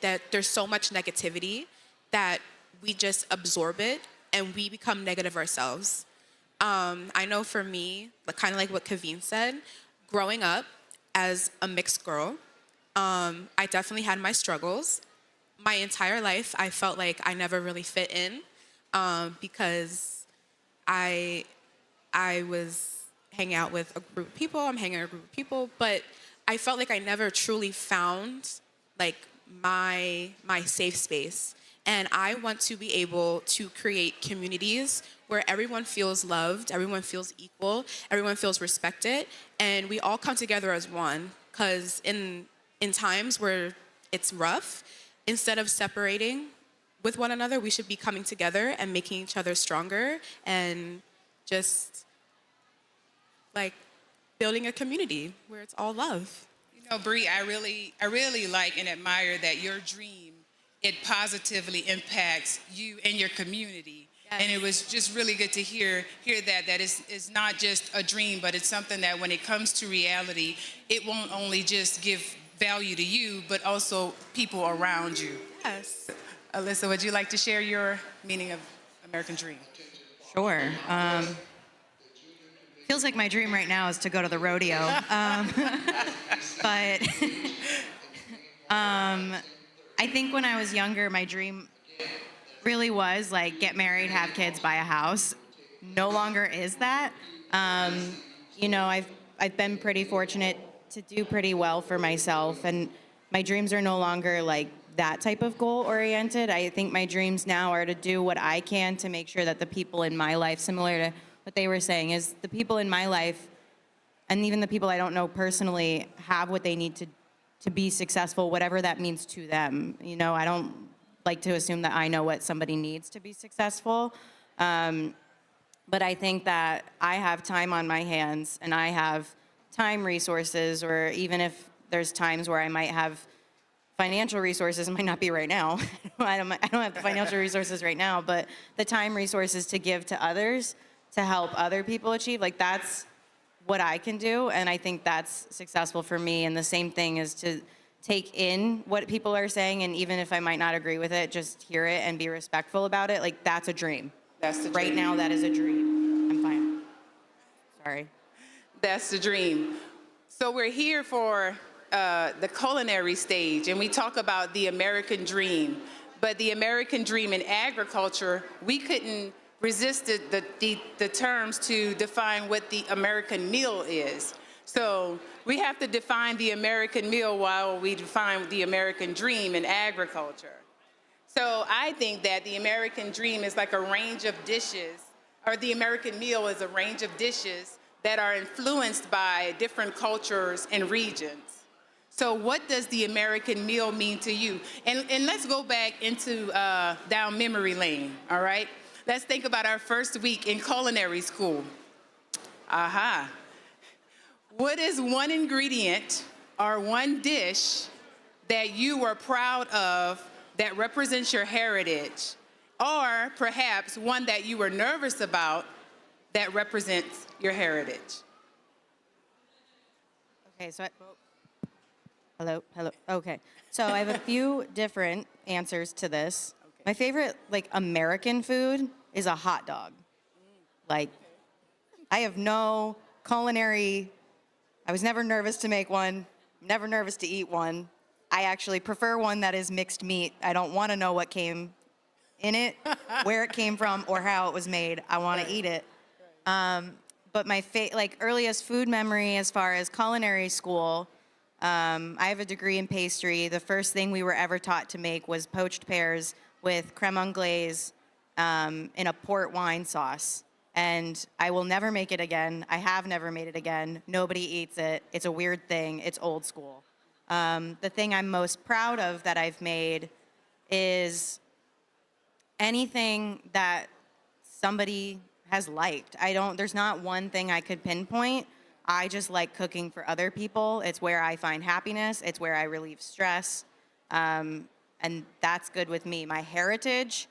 that there's so much negativity that we just absorb it and we become negative ourselves. I know for me, like, kind of like what Kaveen said, growing up as a mixed girl, I definitely had my struggles. My entire life, I felt like I never really fit in because I I was hanging out with a group of people. I'm hanging out with a group of people, but I felt like I never truly found like my safe space. And I want to be able to create communities where everyone feels loved, everyone feels equal, everyone feels respected, and we all come together as one. Because in times where it's rough, instead of separating with one another, we should be coming together and making each other stronger and just like building a community where it's all love. You know, Bree, I really like and admire that your dream, it positively impacts you and your community. Yes. And it was just really good to hear that it's not just a dream, but it's something that when it comes to reality, it won't only just give value to you, but also people around you. Yes. Alyssa, would you like to share your meaning of American Dream? Sure. Feels like my dream right now is to go to the rodeo. But I think when I was younger, my dream really was like get married, have kids, buy a house. No longer is that. I've been pretty fortunate to do pretty well for myself, and my dreams are no longer like that type of goal oriented. I think my dreams now are to do what I can to make sure that the people in my life, similar to what they were saying, is the people in my life, and even the people I don't know personally, have what they need to be successful, whatever that means to them. You know, I don't like to assume that I know what somebody needs to be successful. But I think that I have time on my hands and I have time resources, or even if there's times where I might have financial resources, it might not be right now. I don't have the financial resources right now, but the time resources to give to others to help other people achieve, like that's what I can do, and I think that's successful for me. And the same thing is to take in what people are saying, and even if I might not agree with it, just hear it and be respectful about it. Like that's a dream. That's the dream. Right now, that is a dream. I'm fine. Sorry. That's the dream. So we're here for the culinary stage, and we talk about the American dream. But the American dream in agriculture, we couldn't resist the terms to define what the American meal is. So we have to define the American meal while we define the American dream in agriculture. So I think that the American dream is like a range of dishes, or the American meal is a range of dishes that are influenced by different cultures and regions. So what does the American meal mean to you? And let's go back into down memory lane, all right? Let's think about our first week in culinary school. Aha. What is one ingredient or one dish that you were proud of that represents your heritage? Or perhaps one that you were nervous about that represents your heritage? Okay, hello. Okay, so I have a few different answers to this. Okay. My favorite, like, American food is a hot dog. Like, I have no culinary, I was never nervous to make one, never nervous to eat one. I actually prefer one that is mixed meat. I don't want to know what came in it, where it came from, or how it was made. I want to eat it. But my earliest food memory as far as culinary school, I have a degree in pastry. The first thing we were ever taught to make was poached pears with creme anglaise in a port wine sauce. And I will never make it again. I have never made it again. Nobody eats it. It's a weird thing. It's old school. The thing I'm most proud of that I've made is anything that somebody has liked. There's not one thing I could pinpoint. I just like cooking for other people. It's where I find happiness. It's where I relieve stress. And that's good with me. My heritage,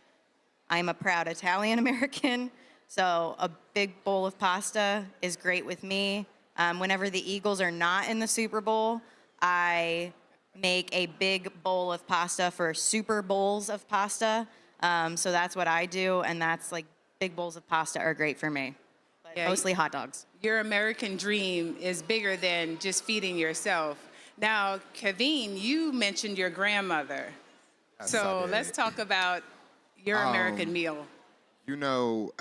I'm a proud Italian American. So a big bowl of pasta is great with me. Whenever the Eagles are not in the Super Bowl, I make a big bowl of pasta for super bowls of pasta. So that's what I do, and that's like big bowls of pasta are great for me. But Yeah. mostly hot dogs. Your American dream is bigger than just feeding yourself. Now, Kaveen, you mentioned your grandmother. Yes, So I did. let's talk about your American meal. You know,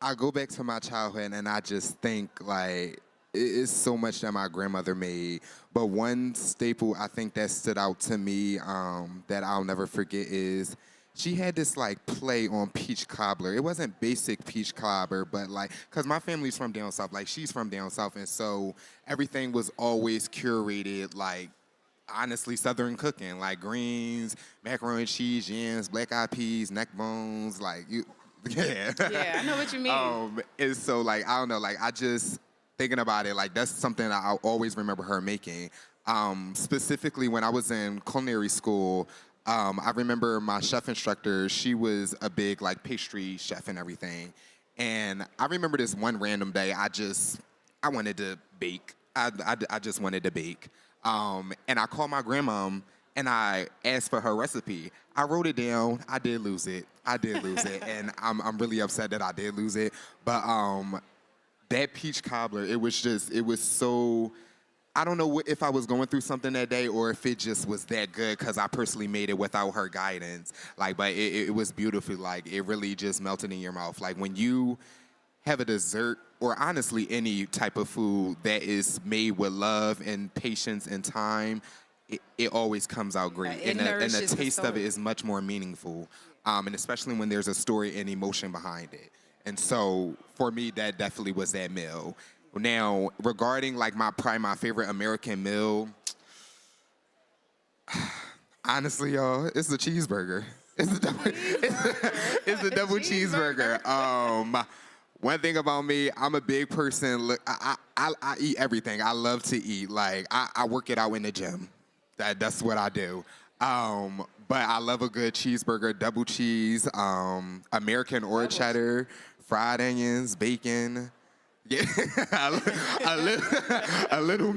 I go back to my childhood and I just think like it is so much that my grandmother made. But one staple I think that stood out to me that I'll never forget is she had this like play on peach cobbler. It wasn't basic peach cobbler, but like, cause my family's from down south, like she's from down south, and so everything was always curated like honestly Southern cooking, like greens, macaroni and cheese, yams, black eyed peas, neck bones, like you, yeah. Yeah, I know what you mean. And so like I don't know, like I just thinking about it, like that's something that I'll always remember her making. Specifically when I was in culinary school, I remember my chef instructor, she was a big like pastry chef and everything. And I remember this one random day, I wanted to bake. I just wanted to bake. And I called my grandma and I asked for her recipe. I wrote it down. I did lose it. And I'm really upset that I did lose it. But that peach cobbler, it was so, I don't know if I was going through something that day or if it just was that good because I personally made it without her guidance. Like, but it was beautiful. Like, it really just melted in your mouth. Like, when you have a dessert or honestly any type of food that is made with love and patience and time, it always comes out great. Yeah, it and the nourishes the taste of soul. it is much more meaningful. And especially when there's a story and emotion behind it. And so for me, that definitely was that meal. Now, regarding like my favorite American meal, honestly, y'all, it's a cheeseburger. It's a double cheeseburger. One thing about me, I'm a big person. Look, I eat everything. I love to eat. Like I work it out in the gym. That's what I do. But I love a good cheeseburger, double cheese, American or cheddar, fried onions, bacon. Yeah, a little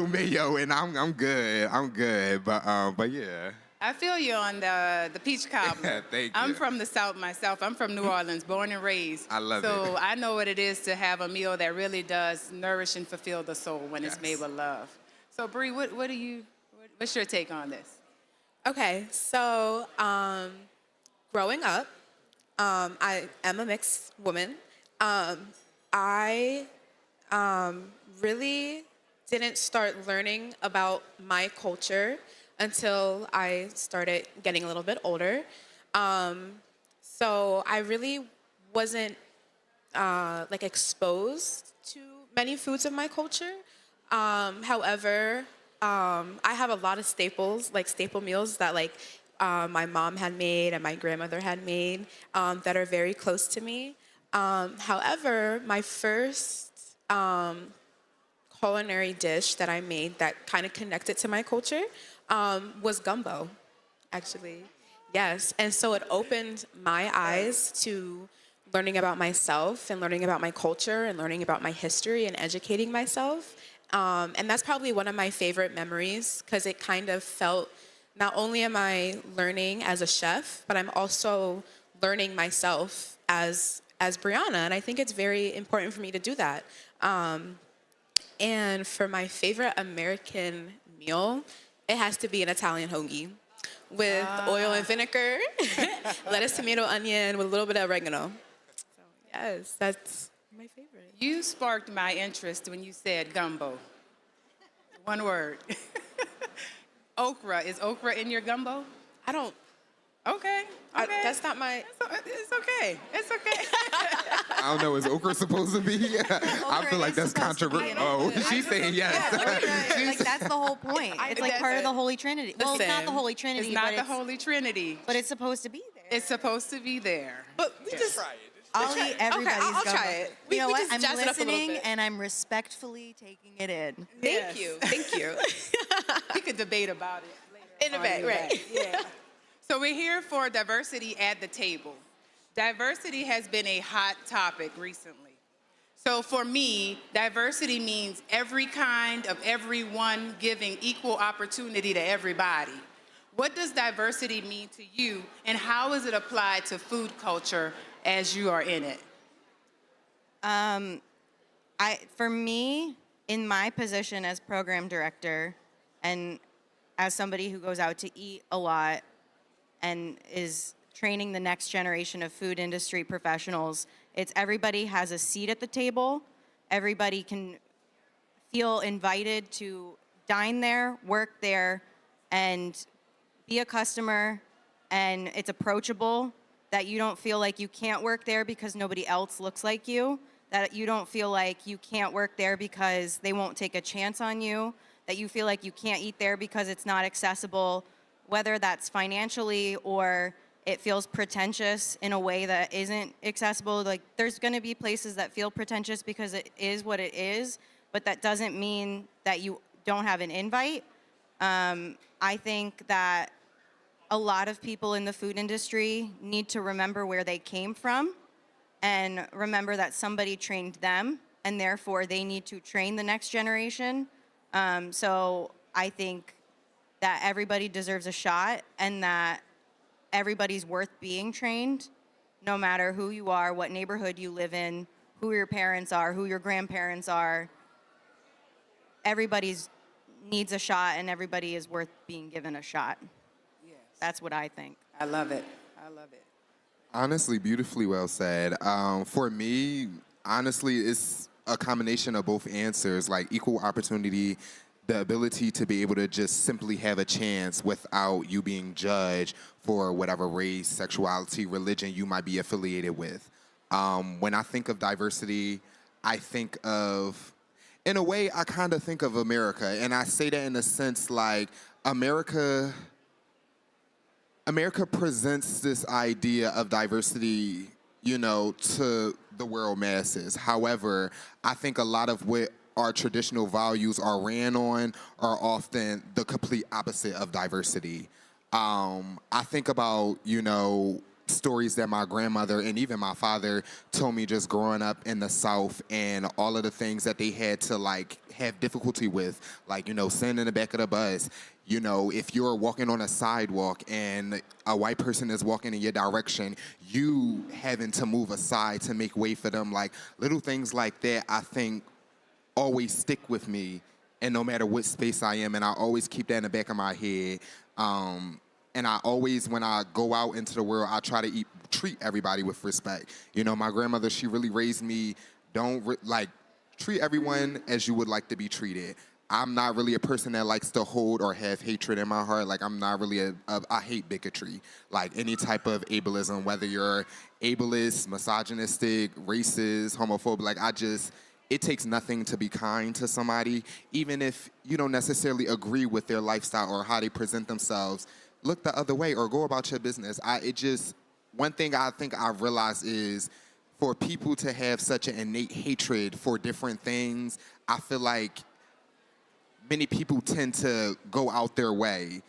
mayo, and I'm good. But yeah. I feel you on the peach cobbler. Thank I'm you. from the South myself. I'm from New Orleans, born and raised. I love so it. I know what it is to have a meal that really does nourish and fulfill the soul when it's Yes. made with love. So Bree, what's your take on this? Okay, so growing up, I am a mixed woman. I really didn't start learning about my culture until I started getting a little bit older. So I really wasn't like exposed to many foods of my culture. However, I have a lot of staples, like staple meals that like my mom had made and my grandmother had made that are very close to me. However, my first culinary dish that I made that kind of connected to my culture was gumbo, actually. Yes, and so it opened my eyes to learning about myself and learning about my culture and learning about my history and educating myself. And that's probably one of my favorite memories because it kind of felt, not only am I learning as a chef, but I'm also learning myself as Brianna, and I think it's very important for me to do that. And for my favorite American meal, it has to be an Italian hoagie with oil and vinegar, lettuce, tomato, onion, with a little bit of oregano. So yes, that's my favorite. You sparked my interest when you said gumbo. One word. Okra. Is okra in your gumbo? I don't. Okay. That's not my. It's okay. It's okay. I don't know. Is okra supposed to be? I feel like that's controversial. Oh, she's saying yes. Like that's the whole point. It's like part of the Holy Trinity. Well, it's not the Holy Trinity, It's not but the Holy Trinity. but it's supposed to be there. It's supposed to be there. But we just. I'll eat everybody's I'll gumbo. try it. You know We what? just I'm jazz it up a little listening bit. and I'm respectfully taking it in. Thank you. Thank you. We could debate about it later. In a on bit, the right. way. Yeah. So we're here for diversity at the table. Diversity has been a hot topic recently. So for me, diversity means every kind of everyone giving equal opportunity to everybody. What does diversity mean to you, and how is it applied to food culture as you are in it? For me, in my position as program director, and as somebody who goes out to eat a lot and is training the next generation of food industry professionals, it's everybody has a seat at the table. Everybody can feel invited to dine there, work there, and be a customer, and it's approachable, that you don't feel like you can't work there because nobody else looks like you, that you don't feel like you can't work there because they won't take a chance on you, that you feel like you can't eat there because it's not accessible, whether that's financially or it feels pretentious in a way that isn't accessible. Like, there's gonna be places that feel pretentious because it is what it is, but that doesn't mean that you don't have an invite. I think that a lot of people in the food industry need to remember where they came from and remember that somebody trained them, and therefore they need to train the next generation. So I think that everybody deserves a shot, and that everybody's worth being trained, no matter who you are, what neighborhood you live in, who your parents are, who your grandparents are. Everybody's needs a shot, and everybody is worth being given a shot. Yes. That's what I think. I love it. I love it. Honestly, beautifully well said. For me, honestly, it's a combination of both answers, like equal opportunity, the ability to be able to just simply have a chance without you being judged for whatever race, sexuality, religion you might be affiliated with. When I think of diversity, I think of, in a way, I kind of think of America. And I say that in a sense like America presents this idea of diversity, you know, to the world masses. However, I think a lot of what our traditional values are ran on are often the complete opposite of diversity. I think about, you know, stories that my grandmother and even my father told me just growing up in the South, and all of the things that they had to like have difficulty with, like, you know, sitting in the back of the bus. You know, if you're walking on a sidewalk and a white person is walking in your direction, you having to move aside to make way for them. Like, little things like that, I think, always stick with me, and no matter what space I am, and I always keep that in the back of my head. And I always, when I go out into the world, I try to treat everybody with respect. You know, my grandmother, she really raised me, treat everyone as you would like to be treated. I'm not really a person that likes to hold or have hatred in my heart. Like, I'm not really I hate bigotry. Like, any type of ableism, whether you're ableist, misogynistic, racist, homophobic, it takes nothing to be kind to somebody, even if you don't necessarily agree with their lifestyle or how they present themselves. Look the other way or go about your business. One thing I think I've realized is, for people to have such an innate hatred for different things, I feel like many people tend to go out their way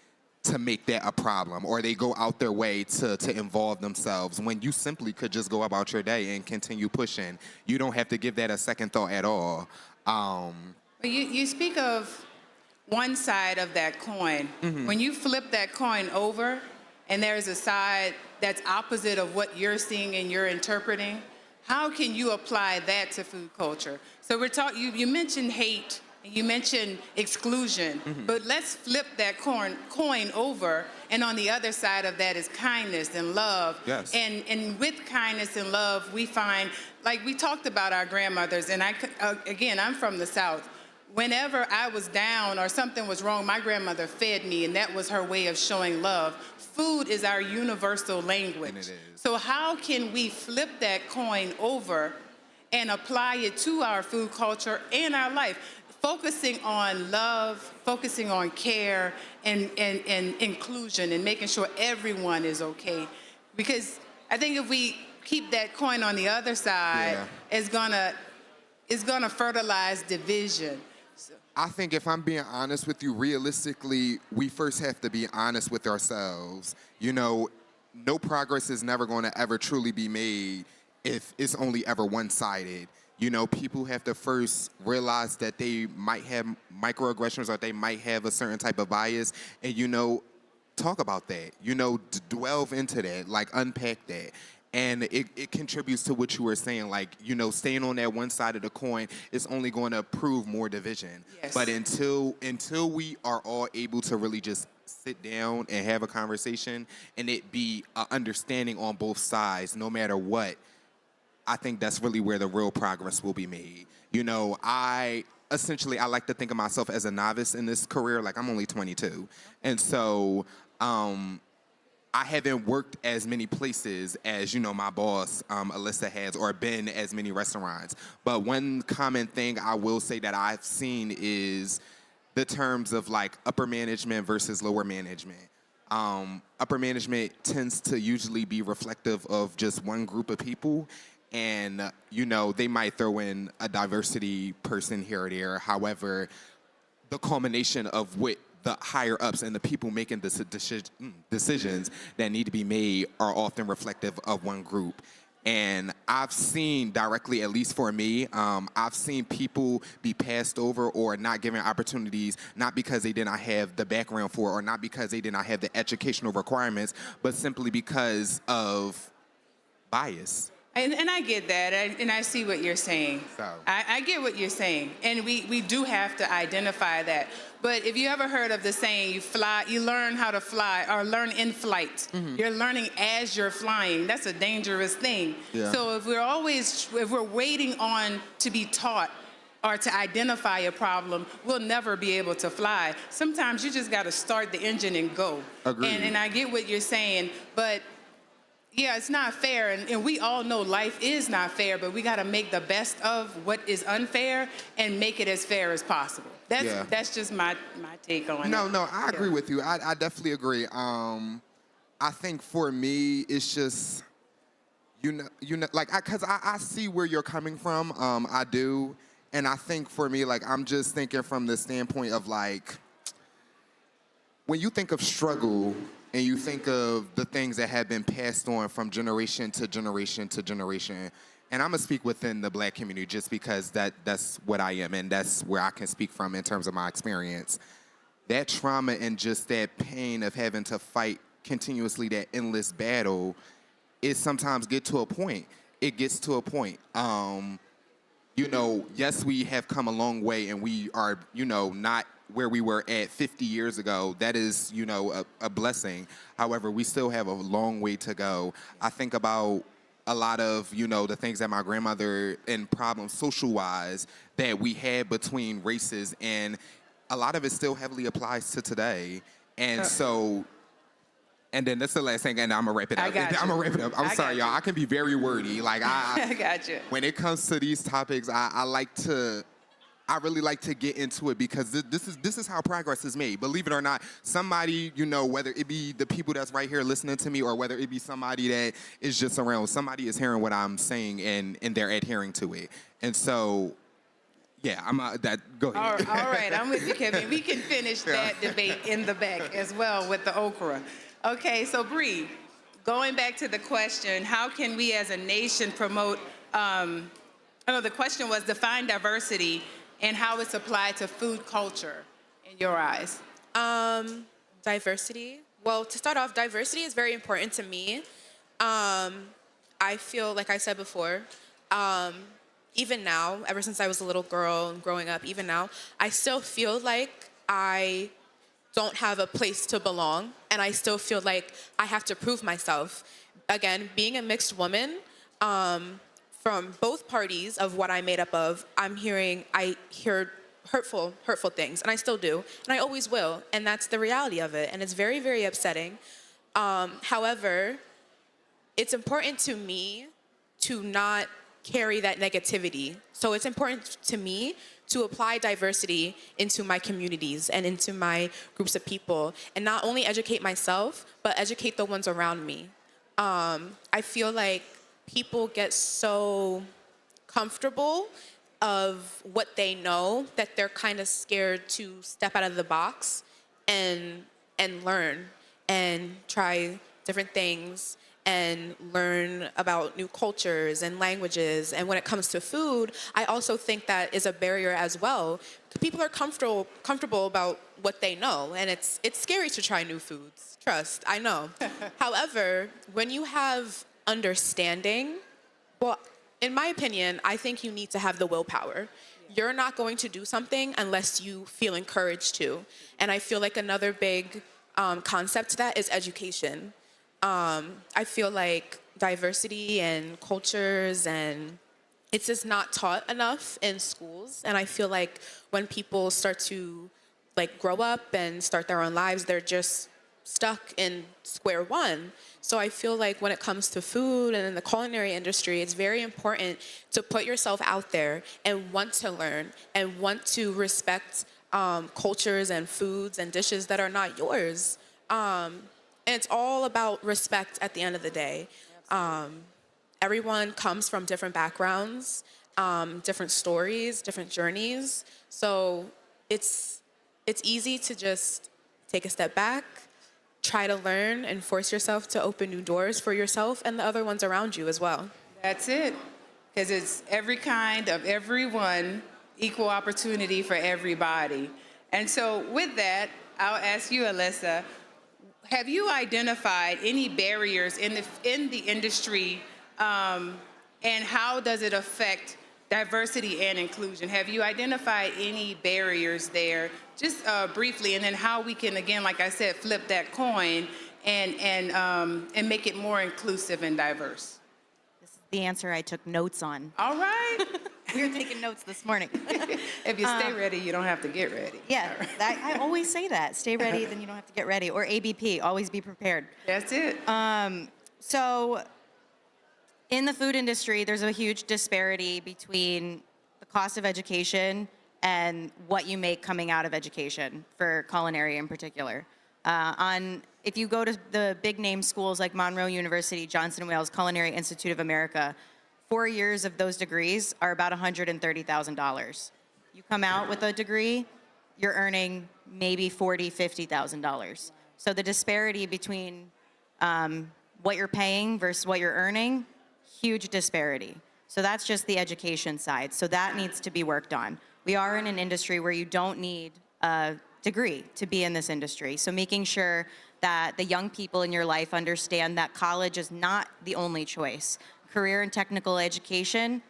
to make that a problem, or they go out their way to involve themselves, when you simply could just go about your day and continue pushing. You don't have to give that a second thought at all. But you speak of one side of that coin. Mm-hmm. When you flip that coin over and there's a side that's opposite of what you're seeing and you're interpreting, how can you apply that to food culture? So you mentioned hate, and you mentioned exclusion, but let's flip that coin over, and on the other side of that is kindness and love. Yes. And with kindness and love, we find, like we talked about our grandmothers, and again, I'm from the South. Whenever I was down or something was wrong, my grandmother fed me, and that was her way of showing love. Food is our universal language. And it is. So how can we flip that coin over and apply it to our food culture and our life? Focusing on love, focusing on care, and inclusion, and making sure everyone is okay. Because I think if we keep that coin on the other side, it's gonna fertilize division. I think, if I'm being honest with you, realistically, we first have to be honest with ourselves. You know, no progress is never going to ever truly be made if it's only ever one-sided. You know, people have to first realize that they might have microaggressions or they might have a certain type of bias, and, you know, talk about that. You know, delve into that, like unpack that. And it contributes to what you were saying, like, you know, staying on that one side of the coin is only going to prove more division. Yes. But until we are all able to really just sit down and have a conversation and it be an understanding on both sides, no matter what, I think that's really where the real progress will be made. You know, I like to think of myself as a novice in this career. Like, I'm only 22. And so I haven't worked as many places as, you know, my boss, Alyssa, has, or been as many restaurants. But one common thing I will say that I've seen is the terms of, like, upper management versus lower management. Upper management tends to usually be reflective of just one group of people. And, you know, they might throw in a diversity person here or there. However, the culmination of what the higher ups and the people making the decisions that need to be made are often reflective of one group. And I've seen directly, at least for me, I've seen people be passed over or not given opportunities, not because they did not have the background for it or not because they did not have the educational requirements, but simply because of bias. And I get that, and I see what you're saying. So. I get what you're saying, and we do have to identify that. But if you ever heard of the saying, you learn how to fly, or learn in flight. Mm-hmm. You're learning as you're flying. That's a dangerous thing. Yeah. So if we're waiting on to be taught or to identify a problem, we'll never be able to fly. Sometimes you just got to start the engine and go. Agreed. And I get what you're saying, but yeah, it's not fair, and we all know life is not fair, but we got to make the best of what is unfair and make it as fair as possible. That's just my take on it. No, I agree with you. I definitely agree. I think for me, it's just, you know, like, because I see where you're coming from. I do, and I think for me, like, I'm just thinking from the standpoint of, like, when you think of struggle and you think of the things that have been passed on from generation to generation to generation, and I'm going to speak within the Black community just because that's what I am and that's where I can speak from in terms of my experience. That trauma and just that pain of having to fight continuously that endless battle, it sometimes gets to a point. It gets to a point. You know, yes, we have come a long way and we are, you know, not where we were at 50 years ago. That is, you know, a blessing. However, we still have a long way to go. I think about a lot of, you know, the things that my grandmother and problems social-wise that we had between races, and a lot of it still heavily applies to today. And so, and then that's the last thing, and I'm gonna wrap it up. I'm gonna wrap it up. I'm sorry, y'all. I can be very wordy. Like, I got you. When it comes to these topics, I really like to get into it because this is how progress is made. Believe it or not, somebody, you know, whether it be the people that's right here listening to me or whether it be somebody that is just around, somebody is hearing what I'm saying and they're adhering to it. And so, yeah, go ahead. All right, I'm with you, Kevin. We can finish that debate in the back as well with the okra. Okay, so Bree, going back to the question, how can we as a nation promote, the question was define diversity and how it's applied to food culture in your eyes. Diversity. Well, to start off, diversity is very important to me. I feel, like I said before, even now, ever since I was a little girl and growing up, even now, I still feel like I don't have a place to belong, and I still feel like I have to prove myself. Again, being a mixed woman, from both parties of what I'm made up of, I hear hurtful things, and I still do, and I always will, and that's the reality of it, and it's very, very upsetting. However, it's important to me to not carry that negativity. So it's important to me to apply diversity into my communities and into my groups of people, and not only educate myself, but educate the ones around me. I feel like people get so comfortable of what they know that they're kind of scared to step out of the box and learn and try different things and learn about new cultures and languages. And when it comes to food, I also think that is a barrier as well. People are comfortable about what they know, and it's scary to try new foods. Trust, I know. However, when you have understanding, well, in my opinion, I think you need to have the willpower. You're not going to do something unless you feel encouraged to. And I feel like another big concept to that is education. I feel like diversity and cultures and it's just not taught enough in schools. And I feel like when people start to like grow up and start their own lives, they're just stuck in square one. So I feel like when it comes to food and in the culinary industry, it's very important to put yourself out there and want to learn and want to respect cultures and foods and dishes that are not yours. And it's all about respect at the end of the day. Everyone comes from different backgrounds, different stories, different journeys. So it's easy to just take a step back, try to learn and force yourself to open new doors for yourself and the other ones around you as well. That's it. Because it's every kind of everyone, equal opportunity for everybody. And so with that, I'll ask you, Alyssa, have you identified any barriers in the industry, and how does it affect diversity and inclusion? Have you identified any barriers there, just briefly, and then how we can, again, like I said, flip that coin and make it more inclusive and diverse? This is the answer I took notes on. All right. We were taking notes this morning. If you stay ready, you don't have to get ready. Yeah, I always say that. Stay ready, then you don't have to get ready. Or ABP, always be prepared. That's it. So in the food industry, there's a huge disparity between the cost of education and what you make coming out of education for culinary in particular. If you go to the big name schools like Monroe University, Johnson & Wales, Culinary Institute of America, 4 years of those degrees are about $130,000. You come out with a degree, you're earning maybe $40,000, $50,000. So the disparity between what you're paying versus what you're earning, huge disparity. So that's just the education side. So that needs to be worked on. We are in an industry where you don't need a degree to be in this industry. So making sure that the young people in your life understand that college is not the only choice. Career and technical education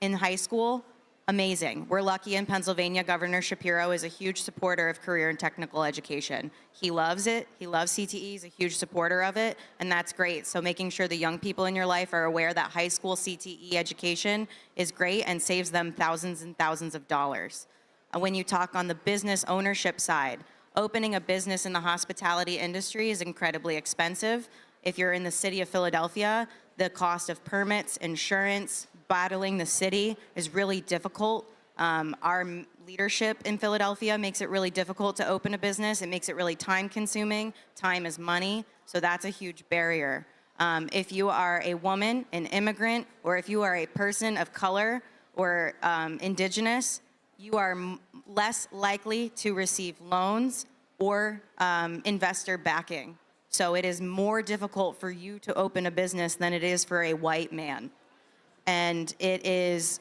in high school, amazing. We're lucky in Pennsylvania. Governor Shapiro is a huge supporter of career and technical education. He loves it. He loves CTE. He's a huge supporter of it, and that's great. So making sure the young people in your life are aware that high school CTE education is great and saves them thousands and thousands of dollars. When you talk on the business ownership side, opening a business in the hospitality industry is incredibly expensive. If you're in the city of Philadelphia, the cost of permits, insurance, battling the city is really difficult. Our leadership in Philadelphia makes it really difficult to open a business. It makes it really time consuming. Time is money, so that's a huge barrier. If you are a woman, an immigrant, or if you are a person of color or indigenous, you are less likely to receive loans or investor backing. So it is more difficult for you to open a business than it is for a white man. And it is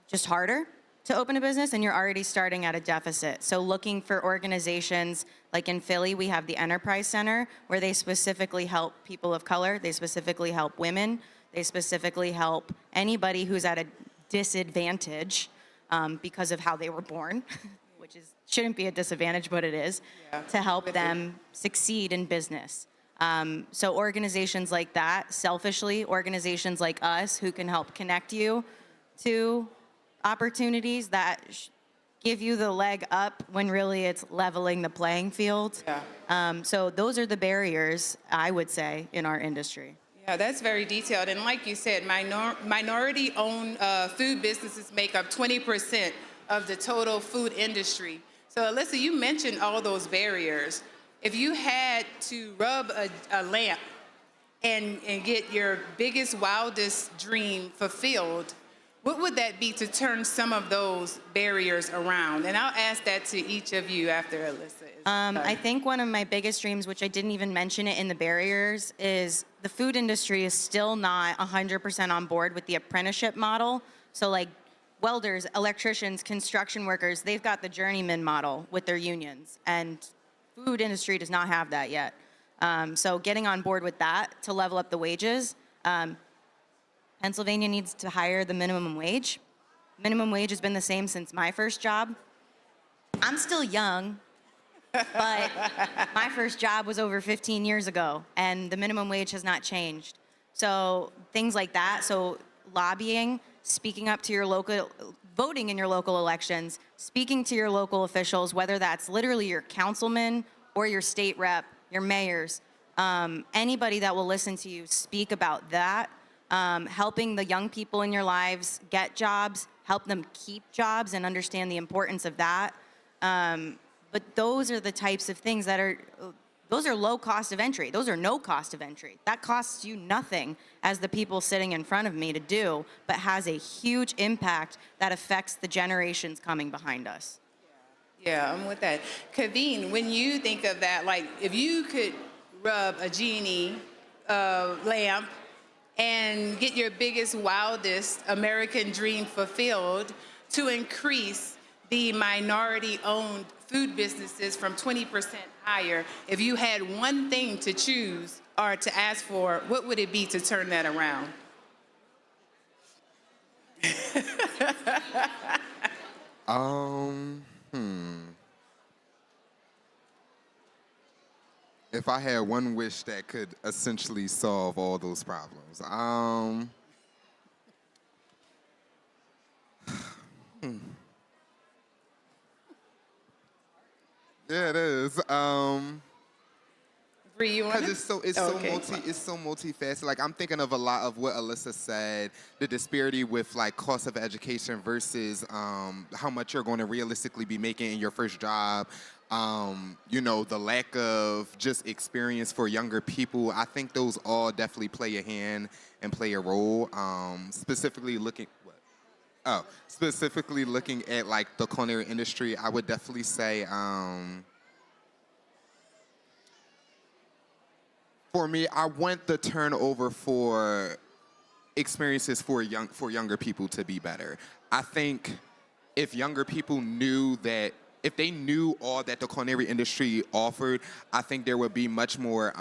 just harder to open a business, and you're already starting at a deficit. So looking for organizations, like in Philly, we have the Enterprise Center, where they specifically help people of color, they specifically help women, they specifically help anybody who's at a disadvantage because of how they were born, which shouldn't be a disadvantage, but it is, to help them succeed in business. So organizations like that, selfishly, organizations like us who can help connect you to opportunities that give you the leg up when really it's leveling the playing field. So those are the barriers, I would say, in our industry. Yeah, that's very detailed. And like you said, minority-owned food businesses make up 20% of the total food industry. So Alyssa, you mentioned all those barriers. If you had to rub a lamp and get your biggest, wildest dream fulfilled, what would that be to turn some of those barriers around? And I'll ask that to each of you after Alyssa is done. I think one of my biggest dreams, which I didn't even mention it in the barriers, is the food industry is still not 100% on board with the apprenticeship model. So like welders, electricians, construction workers, they've got the journeyman model with their unions. And food industry does not have that yet. So getting on board with that to level up the wages. Pennsylvania needs to hire the minimum wage. Minimum wage has been the same since my first job. I'm still young, but my first job was over 15 years ago, and the minimum wage has not changed. So things like that. So lobbying, speaking up to your local, voting in your local elections, speaking to your local officials, whether that's literally your councilman or your state rep, your mayors, anybody that will listen to you speak about that. Helping the young people in your lives get jobs, help them keep jobs and understand the importance of that. But those are the types of things that are, those are low cost of entry. Those are no cost of entry. That costs you nothing as the people sitting in front of me to do, but has a huge impact that affects the generations coming behind us. Yeah, I'm with that. Kaveen, when you think of that, like if you could rub a genie lamp and get your biggest, wildest American dream fulfilled to increase the minority-owned food businesses from 20% higher, if you had one thing to choose or to ask for, what would it be to turn that around? If I had one wish that could essentially solve all those problems, yeah, it is. Bree, you want Because it? it's so multifaceted. Like I'm thinking of a lot of what Alyssa said, the disparity with like cost of education versus how much you're going to realistically be making in your first job. You know, the lack of just experience for younger people. I think those all definitely play a hand and play a role. Specifically looking at like the culinary industry, I would definitely say. For me, I want the turnover for experiences for younger people to be better. I think if younger people knew that, if they knew all that the culinary industry offered, I think there would be much more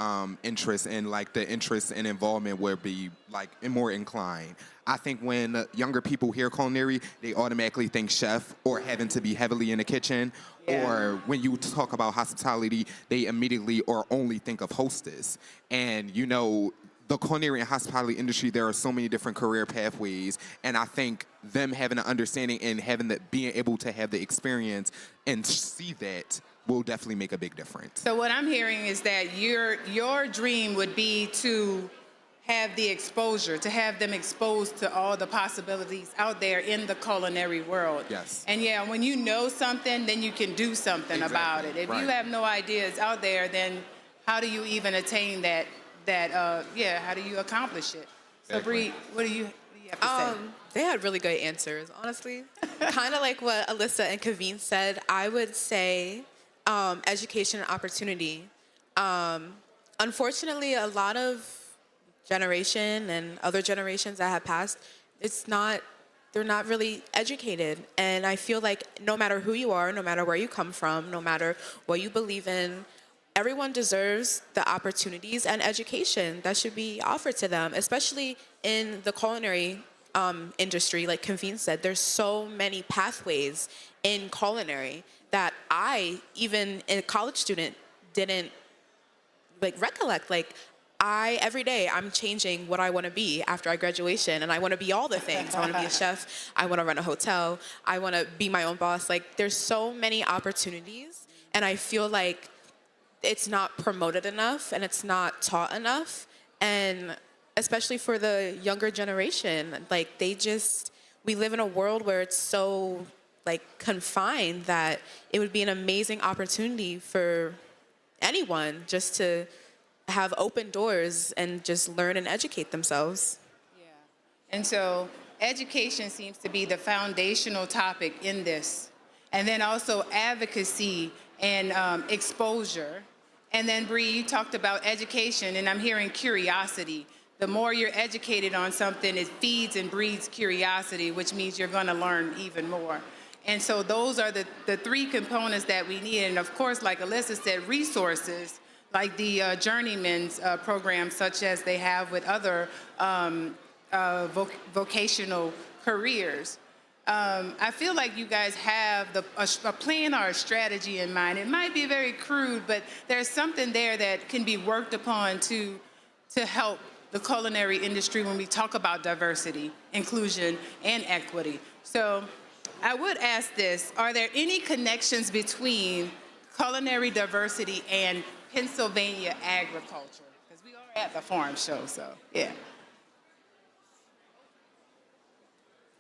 interest, and like the interest and involvement would be like more inclined. I think when younger people hear culinary, they automatically think chef or having to be heavily in the kitchen. Yeah. Or when you talk about hospitality, they immediately or only think of hostess. And you know, the culinary and hospitality industry, there are so many different career pathways, and I think them having an understanding and having that, being able to have the experience and see that will definitely make a big difference. So what I'm hearing is that your dream would be to have the exposure, to have them exposed to all the possibilities out there in the culinary world. Yes. And yeah, when you know something, then you can do something about it. If you have no ideas out there, then how do you even attain that, how do you accomplish it? So Bree, what do you have to say? They had really good answers, honestly. Kind of like what Alyssa and Kaveen said, I would say education and opportunity. Unfortunately, a lot of generation and other generations that have passed, they're not really educated. And I feel like no matter who you are, no matter where you come from, no matter what you believe in, everyone deserves the opportunities and education that should be offered to them, especially in the culinary industry. Like Kaveen said, there's so many pathways in culinary that I, even a college student, didn't recollect. Every day I'm changing what I want to be after I graduation, and I want to be all the things. I want to be a chef, I want to run a hotel, I want to be my own boss. There's so many opportunities, and I feel like it's not promoted enough and it's not taught enough. And especially for the younger generation, we live in a world where it's so confined that it would be an amazing opportunity for anyone just to have open doors and just learn and educate themselves. Yeah. And so education seems to be the foundational topic in this. And then also advocacy and exposure. And then Bree, you talked about education, and I'm hearing curiosity. The more you're educated on something, it feeds and breeds curiosity, which means you're gonna learn even more. And so those are the three components that we need. And of course, like Alyssa said, resources, like the Journeyman's program, such as they have with other vocational careers. I feel like you guys have a plan or a strategy in mind. It might be very crude, but there's something there that can be worked upon to help the culinary industry when we talk about diversity, inclusion, and equity. So I would ask this, are there any connections between culinary diversity and Pennsylvania agriculture? Because we are at the farm show, so yeah.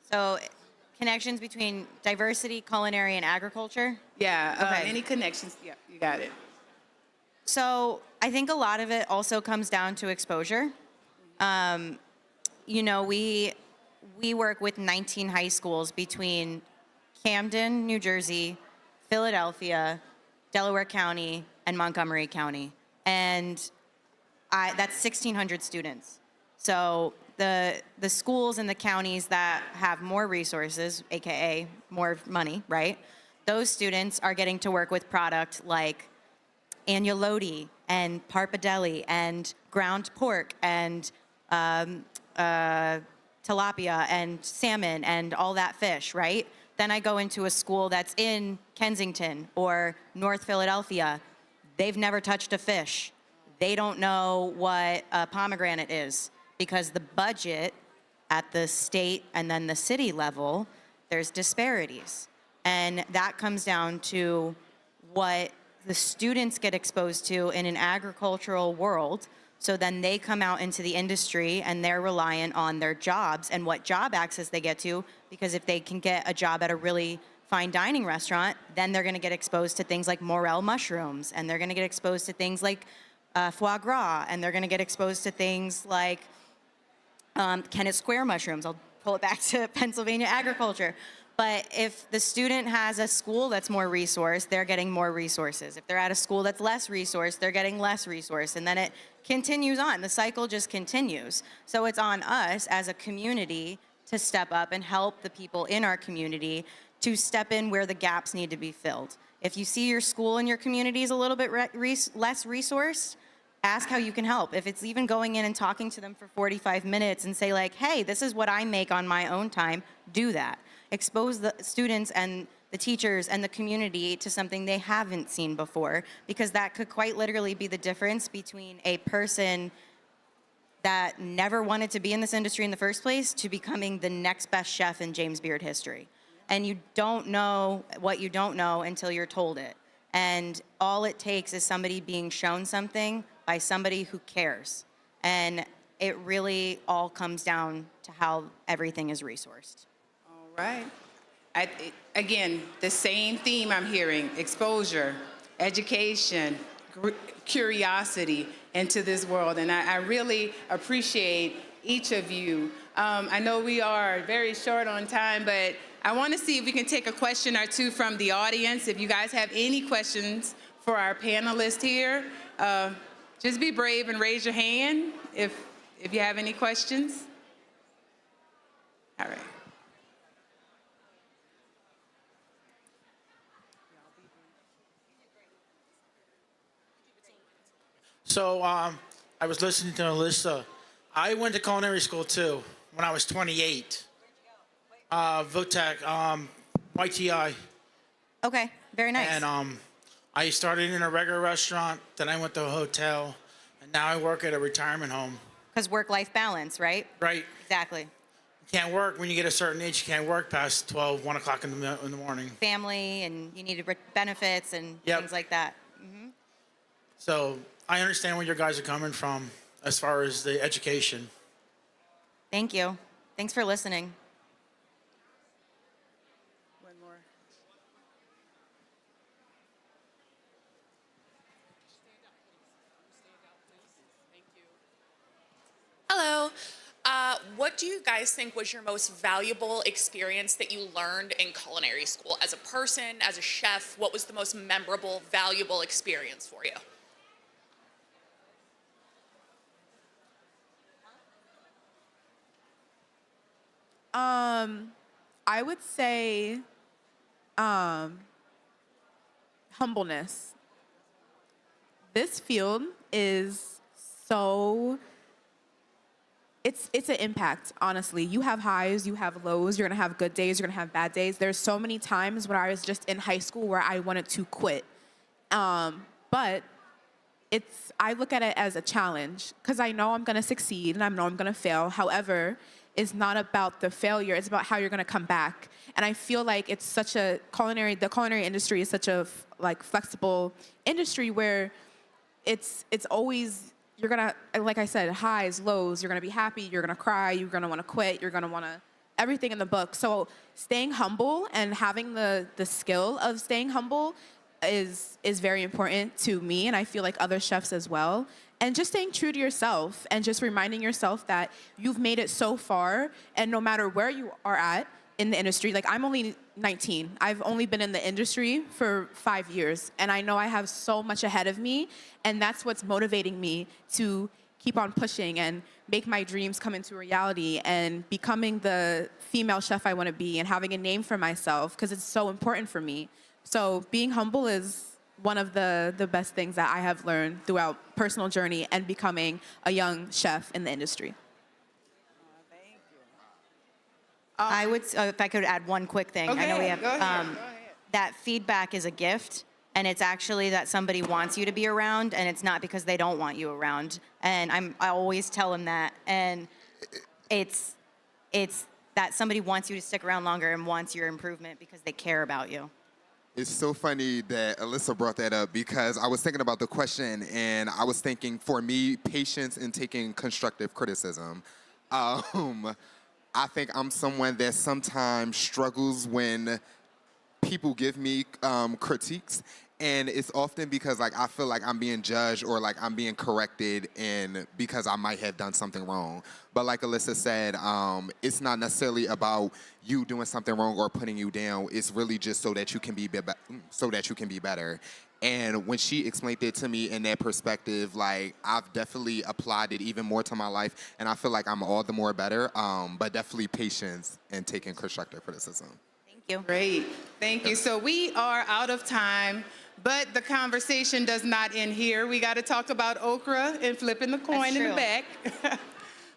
So connections between diversity, culinary, and agriculture? Yeah, Okay. any connections? Yeah, you got it. So I think a lot of it also comes down to exposure. You know, we work with 19 high schools between Camden, New Jersey, Philadelphia, Delaware County, and Montgomery County. And that's 1,600 students. So the schools and the counties that have more resources, AKA more money, right? Those students are getting to work with product like agnolotti and parpadelli and ground pork and tilapia and salmon and all that fish, right? Then I go into a school that's in Kensington or North Philadelphia. They've never touched a fish. They don't know what a pomegranate is because the budget at the state and then the city level, there's disparities. And that comes down to what the students get exposed to in an agricultural world. So then they come out into the industry and they're reliant on their jobs and what job access they get to, because if they can get a job at a really fine dining restaurant, then they're gonna get exposed to things like morel mushrooms, and they're gonna get exposed to things like foie gras, and they're gonna get exposed to things like Kennett Square mushrooms. I'll pull it back to Pennsylvania agriculture. But if the student has a school that's more resourced, they're getting more resources. If they're at a school that's less resourced, they're getting less resource. And then it continues on. The cycle just continues. So it's on us as a community to step up and help the people in our community to step in where the gaps need to be filled. If you see your school and your community is a little bit less resourced, ask how you can help. If it's even going in and talking to them for 45 minutes and say like, hey, this is what I make on my own time, do that. Expose the students and the teachers and the community to something they haven't seen before, because that could quite literally be the difference between a person that never wanted to be in this industry in the first place to becoming the next best chef in James Beard history. And you don't know what you don't know until you're told it. And all it takes is somebody being shown something by somebody who cares. And it really all comes down to how everything is resourced. All right. Again, the same theme I'm hearing: exposure, education, curiosity into this world. And I really appreciate each of you. I know we are very short on time, but I want to see if we can take a question or two from the audience. If you guys have any questions for our panelists here, just be brave and raise your hand if you have any questions. All right. So I was listening to Alyssa. I went to culinary school too when I was 28. Votech, YTI. Okay, very nice. And I started in a regular restaurant, then I went to a hotel, and now I work at a retirement home. Because work-life balance, right? Right. Exactly. You can't work when you get a certain age. You can't work past 12, 1 o'clock in the morning. Family, and you need benefits and Yep. things like that. So I understand where you guys are coming from as far as the education. Thank you. Thanks for listening. One more. Hello. what do you guys think was your most valuable experience that you learned in culinary school? As a person, as a chef, what was the most memorable, valuable experience for you? I would say humbleness. This field is so it's an impact, honestly. You have highs, you have lows, you're gonna have good days, you're gonna have bad days. There's so many times when I was just in high school where I wanted to quit. But I look at it as a challenge because I know I'm gonna succeed and I know I'm gonna fail. However, it's not about the failure, it's about how you're gonna come back. And I feel like it's such the culinary industry is such a like flexible industry where it's always, you're gonna, like I said, highs, lows, you're gonna be happy, you're gonna cry, you're gonna wanna quit, you're gonna wanna, everything in the book. So staying humble and having the skill of staying humble is very important to me, and I feel like other chefs as well. And just staying true to yourself and just reminding yourself that you've made it so far, and no matter where you are at in the industry, like I'm only 19. I've only been in the industry for 5 years, and I know I have so much ahead of me, and that's what's motivating me to keep on pushing and make my dreams come into reality and becoming the female chef I want to be and having a name for myself because it's so important for me. So being humble is one of the best things that I have learned throughout personal journey and becoming a young chef in the industry. I would, if I could add one quick thing. I know we have, Go ahead. that feedback is a gift, and it's actually that somebody wants you to be around, and it's not because they don't want you around. And I always tell them that, and it's that somebody wants you to stick around longer and wants your improvement because they care about you. It's so funny that Alyssa brought that up because I was thinking about the question and I was thinking, for me, patience in taking constructive criticism. I think I'm someone that sometimes struggles when people give me critiques, and it's often because like I feel like I'm being judged or like I'm being corrected, and because I might have done something wrong. But like Alyssa said, it's not necessarily about you doing something wrong or putting you down. It's really just so that you can be better. And when she explained it to me in that perspective, like I've definitely applied it even more to my life, and I feel like I'm all the more better. But definitely patience and taking constructive criticism. Thank you. Great. Thank you. So we are out of time, but the conversation does not end here. We got to talk about okra and flipping the coin That's in the true. back.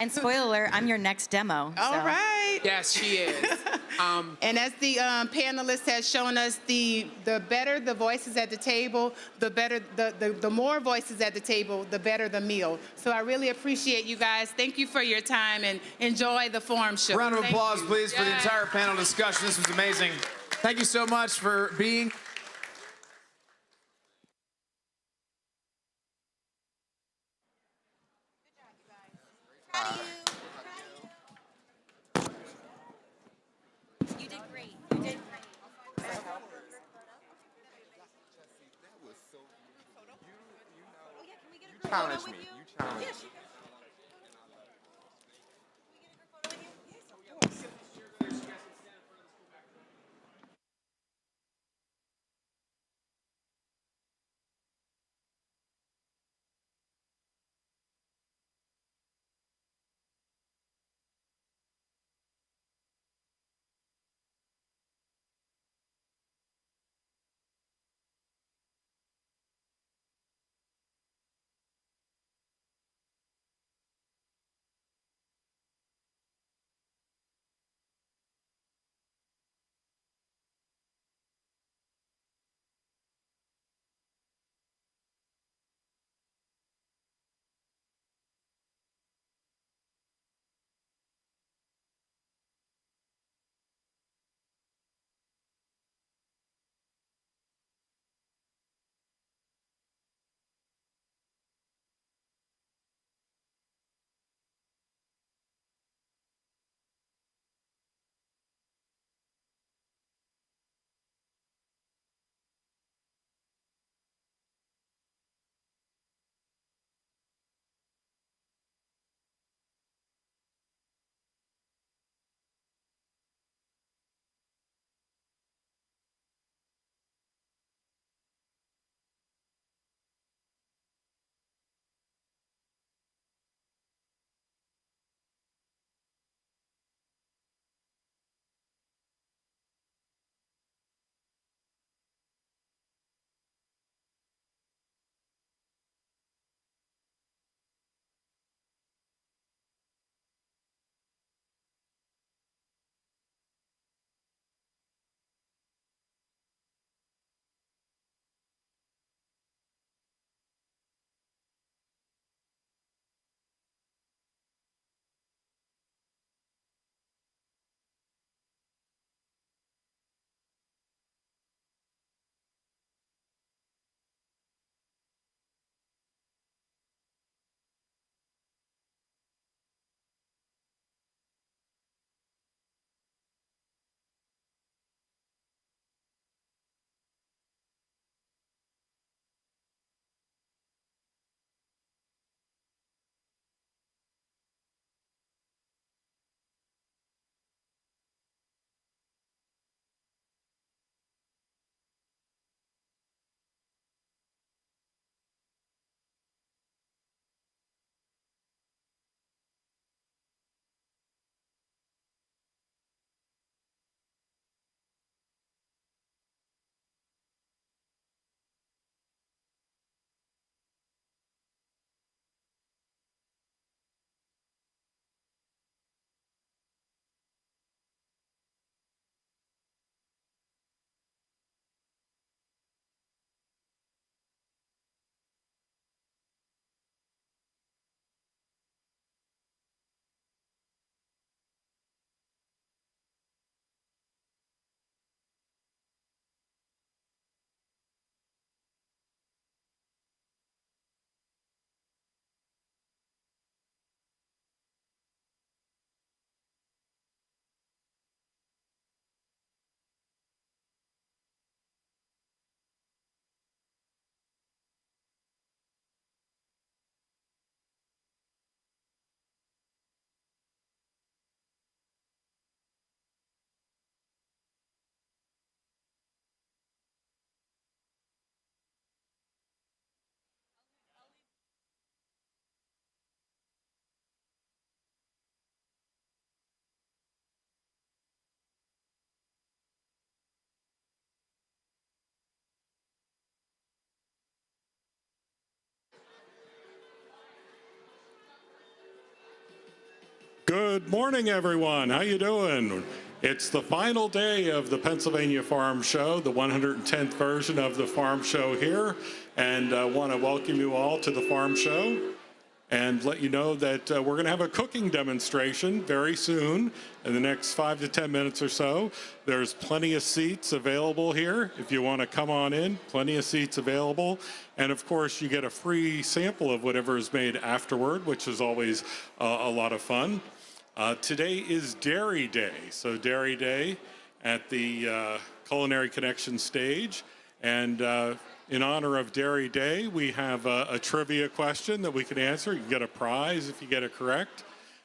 And spoiler alert, I'm your next demo. All so. right. Yes, she is. And as the panelist has shown us, the better the voices at the table, the better the more voices at the table, the better the meal. So I really appreciate you guys. Thank you for your time and enjoy the forum show. Round of Thank applause, you. please, for the entire panel discussion. This was amazing. Thank you so much for being You did great. You did great. Challenge me. You challenge me. Good morning, everyone. How you doing? It's the final day of the Pennsylvania Farm Show, the 110th version of the Farm Show here, and I want to welcome you all to the Farm Show and let you know that we're going to have a cooking demonstration very soon in the next 5 to 10 minutes or so. There's plenty of seats available here if you want to come on in, plenty of seats available. And of course, you get a free sample of whatever is made afterward, which is always a lot of fun. Today is Dairy Day, so Dairy Day at the Culinary Connection stage. And in honor of Dairy Day, we have a trivia question that we can answer. You get a prize if you get it correct.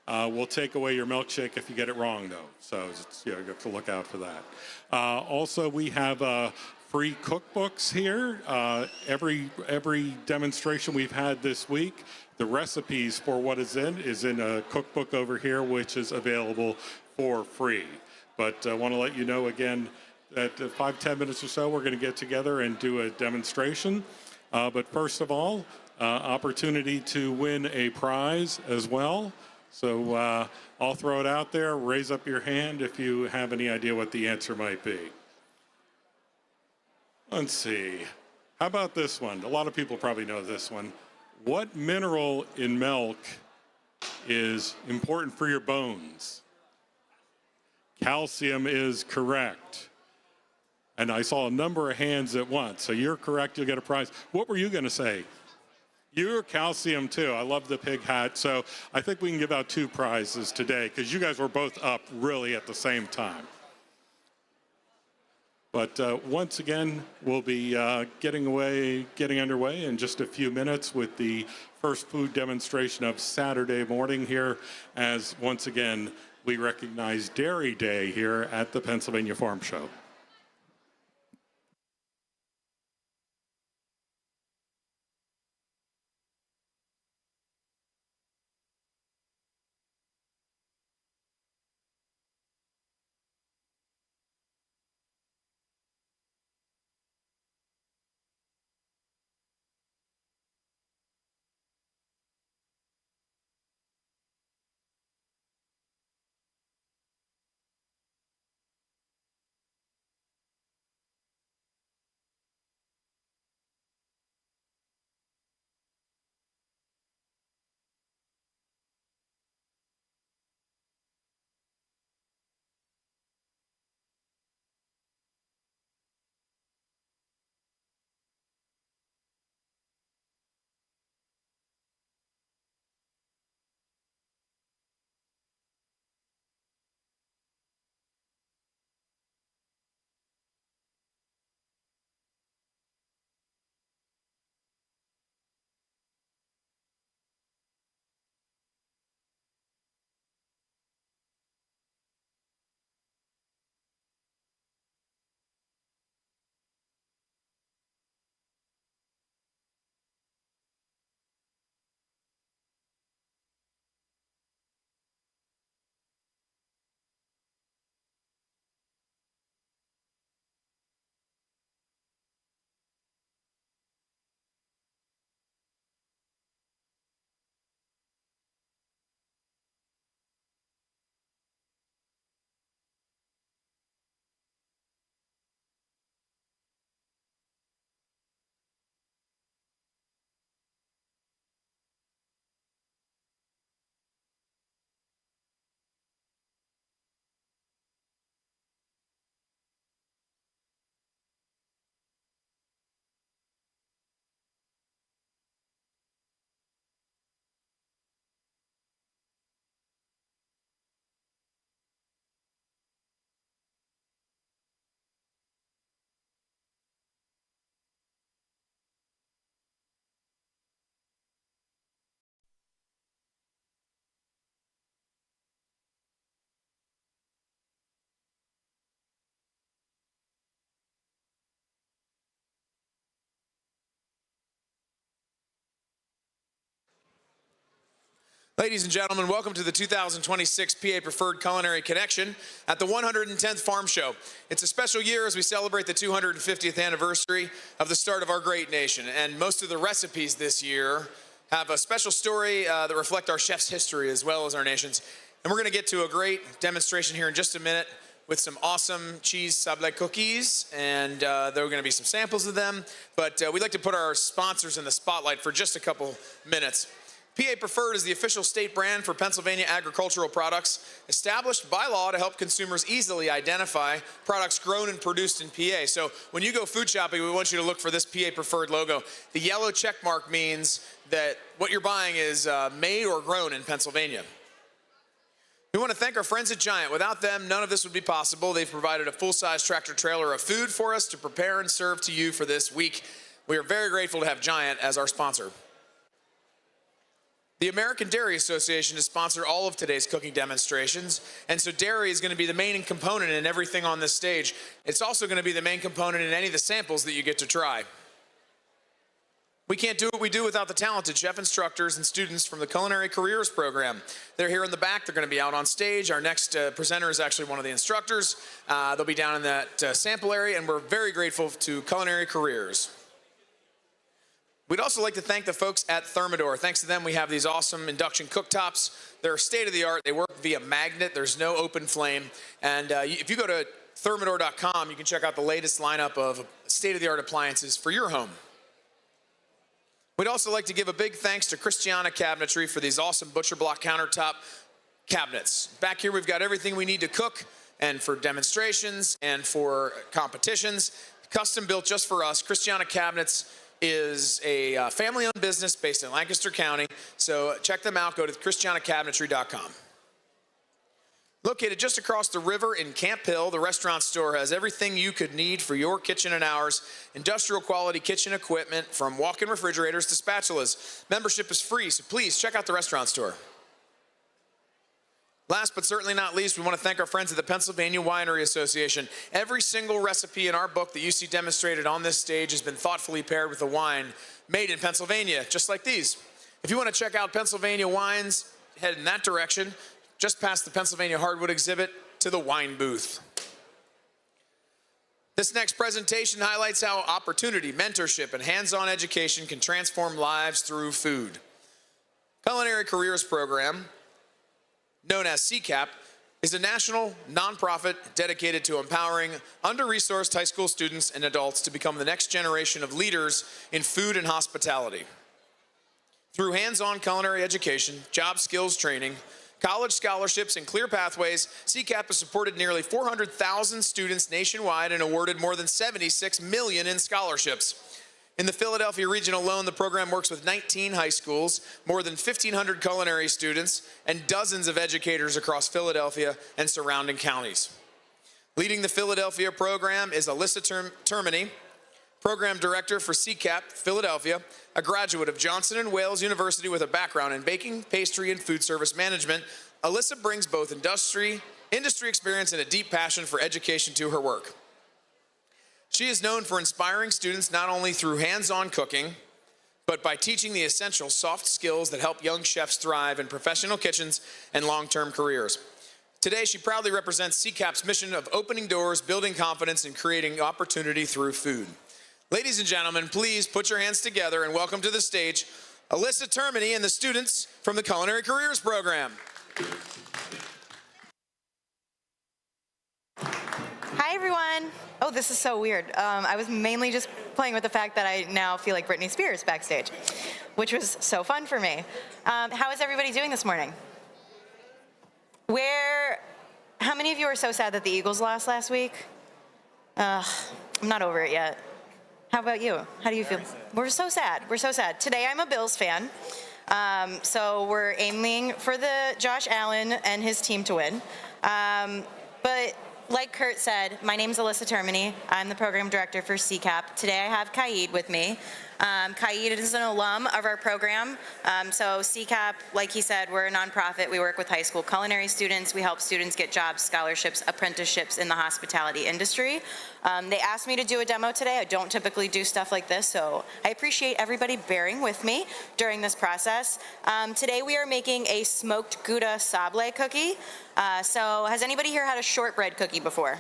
We'll take away your milkshake if you get it wrong, though. So you have to look out for that. Also, we have free cookbooks here. Every demonstration we've had this week, the recipes for what is in a cookbook over here, which is available for free. But I want to let you know again that 5-10 minutes or so, we're going to get together and do a demonstration. But first of all, opportunity to win a prize as well. So I'll throw it out there. Raise up your hand if you have any idea what the answer might be. Let's see. How about this one? A lot of people probably know this one. What mineral in milk is important for your bones? Calcium is correct. And I saw a number of hands at once. So you're correct, you'll get a prize. What were you going to say? You're calcium too. I love the pig hat. So I think we can give out 2 prizes today because you guys were both up really at the same time. But once again, we'll be getting underway in just a few minutes with the first food demonstration of Saturday morning here, as once again, we recognize Dairy Day here at the Pennsylvania Farm Show. Ladies and gentlemen, welcome to the 2026 PA Preferred Culinary Connection at the 110th Farm Show. It's a special year as we celebrate the 250th anniversary of the start of our great nation. And most of the recipes this year have a special story that reflect our chef's history as well as our nation's. And we're going to get to a great demonstration here in just a minute with some awesome cheese sablé cookies, and there are going to be some samples of them. But we'd like to put our sponsors in the spotlight for just a couple minutes. PA Preferred is the official state brand for Pennsylvania agricultural products, established by law to help consumers easily identify products grown and produced in PA. So when you go food shopping, we want you to look for this PA Preferred logo. The yellow check mark means that what you're buying is made or grown in Pennsylvania. We want to thank our friends at Giant. Without them, none of this would be possible. They've provided a full-size tractor trailer of food for us to prepare and serve to you for this week. We are very grateful to have Giant as our sponsor. The American Dairy Association has sponsored all of today's cooking demonstrations, and so dairy is going to be the main component in everything on this stage. It's also going to be the main component in any of the samples that you get to try. We can't do what we do without the talented chef instructors and students from the Culinary Careers program. They're here in the back. They're going to be out on stage. Our next presenter is actually one of the instructors. They'll be down in that sample area, and we're very grateful to Culinary Careers. We'd also like to thank the folks at Thermador. Thanks to them, we have these awesome induction cooktops. They're state-of-the-art. They work via magnet. There's no open flame. And if you go to thermador.com, you can check out the latest lineup of state-of-the-art appliances for your home. We'd also like to give a big thanks to Christiana Cabinetry for these awesome butcher block countertop cabinets. Back here, we've got everything we need to cook and for demonstrations and for competitions. Custom built just for us. Christiana Cabinets is a family-owned business based in Lancaster County. So check them out. Go to christianacabinetry.com. Located just across the river in Camp Hill, the restaurant store has everything you could need for your kitchen and ours. Industrial quality kitchen equipment from walk-in refrigerators to spatulas. Membership is free, so please check out the restaurant store. Last but certainly not least, we want to thank our friends at the Pennsylvania Winery Association. Every single recipe in our book that you see demonstrated on this stage has been thoughtfully paired with a wine made in Pennsylvania, just like these. If you want to check out Pennsylvania wines, head in that direction, just past the Pennsylvania Hardwood exhibit to the wine booth. This next presentation highlights how opportunity, mentorship, and hands-on education can transform lives through food. Culinary Careers Program, known as CCAP, is a national nonprofit dedicated to empowering under-resourced high school students and adults to become the next generation of leaders in food and hospitality. Through hands-on culinary education, job skills training, college scholarships, and clear pathways, CCAP has supported nearly 400,000 students nationwide and awarded more than $76 million in scholarships. In the Philadelphia region alone, the program works with 19 high schools, more than 1,500 culinary students, and dozens of educators across Philadelphia and surrounding counties. Leading the Philadelphia program is Alyssa Termini, Program Director for CCAP Philadelphia, a graduate of Johnson & Wales University with a background in baking, pastry, and food service management. Alyssa brings both industry experience and a deep passion for education to her work. She is known for inspiring students not only through hands-on cooking, but by teaching the essential soft skills that help young chefs thrive in professional kitchens and long-term careers. Today, she proudly represents CCAP's mission of opening doors, building confidence, and creating opportunity through food. Ladies and gentlemen, please put your hands together and welcome to the stage Alyssa Termini and the students from the Culinary Careers Program. Hi, everyone. Oh, this is so weird. I was mainly just playing with the fact that I now feel like Britney Spears backstage, which was so fun for me. How is everybody doing this morning? How many of you are so sad that the Eagles lost last week? I'm not over it yet. How about you? How do you feel? We're so sad. We're so sad. Today I'm a Bills fan, so we're aiming for the Josh Allen and his team to win. But like Kurt said, my name's Alyssa Termini. I'm the program director for CCAP. Today I have Kaid with me. Kaid is an alum of our program. So CCAP, like he said, we're a nonprofit. We work with high school culinary students. We help students get jobs, scholarships, apprenticeships in the hospitality industry. They asked me to do a demo today. I don't typically do stuff like this, so I appreciate everybody bearing with me during this process. Today we are making a smoked Gouda sablé cookie. So has anybody here had a shortbread cookie before?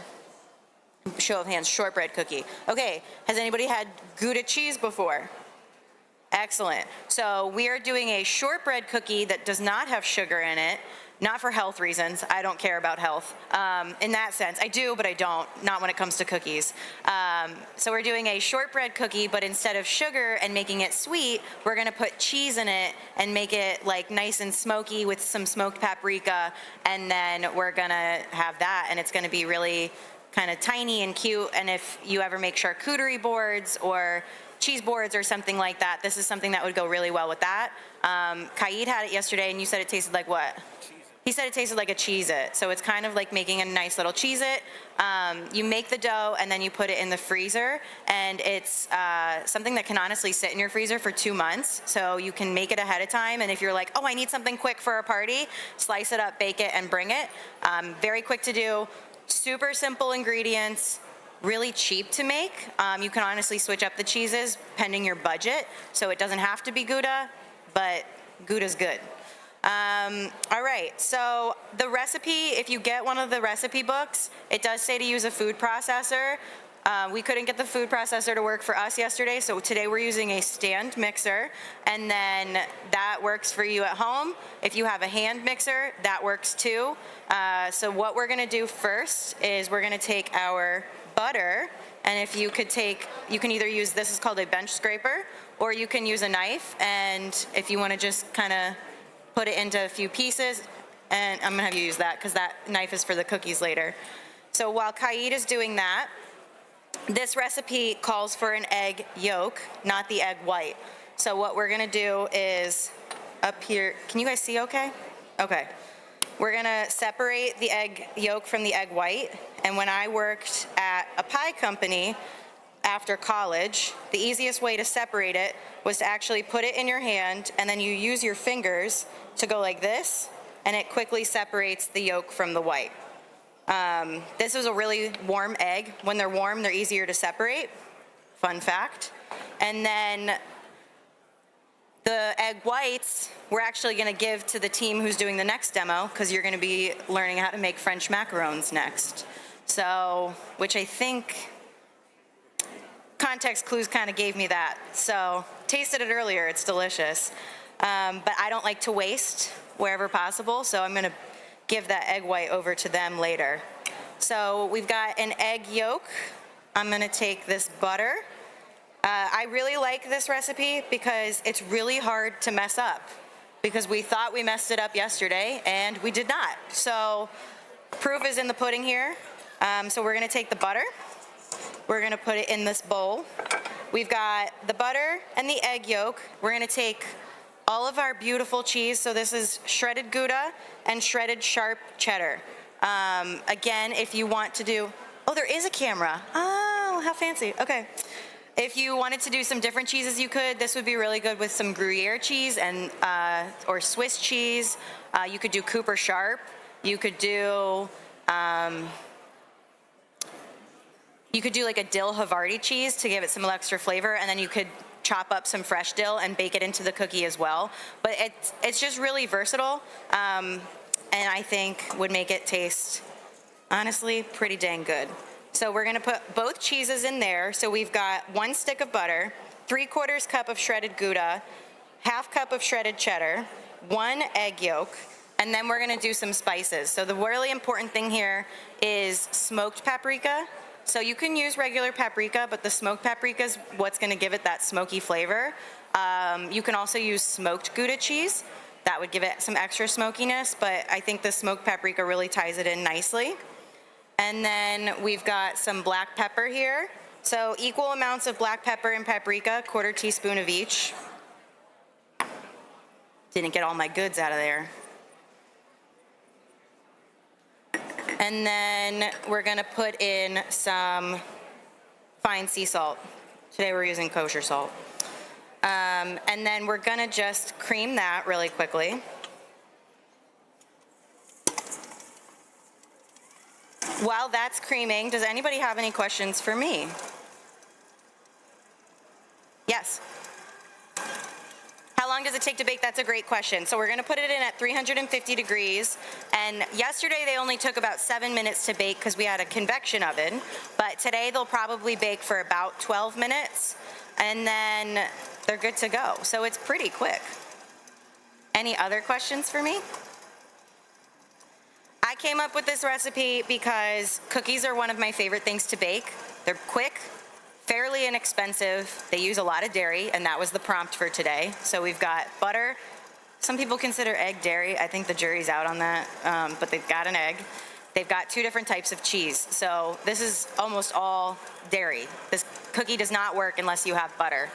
Show of hands, shortbread cookie. Okay, has anybody had Gouda cheese before? Excellent. So we are doing a shortbread cookie that does not have sugar in it, Not for health reasons. I don't care about health. In that sense, I do, but I don't. Not when it comes to cookies. So we're doing a shortbread cookie, but instead of sugar and making it sweet, we're gonna put cheese in it and make it like nice and smoky with some smoked paprika, and then we're gonna have that, and it's gonna be really kind of tiny and cute. And if you ever make charcuterie boards or cheese boards or something like that, this is something that would go really well with that. Kaid had it yesterday, and you said it tasted like what? He said it tasted like a Cheez-It, so it's kind of like making a nice little Cheez-It. You make the dough and then you put it in the freezer, and it's something that can honestly sit in your freezer for 2 months, so you can make it ahead of time, and if you're like, oh, I need something quick for a party, slice it up, bake it, and bring it. Very quick to do, super simple ingredients, really cheap to make. You can honestly switch up the cheeses pending your budget, so it doesn't have to be Gouda, but Gouda's good. All right, so the recipe, if you get one of the recipe books, it does say to use a food processor. We couldn't get the food processor to work for us yesterday, so today we're using a stand mixer, and then that works for you at home. If you have a hand mixer, that works too. So what we're gonna do first is we're gonna take our butter, and if you could take, you can either use, this is called a bench scraper, or you can use a knife, and if you wanna just kinda put it into a few pieces, and I'm gonna have you use that because that knife is for the cookies later. So while Kaid is doing that, this recipe calls for an egg yolk, not the egg white. So what we're gonna do is up here, can you guys see okay? Okay. We're gonna separate the egg yolk from the egg white, and when I worked at a pie company after college, the easiest way to separate it was to actually put it in your hand, and then you use your fingers to go like this, and it quickly separates the yolk from the white. This is a really warm egg. When they're warm, they're easier to separate. Fun fact. And then the egg whites, we're actually gonna give to the team who's doing the next demo, because you're gonna be learning how to make French macarons next. So, which I think, context clues kind of gave me that. So, tasted it earlier, it's delicious. But I don't like to waste wherever possible, so I'm gonna give that egg white over to them later. So we've got an egg yolk. I'm gonna take this butter. I really like this recipe because it's really hard to mess up, because we thought we messed it up yesterday and we did not. So proof is in the pudding here. So we're gonna take the butter. We're gonna put it in this bowl. We've got the butter and the egg yolk. We're gonna take all of our beautiful cheese. So this is shredded Gouda and shredded sharp cheddar. Again, if you want to do, oh, there is a camera. Oh, how fancy. Okay. If you wanted to do some different cheeses, you could. This would be really good with some Gruyere cheese and or Swiss cheese. You could do Cooper Sharp. You could do like a dill Havarti cheese to give it some extra flavor, and then you could chop up some fresh dill and bake it into the cookie as well. But it's just really versatile, and I think would make it taste, honestly, pretty dang good. So we're gonna put both cheeses in there. So we've got 1 stick of butter, 3/4 cup of shredded Gouda, 1/2 cup of shredded cheddar, 1 egg yolk, and then we're gonna do some spices. So the really important thing here is smoked paprika. So you can use regular paprika, but the smoked paprika is what's gonna give it that smoky flavor. You can also use smoked Gouda cheese. That would give it some extra smokiness, but I think the smoked paprika really ties it in nicely. And then we've got some black pepper here. So equal amounts of black pepper and paprika, 1/4 teaspoon of each. Didn't get all my goods out of there. And then we're gonna put in some fine sea salt. Today we're using kosher salt. And then we're gonna just cream that really quickly. While that's creaming, does anybody have any questions for me? Yes. How long does it take to bake? That's a great question. So we're gonna put it in at 350 degrees. And yesterday they only took about 7 minutes to bake because we had a convection oven. But today they'll probably bake for about 12 minutes. And then they're good to go. So it's pretty quick. Any other questions for me? came up with this recipe because cookies are one of my favorite things to bake. They're quick, fairly inexpensive. They use a lot of dairy, and that was the prompt for today. So we've got butter. Some people consider egg dairy. I think the jury's out on that, but they've got an egg. They've got 2 different types of cheese. So this is almost all dairy. This cookie does not work unless you have butter.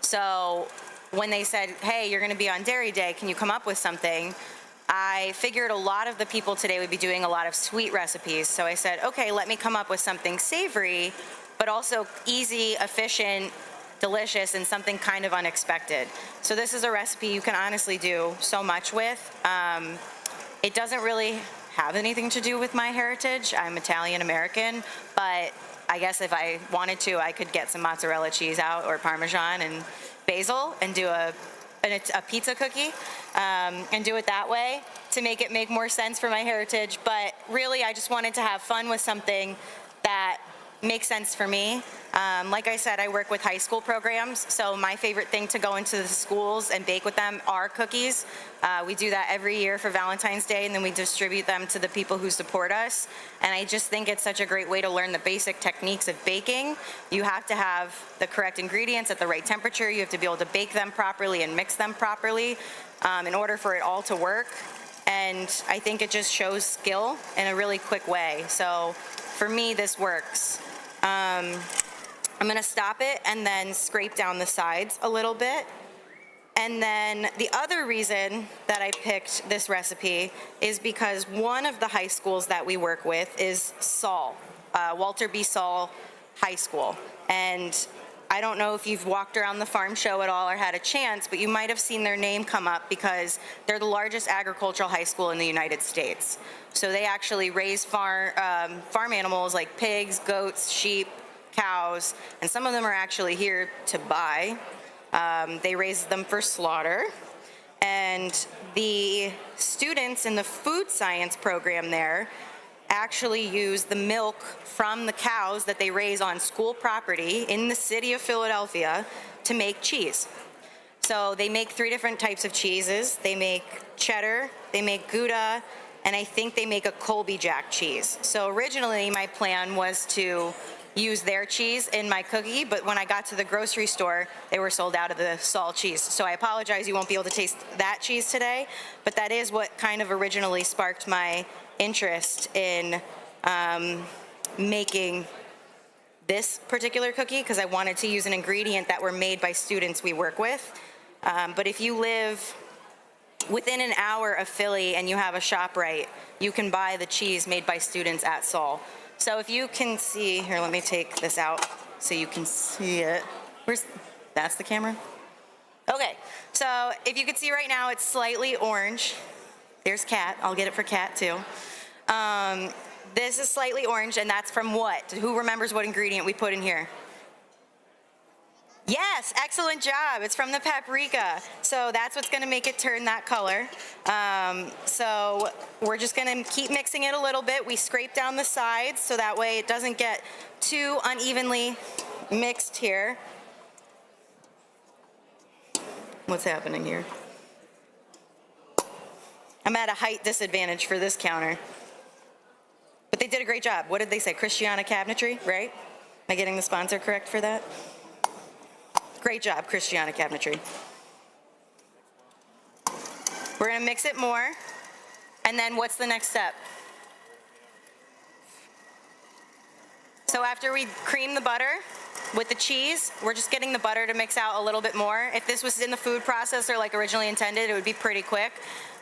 So when they said, hey, you're gonna be on Dairy Day, can you come up with something? I figured a lot of the people today would be doing a lot of sweet recipes. So I said, okay, let me come up with something savory, but also easy, efficient, delicious, and something kind of unexpected. So this is a recipe you can honestly do so much with. It doesn't really have anything to do with my heritage. I'm Italian American, but I guess if I wanted to, I could get some mozzarella cheese out or Parmesan and basil and do a pizza cookie and do it that way to make it make more sense for my heritage. But really, I just wanted to have fun with something that makes sense for me. Like I said, I work with high school programs, so my favorite thing to go into the schools and bake with them are cookies. We do that every year for Valentine's Day, and then we distribute them to the people who support us. And I just think it's such a great way to learn the basic techniques of baking. You have to have the correct ingredients at the right temperature. You have to be able to bake them properly and mix them properly in order for it all to work. And I think it just shows skill in a really quick way. So for me, this works. I'm gonna stop it and then scrape down the sides a little bit. And then the other reason that I picked this recipe is because one of the high schools that we work with is Saul, Walter B. Saul High School. And I don't know if you've walked around the farm show at all or had a chance, but you might have seen their name come up because they're the largest agricultural high school in the United States. So they actually raise farm animals like pigs, goats, sheep, cows, and some of them are actually here to buy. They raise them for slaughter. And the students in the food science program there actually use the milk from the cows that they raise on school property in the city of Philadelphia to make cheese. So they make 3 different types of cheeses. They make cheddar, they make Gouda, and I think they make a Colby Jack cheese. So originally my plan was to use their cheese in my cookie, but when I got to the grocery store, they were sold out of the Saul cheese. So I apologize, you won't be able to taste that cheese today, but that is what kind of originally sparked my interest in making this particular cookie, because I wanted to use an ingredient that were made by students we work with. But if you live within an hour of Philly and you have a ShopRite, you can buy the cheese made by students at Saul. So if you can see, here, let me take this out so you can see it. That's the camera? Okay, so if you can see right now, it's slightly orange. There's Kat, I'll get it for Kat too. This is slightly orange, and that's from what? Who remembers what ingredient we put in here? Yes, excellent job. It's from the paprika. So that's what's gonna make it turn that color. So we're just gonna keep mixing it a little bit. We scrape down the sides so that way it doesn't get too unevenly mixed here. What's happening here? I'm at a height disadvantage for this counter. But they did a great job. What did they say? Christiana Cabinetry, right? Am I getting the sponsor correct for that? Great job, Christiana Cabinetry. We're gonna mix it more. And then what's the next step? So after we cream the butter with the cheese, we're just getting the butter to mix out a little bit more. If this was in the food processor like originally intended, it would be pretty quick.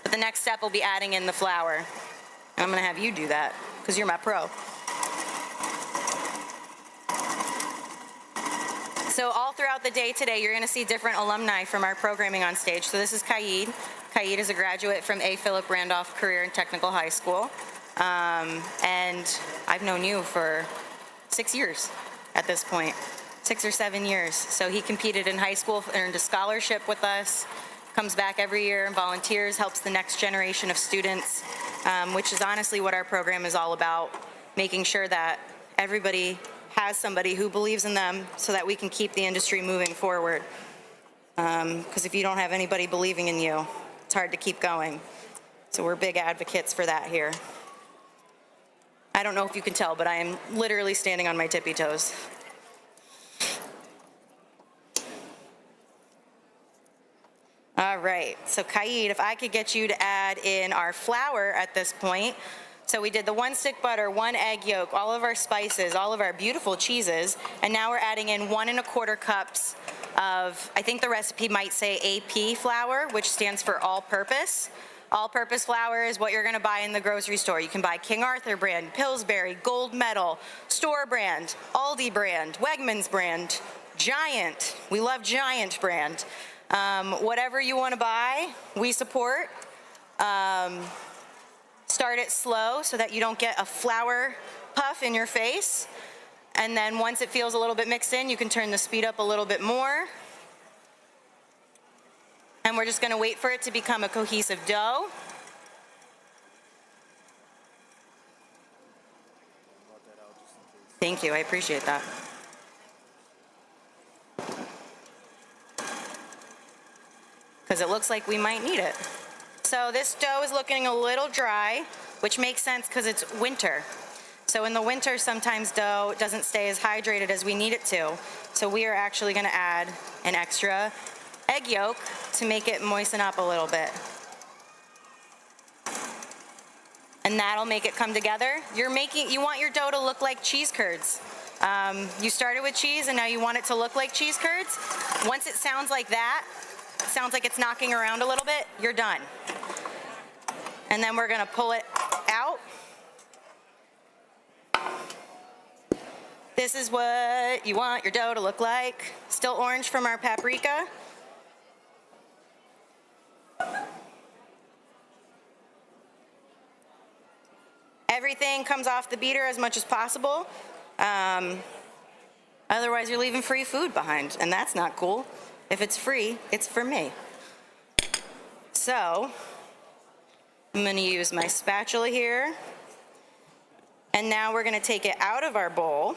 But the next step will be adding in the flour. And I'm gonna have you do that, because you're my pro. So all throughout the day today, you're gonna see different alumni from our programming on stage. So this is Kaid. Kaid is a graduate from A. Philip Randolph Career and Technical High School. And I've known you for 6 years at this point, 6 or 7 years. So he competed in high school, earned a scholarship with us, comes back every year and volunteers, helps the next generation of students, which is honestly what our program is all about, making sure that everybody has somebody who believes in them so that we can keep the industry moving forward. Because if you don't have anybody believing in you, it's hard to keep going. So we're big advocates for that here. I don't know if you can tell, but I am literally standing on my tippy toes. All right, so Kaid, if I could get you to add in our flour at this point. So we did the 1 stick butter, 1 egg yolk, all of our spices, all of our beautiful cheeses, and now we're adding in 1 1/4 cups of, I think the recipe might say AP flour, which stands for all-purpose. All-purpose flour is what you're gonna buy in the grocery store. You can buy King Arthur brand, Pillsbury, Gold Medal, store brand, Aldi brand, Wegmans brand, Giant. We love Giant brand. Whatever you wanna buy, we support. Start it slow so that you don't get a flour puff in your face. And then once it feels a little bit mixed in, you can turn the speed up a little bit more. And we're just gonna wait for it to become a cohesive dough. Thank you, I appreciate that. Because it looks like we might need it. So this dough is looking a little dry, which makes sense because it's winter. So in the winter, sometimes dough doesn't stay as hydrated as we need it to. So we are actually gonna add an extra egg yolk to make it moisten up a little bit. And that'll make it come together. You want your dough to look like cheese curds. You started with cheese and now you want it to look like cheese curds. Once it sounds like that, it sounds like it's knocking around a little bit, you're done. And then we're gonna pull it out. This is what you want your dough to look like. Still orange from our paprika. Everything comes off the beater as much as possible. Otherwise, you're leaving free food behind, and that's not cool. If it's free, it's for me. So, I'm gonna use my spatula here. And now we're gonna take it out of our bowl.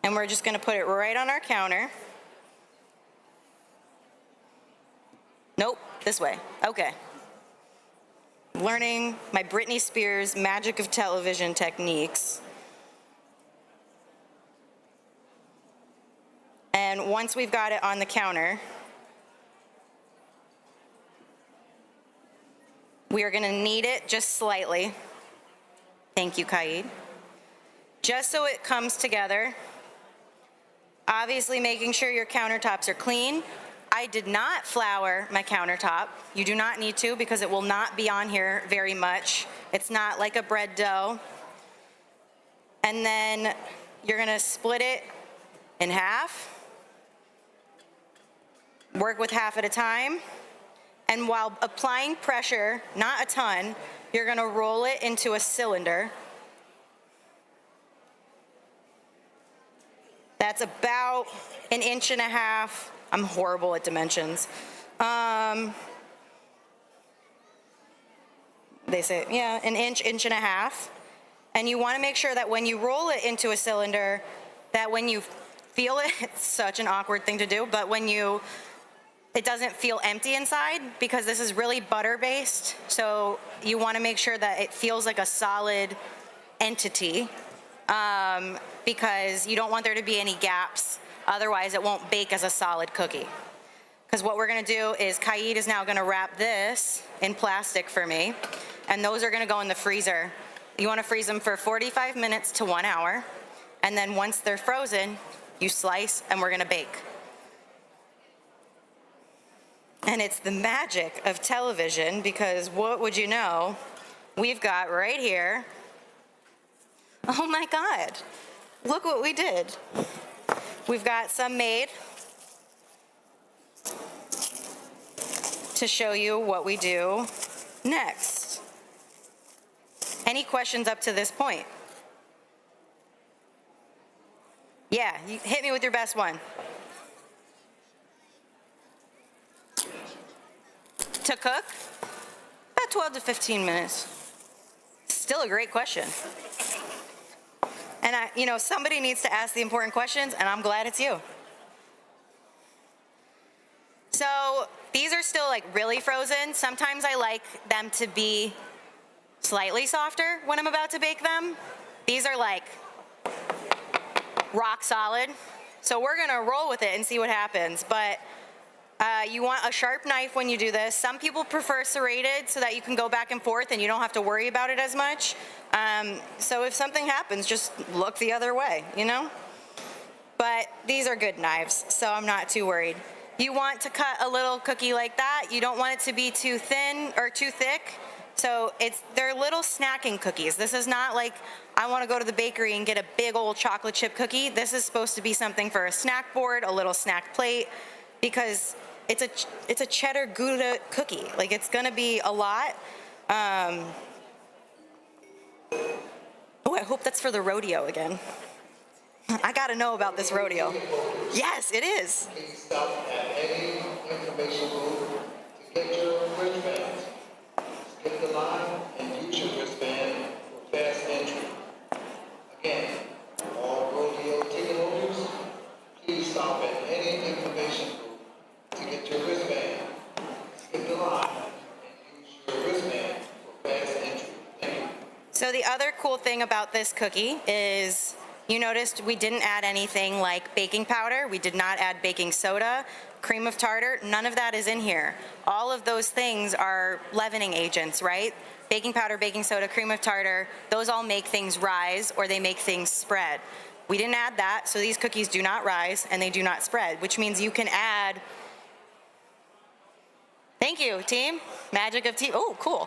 And we're just gonna put it right on our counter. Nope, this way, okay. Learning my Britney Spears magic of television techniques. And once we've got it on the counter, we are gonna knead it just slightly. Thank you, Kaid. Just so it comes together. Obviously making sure your countertops are clean. I did not flour my countertop. You do not need to because it will not be on here very much. It's not like a bread dough. And then you're gonna split it in half. Work with half at a time. And while applying pressure, not a ton, you're gonna roll it into a cylinder. That's about 1.5 inches. I'm horrible at dimensions. They say, yeah, 1 inch, 1.5 inches. And you wanna make sure that when you roll it into a cylinder, that when you feel it, it's such an awkward thing to do, but it doesn't feel empty inside because this is really butter-based. So you wanna make sure that it feels like a solid entity because you don't want there to be any gaps. Otherwise, it won't bake as a solid cookie. Because what we're gonna do is Kaid is now gonna wrap this in plastic for me, and those are gonna go in the freezer. You wanna freeze them for 45 minutes to 1 hour, and then once they're frozen, you slice and we're gonna bake. And it's the magic of television because what would you know? We've got right here, oh my God, look what we did. We've got some made to show you what we do next. Any questions up to this point? Yeah, you hit me with your best one. To cook? About 12 to 15 minutes. Still a great question. And somebody needs to ask the important questions, and I'm glad it's you. So these are still like really frozen. Sometimes I like them to be slightly softer when I'm about to bake them. These are like rock solid. So we're gonna roll with it and see what happens. But you want a sharp knife when you do this. Some people prefer serrated so that you can go back and forth and you don't have to worry about it as much. So if something happens, just look the other way, you know? But these are good knives, so I'm not too worried. You want to cut a little cookie like that. You don't want it to be too thin or too thick. So they're little snacking cookies. This is not like I want to go to the bakery and get a big old chocolate chip cookie. This is supposed to be something for a snack board, a little snack plate, because it's a cheddar Gouda cookie. Like, it's gonna be a lot. Oh, I hope that's for the rodeo again. I gotta know about this rodeo. Yes, it is. Please stop at any information booth to get your wristbands. Skip the line and use your wristband for fast entry. Again, all rodeo ticket holders, please stop at any information booth to get your wristband. Skip the line and use your wristband for fast entry. Thank you. So the other cool thing about this cookie is you noticed we didn't add anything like baking powder. We did not add baking soda, cream of tartar. None of that is in here. All of those things are leavening agents, right? Baking powder, baking soda, cream of tartar, those all make things rise or they make things spread. We didn't add that, so these cookies do not rise and they do not spread, which means you can add. Thank you, team. Magic of team. Oh, cool.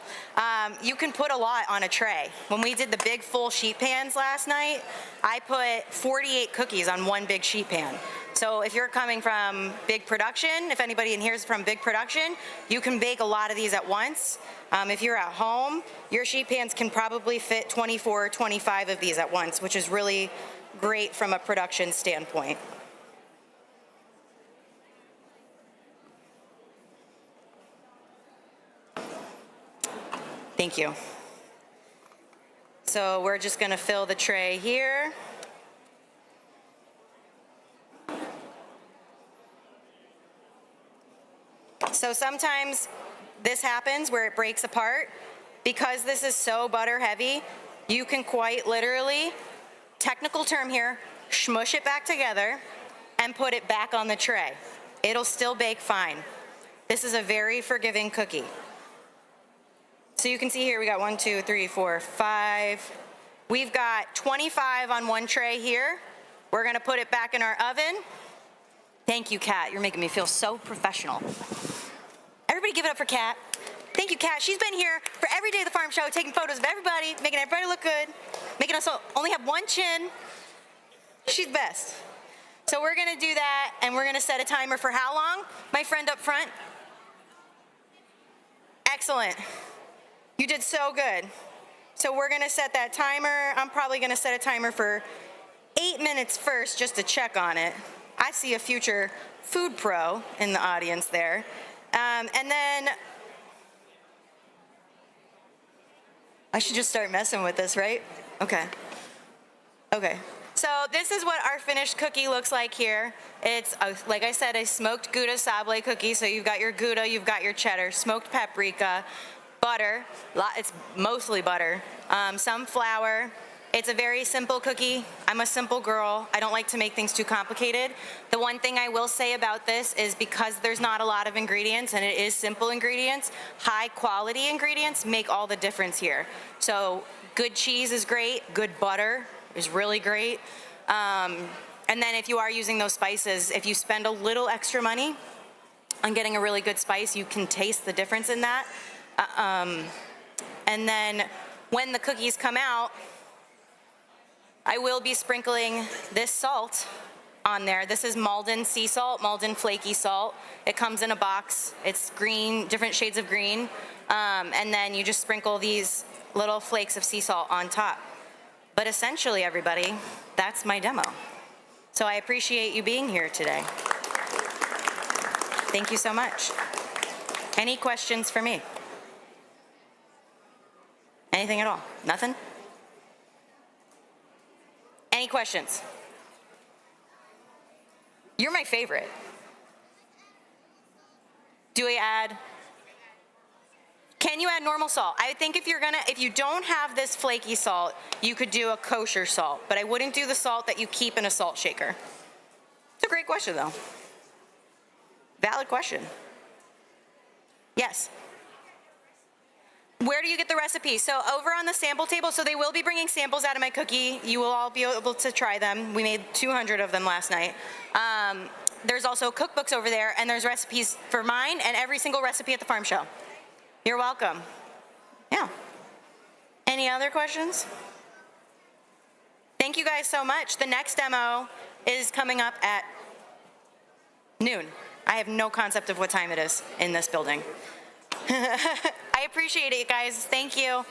You can put a lot on a tray. When we did the big full sheet pans last night, I put 48 cookies on one big sheet pan. So if you're coming from big production, if anybody in here is from big production, you can bake a lot of these at once. If you're at home, your sheet pans can probably fit 24 or 25 of these at once, which is really great from a production standpoint. Thank you. So we're just gonna fill the tray here. So sometimes this happens where it breaks apart. Because this is so butter heavy, you can quite literally, technical term here, smush it back together and put it back on the tray. It'll still bake fine. This is a very forgiving cookie. So you can see here we got 1, 2, 3, 4, 5. We've got 25 on one tray here. We're gonna put it back in our oven. Thank you, Kat. You're making me feel so professional. Everybody give it up for Kat. Thank you, Kat. She's been here for every day of the farm show, taking photos of everybody, making everybody look good, making us only have one chin. She's the best. So we're gonna do that, and we're gonna set a timer for how long? My friend up front. Excellent. You did so good. So we're gonna set that timer. I'm probably gonna set a timer for 8 minutes first just to check on it. I see a future food pro in the audience there. And then, I should just start messing with this, right? Okay. Okay. So this is what our finished cookie looks like here. It's, like I said, a smoked Gouda sablé cookie. So you've got your Gouda, you've got your cheddar, smoked paprika, butter, it's mostly butter, some flour. It's a very simple cookie. I'm a simple girl. I don't like to make things too complicated. The one thing I will say about this is because there's not a lot of ingredients and it is simple ingredients, high quality ingredients make all the difference here. So good cheese is great, good butter is really great. And then if you are using those spices, if you spend a little extra money on getting a really good spice, you can taste the difference in that. And then when the cookies come out, I will be sprinkling this salt on there. This is Malden sea salt, Malden flaky salt. It comes in a box. It's green, different shades of green. And then you just sprinkle these little flakes of sea salt on top. But essentially, everybody, that's my demo. So I appreciate you being here today. Thank you so much. Any questions for me? Anything at all? Nothing? Any questions? You're my favorite. Do we add? Can Can you add normal salt? I think if you don't have this flaky salt, you could do a kosher salt, but I wouldn't do the salt that you keep in a salt shaker. It's a great question, though. Valid question. Yes. Where do you get the recipe? So over on the sample table, so they will be bringing samples out of my cookie. You will all be able to try them. We made 200 of them last night. There's also cookbooks over there, and there's recipes for mine and every single recipe at the farm show. You're welcome. Yeah. Any other questions? Thank you guys so much. The next demo is coming up at noon. I have no concept of what time it is in this building. I appreciate it, guys. Thank you.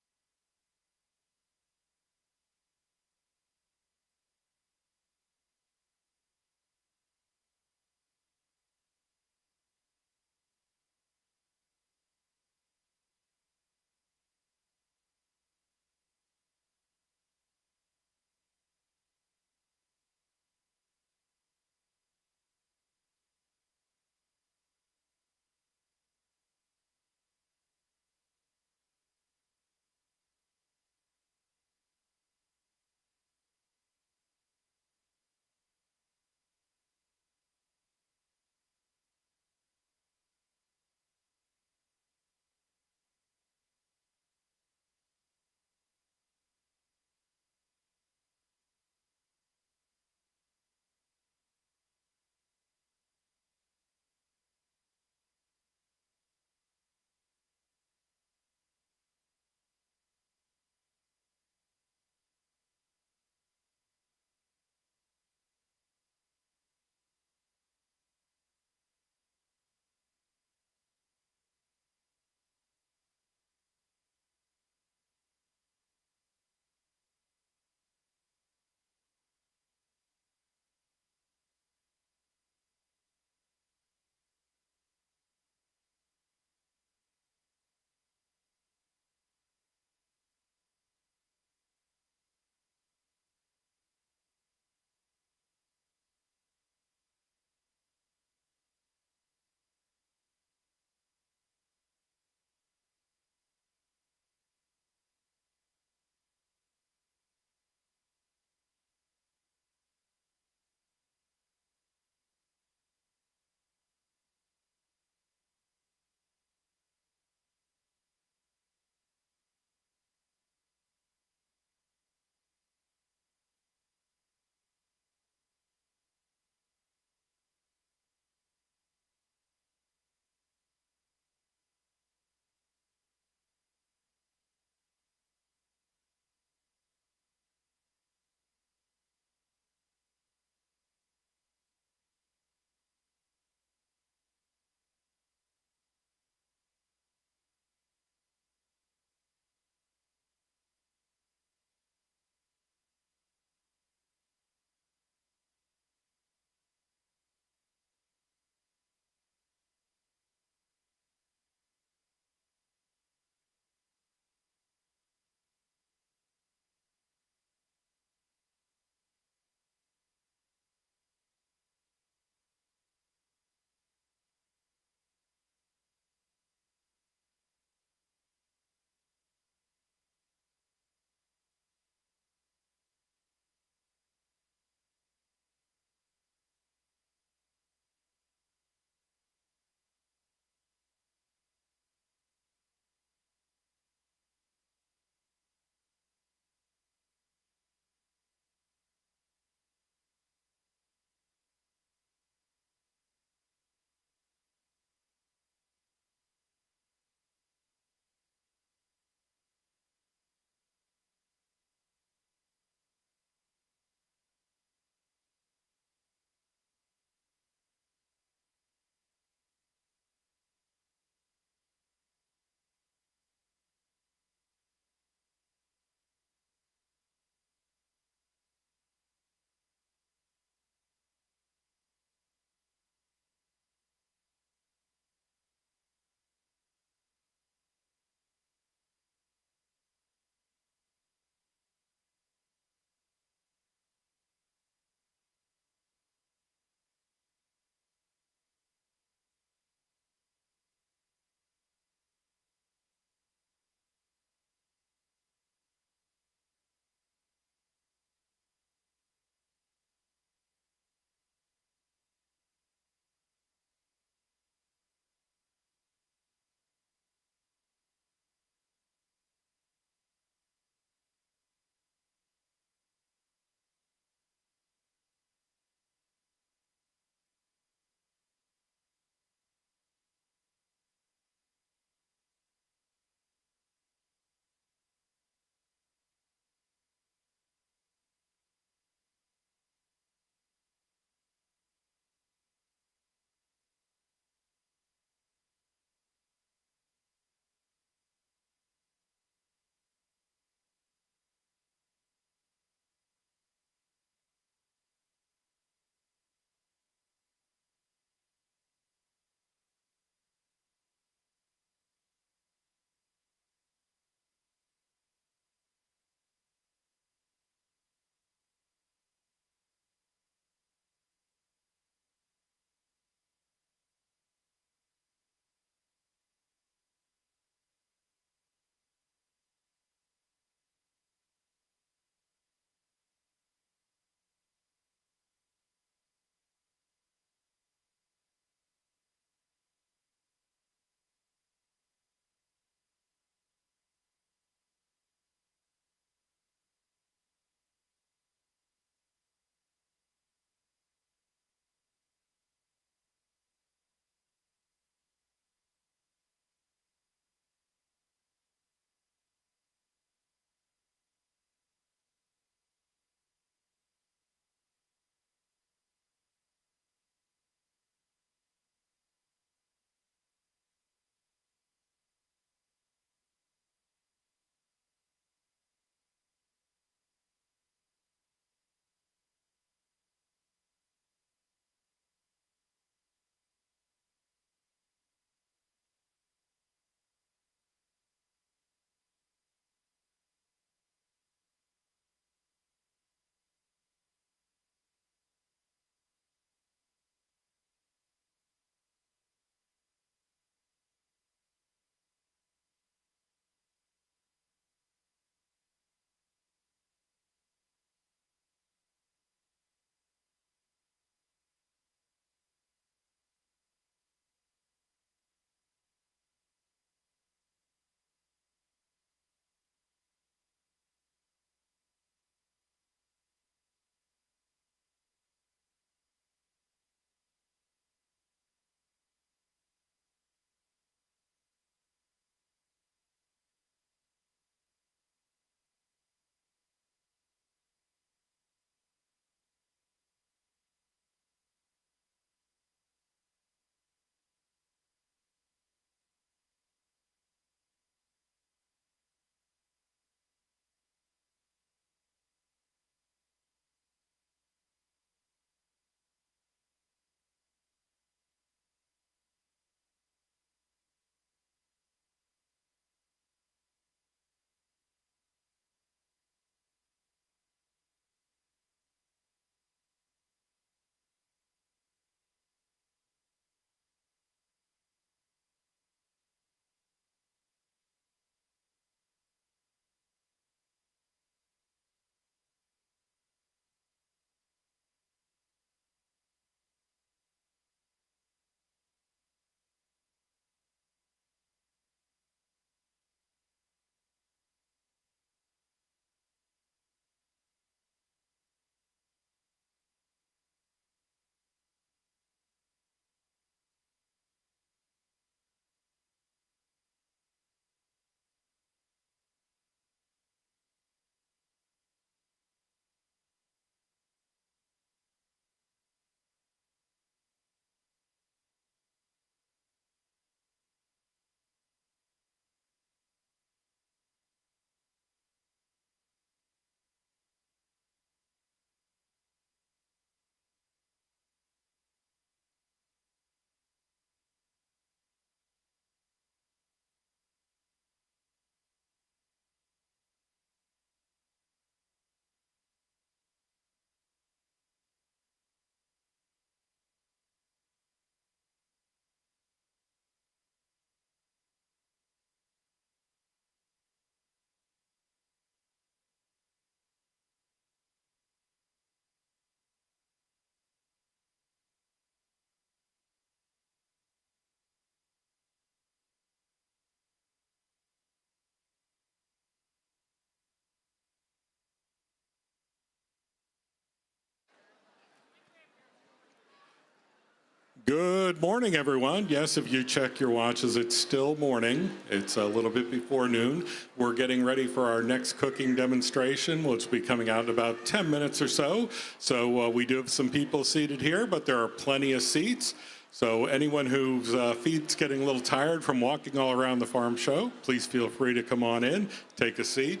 Good morning, everyone. Yes, if you check your watches, it's still morning. It's a little bit before noon. We're getting ready for our next cooking demonstration, which will be coming out in about 10 minutes or so. So we do have some people seated here, but there are plenty of seats. So anyone whose feet's getting a little tired from walking all around the farm show, please feel free to come on in, take a seat.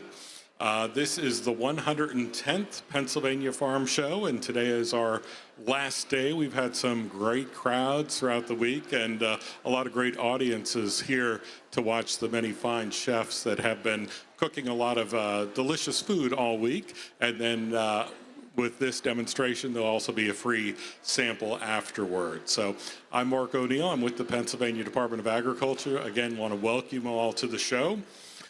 This is the 110th Pennsylvania Farm Show, and today is our last day. We've had some great crowds throughout the week and a lot of great audiences here to watch the many fine chefs that have been cooking a lot of delicious food all week. And then with this demonstration, there'll also be a free sample afterward. So I'm Mark O'Neill. I'm with the Pennsylvania Department of Agriculture. Again, want to welcome you all to the show.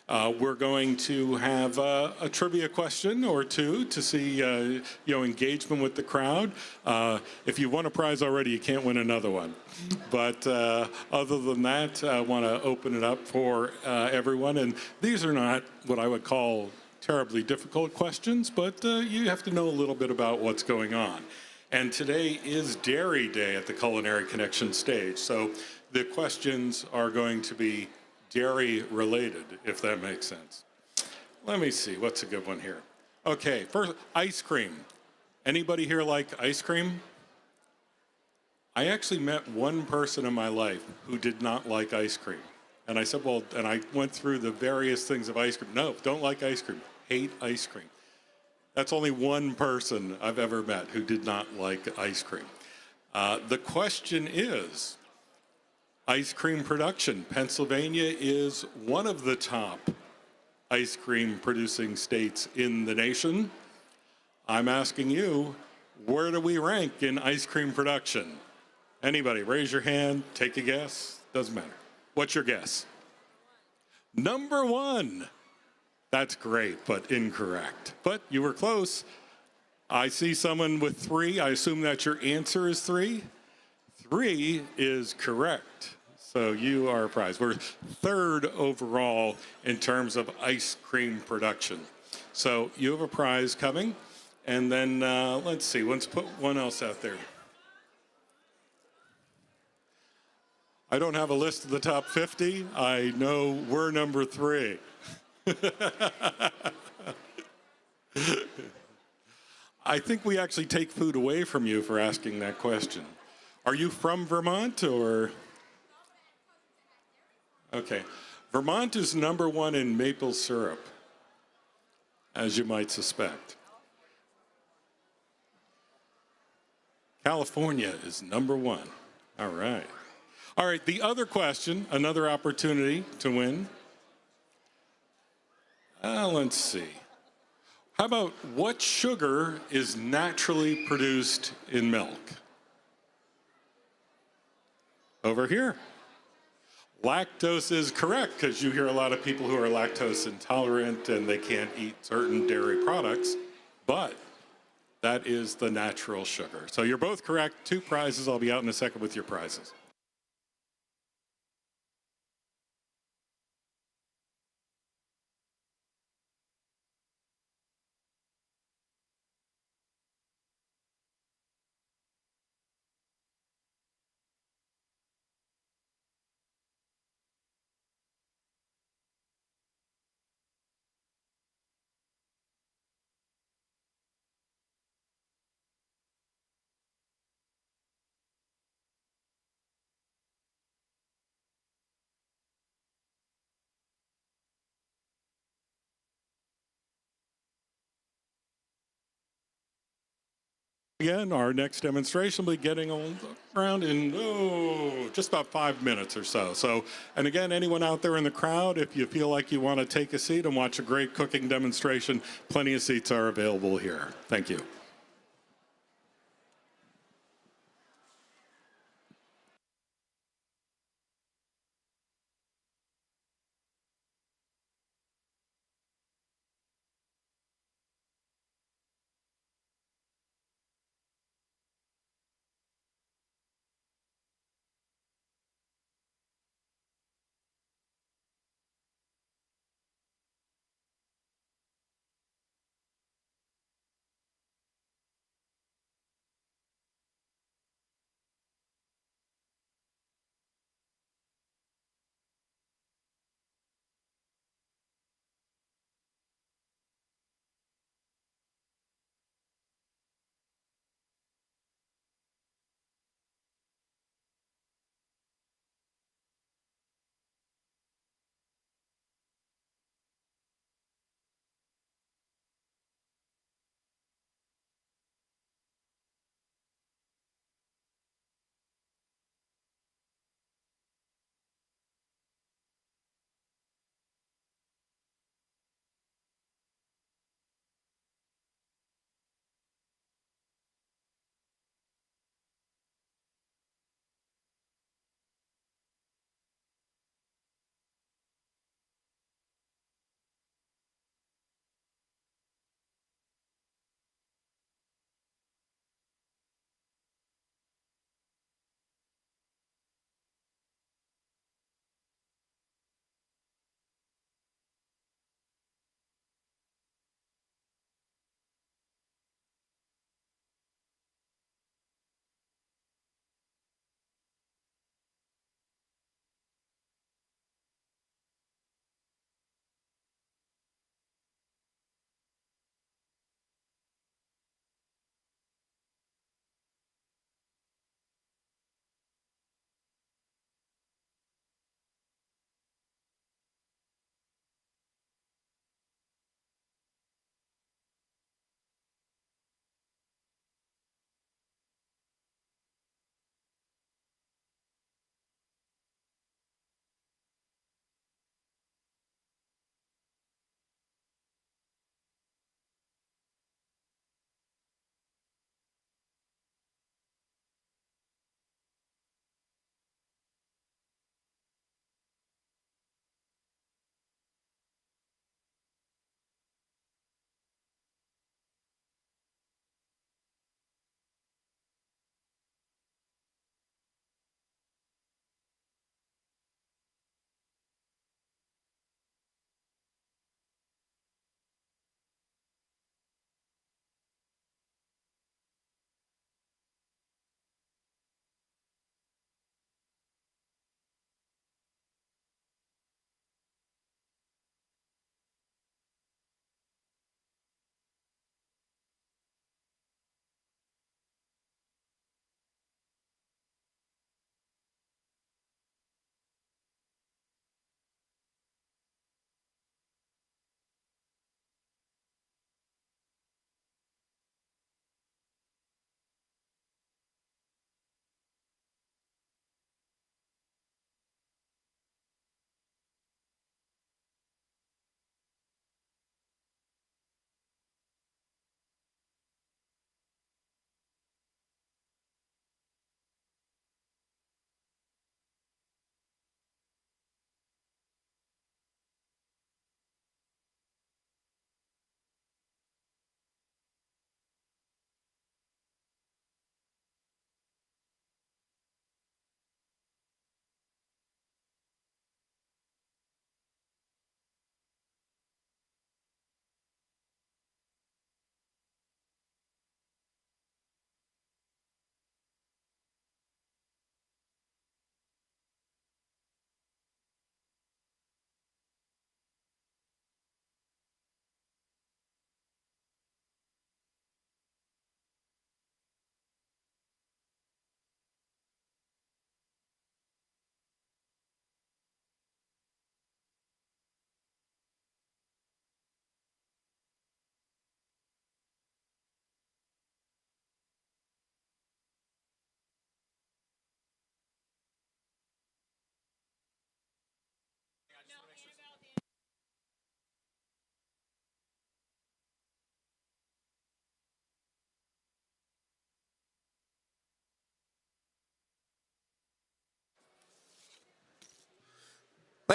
We're going to have a trivia question or two to see engagement with the crowd. If you won a prize already, you can't win another one. But other than that, I want to open it up for everyone. And these are not what I would call terribly difficult questions, but you have to know a little bit about what's going on. And today is Dairy Day at the Culinary Connection stage. So the questions are going to be dairy related, if that makes sense. Let me see, what's a good one here? Okay, first, ice cream. Anybody here like ice cream? I actually met one person in my life who did not like ice cream. And I said, well, and I went through the various things of ice cream. No, don't like ice cream, hate ice cream. That's only one person I've ever met who did not like ice cream. The question is, ice cream production. Pennsylvania is one of the top ice cream producing states in the nation. I'm asking you, where do we rank in ice cream production? Anybody, raise your hand, take a guess, doesn't matter. What's your guess? Number one. That's great, but incorrect. But you were close. I see someone with 3. I assume that your answer is 3. 3 is correct. So you are a prize. We're 3rd overall in terms of ice cream production. So you have a prize coming. And then let's see, let's put one else out there. I don't have a list of the top 50. I know we're number 3. I think we actually take food away from you for asking that question. Are you from Vermont or? Okay. Vermont is number 1 in maple syrup, as you might suspect. California is number 1. All right. All right, the other question, another opportunity to win. Let's see. How about what sugar is naturally produced in milk? Over here. Lactose is correct, because you hear a lot of people who are lactose intolerant and they can't eat certain dairy products, but that is the natural sugar. So you're both correct. 2 prizes. I'll be out in a second with your prizes. Again, our next demonstration will be getting around in, just about 5 minutes or so. And again, anyone out there in the crowd, if you feel like you want to take a seat and watch a great cooking demonstration, plenty of seats are available here. Thank you.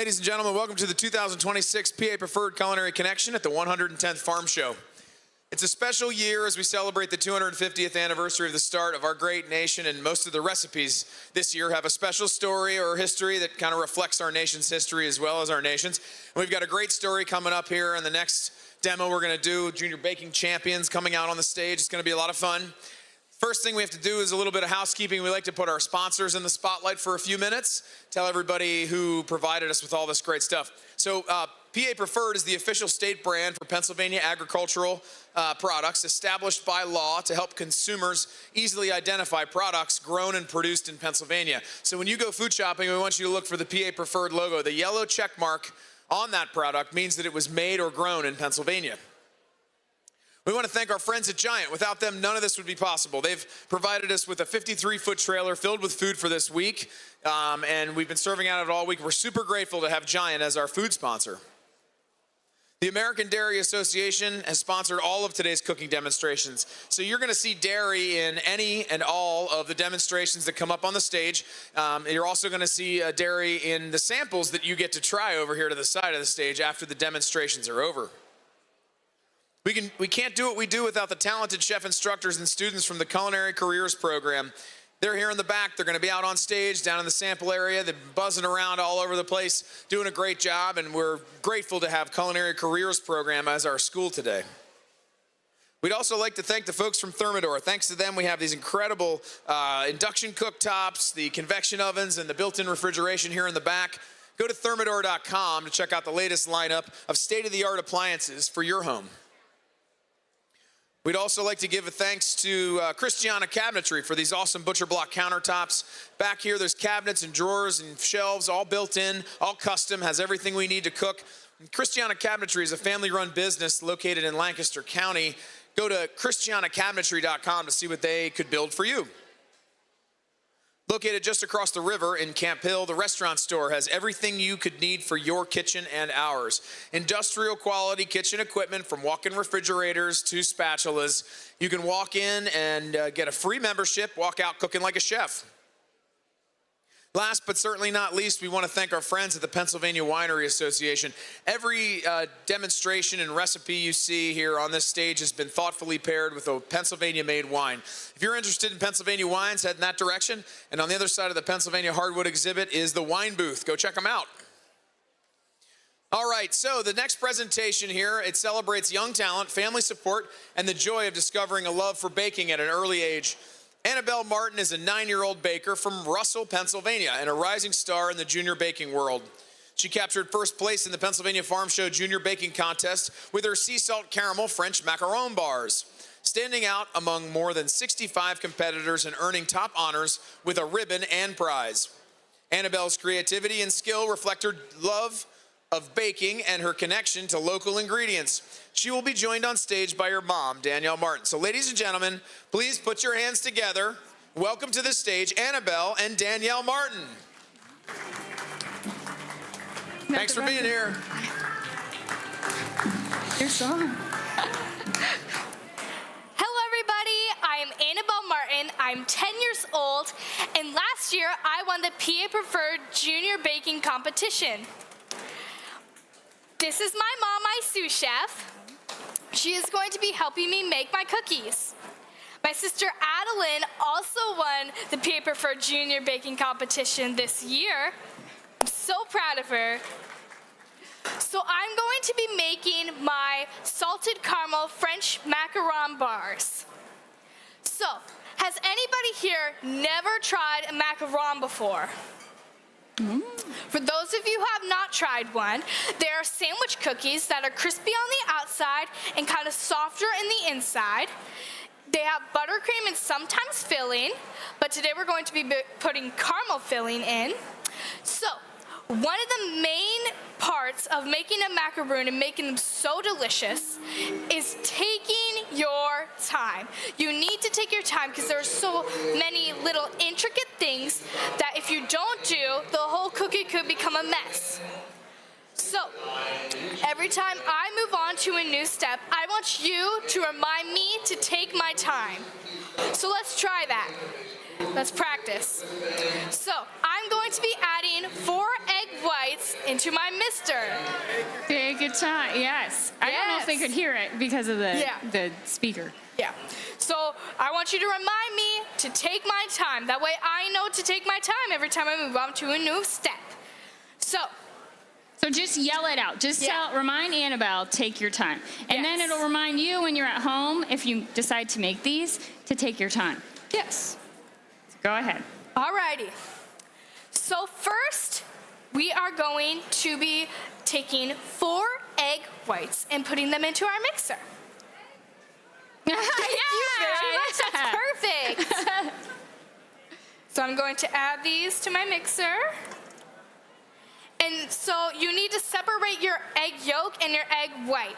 Ladies and gentlemen, welcome to the 2026 PA Preferred Culinary Connection at the 110th Farm Show. It's a special year as we celebrate the 250th anniversary of the start of our great nation, and most of the recipes this year have a special story or history that kind of reflects our nation's history as well as our nation's. And we've got a great story coming up here in the next demo we're going to do. Junior Baking Champions coming out on the stage. It's going to be a lot of fun. First thing we have to do is a little bit of housekeeping. We like to put our sponsors in the spotlight for a few minutes, tell everybody who provided us with all this great stuff. So PA Preferred is the official state brand for Pennsylvania agricultural products, established by law to help consumers easily identify products grown and produced in Pennsylvania. So when you go food shopping, we want you to look for the PA Preferred logo. The yellow check mark on that product means that it was made or grown in Pennsylvania. We want to thank our friends at Giant. Without them, none of this would be possible. They've provided us with a 53-foot trailer filled with food for this week, and we've been serving out of it all week. We're super grateful to have Giant as our food sponsor. The American Dairy Association has sponsored all of today's cooking demonstrations. So you're going to see dairy in any and all of the demonstrations that come up on the stage. You're also going to see dairy in the samples that you get to try over here to the side of the stage after the demonstrations are over. We can't do what we do without the talented chef instructors and students from the Culinary Careers Program. They're here in the back. They're going to be out on stage, down in the sample area. They're buzzing around all over the place, doing a great job, and we're grateful to have Culinary Careers Program as our school today. We'd also like to thank the folks from Thermador. Thanks to them, we have these incredible induction cooktops, the convection ovens, and the built-in refrigeration here in the back. Go to thermador.com to check out the latest lineup of state-of-the-art appliances for your home. We'd also like to give a thanks to Christiana Cabinetry for these awesome butcher block countertops. Back here, there's cabinets and drawers and shelves, all built in, all custom, has everything we need to cook. And Christiana Cabinetry is a family-run business located in Lancaster County. Go to christianacabinetry.com to see what they could build for you. Located just across the river in Camp Hill, the restaurant store has everything you could need for your kitchen and ours. Industrial quality kitchen equipment from walk-in refrigerators to spatulas. You can walk in and get a free membership, walk out cooking like a chef. Last but certainly not least, we want to thank our friends at the Pennsylvania Winery Association. Every demonstration and recipe you see here on this stage has been thoughtfully paired with a Pennsylvania-made wine. If you're interested in Pennsylvania wines, head in that direction. And on the other side of the Pennsylvania Hardwood exhibit is the wine booth. Go check them out. All right, so the next presentation here, it celebrates young talent, family support, and the joy of discovering a love for baking at an early age. Annabelle Martin is a 9-year-old baker from Russell, Pennsylvania, and a rising star in the junior baking world. She captured first place in the Pennsylvania Farm Show Junior Baking Contest with her sea salt caramel French macaron bars, standing out among more than 65 competitors and earning top honors with a ribbon and prize. Annabelle's creativity and skill reflect her love of baking and her connection to local ingredients. She will be joined on stage by her mom, Danielle Martin. So ladies and gentlemen, please put your hands together. Welcome to the stage, Annabelle and Danielle Martin. Thanks for being here. Your song. Hello, everybody. I'm Annabelle Martin. I'm 10 years old, and last year I won the PA Preferred Junior Baking Competition. This is my mom, my sous chef. She is going to be helping me make my cookies. My sister Adeline also won the PA Preferred Junior Baking Competition this year. I'm so proud of her. So I'm going to be making my salted caramel French macaron bars. So, has anybody here never tried a macaron before? For those of you who have not tried one, they are sandwich cookies that are crispy on the outside and kind of softer in the inside. They have buttercream and sometimes filling, but today we're going to be putting caramel filling in. So, one of the main parts of making a macaroon and making them so delicious is taking your time. You need to take your time because there are so many little intricate things that if you don't do, the whole cookie could become a mess. So, every time I move on to a new step, I want you to remind me to take my time. So let's try that. Let's practice. So, I'm going to be adding 4 egg whites into my mixer. Take your time. Yes. I don't know if they could hear it because of the speaker. Yeah. So I want you to remind me to take my time. That way I know to take my time every time I move on to a new step. So just yell it out. Just remind Annabelle, take your time. And then it'll remind you when you're at home, if you decide to make these, to take your time. Yes. So go ahead. Alrighty. So first, we are going to be taking 4 egg whites and putting them into our mixer. Thank you very much. That's perfect. So I'm going to add these to my mixer. And so you need to separate your egg yolk and your egg white.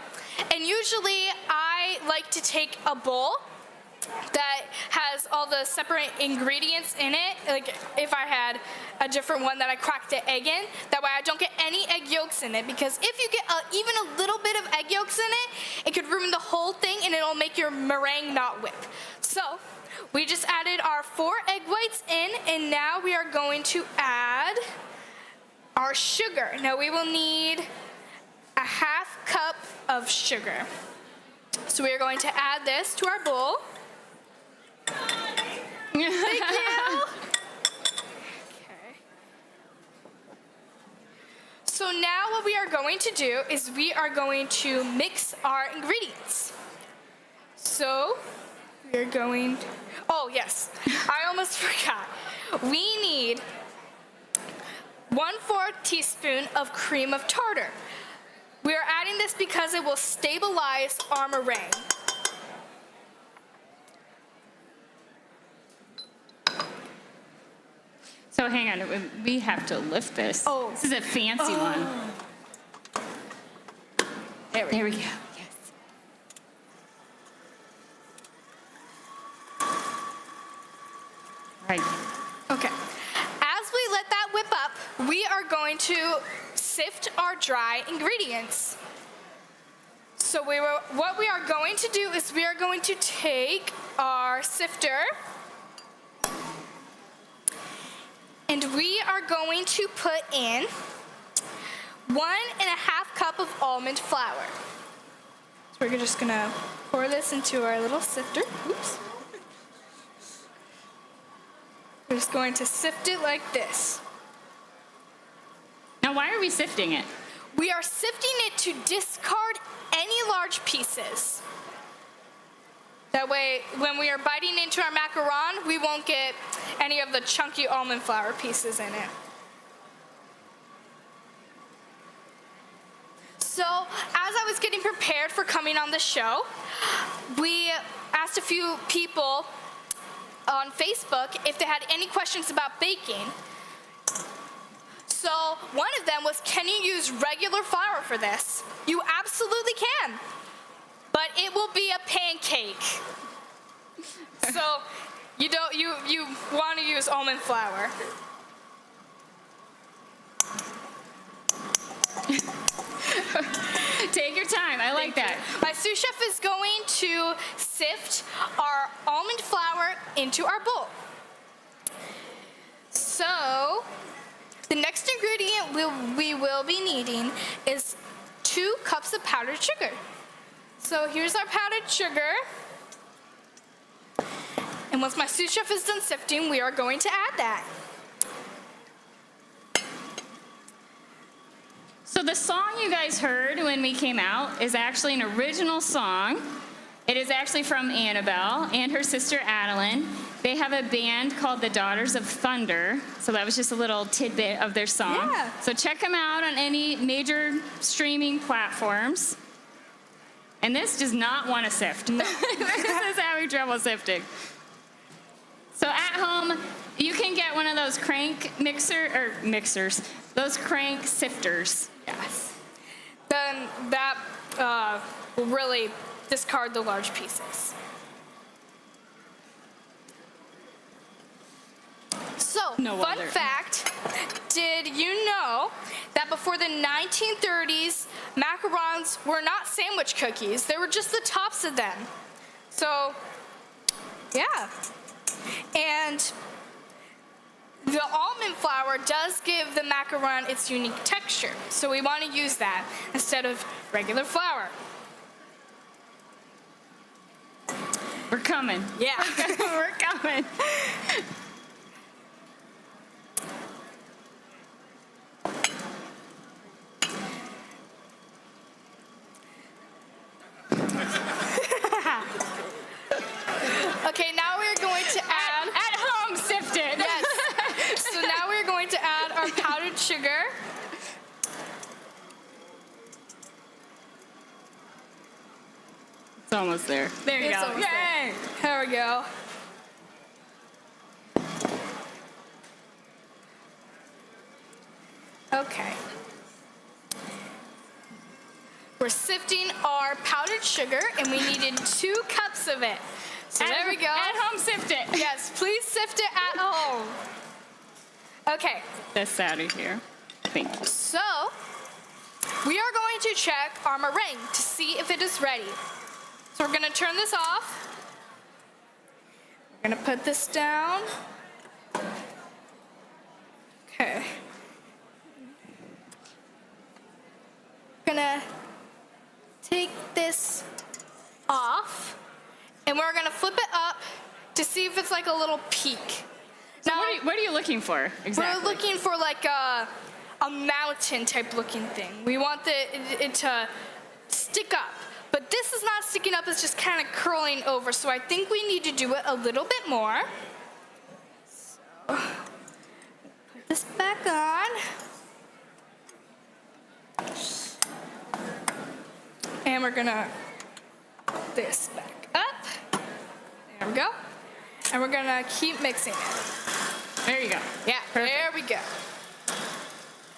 And usually I like to take a bowl that has all the separate ingredients in it. Like if I had a different one that I cracked the egg in, that way I don't get any egg yolks in it, because if you get even a little bit of egg yolks in it, it could ruin the whole thing and it'll make your meringue not whip. So we just added our 4 egg whites in, and now we are going to add our sugar. Now we will need a 1/2 cup of sugar. So we are going to add this to our bowl. Thank you. Okay. So now what we are going to do is we are going to mix our ingredients. So we are going, oh yes, I almost forgot. We need 1/4 teaspoon of cream of tartar. We are adding this because it will stabilize our meringue. So hang on, we have to lift this. Oh. This is a fancy one. There we go. Yes. Right. Okay. As we let that whip up, we are going to sift our dry ingredients. So what we are going to do is we are going to take our sifter and we are going to put in 1.5 cup of almond flour. So we're just gonna pour this into our little sifter. Oops. We're just going to sift it like this. Now, why are we sifting it? We are sifting it to discard any large pieces. That way, when we are biting into our macaron, we won't get any of the chunky almond flour pieces in it. So, as I was getting prepared for coming on the show, we asked a few people on Facebook if they had any questions about baking. So one of them was, can you use regular flour for this? You absolutely can, but it will be a pancake. So you want to use almond flour. Take your time. I like that. My sous chef is going to sift our almond flour into our bowl. So the next ingredient we will be needing is 2 cups of powdered sugar. So here's our powdered sugar. And once my sous chef is done sifting, we are going to add that. So the song you guys heard when we came out is actually an original song. It is actually from Annabelle and her sister Adeline. They have a band called the Daughters of Thunder. So that was just a little tidbit of their song. Yeah. So check them out on any major streaming platforms. And this does not want to sift. No. This is having trouble sifting. So at home, you can get one of those crank mixers, those crank sifters. Yes. Then that will really discard the large pieces. So, fun fact, did you know that before the 1930s, macarons were not sandwich cookies? They were just the tops of them. So, yeah. And the almond flour does give the macaron its unique texture. So we want to use that instead of regular flour. We're coming. Yeah. We're coming. Okay, now we're going to add... At home, sift it. Yes. So now we're going to add our powdered sugar. It's almost there. There you It's go. almost there. Yay! There we go. Okay. We're sifting our powdered sugar, and we needed 2 cups of it. So there we go. At home, sift it. Yes, please sift it at home. Okay, This out of here. Thank you. so we are going to check our meringue to see if it is ready. So we're gonna turn this off. We're gonna put this down. Okay. Gonna take this off, and we're gonna flip it up to see if it's like a little peak. So Now, what are you looking for exactly? we're looking for like a mountain type looking thing. We want it to stick up. But this is not sticking up, it's just kind of curling over. So I think we need to do it a little bit more. So, put this back on. And we're gonna put this back up. There we go. And we're gonna keep mixing it. There you go. Yeah, there we go.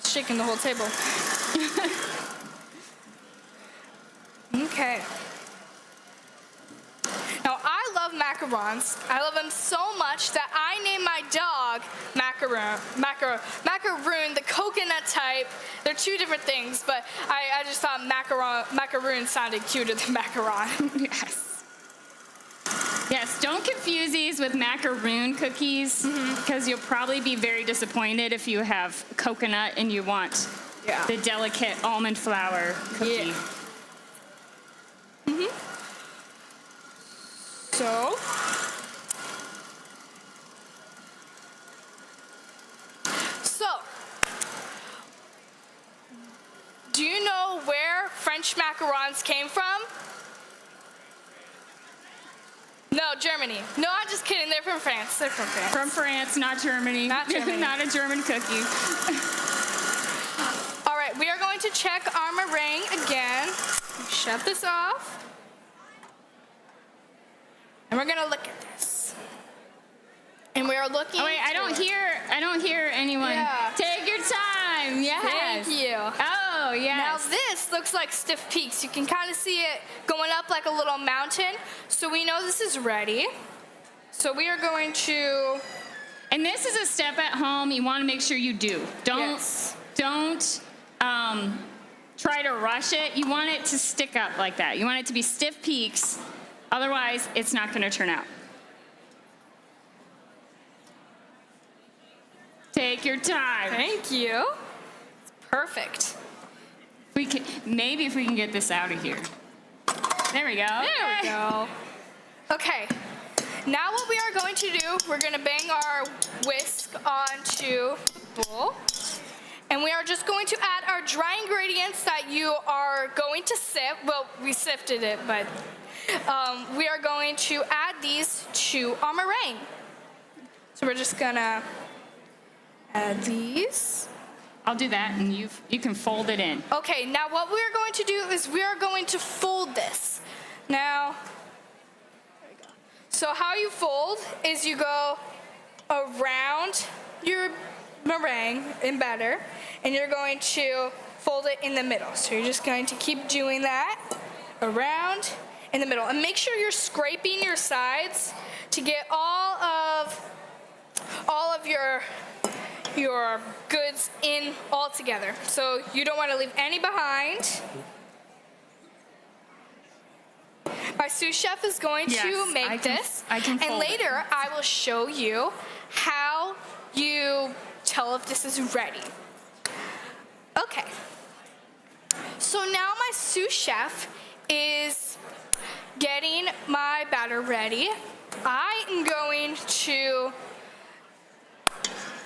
Shaking the whole table. Okay. Now, I love macarons. I love them so much that I named my dog Macaroon, the coconut type. They're 2 different things, but I just thought macaroon sounded cuter than macaron. Yes. Yes, don't confuse these with macaroon cookies because you'll probably be very disappointed if you have coconut and you want the delicate almond flour cookie. Yeah. So, do you know where French macarons came from? No, Germany. No, I'm just kidding. They're from France. They're from France. From France, not Germany. Not Germany. Not a German cookie. All right, we are going to check our meringue again. Shut this off. And we're gonna look at this. And we are looking. Oh wait, I don't hear anyone. Yeah. Take your time. Yes. Thank you. Oh, yes. Now this looks like stiff peaks. You can kind of see it going up like a little mountain. So we know this is ready. So we are going to. And this is a step at home you want to make sure you do. Don't try to rush it. You want it to stick up like that. You want it to be stiff peaks. Otherwise, it's not going to turn out. Take your time. Thank you. It's perfect. Maybe if we can get this out of here. There we go. There we go. Okay. Now what we are going to do, we're going to bang our whisk onto the bowl. And we are just going to add our dry ingredients that you are going to sift. Well, we sifted it, but we are going to add these to our meringue. So we're just going to add these. I'll do that, and you can fold it in. Okay, now what we're going to do is we are going to fold this. Now, there we go. So how you fold is you go around your meringue in batter, and you're going to fold it in the middle. So you're just going to keep doing that around in the middle. And make sure you're scraping your sides to get all of your goods in all together. So you don't want to leave any behind. My sous chef is going to make this. I can and fold it. later I will show you how you tell if this is ready. Okay. So now my sous chef is getting my batter ready. I am going to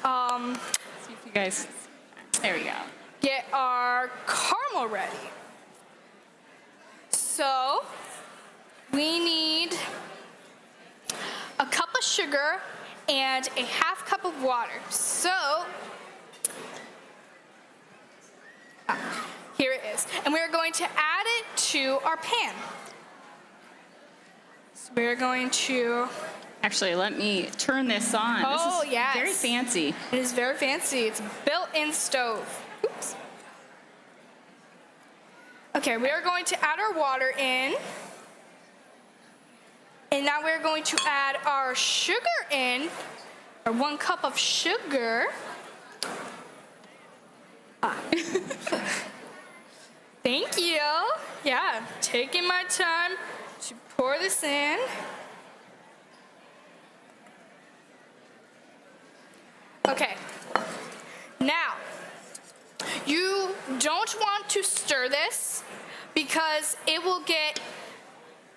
See if you guys, there we go. get our caramel ready. So we need a cup of sugar and a half cup of water. So here it is. And we're going to add it to our pan. So we're going to... Actually, let me turn this on. Oh, this is yes. very fancy. It is very fancy. It's a built-in stove. Oops. Okay, we are going to add our water in. And now we're going to add our sugar in, our 1 cup of sugar. Thank you. Yeah, taking my time to pour this in. Okay, now, you don't want to stir this because it will get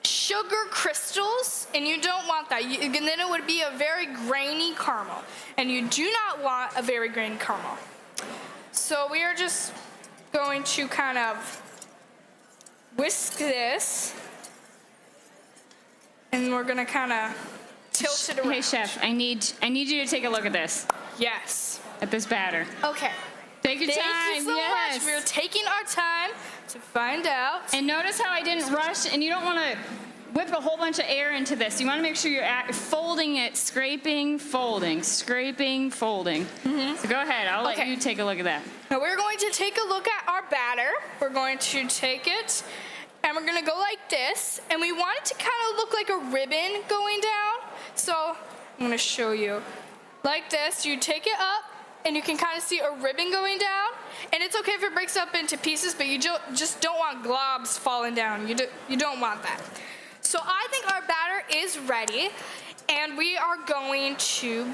sugar crystals, and you don't want that. And then it would be a very grainy caramel, and you do not want a very grainy caramel. So we are just going to kind of whisk this, and we're gonna kind of tilt it around. Hey, chef, I need you to take a look at this, Yes. at this batter. Okay. Take your time. Thank you so yes. much. We're taking our time to find out. And notice how I didn't rush, and you don't want to whip a whole bunch of air into this. You want to make sure you're folding it, scraping, folding, scraping, folding. So go ahead. I'll let you take a look at that. Now we're going to take a look at our batter. We're going to take it, and we're going to go like this. And we want it to kind of look like a ribbon going down. So I'm going to show you. Like this, you take it up, and you can kind of see a ribbon going down. And it's okay if it breaks up into pieces, but you just don't want globs falling down. You don't want that. So I think our batter is ready, and we are going to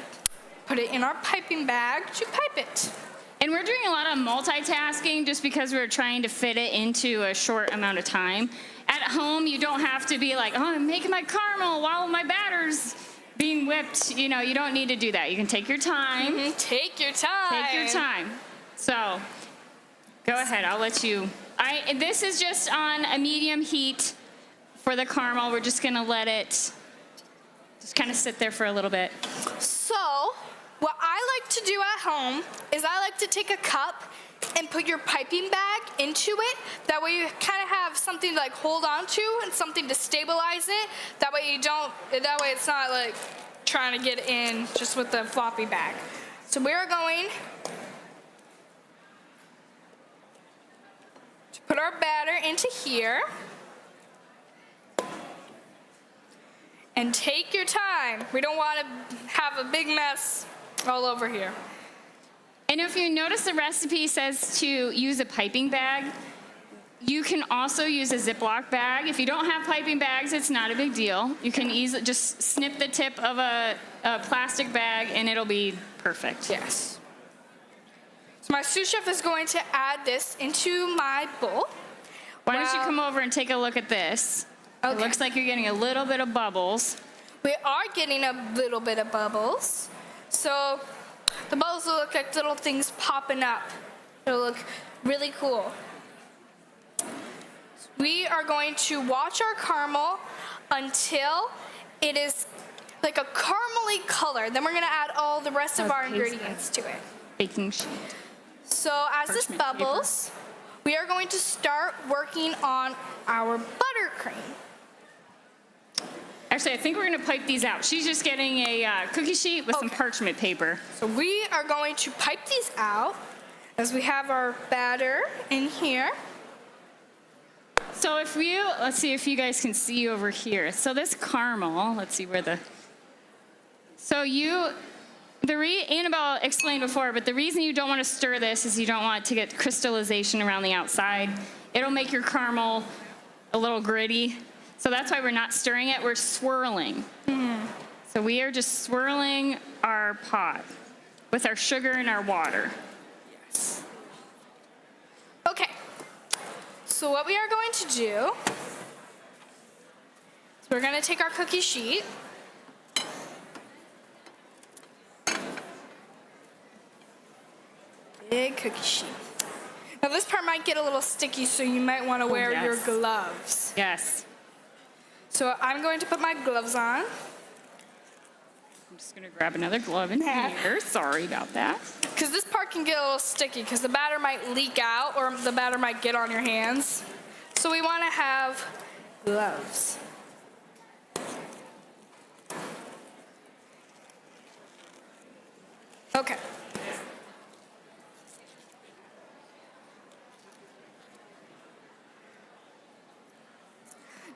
put it in our piping bag to pipe it. And we're doing a lot of multitasking just because we're trying to fit it into a short amount of time. At home, you don't have to be like, oh, I'm making my caramel while my batter's being whipped. You know, you don't need to do that. You can take your time. Take your time. Take your time. So go ahead. I'll let you. This is just on a medium heat for the caramel. We're just going to let it just kind of sit there for a little bit. So what I like to do at home is I like to take a cup and put your piping bag into it. That way you kind of have something to like hold on to and something to stabilize it. That way it's not like trying to get in just with the floppy bag. So we're going to put our batter into here. And take your time. We don't want to have a big mess all over here. And if you notice, the recipe says to use a piping bag. You can also use a Ziploc bag. If you don't have piping bags, it's not a big deal. You can easily just snip the tip of a plastic bag and it'll be perfect. Yes. So my sous chef is going to add this into my bowl. Why don't you come over and take a look at this? Okay. It looks like you're getting a little bit of bubbles. We are getting a little bit of bubbles. So the bubbles will look like little things popping up. It'll look really cool. We are going to watch our caramel until it is like a caramely color. Then we're going to add all the rest of our ingredients to it. Baking sheet. So as this bubbles, we are going to start working on our buttercream. Actually, I think we're going to pipe these out. She's just getting a cookie sheet with some parchment paper. So we are going to pipe these out as we have our batter in here. So let's see if you guys can see over here. So this caramel, let's see where Annabelle explained before, but the reason you don't want to stir this is you don't want it to get crystallization around the outside. It'll make your caramel a little gritty. So that's why we're not stirring it, we're swirling. So we are just swirling our pot. with our sugar and our water. Yes. Okay. So what we are going to do is we're going to take our cookie sheet. Big cookie sheet. Now this part might get a little sticky, so you might want to wear your yes. gloves. Yes. So I'm going to put my gloves on. I'm just gonna grab another glove in here. Sorry about that. Because this part can get a little sticky because the batter might leak out or the batter might get on your hands. So we want to have gloves. Okay.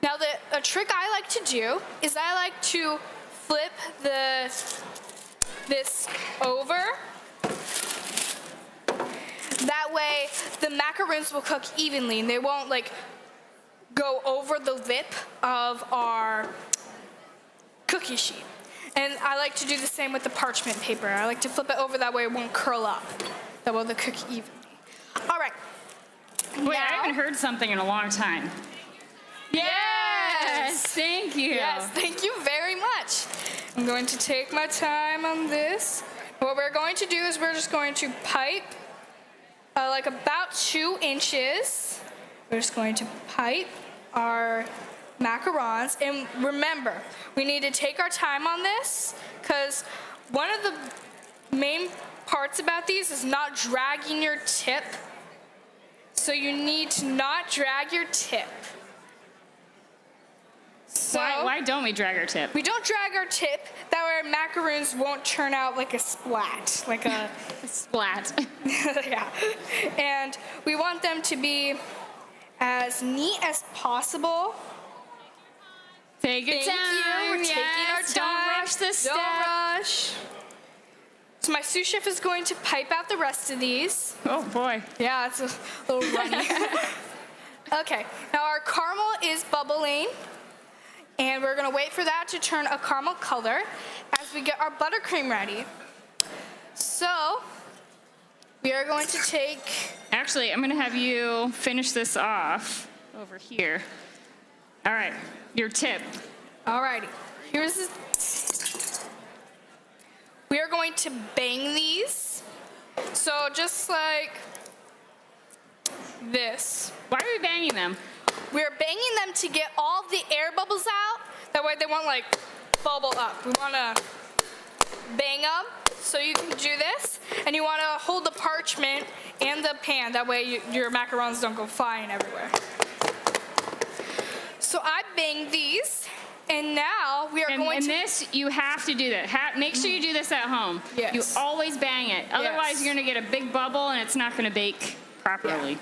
Now a trick I like to do is I like to flip this over. That way the macaroons will cook evenly and they won't like go over the lip of our cookie sheet. And I like to do the same with the parchment paper. I like to flip it over that way it won't curl up. That will cook evenly. All right. Wait, I haven't heard something in a long time. Yes, thank you. Yes, thank you very much. I'm going to take my time on this. What we're going to do is we're just going to pipe like about 2 inches. We're just going to pipe our macarons. And remember, we need to take our time on this because one of the main parts about these is not dragging your tip. So you need to not drag your tip. So Why don't we drag our tip? we don't drag our tip. That way our macaroons won't turn out like a splat, like a Splat. yeah. And we want them to be as neat as possible. Take your Thank time. you. We're taking our yes. time. Don't rush this step. Don't rush. So my sous chef is going to pipe out the rest of these. Oh boy. Yeah, it's a little runny. Okay, now our caramel is bubbling. And we're gonna wait for that to turn a caramel color as we get our buttercream ready. So, we are going to take... Actually, I'm gonna have you finish this off over here. All right, your tip. Alrighty, here's the... We are going to bang these. So just like this. Why are we banging them? We're banging them to get all the air bubbles out. That way they won't like bubble up. We wanna bang them. So you can do this. And you wanna hold the parchment and the pan. That way your macarons don't go flying everywhere. So I banged these. And now we are going and to... this, you have to do that. Make sure you do this at home. Yes. You always bang it. Otherwise, Yes. you're going to get a big bubble and it's not going to bake properly. Yeah.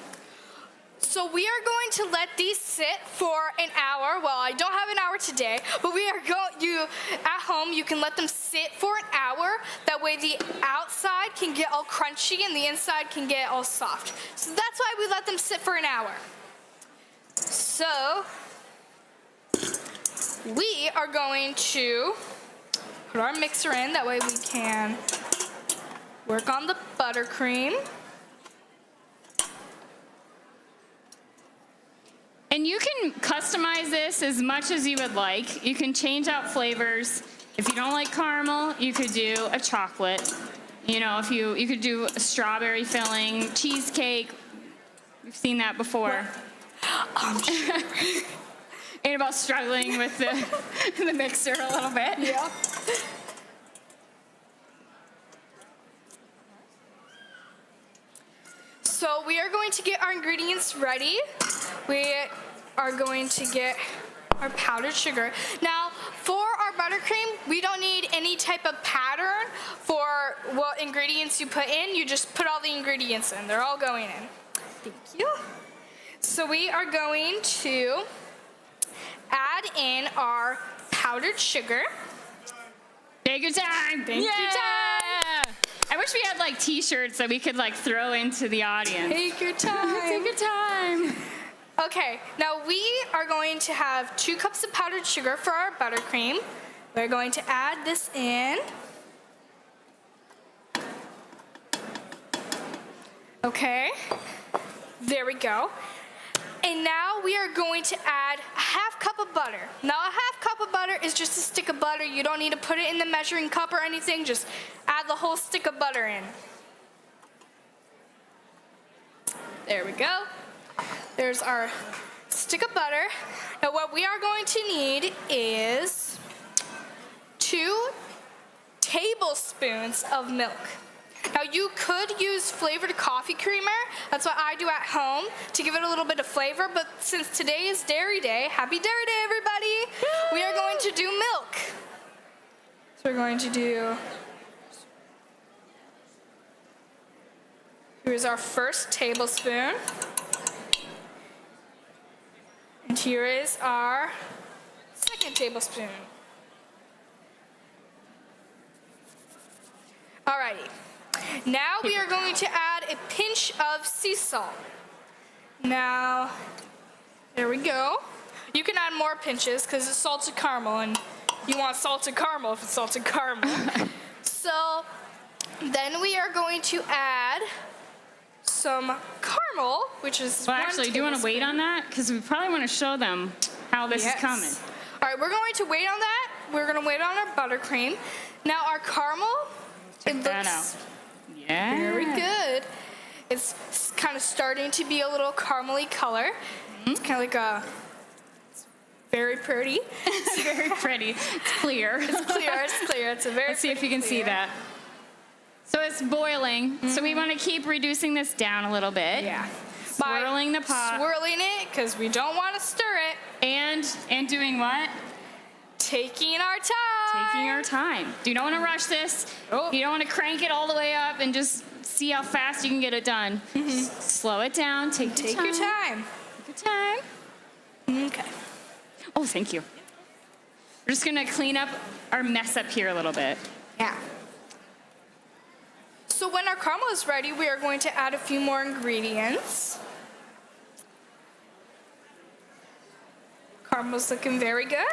So we are going to let these sit for an hour. Well, I don't have an hour today, but we are at home, you can let them sit for an hour. That way the outside can get all crunchy and the inside can get all soft. So that's why we let them sit for an hour. So we are going to put our mixer in. That way we can work on the buttercream. And you can customize this as much as you would like. You can change out flavors. If you don't like caramel, you could do a chocolate. You know, if you could do a strawberry filling, cheesecake. We've seen that before. Sure. Annabelle's struggling with the mixer a little bit. Yeah. So we are going to get our ingredients ready. We are going to get our powdered sugar. Now, for our buttercream, we don't need any type of pattern for what ingredients you put in. You just put all the ingredients in. They're all going in. Thank you. So we are going to add in our powdered sugar. Take your time. Take your time. I wish we had like T-shirts that we could like throw into the audience. Take your time. Take your time. Okay, now we are going to have 2 cups of powdered sugar for our buttercream. We're going to add this in. Okay, there we go. And now we are going to add a half cup of butter. Now a half cup of butter is just a stick of butter. You don't need to put it in the measuring cup or anything. Just add the whole stick of butter in. There we go. There's our stick of butter. Now what we are going to need is 2 tablespoons of milk. Now you could use flavored coffee creamer. That's what I do at home to give it a little bit of flavor. But since today is Dairy Day, happy Dairy Day, everybody! We are going to do milk. So we're going to do. Here's our first tablespoon. And here is our second tablespoon. Alrighty. Now we are going to add a pinch of sea salt. Now, there we go. You can add more pinches because it's salted caramel, and you want salted caramel if it's salted caramel. So then we are going to add some caramel, which is Well, actually, do you want to wait on that? Because we probably want to show them how this is coming. All right, we're going to wait on that. We're going to wait on our buttercream. Now our caramel, Check that out. Yeah. Very good. It's kind of starting to be a little caramely color. It's kind of like a, it's very pretty. It's very pretty. It's clear. It's clear, it's clear. It's a very Let's see if you can see that. So it's boiling. So we want to keep reducing this down a little bit. Yeah. Swirling the pot. Swirling it, because we don't want to stir it. And doing what? Taking our time. Taking our time. You don't want to rush this. Nope. You don't want to crank it all the way up and just see how fast you can get it done. Slow it down. Take your time. Take your time. Take your time. Okay. Oh, thank you. We're just going to clean up our mess up here a little bit. Yeah. So when our caramel is ready, we are going to add a few more ingredients. Caramel's looking very good.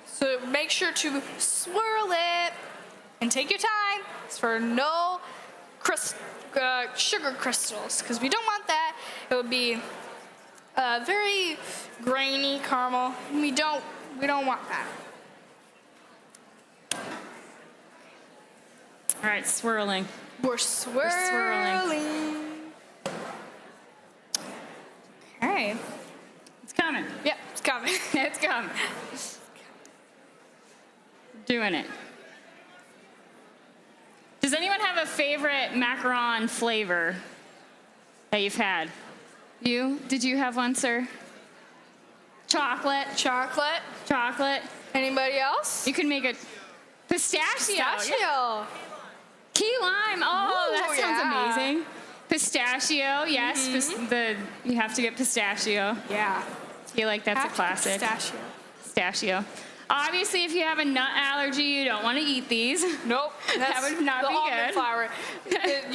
So make sure to swirl it and take your time. It's for no sugar crystals, because we don't want that. It would be very grainy caramel. We don't want that. All right, swirling. We're swirling. Okay. It's coming. Yep, it's coming. It's coming. Doing it. Does anyone have a favorite macaron flavor that you've had? You? Did you have one, sir? Chocolate. Chocolate. Chocolate. Anybody else? You can make a pistachio. Pistachio. Key lime. Oh, Ooh, that sounds yeah. amazing. Pistachio. Yes. You have to get pistachio. Yeah. I feel like that's a classic. Pistachio. Pistachio. Obviously, if you have a nut allergy, you don't want to eat these. Nope. That would not the be almond good. flour. If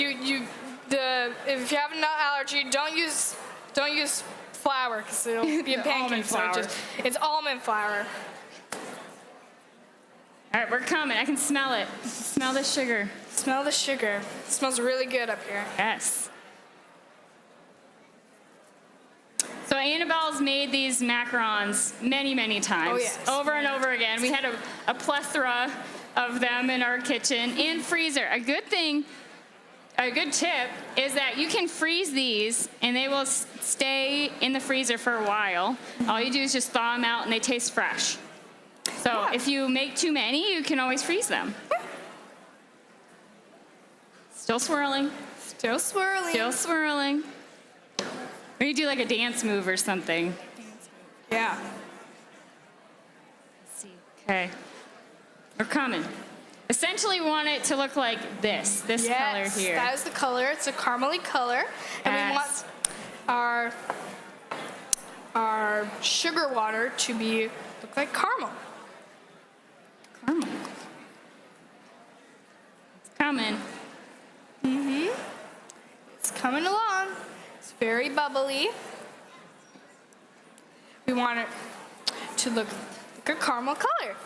you have a nut allergy, don't use flour, because it'll be a The pancake. almond So flour. it's almond flour. All right, we're coming. I can smell it. Smell the sugar. Smell the sugar. It smells really good up here. Yes. So Annabelle's made these macarons many, many times. Oh, yes. Over and over again. We had a plethora of them in our kitchen and freezer. A good tip is that you can freeze these and they will stay in the freezer for a while. All you do is just thaw them out and they taste fresh. So if you make too many, you can always freeze them. Still swirling. Still swirling. Still swirling. Or you do like a dance move or something. Yeah. Let's see. Okay. We're coming. Essentially, we want it to look like this color here. That is the color. It's a caramely color. And we Yes. want our sugar water to look like caramel. Caramel. It's coming. It's coming along. It's very bubbly. We want it to look like a caramel color.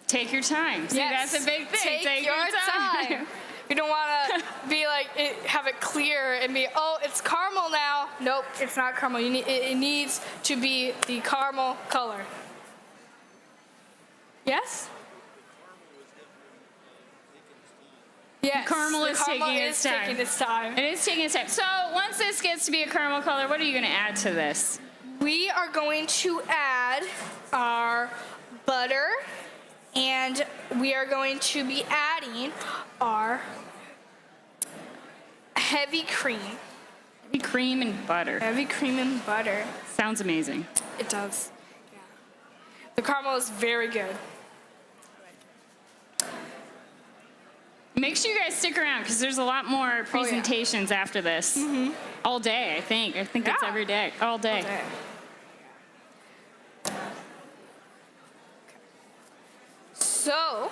Take your time. See, Yes. that's a big thing. Take your time. You don't want to be like have it clear and be, oh, it's caramel now. Nope, it's not caramel. It needs to be the caramel color. Yes. Yes. Caramel is taking its time. taking its time. It is taking its time. So once this gets to be a caramel color, what are you going to add to this? We are going to add our butter, and we are going to be adding our heavy cream. Heavy cream and butter. Heavy cream and butter. Sounds amazing. It does. Yeah. The caramel is very good. Make sure you guys stick around because there's a lot more presentations after this. All day, I think. I think it's Yeah. every day. All day. Okay. So,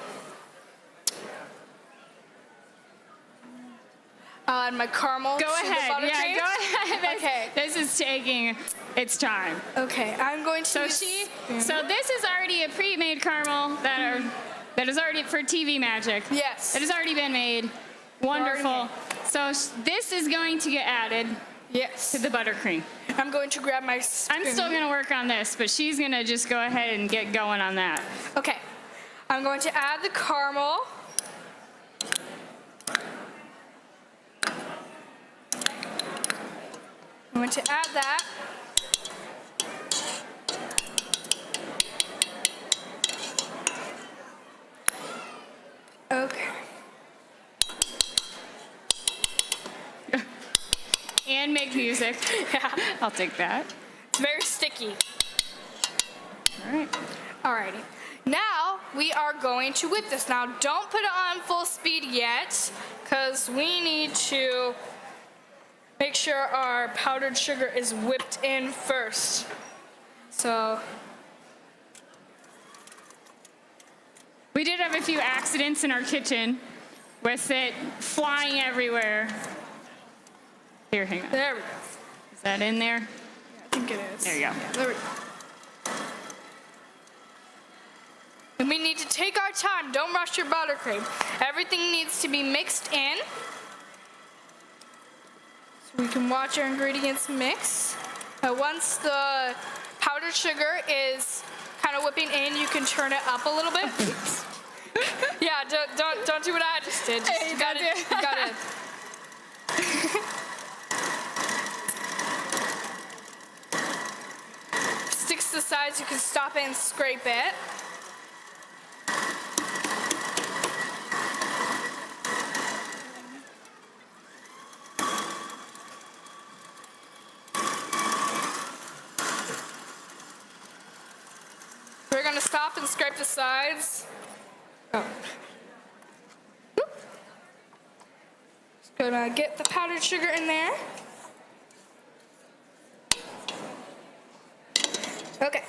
I'll add my caramel Go to the ahead. butter Yeah, cream. go ahead. Okay. This is taking its time. Okay, I'm going to. So this is already a pre-made caramel that is already for TV magic. Yes. It has already been made. Wonderful. So this is going to get added Yes. to the buttercream. I'm going to grab my spoon. I'm still going to work on this, but she's going to just go ahead and get going on that. Okay. I'm going to add the caramel. I'm going to add that. Okay. And make music. Yeah. I'll take that. It's very sticky. All right. Alrighty. Now we are going to whip this. Now don't put it on full speed yet, because we need to make sure our powdered sugar is whipped in first. So We did have a few accidents in our kitchen with it flying everywhere. Here, hang on. there we go. Is that in there? I think it is. There you go. Yeah, there we go. And we need to take our time. Don't rush your buttercream. Everything needs to be mixed in. So we can watch our ingredients mix. Once the powdered sugar is kind of whipping in, you can turn it up a little bit. Yeah, don't do what I just did. Just, you gotta. Sticks to the sides, you can stop it and scrape it. We're gonna stop and scrape the sides. Oh. Just gonna get the powdered sugar in there. Okay.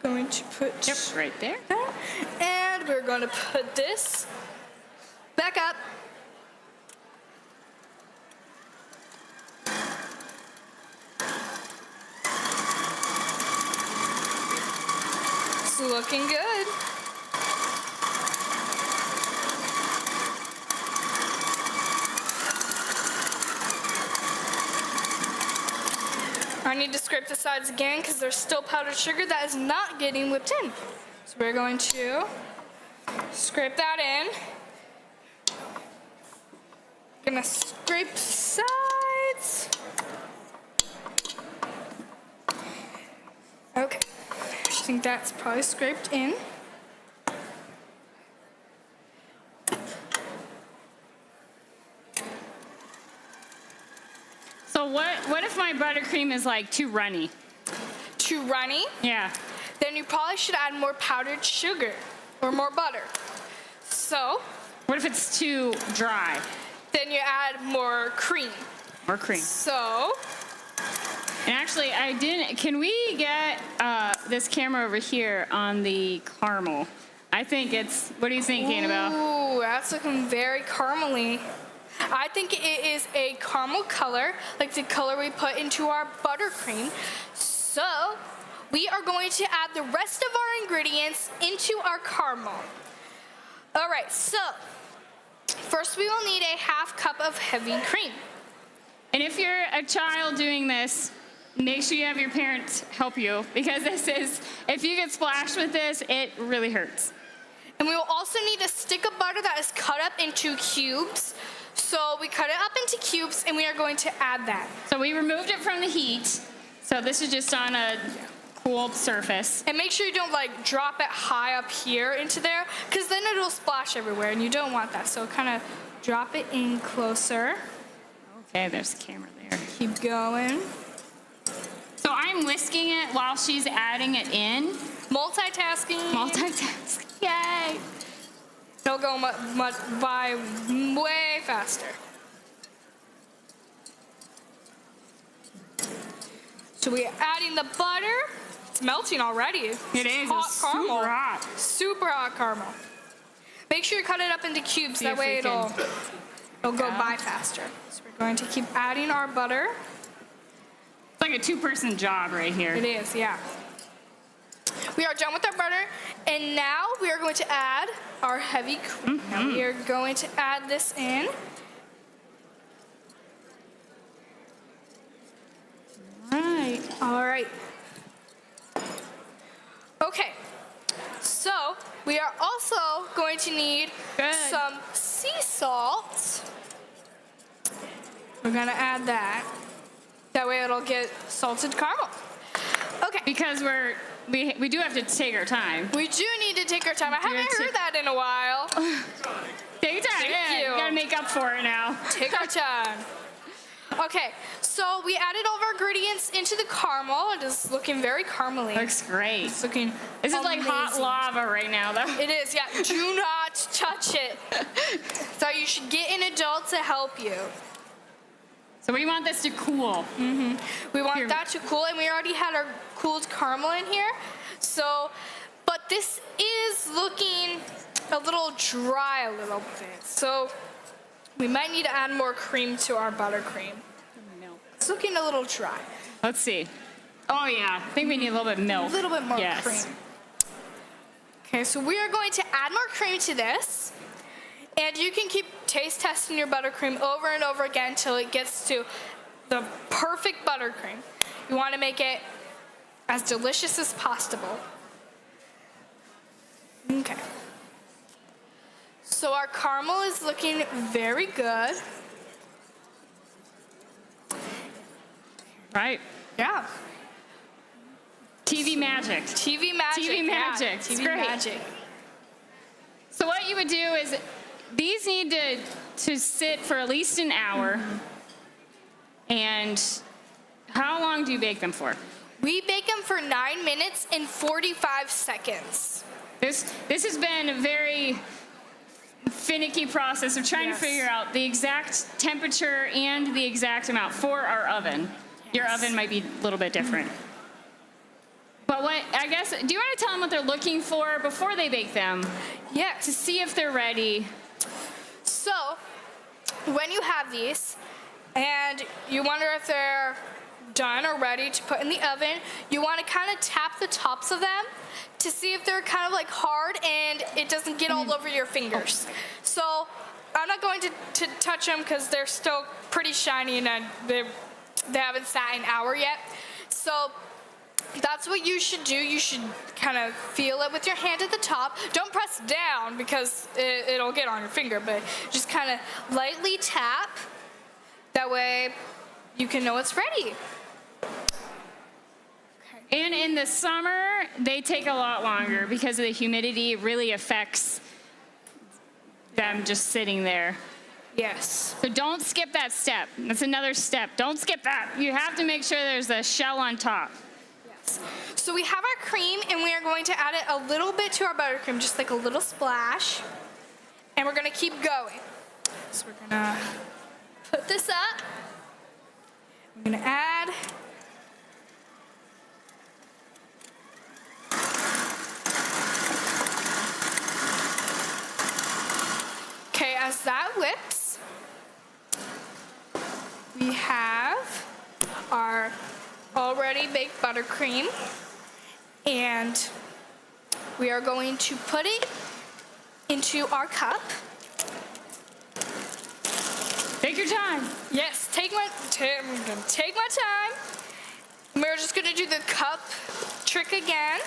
Going to put Right there. that, and we're going to put this back up. It's looking good. I need to scrape the sides again because there's still powdered sugar that is not getting whipped in. So we're going to scrape that in. Gonna scrape the sides. Okay, I think that's probably scraped in. So what if my buttercream is like too runny? Too runny? Yeah. Then you probably should add more powdered sugar or more butter. So What if it's too dry? then you add more cream. Or cream? So And actually, I didn't. Can we get this camera over here on the caramel? I think it's. What are you thinking about? ooh, that's looking very caramely. I think it is a caramel color, like the color we put into our buttercream. So we are going to add the rest of our ingredients into our caramel. All right, so first we will need a half cup of heavy cream. And if you're a child doing this, make sure you have your parents help you, because if you get splashed with this, it really hurts. And we will also need a stick of butter that is cut up into cubes. So we cut it up into cubes and we are going to add that. So we removed it from the heat. So this is just on a cooled surface. And make sure you don't like drop it high up here into there, because then it'll splash everywhere and you don't want that. So kind of drop it in closer. Okay, there's the camera there. Keep going. So I'm whisking it while she's adding it in. Multitasking. Multitasking. Yay! It'll go by way faster. So we're adding the butter. It's melting already. It is. Hot It's caramel. super hot. Super hot caramel. Make sure you cut it up into cubes. See That if way we it'll go Yeah. by faster. So we're going to keep adding our butter. It's like a two-person job right here. It is, yeah. We are done with our butter, and now we are going to add our heavy cream. Now we are going to add this in. Right. All right. Okay. So we are also going to need Good. some sea salt. We're gonna add that. That way it'll get salted caramel. Okay. Because we do have to take our time. We do need to take our time. I haven't heard that in a while. Take your time. Thank Yeah, you. You gotta make up for it now. Take our time. Okay, so we added all of our ingredients into the caramel. It is looking very caramely. Looks great. It's looking This is like hot amazing. lava right now, though. It is, yeah. Do not touch it. So you should get an adult to help you. So we want this to cool. We want that to cool, and we already had our cooled caramel in here. So, but this is looking a little dry a little bit. So we might need to add more cream to our buttercream. It's looking a little dry. Let's see. Oh yeah, I think we need a little bit of milk. A little bit more Yes. cream. Okay, so we are going to add more cream to this. And you can keep taste testing your buttercream over and over again until it gets to the perfect buttercream. You want to make it as delicious as possible. Okay. So our caramel is looking very good. Right. Yeah. TV magic. TV magic. TV yeah, magic. It's TV great. magic. So what you would do is these need to sit for at least an hour. And how long do you bake them for? We bake them for 9 minutes and 45 seconds. This has been a very finicky process of trying Yes. to figure out the exact temperature and the exact amount for our oven. Your oven might be a little bit different. But what, I guess, do you want to tell them what they're looking for before they bake them? Yes. To see if they're ready. So, when you have these and you wonder if they're done or ready to put in the oven, you want to kind of tap the tops of them to see if they're kind of like hard and it doesn't get all over your fingers. So, I'm not going to touch them because they're still pretty shiny and they haven't sat an hour yet. So, that's what you should do. You should kind of feel it with your hand at the top. Don't press down because it'll get on your finger, but just kind of lightly tap. That way you can know it's ready. And in the summer, they take a lot longer because of the humidity. It really affects them just sitting there. Yes. So don't skip that step. That's another step. Don't skip that. You have to make sure there's a shell on top. Yes. So we have our cream and we are going to add it a little bit to our buttercream, just like a little splash. And we're going to keep going. So we're going to put this up. We're going to add. Okay, as that whips, we have our already baked buttercream. And we are going to put it into our cup. Take your time. Yes, I'm gonna take my time. We're just gonna do the cup trick again.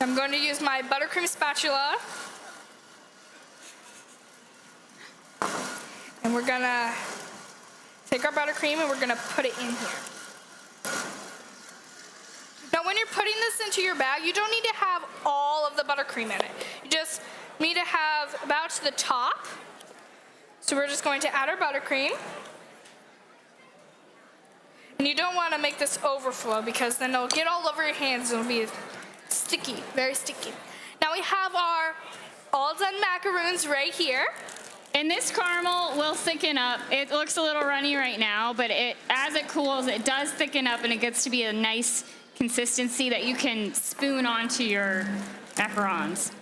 I'm going to use my buttercream spatula. And we're gonna take our buttercream and we're gonna put it in here. Now when you're putting this into your bag, you don't need to have all of the buttercream in it. You just need to have about to the top. So we're just going to add our buttercream. And you don't want to make this overflow because then it'll get all over your hands and it'll be sticky, very sticky. Now we have our all done macaroons right here. And this caramel will thicken up. It looks a little runny right now, but as it cools, it does thicken up and it gets to be a nice consistency that you can spoon onto your macarons.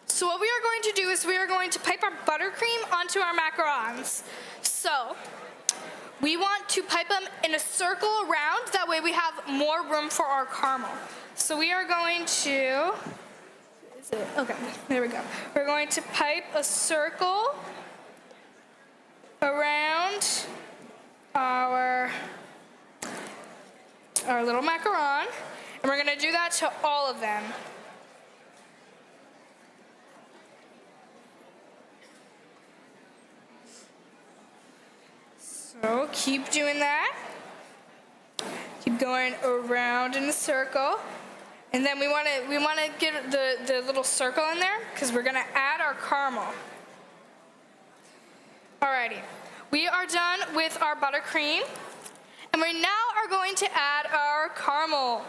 So what we are going to do is we are going to pipe our buttercream onto our macarons. So we want to pipe them in a circle around. That way we have more room for our caramel. So we are going to, okay, there we go. We're going to pipe a circle around our little macaron, and we're gonna do that to all of them. So keep doing that. Keep going around in a circle. And then we want to get the little circle in there because we're going to add our caramel. Alrighty. We are done with our buttercream. And we now are going to add our caramel.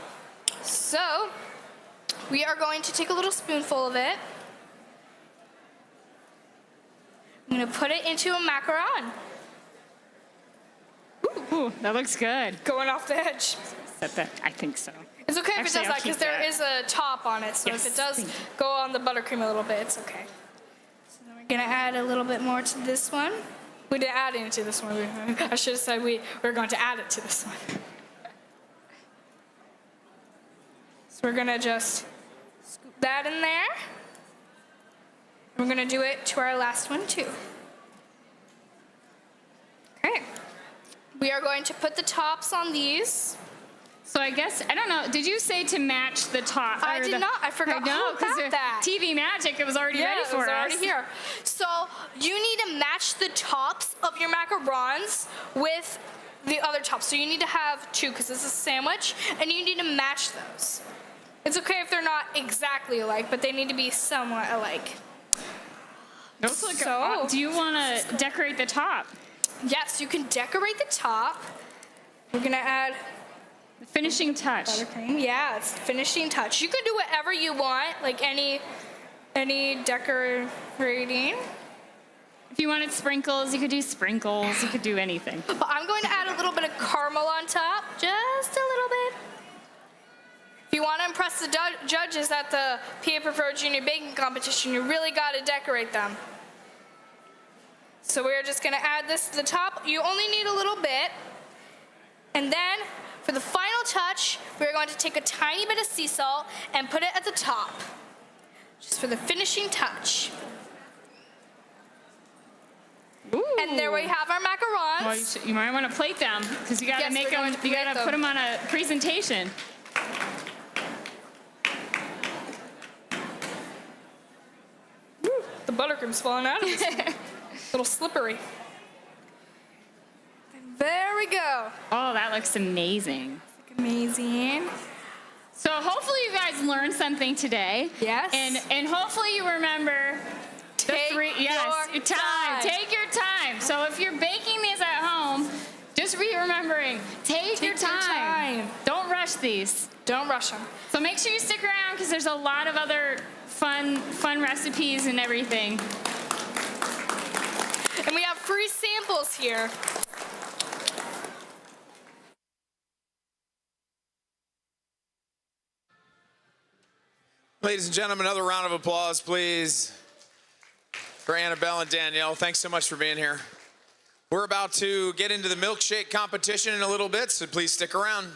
So we are going to take a little spoonful of it. I'm going to put it into a macaron. Ooh, that looks good. Going off the edge. I think so. It's okay if Actually, it does that because there is a top on it. So Yes, if it does thank you. go on the buttercream a little bit, it's okay. So then we're gonna add a little bit more to this one. We didn't add any to this one. I should have said we were going to add it to this one. So we're gonna just scoop that in there. We're gonna do it to our last one too. Okay. We are going to put the tops on these. So I guess, I don't know, did you say to match the top? I did not. I forgot all about that. TV magic, it was already ready for us. it was already here. So you need to match the tops of your macarons with the other tops. So you need to have two because this is a sandwich, and you need to match those. It's okay if they're not exactly alike, but they need to be somewhat alike. Those look So- do you want to decorate the top? Yes, you can decorate the top. We're gonna add The finishing touch. buttercream. Yeah, it's the finishing touch. You can do whatever you want, like any decorating. If you wanted sprinkles, you could do sprinkles. You could do anything. But I'm going to add a little bit of caramel on top, just a little bit. If you want to impress the judges at the PA Preferred Junior Baking Competition, you really got to decorate them. So we're just going to add this to the top. You only need a little bit. And then for the final touch, we're going to take a tiny bit of sea salt and put it at the top, just for the finishing touch. Ooh. And there we have our macarons. Well, you might want to plate them because you got to Yes, make we're going them. to You got plate to them. put them on a presentation. The buttercream's falling out of this one. A little slippery. And there we go. Oh, that looks amazing. Amazing. So hopefully you guys learned something today. Yes. And hopefully you remember Take your time. Take your time. So if you're baking these at home, just remembering, take your time. Don't rush these. Don't rush them. So make sure you stick around because there's a lot of other fun recipes and everything. And we have free samples here. Ladies and gentlemen, another round of applause, please, for Annabelle and Danielle. Thanks so much for being here. We're about to get into the milkshake competition in a little bit, so please stick around.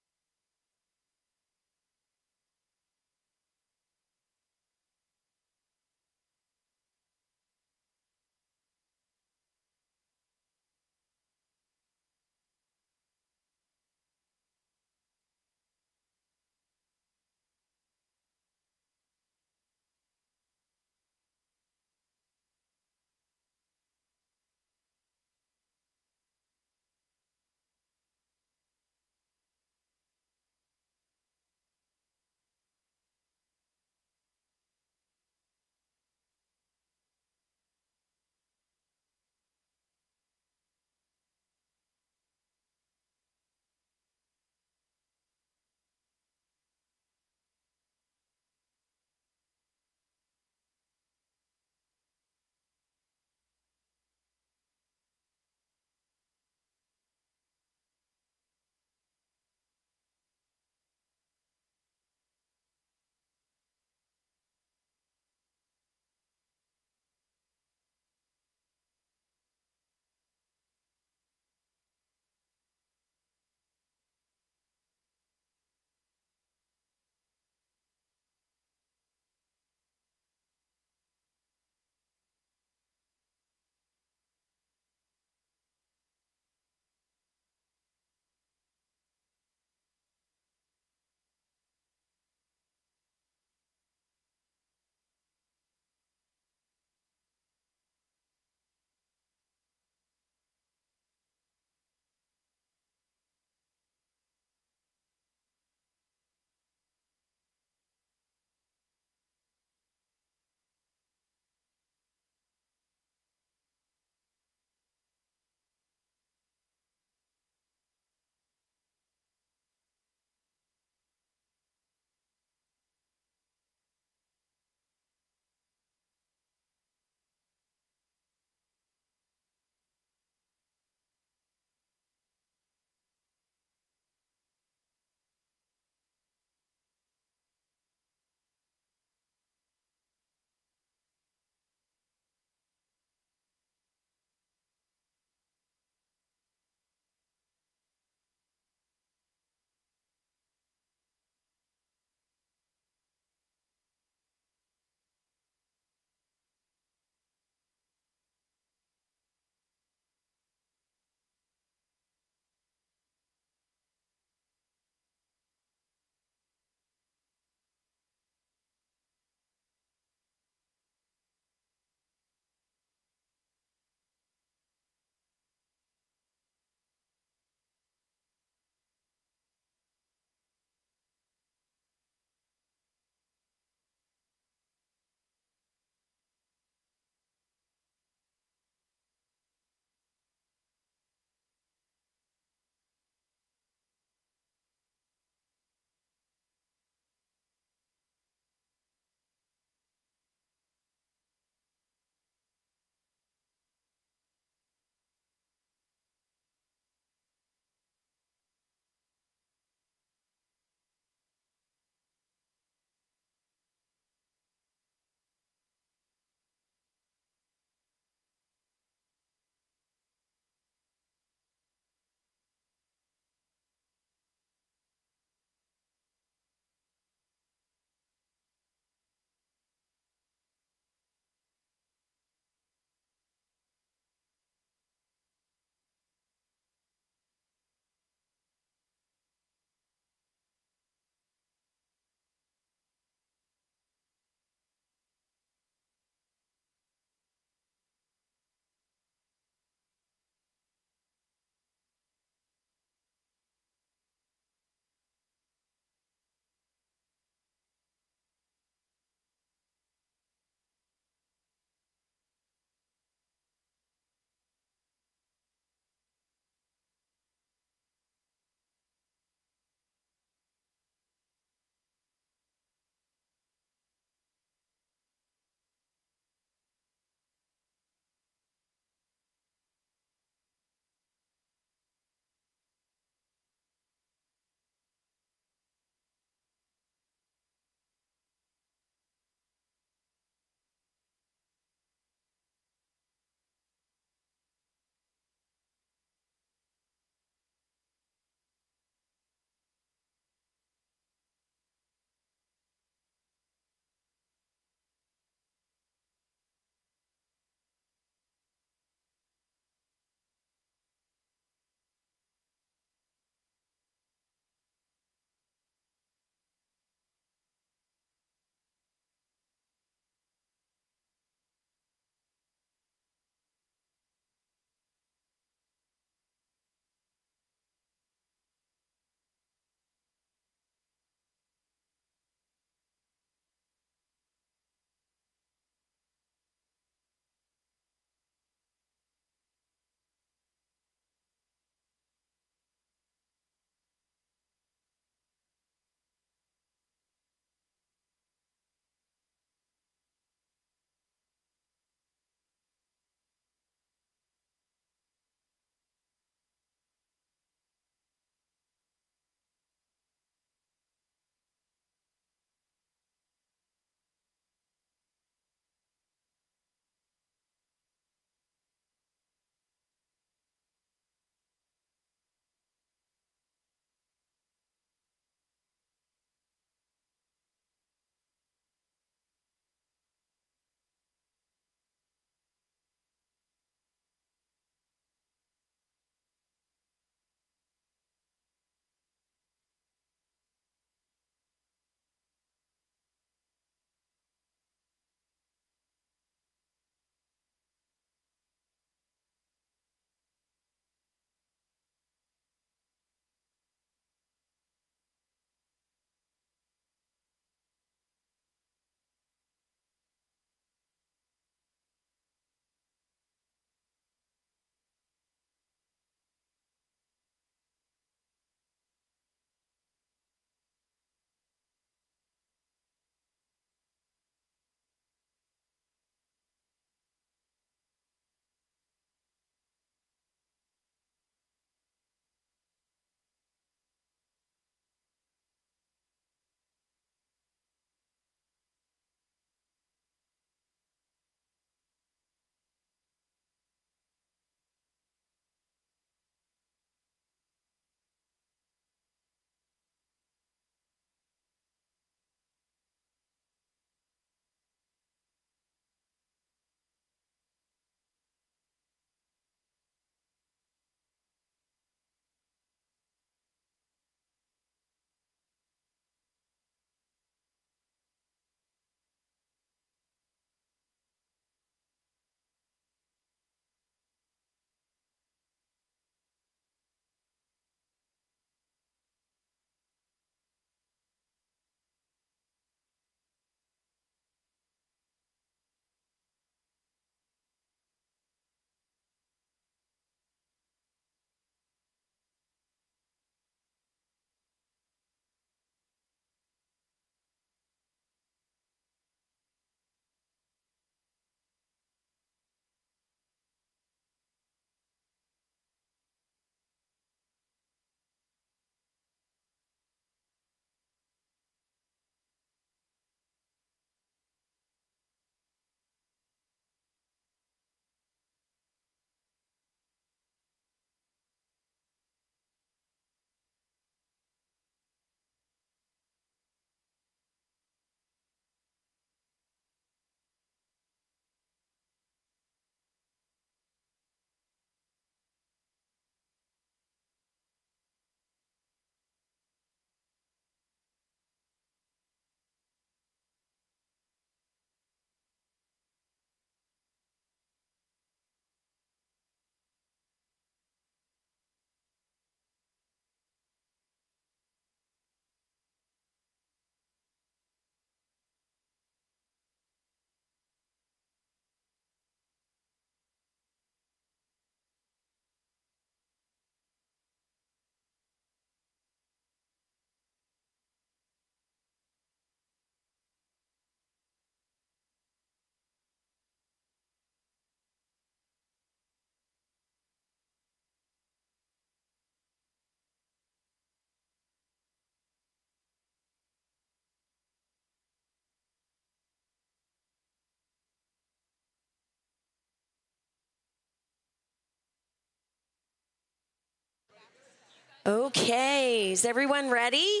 Okay, is everyone ready?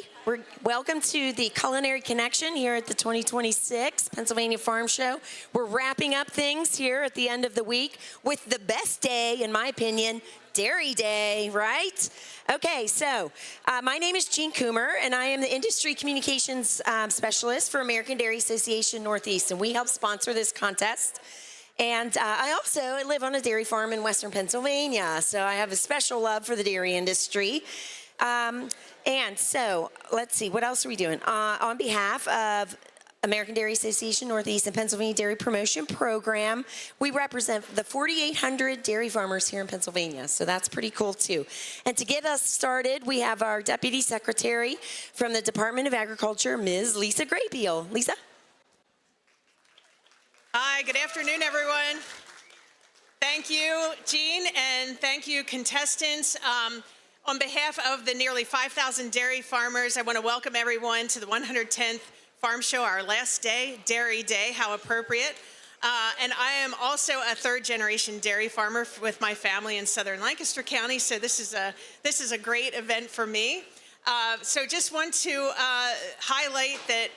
Welcome to the Culinary Connection here at the 2026 Pennsylvania Farm Show. We're wrapping up things here at the end of the week with the best day, in my opinion, Dairy Day, right? Okay, so my name is Jean Coomer, and I am the Industry Communications Specialist for American Dairy Association Northeast, and we help sponsor this contest. And I also live on a dairy farm in Western Pennsylvania, so I have a special love for the dairy industry. And so, let's see, what else are we doing? On behalf of American Dairy Association Northeast and Pennsylvania Dairy Promotion Program, we represent the 4,800 dairy farmers here in Pennsylvania, so that's pretty cool too. And to get us started, we have our Deputy Secretary from the Department of Agriculture, Ms. Lisa Graybeal. Lisa? Hi, good afternoon, everyone. Thank you, Jean, and thank you, contestants. On behalf of the nearly 5,000 dairy farmers, I want to welcome everyone to the 110th Farm Show, our last day, Dairy Day, how appropriate. And I am also a third-generation dairy farmer with my family in southern Lancaster County, so this is a great event for me. So just want to highlight that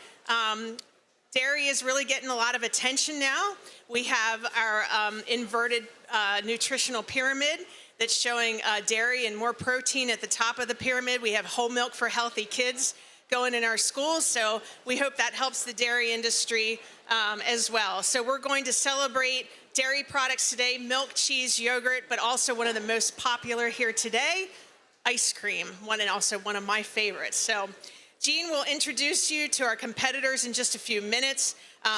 dairy is really getting a lot of attention now. We have our inverted nutritional pyramid that's showing dairy and more protein at the top of the pyramid. We have whole milk for healthy kids going in our schools, so we hope that helps the dairy industry as well. So we're going to celebrate dairy products today, milk, cheese, yogurt, but also one of the most popular here today, ice cream, and also one of my favorites. So Jean will introduce you to our competitors in just a few minutes,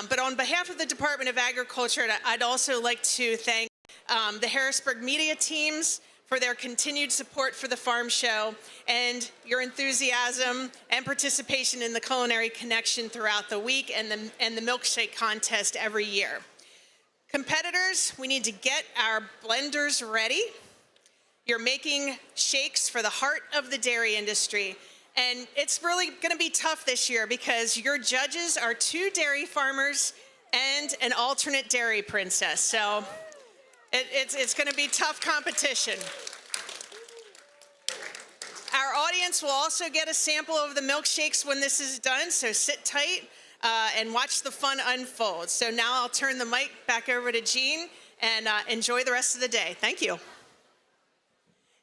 but on behalf of the Department of Agriculture, I'd also like to thank the Harrisburg media teams for their continued support for the Farm Show and your enthusiasm and participation in the Culinary Connection throughout the week and the milkshake contest every year. Competitors, we need to get our blenders ready. You're making shakes for the heart of the dairy industry. And it's really going to be tough this year because your judges are 2 dairy farmers and an alternate dairy princess. So it's going to be tough competition. Our audience will also get a sample of the milkshakes when this is done, so sit tight and watch the fun unfold. So now I'll turn the mic back over to Jean and enjoy the rest of the day. Thank you.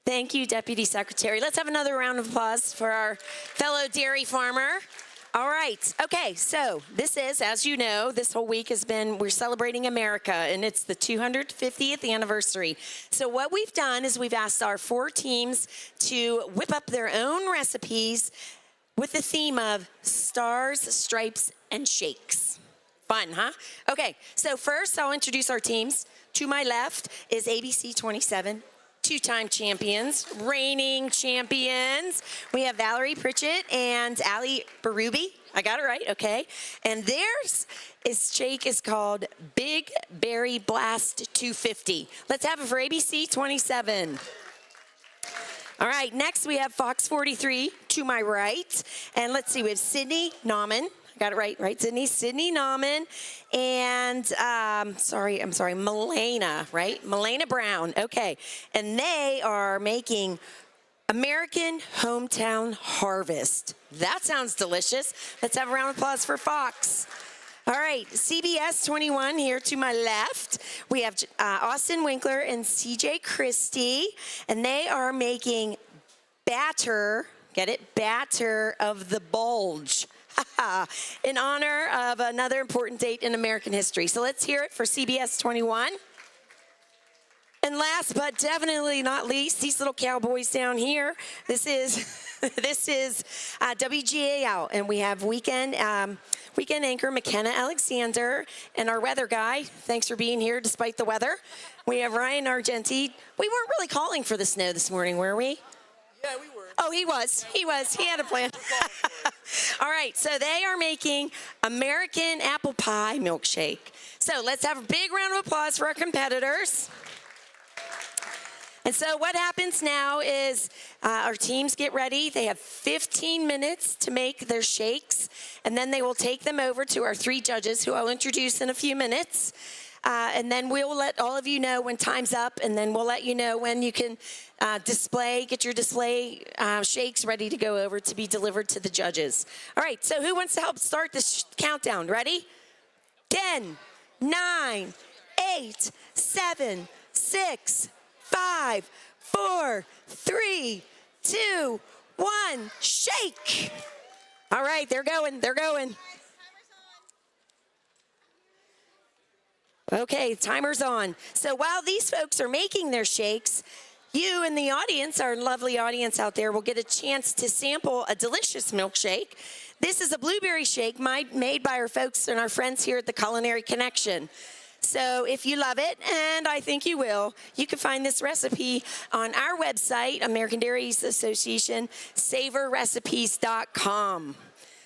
Thank you, Deputy Secretary. Let's have another round of applause for our fellow dairy farmer. All right. Okay, so this is, as you know, this whole week we're celebrating America, and it's the 250th anniversary. So what we've done is we've asked our 4 teams to whip up their own recipes with the theme of stars, stripes, and shakes. Fun, huh? Okay, so first I'll introduce our teams. To my left is ABC 27. 2-time champions, reigning champions. We have Valerie Pritchett and Ali Barubi. I got it right, okay. And theirs shake is called Big Berry Blast 250. Let's have it for ABC 27. All right, next we have Fox 43 to my right. And let's see, we have Sydney Nauman. Got it right, Sydney? Sydney Nauman and, Milena, right? Milena Brown, okay. And they are making American Hometown Harvest. That sounds delicious. Let's have a round of applause for Fox. All right, CBS 21 here to my left. We have Austin Winkler and CJ Christie, and they are making batter, get it? Batter of the Bulge. In honor of another important date in American history. So let's hear it for CBS 21. And last but definitely not least, these little cowboys down here. This is WGAL, and we have weekend anchor McKenna Alexander and our weather guy. Thanks for being here despite the weather. We have Ryan Argenti. We weren't really calling for the snow this morning, were we? Yeah, we were. Oh, he was. He had a plan. All right, so they are making American apple pie milkshake. So let's have a big round of applause for our competitors. And so what happens now is our teams get ready. They have 15 minutes to make their shakes, and then they will take them over to our 3 judges, who I'll introduce in a few minutes. And then we'll let all of you know when time's up, and then we'll let you know when you can get your display shakes ready to go over to be delivered to the judges. All right, so who wants to help start this countdown? Ready? 10, 9, 8, 7, 6, 5, 4, 3, 2, 1, shake. All right, they're going. Okay, timer's on. So while these folks are making their shakes, you in the audience, our lovely audience out there, will get a chance to sample a delicious milkshake. This is a blueberry shake made by our folks and our friends here at the Culinary Connection. So if you love it, and I think you will, you can find this recipe on our website, American Dairy Association, savorrecipes.com.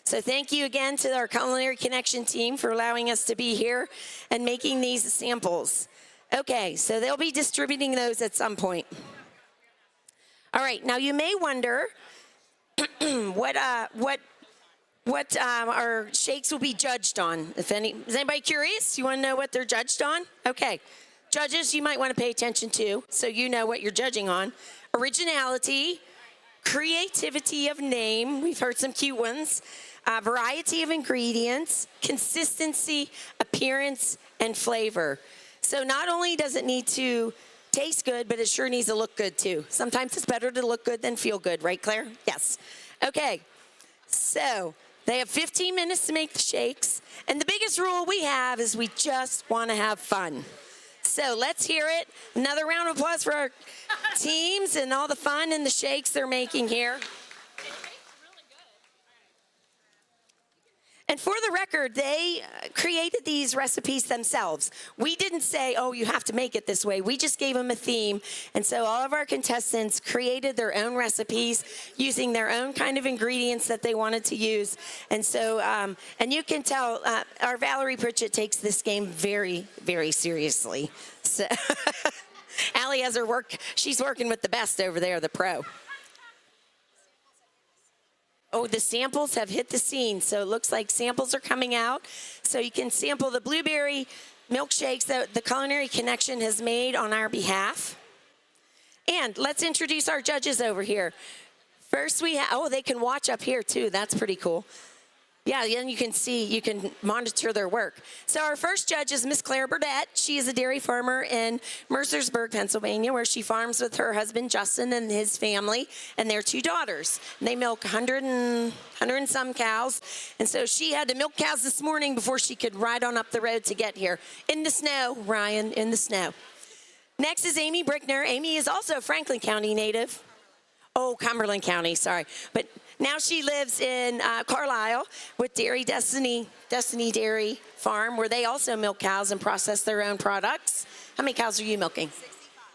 So thank you again to our Culinary Connection team for allowing us to be here and making these samples. Okay, so they'll be distributing those at some point. All right, now you may wonder what our shakes will be judged on. Is anybody curious? You want to know what they're judged on? Okay. Judges, you might want to pay attention to, so you know what you're judging on. Originality, creativity of name, we've heard some cute ones, variety of ingredients, consistency, appearance, and flavor. So not only does it need to taste good, but it sure needs to look good too. Sometimes it's better to look good than feel good, right, Claire? Yes. Okay, so they have 15 minutes to make the shakes, and the biggest rule we have is we just want to have fun. So let's hear it. Another round of applause for our teams and all the fun and the shakes they're making here. And for the record, they created these recipes themselves. We didn't say, oh, you have to make it this way. We just gave them a theme. And so all of our contestants created their own recipes using their own kind of ingredients that they wanted to use. And so, and you can tell our Valerie Pritchett takes this game very, very seriously. So Allie has her work. She's working with the best over there, the pro. Oh, the samples have hit the scene, so it looks like samples are coming out. So you can sample the blueberry milkshakes that the Culinary Connection has made on our behalf. And let's introduce our judges over here. First we have, oh, they can watch up here too. That's pretty cool. Yeah, then you can see, you can monitor their work. So our first judge is Miss Claire Burdett. She is a dairy farmer in Mercersburg, Pennsylvania, where she farms with her husband, Justin, and his family, and their 2 daughters. And they milk 100 and some cows. And so she had to milk cows this morning before she could ride on up the road to get here. In the snow, Ryan, in the snow. Next is Amy Brickner. Amy is also a Franklin County native. Oh, Cumberland County, sorry. But now she lives in Carlisle with Destiny Dairy Farm, where they also milk cows and process their own products. How many cows are you milking?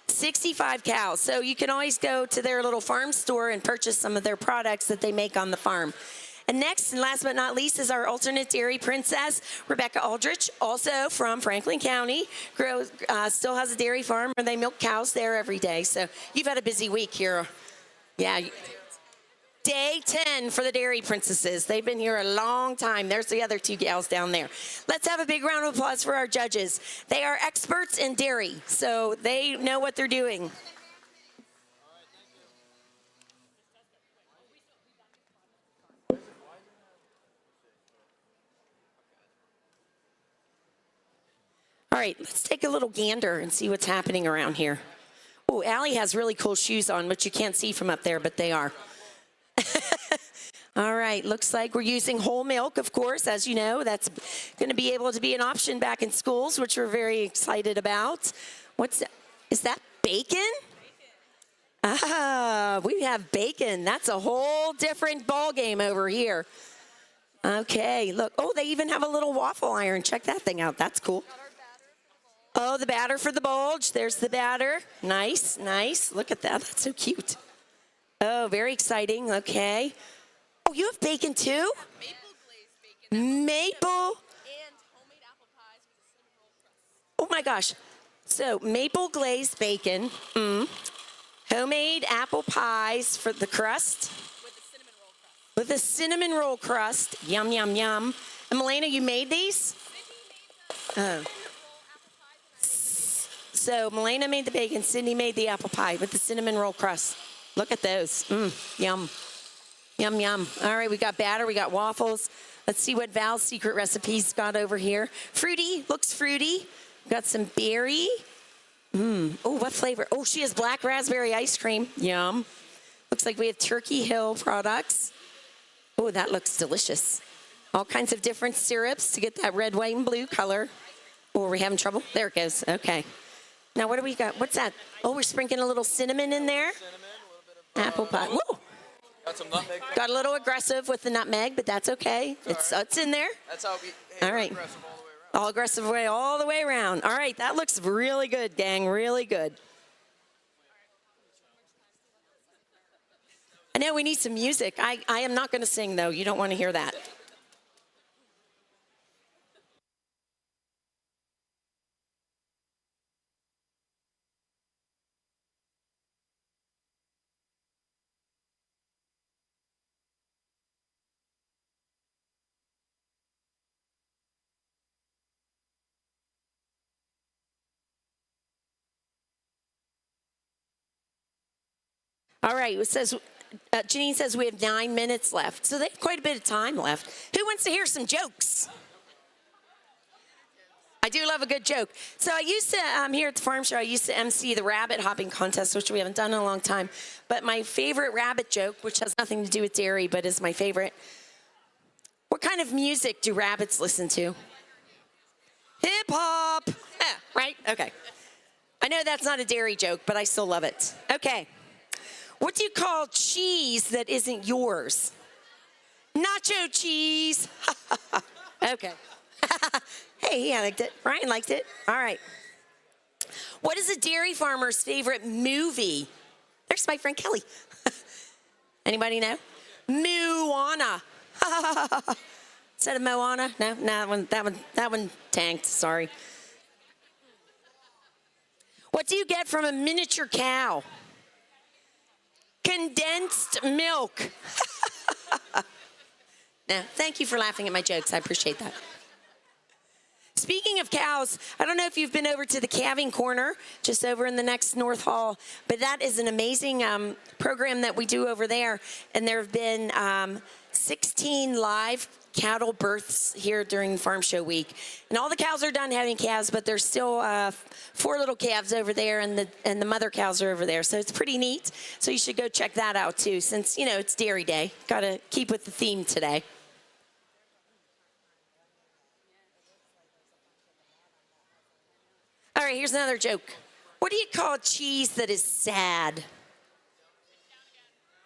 65 cows. So you can always go to their little farm store and purchase some of their products that they make on the farm. And next, and last but not least, is our alternate dairy princess, Rebecca Aldrich, also from Franklin County. Still has a dairy farm where they milk cows there every day. So you've had a busy week here. Yeah. Day 10 for the Dairy Princesses. They've been here a long time. There's the other 2 gals down there. Let's have a big round of applause for our judges. They are experts in dairy, so they know what they're doing. All right, let's take a little gander and see what's happening around here. Oh, Allie has really cool shoes on, which you can't see from up there, but they are. All right, looks like we're using whole milk, of course. As you know, that's going to be able to be an option back in schools, which we're very excited about. What's that? Is that bacon? Ah, we have bacon. That's a whole different ball game over here. Okay, look. Oh, they even have a little waffle iron. Check that thing out. That's cool. Oh, the batter for the bulge. There's the batter. Nice, nice. Look at that. That's so cute. Oh, very exciting. Okay. Oh, you have bacon too? Maple glazed bacon. Maple. And homemade apple pies with a cinnamon roll crust. Oh my gosh. So maple glazed bacon. Homemade apple pies for the crust. With a cinnamon roll crust. Yum, yum, yum. And Milena, you made these? Oh. So Milena made the bacon, Sydney made the apple pie with the cinnamon roll crust. Look at those. Yum. Yum, yum. All right, we got batter, we got waffles. Let's see what Val's secret recipe's got over here. Fruity, looks fruity. We got some berry. Oh, what flavor? Oh, she has black raspberry ice cream. Yum. Looks like we have Turkey Hill products. Oh, that looks delicious. All kinds of different syrups to get that red, white, and blue color. Oh, are we having trouble? There it goes. Okay. Now, what do we got? What's that? Oh, we're sprinkling a little cinnamon in there. Apple pie. Woo! Got some nutmeg. Got a little aggressive with the nutmeg, but that's okay. It's in there. That's how we. All right. All aggressive way all the way around. All right, that looks really good, gang. Really good. I know we need some music. I am not going to sing, though. You don't want to hear that. All right, it says, Janine says we have 9 minutes left. So they have quite a bit of time left. Who wants to hear some jokes? I do love a good joke. So I used to, here at the farm show, I used to MC the rabbit hopping contest, which we haven't done in a long time. But my favorite rabbit joke, which has nothing to do with dairy, but is my favorite. What kind of music do rabbits listen to? Hip hop. Yeah, right? Okay. I know that's not a dairy joke, but I still love it. Okay. What do you call cheese that isn't yours? Nacho cheese. Okay. Hey, he liked it. Ryan liked it. All right. What is a dairy farmer's favorite movie? There's my friend Kelly. Anybody know? Moana. Instead of Moana? No, that one tanked. Sorry. What do you get from a miniature cow? Condensed milk. No, thank you for laughing at my jokes. I appreciate that. Speaking of cows, I don't know if you've been over to the calving corner, just over in the next North Hall, but that is an amazing program that we do over there. And there have been 16 live cattle births here during Farm Show Week. And all the cows are done having calves, but there's still 4 little calves over there, and the mother cows are over there. So it's pretty neat. So you should go check that out too, since, you know, it's Dairy Day. Got to keep with the theme today. All right, here's another joke. What do you call cheese that is sad?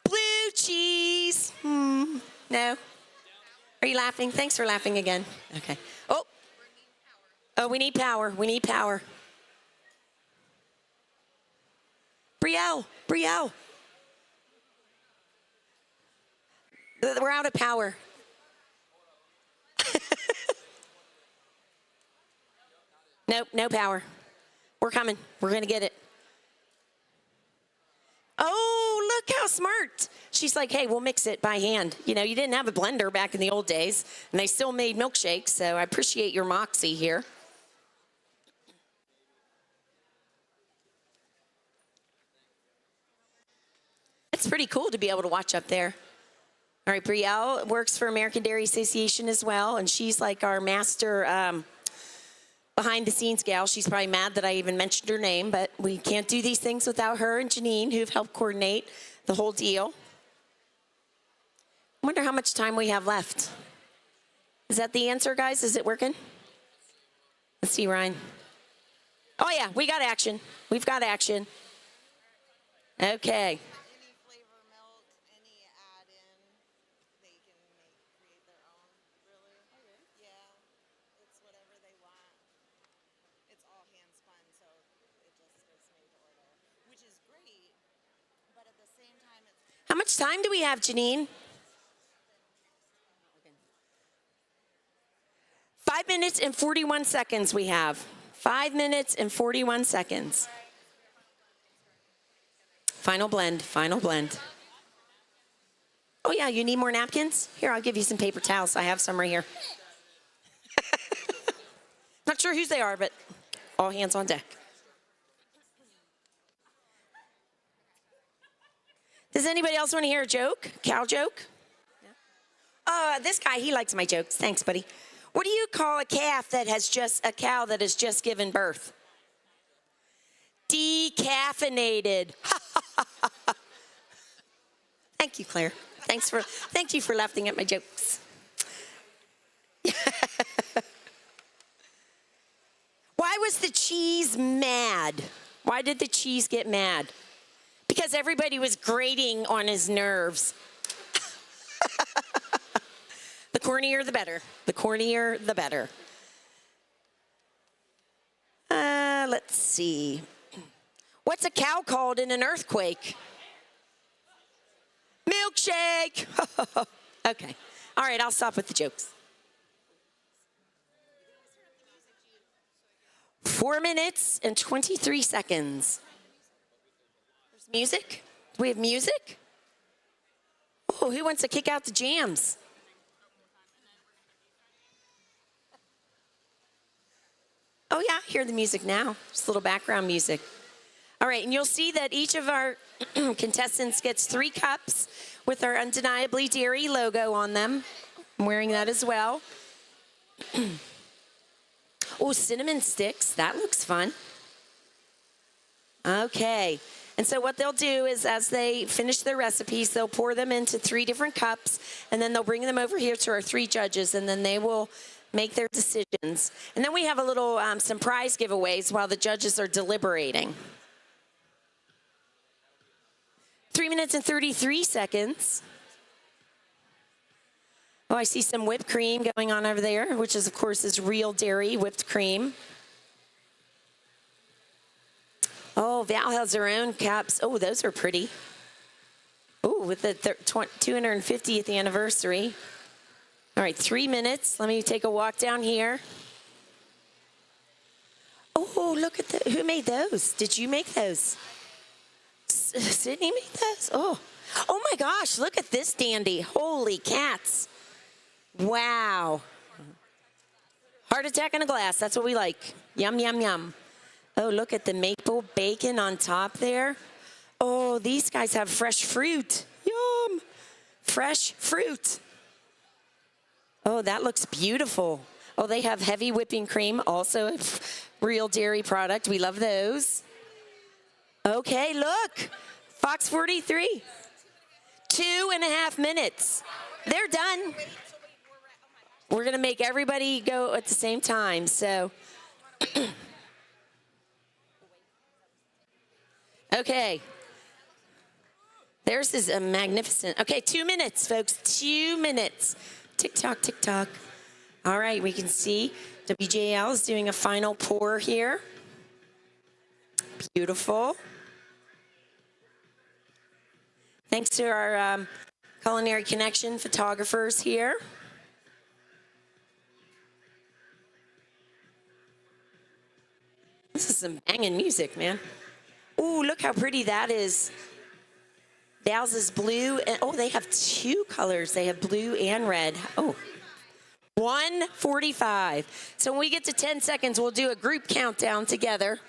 Blue cheese. No? Are you laughing? Thanks for laughing again. Okay. Oh, we need power. We need power. Brielle. We're out of power. Nope, no power. We're coming. We're going to get it. Oh, look how smart. She's like, hey, we'll mix it by hand. You know, you didn't have a blender back in the old days, and they still made milkshakes, so I appreciate your moxie here. It's pretty cool to be able to watch up there. All right, Brielle works for American Dairy Association as well, and she's like our master behind the scenes gal. She's probably mad that I even mentioned her name, but we can't do these things without her and Janine, who've helped coordinate the whole deal. I wonder how much time we have left. Is that the answer, guys? Is it working? Let's see, Ryan. Oh, yeah, we got action. We've got action. Okay. How much time do we have, Janine? 5 minutes and 41 seconds we have. 5 minutes and 41 seconds. Final blend, final blend. Oh yeah, you need more napkins? Here, I'll give you some paper towels. I have some right here. Not sure whose they are, but all hands on deck. Does anybody else want to hear a joke? Cow joke? This guy, he likes my jokes. Thanks, buddy. What do you call a cow that has just given birth? Decaffeinated. Thank you, Claire. Thank you for laughing at my jokes. Why was the cheese mad? Why did the cheese get mad? Because everybody was grating on his nerves. The cornier, the better. The cornier, the better. Let's see. What's a cow called in an earthquake? Milkshake. Okay. All right, I'll stop with the jokes. 4 minutes and 23 seconds. There's music? Do we have music? Oh, who wants to kick out the jams? Oh yeah, I hear the music now. Just a little background music. All right, and you'll see that each of our contestants gets 3 cups with our Undeniably Dairy logo on them. I'm wearing that as well. Oh, cinnamon sticks. That looks fun. Okay. And so what they'll do is as they finish their recipes, they'll pour them into 3 different cups, and then they'll bring them over here to our 3 judges, and then they will make their decisions. And then we have a little, some prize giveaways while the judges are deliberating. 3 minutes and 33 seconds. Oh, I see some whipped cream going on over there, which is, of course, is real dairy whipped cream. Oh, Val has her own cups. Oh, those are pretty. Oh, with the 250th anniversary. All right, 3 minutes. Let me take a walk down here. Oh, look at who made those? Did you make those? Sydney made those? Oh my gosh, look at this dandy. Holy cats. Wow. Heart attack in a glass. That's what we like. Yum, yum, yum. Oh, look at the maple bacon on top there. Oh, these guys have fresh fruit. Yum. Fresh fruit. Oh, that looks beautiful. Oh, they have heavy whipping cream, also a real dairy product. We love those. Okay, look. Fox 43. 2.5 minutes. They're done. We're going to make everybody go at the same time, so. Okay. Theirs is a magnificent. Okay, 2 minutes, folks. 2 minutes. Tick tock, tick tock. All right, we can see WJL is doing a final pour here. Beautiful. Thanks to our Culinary Connection photographers here. This is some banging music, man. Ooh, look how pretty that is. Dow's is blue, and oh, they have 2 colors. They have blue and red. Oh, 1:45. So when we get to 10 seconds, we'll do a group countdown together.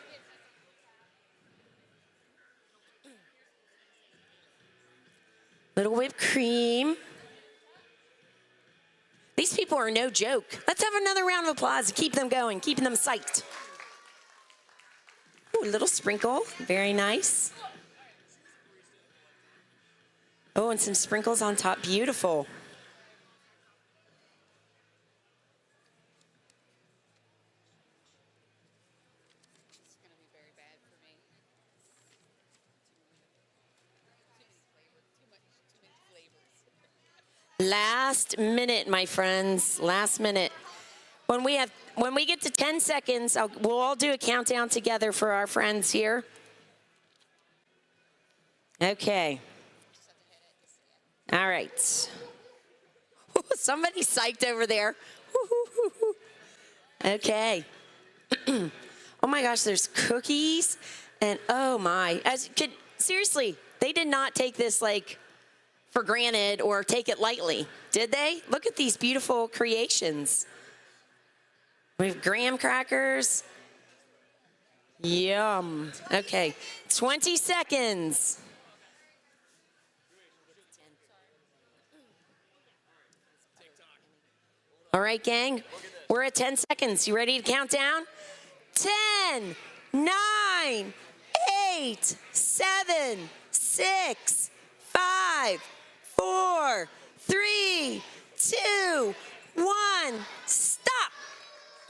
Little whipped cream. These people are no joke. Let's have another round of applause to keep them going, keeping them psyched. Ooh, a little sprinkle, very nice. Oh, and some sprinkles on top, beautiful. Last minute, my friends, last minute. When we get to 10 seconds, we'll all do a countdown together for our friends here. Okay. All right. Somebody psyched over there. Okay. Oh my gosh, there's cookies and oh my. Seriously, they did not take this like for granted or take it lightly, did they? Look at these beautiful creations. We have graham crackers. Yum. Okay, 20 seconds. All right, gang, we're at 10 seconds. You ready to count down? 10, 9, 8, 7, 6, 5, 4, 3, 2, 1. Stop.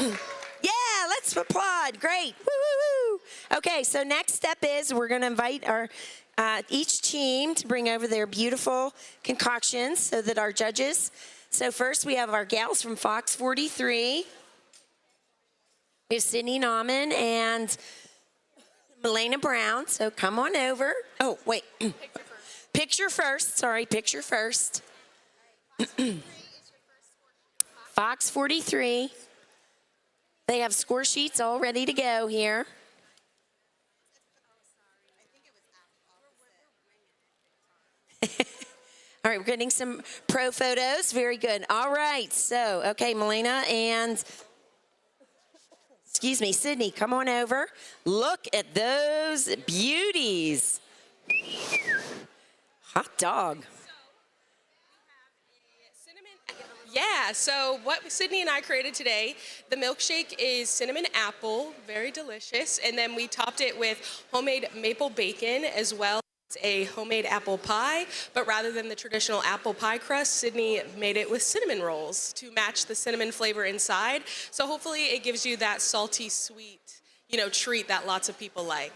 Yeah, let's applaud. Great. Woo, woo, woo. Okay, so next step is we're going to invite our each team to bring over their beautiful concoctions so that our judges. So first we have our gals from Fox 43. We have Sydney Nauman and Melena Brown. So come on over. Oh, wait. Picture first. Sorry, picture first. Fox 43. They have score sheets all ready to go here. All right, we're getting some pro photos. Very good. All right, so, okay, Melena and, excuse me, Sydney, come on over. Look at those beauties. Hot dog. Yeah, so what Sydney and I created today, the milkshake is cinnamon apple, very delicious, and then we topped it with homemade maple bacon as well as a homemade apple pie, but rather than the traditional apple pie crust, Sydney made it with cinnamon rolls to match the cinnamon flavor inside. So hopefully it gives you that salty, sweet, treat that lots of people like.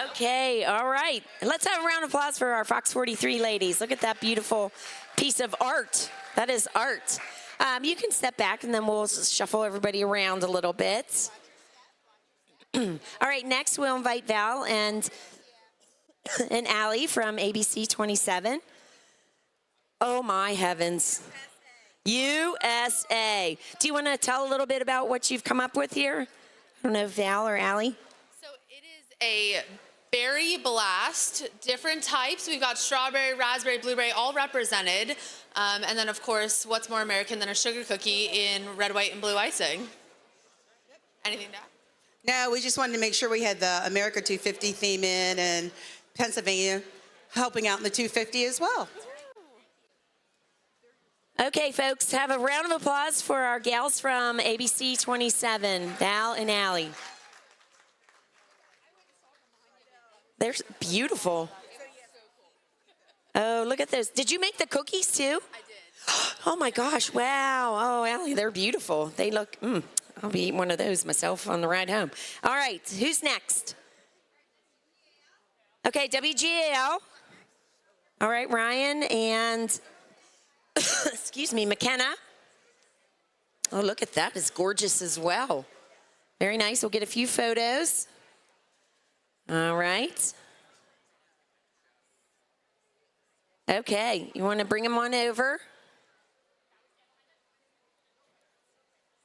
Okay, all right. Let's have a round of applause for our Fox 43 ladies. Look at that beautiful piece of art. That is art. You can step back and then we'll shuffle everybody around a little bit. All right, next we'll invite Val and Allie from ABC 27. Oh my heavens. USA. Do you want to tell a little bit about what you've come up with here? I don't know, Val or Allie? A berry blast, different types. We've got strawberry, raspberry, blueberry, all represented. And then, of course, what's more American than a sugar cookie in red, white, and blue icing? Anything to add? No, we just wanted to make sure we had the America 250 theme in and Pennsylvania helping out in the 250 as well. Okay, folks, have a round of applause for our gals from ABC 27, Val and Allie. They're beautiful. Oh, look at those. Did you make the cookies too? I did. Oh my gosh, wow. Oh, Allie, they're beautiful. They look, I'll be eating one of those myself on the ride home. All right, who's next? Okay, WGAL. All right, Ryan and, excuse me, McKenna. Oh, look at that. It's gorgeous as well. Very nice. We'll get a few photos. All right. Okay, you want to bring them on over?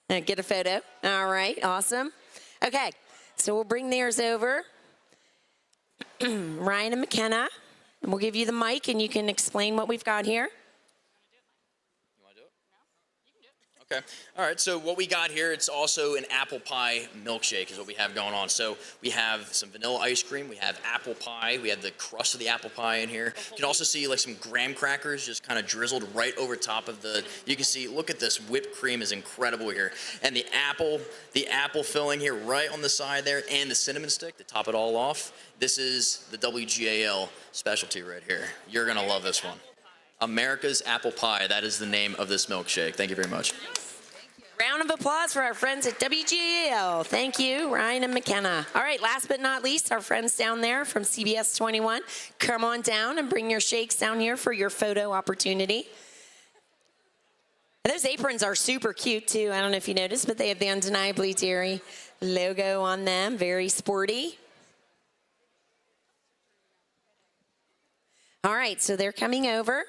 Get a photo. All right, awesome. Okay, so we'll bring theirs over. Ryan and McKenna, and we'll give you the mic and you can explain what we've got here. Okay. All right. So what we got here, it's also an apple pie milkshake is what we have going on. So we have some vanilla ice cream. We have apple pie. We have the crust of the apple pie in here. You can also see like some graham crackers just kind of drizzled right over top of the, you can see, look at this whipped cream is incredible here. And the apple filling here right on the side there and the cinnamon stick to top it all off. This is the WGAL specialty right here. You're going to love this one. America's Apple Pie. That is the name of this milkshake. Thank you very much. Round of applause for our friends at WGAL. Thank you, Ryan and McKenna. All right, last but not least, our friends down there from CBS 21. Come on down and bring your shakes down here for your photo opportunity. And those aprons are super cute, too. I don't know if you noticed, but they have the Undeniably Dairy logo on them. Very sporty. All right, so they're coming over.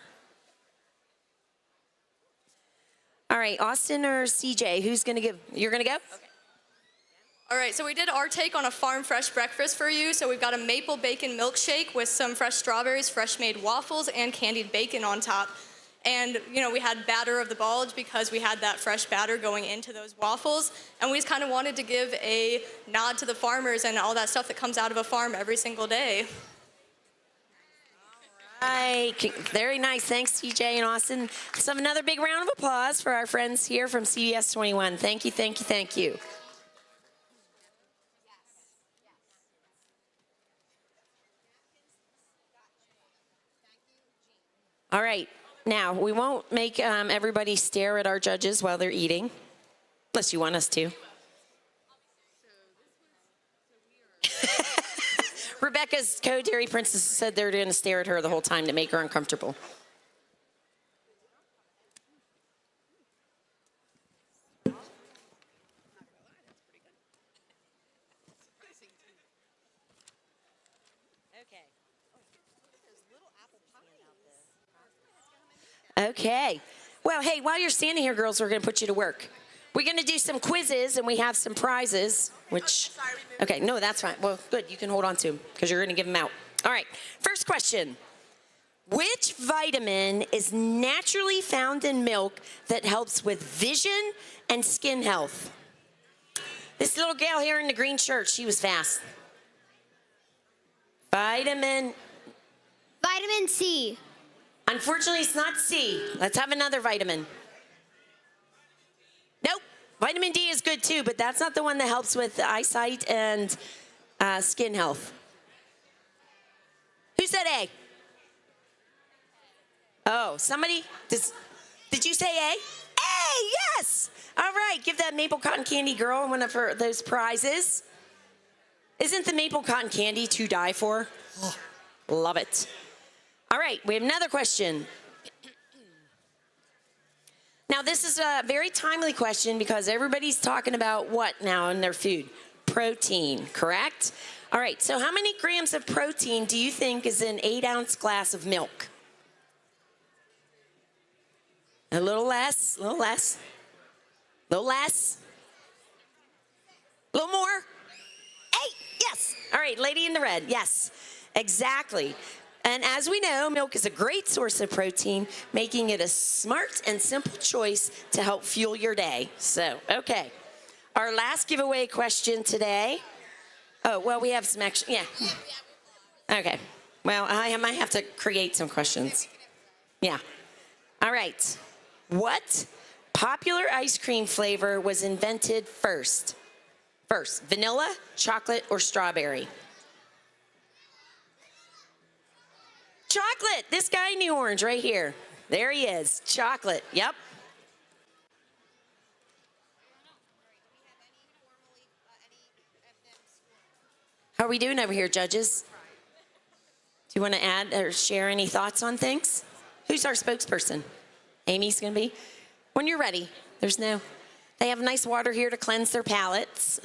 All right, Austin or CJ, who's going to give? You're going to go? Okay. All right, so we did our take on a farm fresh breakfast for you. So we've got a maple bacon milkshake with some fresh strawberries, fresh made waffles, and candied bacon on top. And, we had batter of the bulge because we had that fresh batter going into those waffles. And we just kind of wanted to give a nod to the farmers and all that stuff that comes out of a farm every single day. Right. Very nice. Thanks, TJ and Austin. Let's have another big round of applause for our friends here from CBS 21. Thank you, thank you, thank you. All right. Now, we won't make everybody stare at our judges while they're eating, unless you want us to. Rebecca's co-dairy princess said they're going to stare at her the whole time to make her uncomfortable. Okay. Well, hey, while you're standing here, girls, we're going to put you to work. We're going to do some quizzes, and we have some prizes, which, okay, no, that's fine. Well, good, you can hold on to them, because you're going to give them out. All right, first question. Which vitamin is naturally found in milk that helps with vision and skin health? This little gal here in the green shirt, she was fast. Vitamin C. Unfortunately, it's not C. Let's have another vitamin. Nope. Vitamin D is good too, but that's not the one that helps with eyesight and skin health. Who said A? Oh, somebody? Did you say A? A, yes! All right, give that maple cotton candy girl one of those prizes. Isn't the maple cotton candy to die for? Oh, love it. All right, we have another question. Now, this is a very timely question because everybody's talking about what now in their food? Protein, correct? All right, so how many grams of protein do you think is in an 8-ounce glass of milk? A little less, a little less, a little less, a little more. 8, yes. All right, lady in the red, yes, exactly. And as we know, milk is a great source of protein, making it a smart and simple choice to help fuel your day. So, okay. Our last giveaway question today. Oh, well, we have some extra, yeah. Okay. Well, I might have to create some questions. Yeah. All right. What popular ice cream flavor was invented first? Vanilla, chocolate, or strawberry? Chocolate. This guy in the orange right here. There he is. Chocolate. Yep. How are we doing over here, judges? Do you want to add or share any thoughts on things? Who's our spokesperson? Amy's going to be? When you're ready. They have nice water here to cleanse their palates.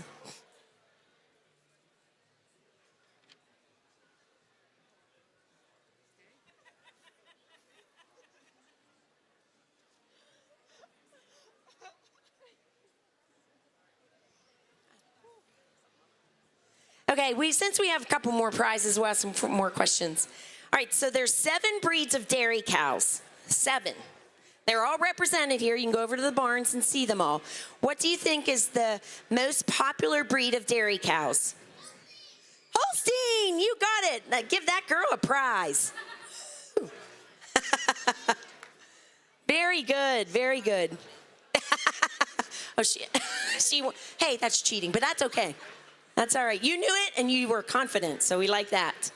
Okay, since we have a couple more prizes, we'll have some more questions. All right, so there's 7 breeds of dairy cows. 7. They're all represented here. You can go over to the barns and see them all. What do you think is the most popular breed of dairy cows? Holstein, you got it. Now give that girl a prize. Very good, very good. Oh, hey, that's cheating, but that's okay. That's all right. You knew it and you were confident, so we like that.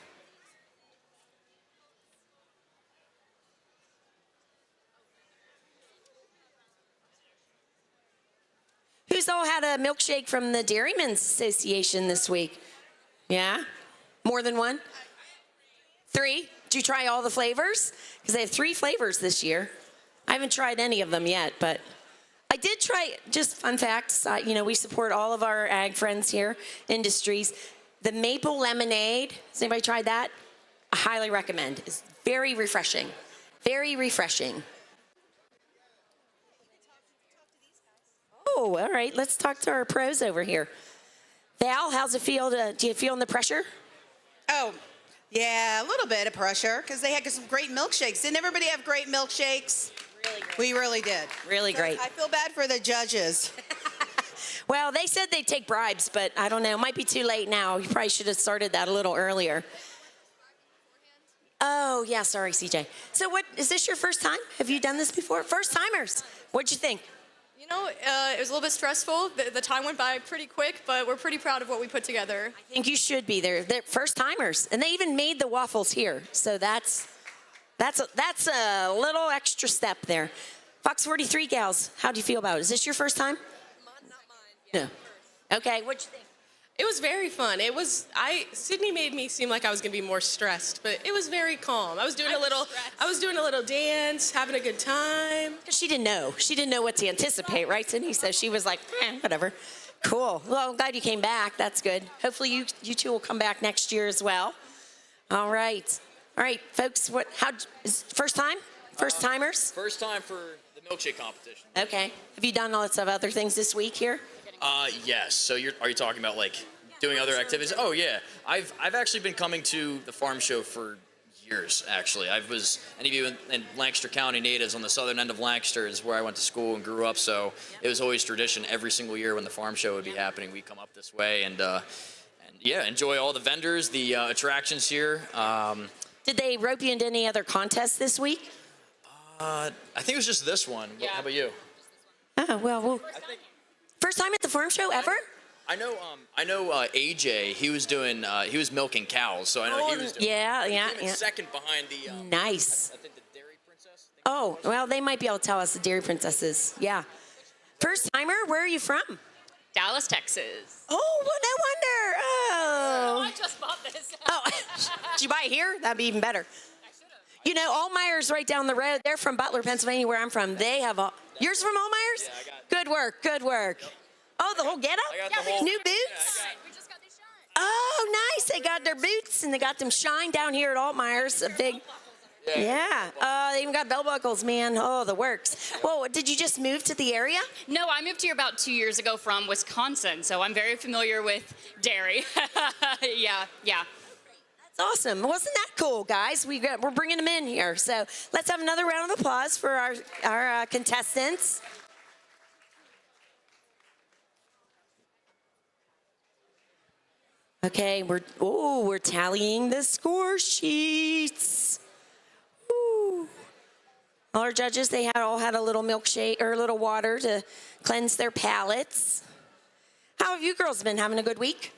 Who's all had a milkshake from the Dairymen's Association this week? Yeah? More than one? 3? Did you try all the flavors? Because they have 3 flavors this year. I haven't tried any of them yet, but I did try, just fun facts, we support all of our ag friends here, industries. The maple lemonade, has anybody tried that? I highly recommend. It's very refreshing. Very refreshing. Oh, all right, let's talk to our pros over here. Val, how's it feel? Do you feel the pressure? Oh, yeah, a little bit of pressure because they had some great milkshakes. Didn't everybody have great milkshakes? Really great. We really did. Really great. I feel bad for the judges. Well, they said they'd take bribes, but I don't know. It might be too late now. You probably should have started that a little earlier. Oh, yeah, sorry, CJ. So what, is this your first time? Have you done this before? First timers. What'd you think? You know, it was a little bit stressful. The time went by pretty quick, but we're pretty proud of what we put together. I think you should be. They're first timers. And they even made the waffles here. So that's a little extra step there. Fox 43 gals, how do you feel about it? Is this your first time? Not mine. No. Okay, what'd you think? It was very fun. Sydney made me seem like I was gonna be more stressed, but it was very calm. I was doing a little dance, having a good time. She didn't know. She didn't know what to anticipate, right, Sydney? So she was like, whatever. Cool. Well, I'm glad you came back. That's good. Hopefully you two will come back next year as well. All right. All right, folks, first time? First timers? First time for the milkshake competition. Okay. Have you done lots of other things this week here? Yes. So are you talking about like doing other activities? Oh yeah. I've actually been coming to the farm show for years. Actually, any of you in Lancaster County natives on the southern end of Lancaster is where I went to school and grew up. So it was always tradition every single year when the farm show would be happening, we'd come up this way and yeah, enjoy all the vendors, the attractions here. Did they rope you into any other contests this week? I think it was just this one. Yeah. How about you? Oh well. First time at the farm show ever? I know AJ. He was milking cows, so I know he was doing. Yeah. Second behind the. Nice. I think the Dairy Princess. Oh well, they might be able to tell us the Dairy Princesses. Yeah. First timer. Where are you from? Dallas, Texas. Oh, well, no wonder. Oh. I just bought this. Oh, did you buy it here? That'd be even better. You know, Allmeyer's right down the road. They're from Butler, Pennsylvania, where I'm from. They have yours from Allmeyer's? Yeah, I got it. Good work, good work. Yep. Oh, the whole getup? I got the whole. New boots? Yeah, We just got these shine. Oh, nice. They got their boots and they got them shine down here at Allmeyer's. A big. Yeah. They even got bell buckles, man. Oh, the works. Well, did you just move to the area? No, I moved here about 2 years ago from Wisconsin, so I'm very familiar with dairy. Yeah. That's awesome. Wasn't that cool, guys? We're bringing them in here. So let's have another round of applause for our contestants. Okay, we're tallying the score sheets. Ooh. All our judges, they all had a little milkshake or a little water to cleanse their palates. How have you girls been? Having a good week?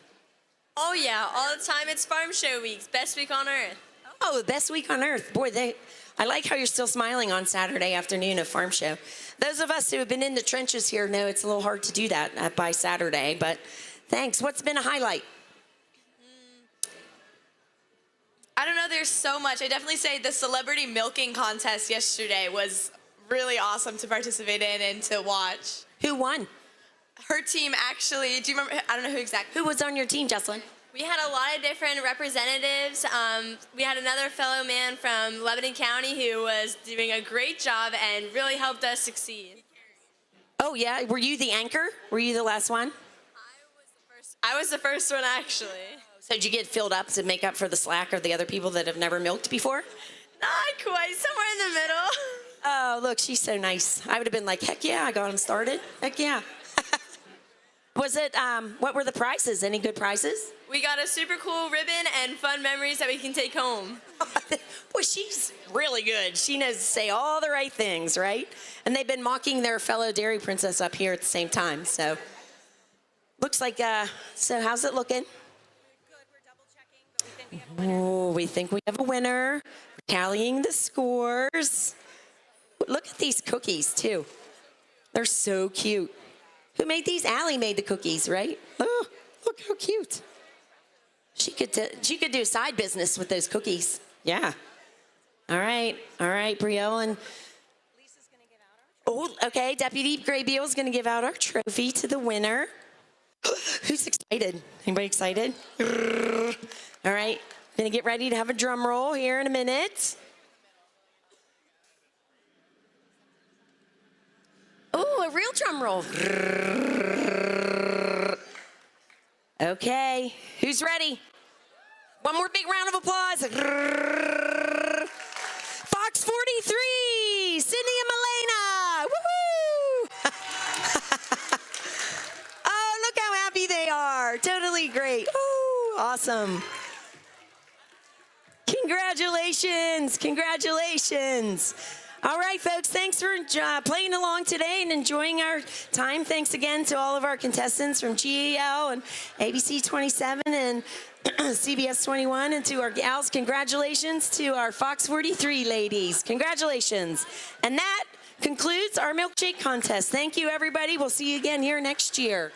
Oh yeah, all the time. It's farm show weeks. Best week on earth. Oh, the best week on earth. Boy, I like how you're still smiling on Saturday afternoon of farm show. Those of us who have been in the trenches here know it's a little hard to do that by Saturday, but thanks. What's been a highlight? I don't know, there's so much. I definitely say the celebrity milking contest yesterday was really awesome to participate in and to watch. Who won? Her team actually, do you remember? I don't know who exactly. Who was on your team, Jocelyn? We had a lot of different representatives. We had another fellow man from Lebanon County who was doing a great job and really helped us succeed. Oh, yeah? Were you the anchor? Were you the last one? I was the first one, actually. So did you get filled up to make up for the slack of the other people that have never milked before? Not quite, somewhere in the middle. Oh, look, she's so nice. I would have been like, heck yeah, I got them started. Heck yeah. Was it, what were the prizes? Any good prizes? We got a super cool ribbon and fun memories that we can take home. Boy, she's really good. She knows to say all the right things, right? And they've been mocking their fellow Dairy Princess up here at the same time, so. Looks like, so how's it looking? Oh, we think we have a winner. We're tallying the scores. Look at these cookies, too. They're so cute. Who made these? Allie made the cookies, right? Oh, look how cute. She could do side business with those cookies. Yeah. All right, Brielle and Lisa's gonna give out our. Oh, okay. Deputy Gray Beal's gonna give out our trophy to the winner. Who's excited? Anybody excited? All right, gonna get ready to have a drum roll here in a minute. Oh, a real drum roll. Okay, who's ready? One more big round of applause. Fox 43, Sydney and Milena. Woohoo! Oh, look how happy they are. Totally great. Ooh, awesome. Congrats. Congratulations. Congratulations. All right, folks, thanks for playing along today and enjoying our time. Thanks again to all of our contestants from GEL and ABC 27 and CBS 21, and to our gals. Congratulations to our Fox 43 ladies. Congratulations. And that concludes our milkshake contest. Thank you, everybody. We'll see you again here next year.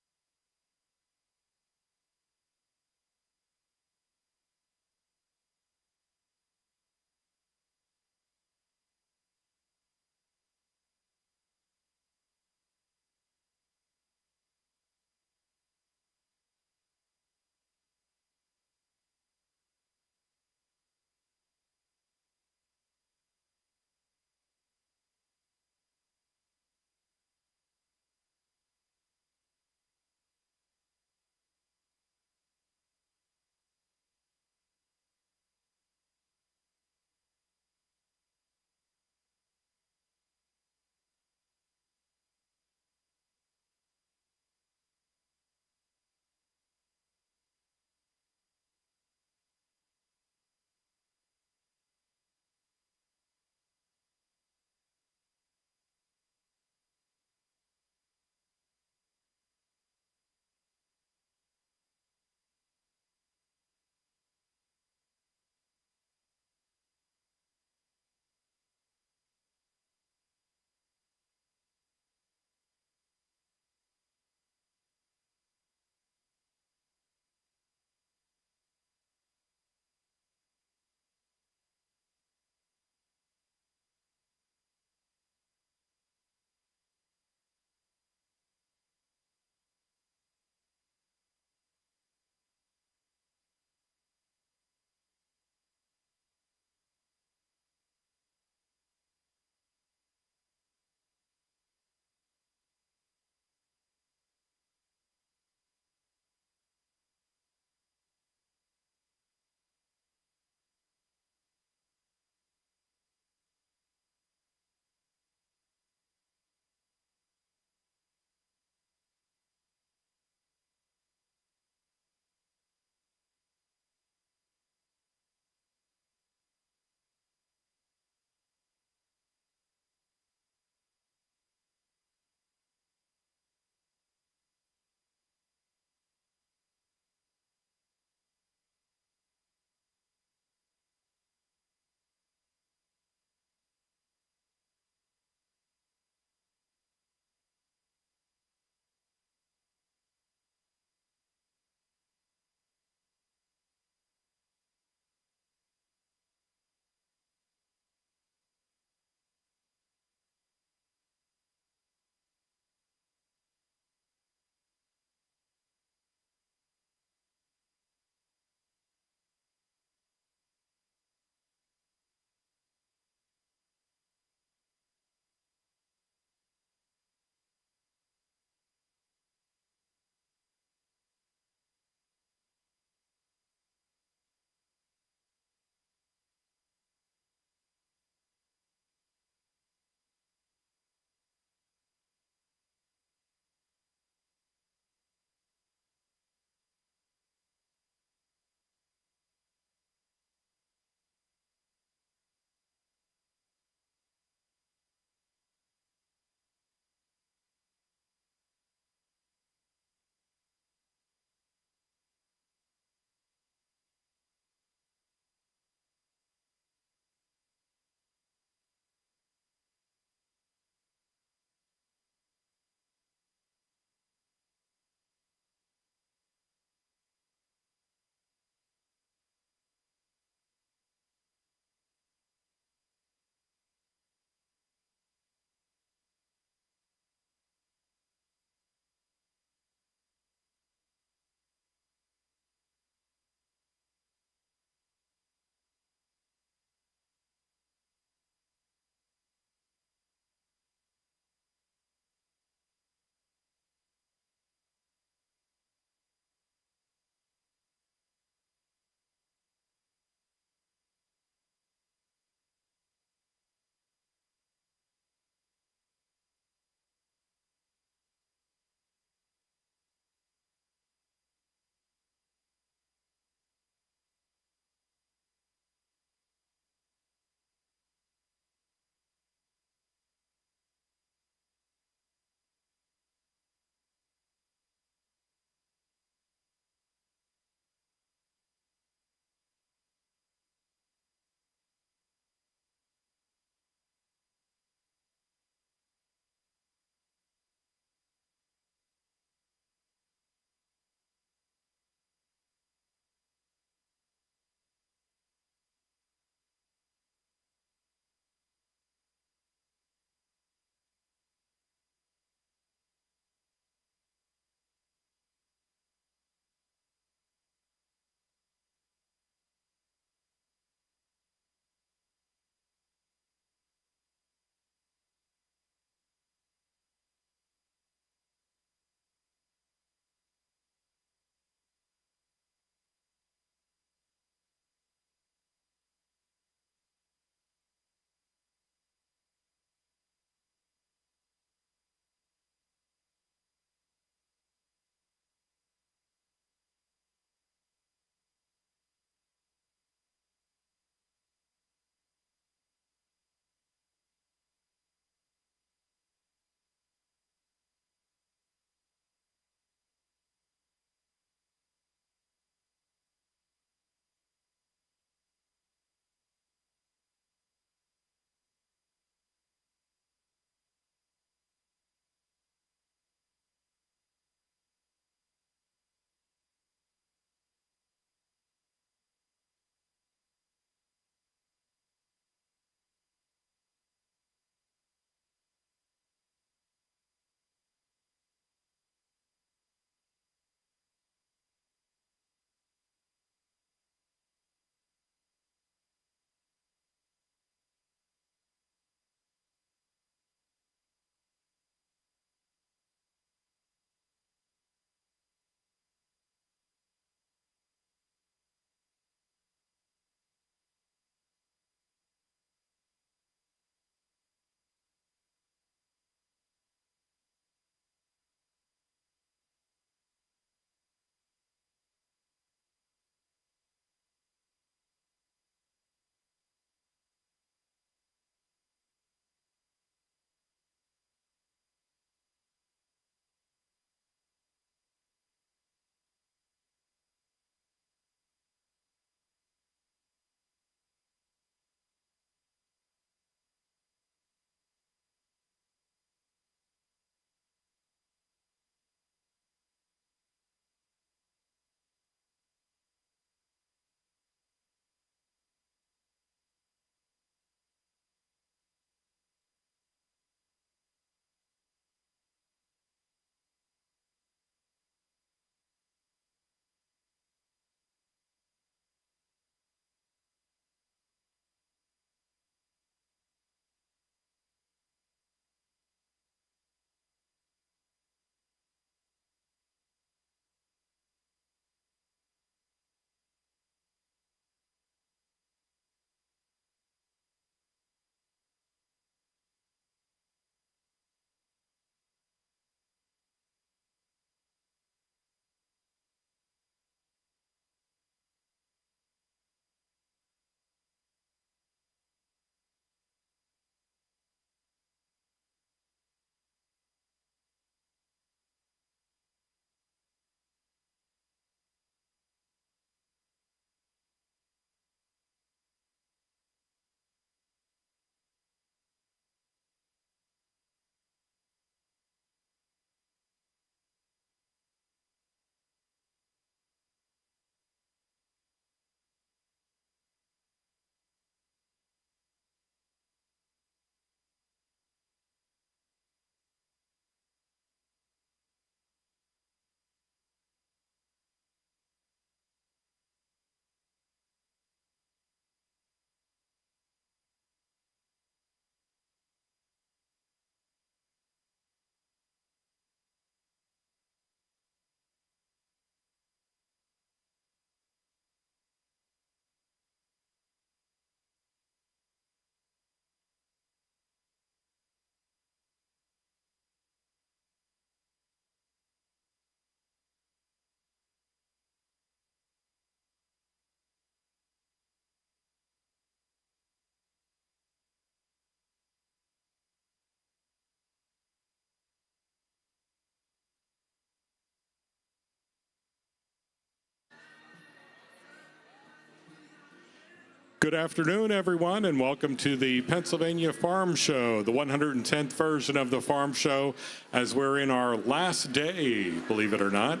Good afternoon, everyone, and welcome to the Pennsylvania Farm Show, the 110th version of the Farm Show, as we're in our last day, believe it or not.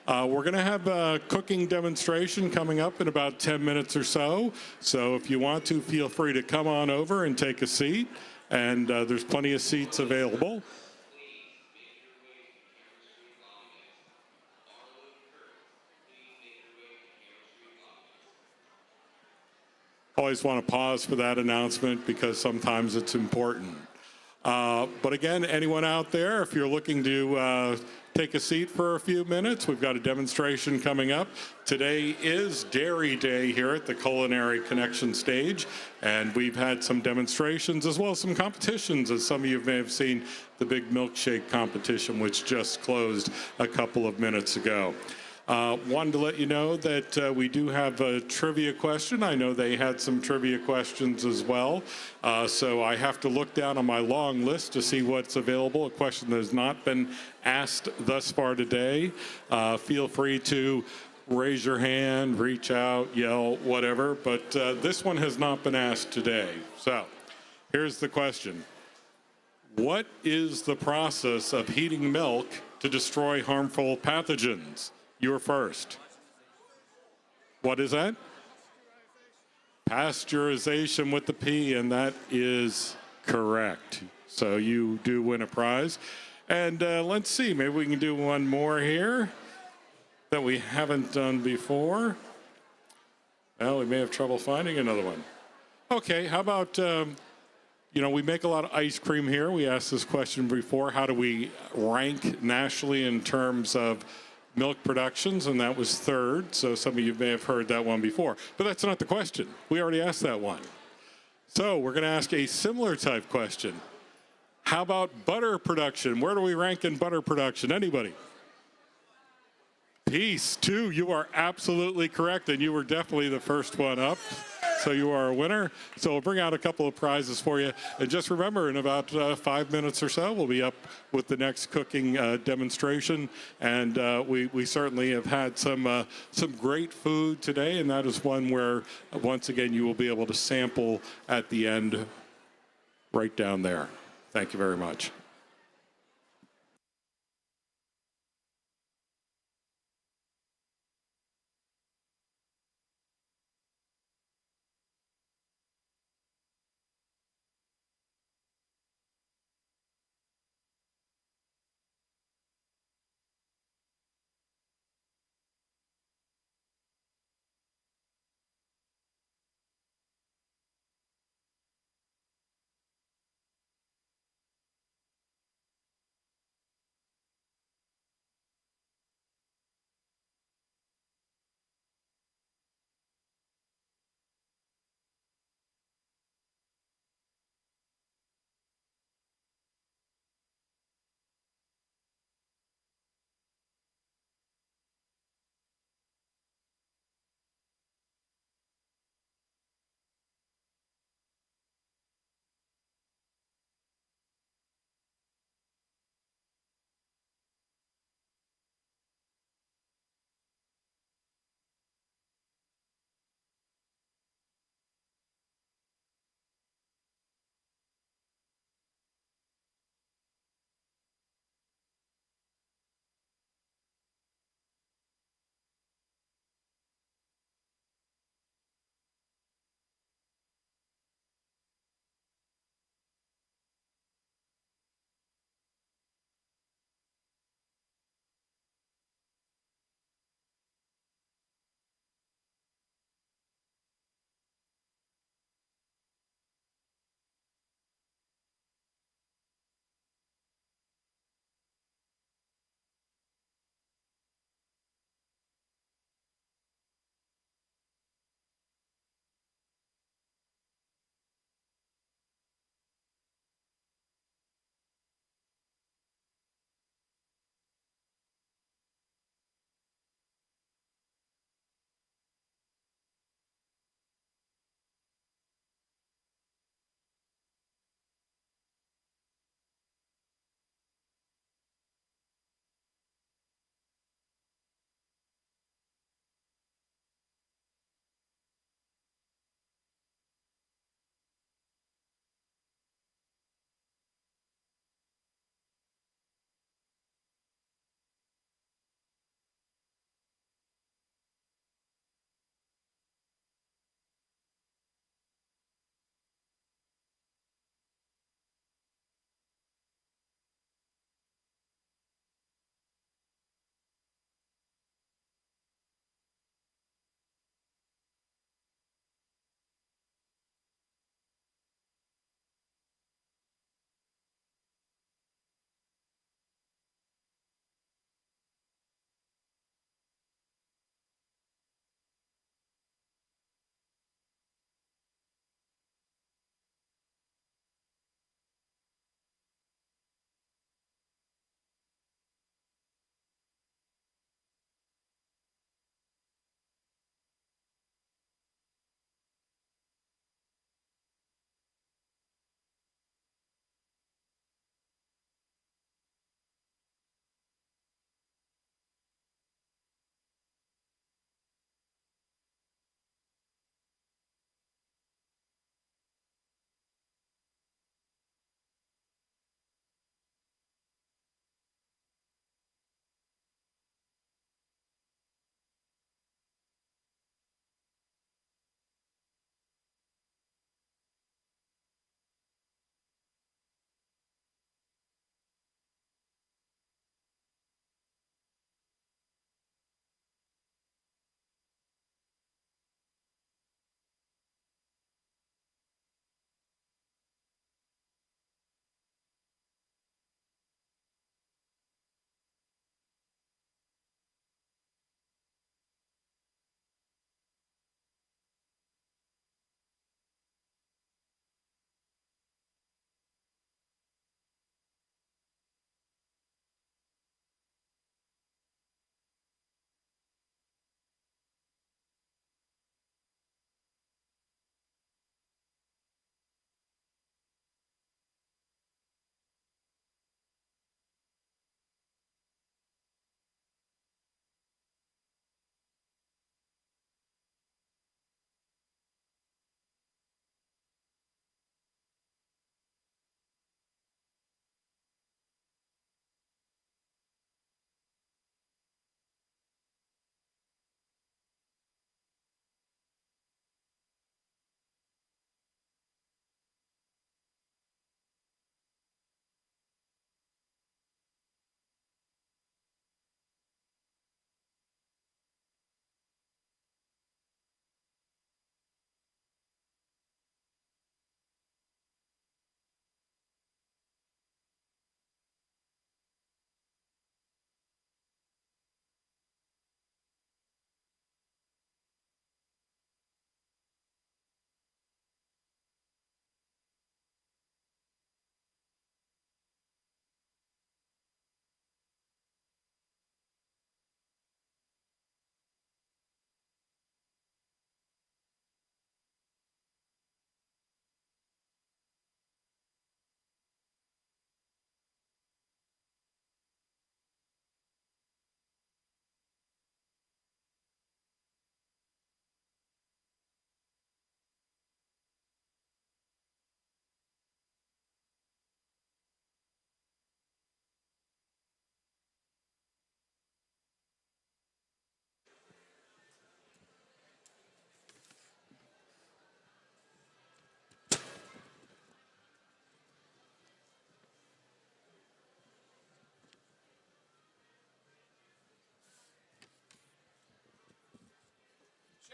We're going to have a cooking demonstration coming up in about 10 minutes or so. So if you want to, feel free to come on over and take a seat, and there's plenty of seats available. Always want to pause for that announcement because sometimes it's important. But again, anyone out there, if you're looking to take a seat for a few minutes, we've got a demonstration coming up. Today is Dairy Day here at the Culinary Connection stage, and we've had some demonstrations as well as some competitions, as some of you may have seen the big milkshake competition, which just closed a couple of minutes ago. Wanted to let you know that we do have a trivia question. I know they had some trivia questions as well. So I have to look down on my long list to see what's available. A question that has not been asked thus far today. Feel free to raise your hand, reach out, yell, whatever. But this one has not been asked today. So here's the question. What is the process of heating milk to destroy harmful pathogens? You're first. What is that? Pasteurization with the P, and that is correct. So you do win a prize. And let's see, maybe we can do one more here that we haven't done before. Well, we may have trouble finding another one. Okay, how about, we make a lot of ice cream here. We asked this question before. How do we rank nationally in terms of milk productions? And that was third. So some of you may have heard that one before. But that's not the question. We already asked that one. So we're going to ask a similar type question. How about butter production? Where do we rank in butter production? Anybody? Peace, 2. You are absolutely correct, and you were definitely the first one up. So you are a winner. So we'll bring out a couple of prizes for you. And just remember, in about 5 minutes or so, we'll be up with the next cooking demonstration. And we certainly have had some great food today, and that is one where, once again, you will be able to sample at the end right down there. Thank you very much.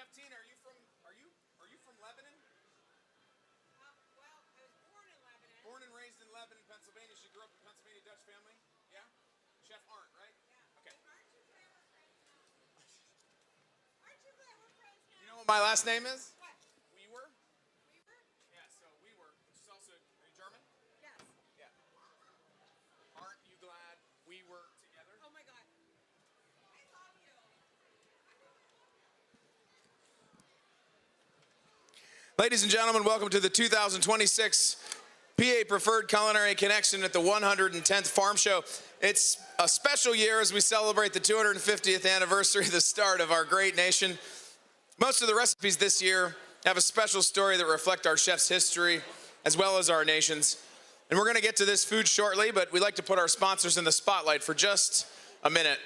Chef Tina, are you from Lebanon? Well, I was born in Lebanon. Born and raised in Lebanon, Pennsylvania. She grew up in a Pennsylvania Dutch family. Yeah. Chef Arndt, right? Yeah. Okay. Aren't you glad we're friends now? You know what my last name is? What? Wewer. Weaver? Yeah. So Wewer, which is also. Are you German? Yes. Yeah. Aren't you glad we were together? Oh my God. I love you. Ladies and gentlemen, welcome to the 2026 PA Preferred Culinary Connection at the 110th Farm Show. It's a special year as we celebrate the 250th anniversary of the start of our great nation. Most of the recipes this year have a special story that reflect our chef's history as well as our nation's. And we're going to get to this food shortly, but we'd like to put our sponsors in the spotlight for just a minute.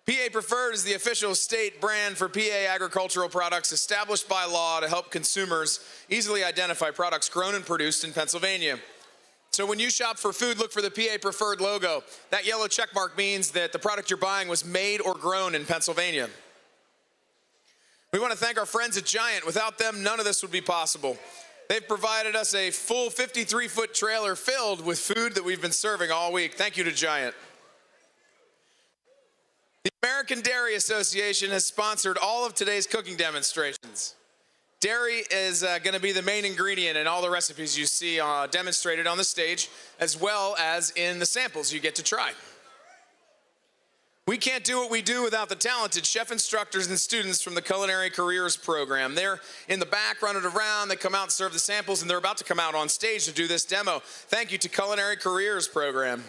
PA Preferred is the official state brand for PA agricultural products established by law to help consumers easily identify products grown and produced in Pennsylvania. So when you shop for food, look for the PA Preferred logo. That yellow check mark means that the product you're buying was made or grown in Pennsylvania. We want to thank our friends at Giant. Without them, none of this would be possible. They've provided us a full 53-foot trailer filled with food that we've been serving all week. Thank you to Giant. The American Dairy Association has sponsored all of today's cooking demonstrations. Dairy is going to be the main ingredient in all the recipes you see demonstrated on the stage, as well as in the samples you get to try. We can't do what we do without the talented chef instructors and students from the Culinary Careers program. They're in the back running around, they come out and serve the samples, and they're about to come out on stage to do this demo. Thank you to Culinary Careers program.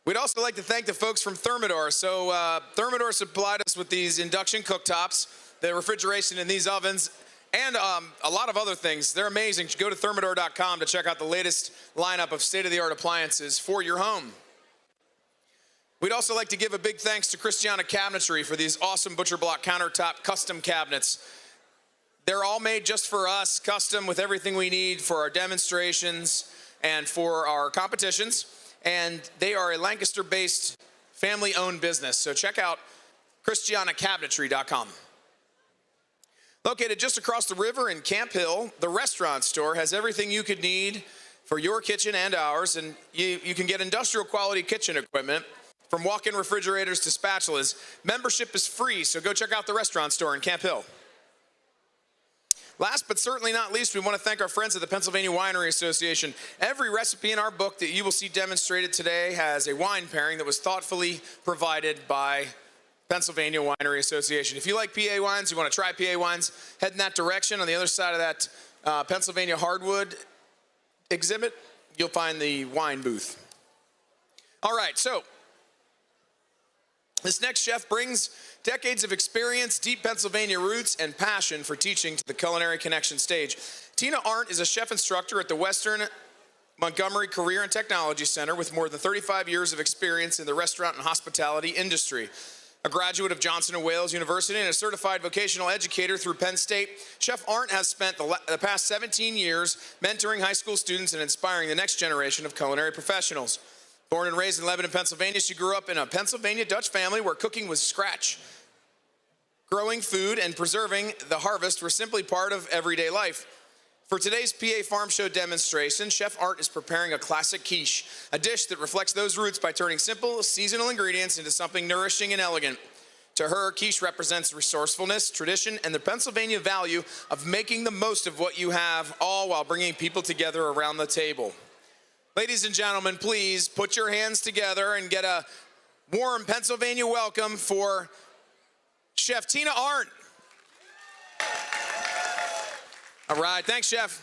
We'd also like to thank the folks from Thermador. So Thermador supplied us with these induction cooktops, the refrigeration in these ovens, and a lot of other things. They're amazing. Go to thermador.com to check out the latest lineup of state-of-the-art appliances for your home. We'd also like to give a big thanks to Christiana Cabinetry for these awesome butcher block countertop custom cabinets. They're all made just for us, custom with everything we need for our demonstrations and for our competitions. And they are a Lancaster-based family-owned business. So check out ChristianaCabinetry.com. Located just across the river in Camp Hill, the restaurant store has everything you could need for your kitchen and ours. And you can get industrial quality kitchen equipment from walk-in refrigerators to spatulas. Membership is free, so go check out the restaurant store in Camp Hill. Last but certainly not least, we want to thank our friends at the Pennsylvania Winery Association. Every recipe in our book that you will see demonstrated today has a wine pairing that was thoughtfully provided by Pennsylvania Winery Association. If you like PA wines, you want to try PA wines, head in that direction. On the other side of that Pennsylvania hardwood exhibit, you'll find the wine booth. All right, so this next chef brings decades of experience, deep Pennsylvania roots, and passion for teaching to the Culinary Connection stage. Tina Arndt is a chef instructor at the Western Montgomery Career and Technology Center with more than 35 years of experience in the restaurant and hospitality industry. A graduate of Johnson & Wales University and a certified vocational educator through Penn State, Chef Arndt has spent the past 17 years mentoring high school students and inspiring the next generation of culinary professionals. Born and raised in Lebanon, Pennsylvania, she grew up in a Pennsylvania Dutch family where cooking was scratch. Growing food and preserving the harvest were simply part of everyday life. For today's PA Farm Show demonstration, Chef Arndt is preparing a classic quiche, a dish that reflects those roots by turning simple, seasonal ingredients into something nourishing and elegant. To her, quiche represents resourcefulness, tradition, and the Pennsylvania value of making the most of what you have, all while bringing people together around the table. Ladies and gentlemen, please put your hands together and get a warm Pennsylvania welcome for Chef Tina Arndt. All right, thanks, Chef.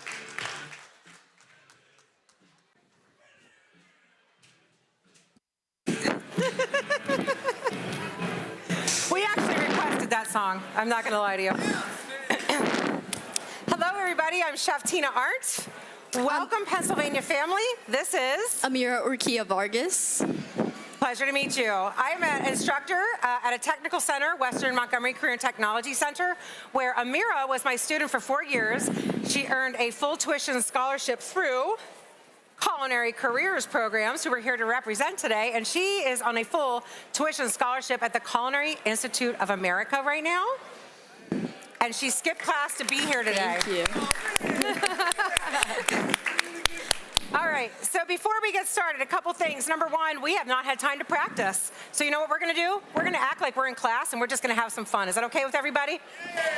We actually requested that song. I'm not going to lie to you. Hello, everybody. I'm Chef Tina Arndt. Welcome, Pennsylvania family. This is Amira Urquia Vargas. Pleasure to meet you. I'm an instructor at a technical center, Western Montgomery Career and Technology Center, where Amira was my student for 4 years. She earned a full tuition scholarship through culinary careers programs who we're here to represent today, and she is on a full tuition scholarship at the Culinary Institute of America right now. And she skipped class to be here today. Thank you. All right, so before we get started, a couple things. Number one, we have not had time to practice. So you know what we're gonna do? We're gonna act like we're in class and we're just gonna have some fun. Is that okay with everybody?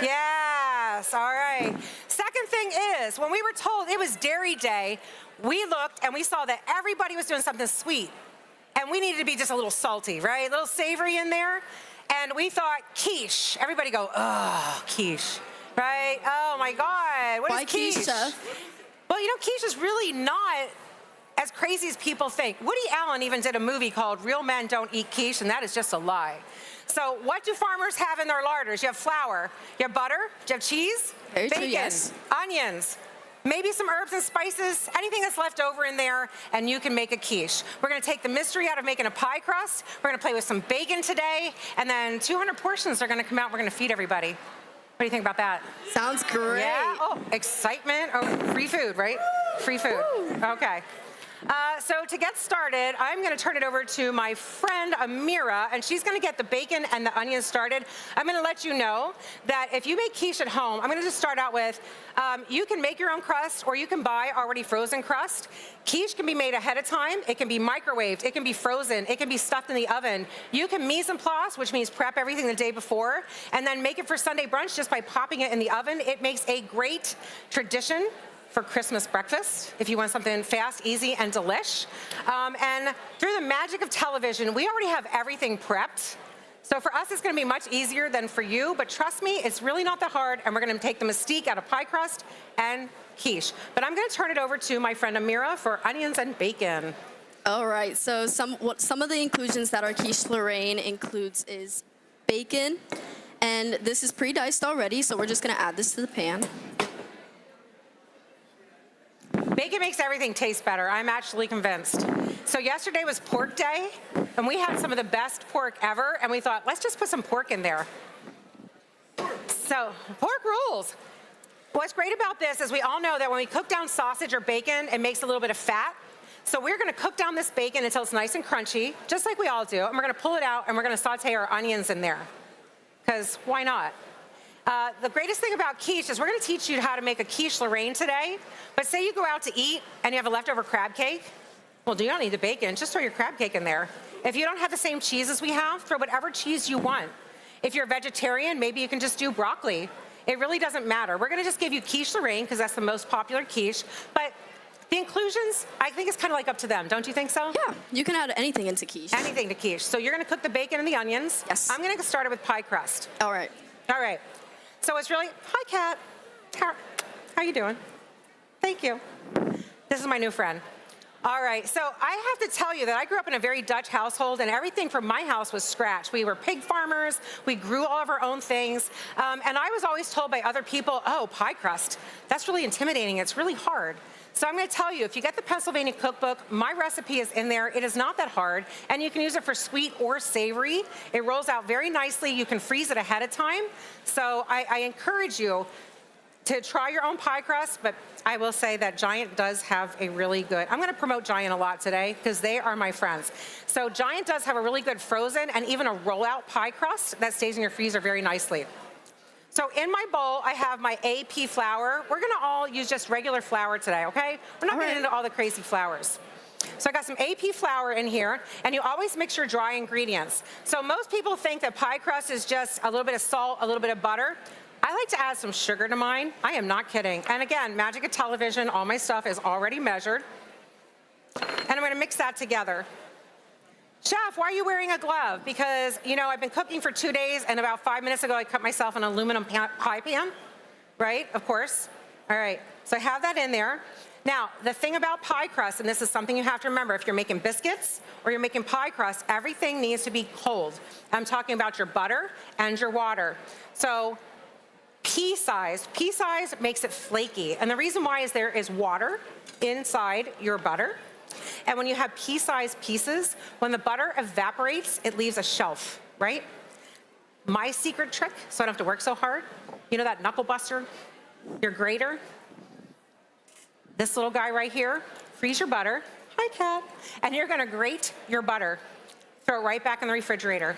Yes, all right. Second thing is, when we were told it was Dairy Day, we looked and we saw that everybody was doing something sweet. And we needed to be just a little salty, right? A little savory in there. And we thought quiche. Everybody go, oh, quiche, right? Oh my God, what is quiche? Quiche, Chef? Well, you know, quiche is really not as crazy as people think. Woody Allen even did a movie called Real Men Don't Eat Quiche, and that is just a lie. So what do farmers have in their larders? You have flour, you have butter, you have cheese, Very bacon, true, yes. onions, maybe some herbs and spices, anything that's left over in there, and you can make a quiche. We're gonna take the mystery out of making a pie crust. We're gonna play with some bacon today, and then 200 portions are gonna come out. We're gonna feed everybody. What do you think about that? Sounds great. Yeah, oh, excitement. Oh, free food, right? Free food. Okay. So to get started, I'm gonna turn it over to my friend Amira, and she's gonna get the bacon and the onions started. I'm gonna let you know that if you make quiche at home, I'm gonna just start out with, you can make your own crust or you can buy already frozen crust. Quiche can be made ahead of time. It can be microwaved. It can be frozen. It can be stuffed in the oven. You can mise en place, which means prep everything the day before, and then make it for Sunday brunch just by popping it in the oven. It makes a great tradition for Christmas breakfast, if you want something fast, easy, and delish. And through the magic of television, we already have everything prepped. So for us, it's gonna be much easier than for you, but trust me, it's really not that hard, and we're gonna take the mystique out of pie crust and quiche. But I'm gonna turn it over to my friend Amira for onions and bacon. All right, so some of the inclusions that our quiche Lorraine includes is bacon, and this is pre-diced already, so we're just gonna add this to the pan. Bacon makes everything taste better. I'm actually convinced. So yesterday was pork day, and we had some of the best pork ever, and we thought, let's just put some pork in there. So pork rules. What's great about this is we all know that when we cook down sausage or bacon, it makes a little bit of fat. So we're gonna cook down this bacon until it's nice and crunchy, just like we all do, and we're gonna pull it out and we're gonna saute our onions in there, because why not? The greatest thing about quiche is we're gonna teach you how to make a quiche Lorraine today, but say you go out to eat and you have a leftover crab cake, well, you don't need the bacon, just throw your crab cake in there. If you don't have the same cheese as we have, throw whatever cheese you want. If you're a vegetarian, maybe you can just do broccoli. It really doesn't matter. We're gonna just give you quiche Lorraine because that's the most popular quiche, but the inclusions, I think it's kind of like up to them. Don't you think so? Yeah, you can add anything into quiche. Anything to quiche. So you're gonna cook the bacon and the onions. Yes. I'm gonna get started with pie crust. All right. All right. So it's really, hi Kat. How you doing? Thank you. This is my new friend. All right, so I have to tell you that I grew up in a very Dutch household, and everything from my house was scratch. We were pig farmers, we grew all of our own things, and I was always told by other people, oh, pie crust, that's really intimidating, it's really hard. So I'm gonna tell you, if you get the Pennsylvania cookbook, my recipe is in there. It is not that hard, and you can use it for sweet or savory. It rolls out very nicely. You can freeze it ahead of time. So I encourage you to try your own pie crust, but I will say that Giant does have a really good, I'm gonna promote Giant a lot today because they are my friends. So Giant does have a really good frozen and even a rollout pie crust that stays in your freezer very nicely. So in my bowl, I have my AP flour. We're gonna all use just regular flour today, okay? We're not getting into all the crazy flours. So I got some AP flour in here, and you always mix your dry ingredients. So most people think that pie crust is just a little bit of salt, a little bit of butter. I like to add some sugar to mine. I am not kidding. And again, magic of television, all my stuff is already measured. And I'm gonna mix that together. Chef, why are you wearing a glove? Because, you know, I've been cooking for 2 days, and about 5 minutes ago, I cut myself an aluminum pie pan, right? Of course. All right, so I have that in there. Now, the thing about pie crust, and this is something you have to remember, if you're making biscuits or you're making pie crust, everything needs to be cold. I'm talking about your butter and your water. So pea size makes it flaky. And the reason why is there is water inside your butter. And when you have pea-sized pieces, when the butter evaporates, it leaves a shelf, right? My secret trick, so I don't have to work so hard, you know that knuckle buster, your grater? This little guy right here, freeze your butter. Hi, Kat. And you're gonna grate your butter. Throw it right back in the refrigerator.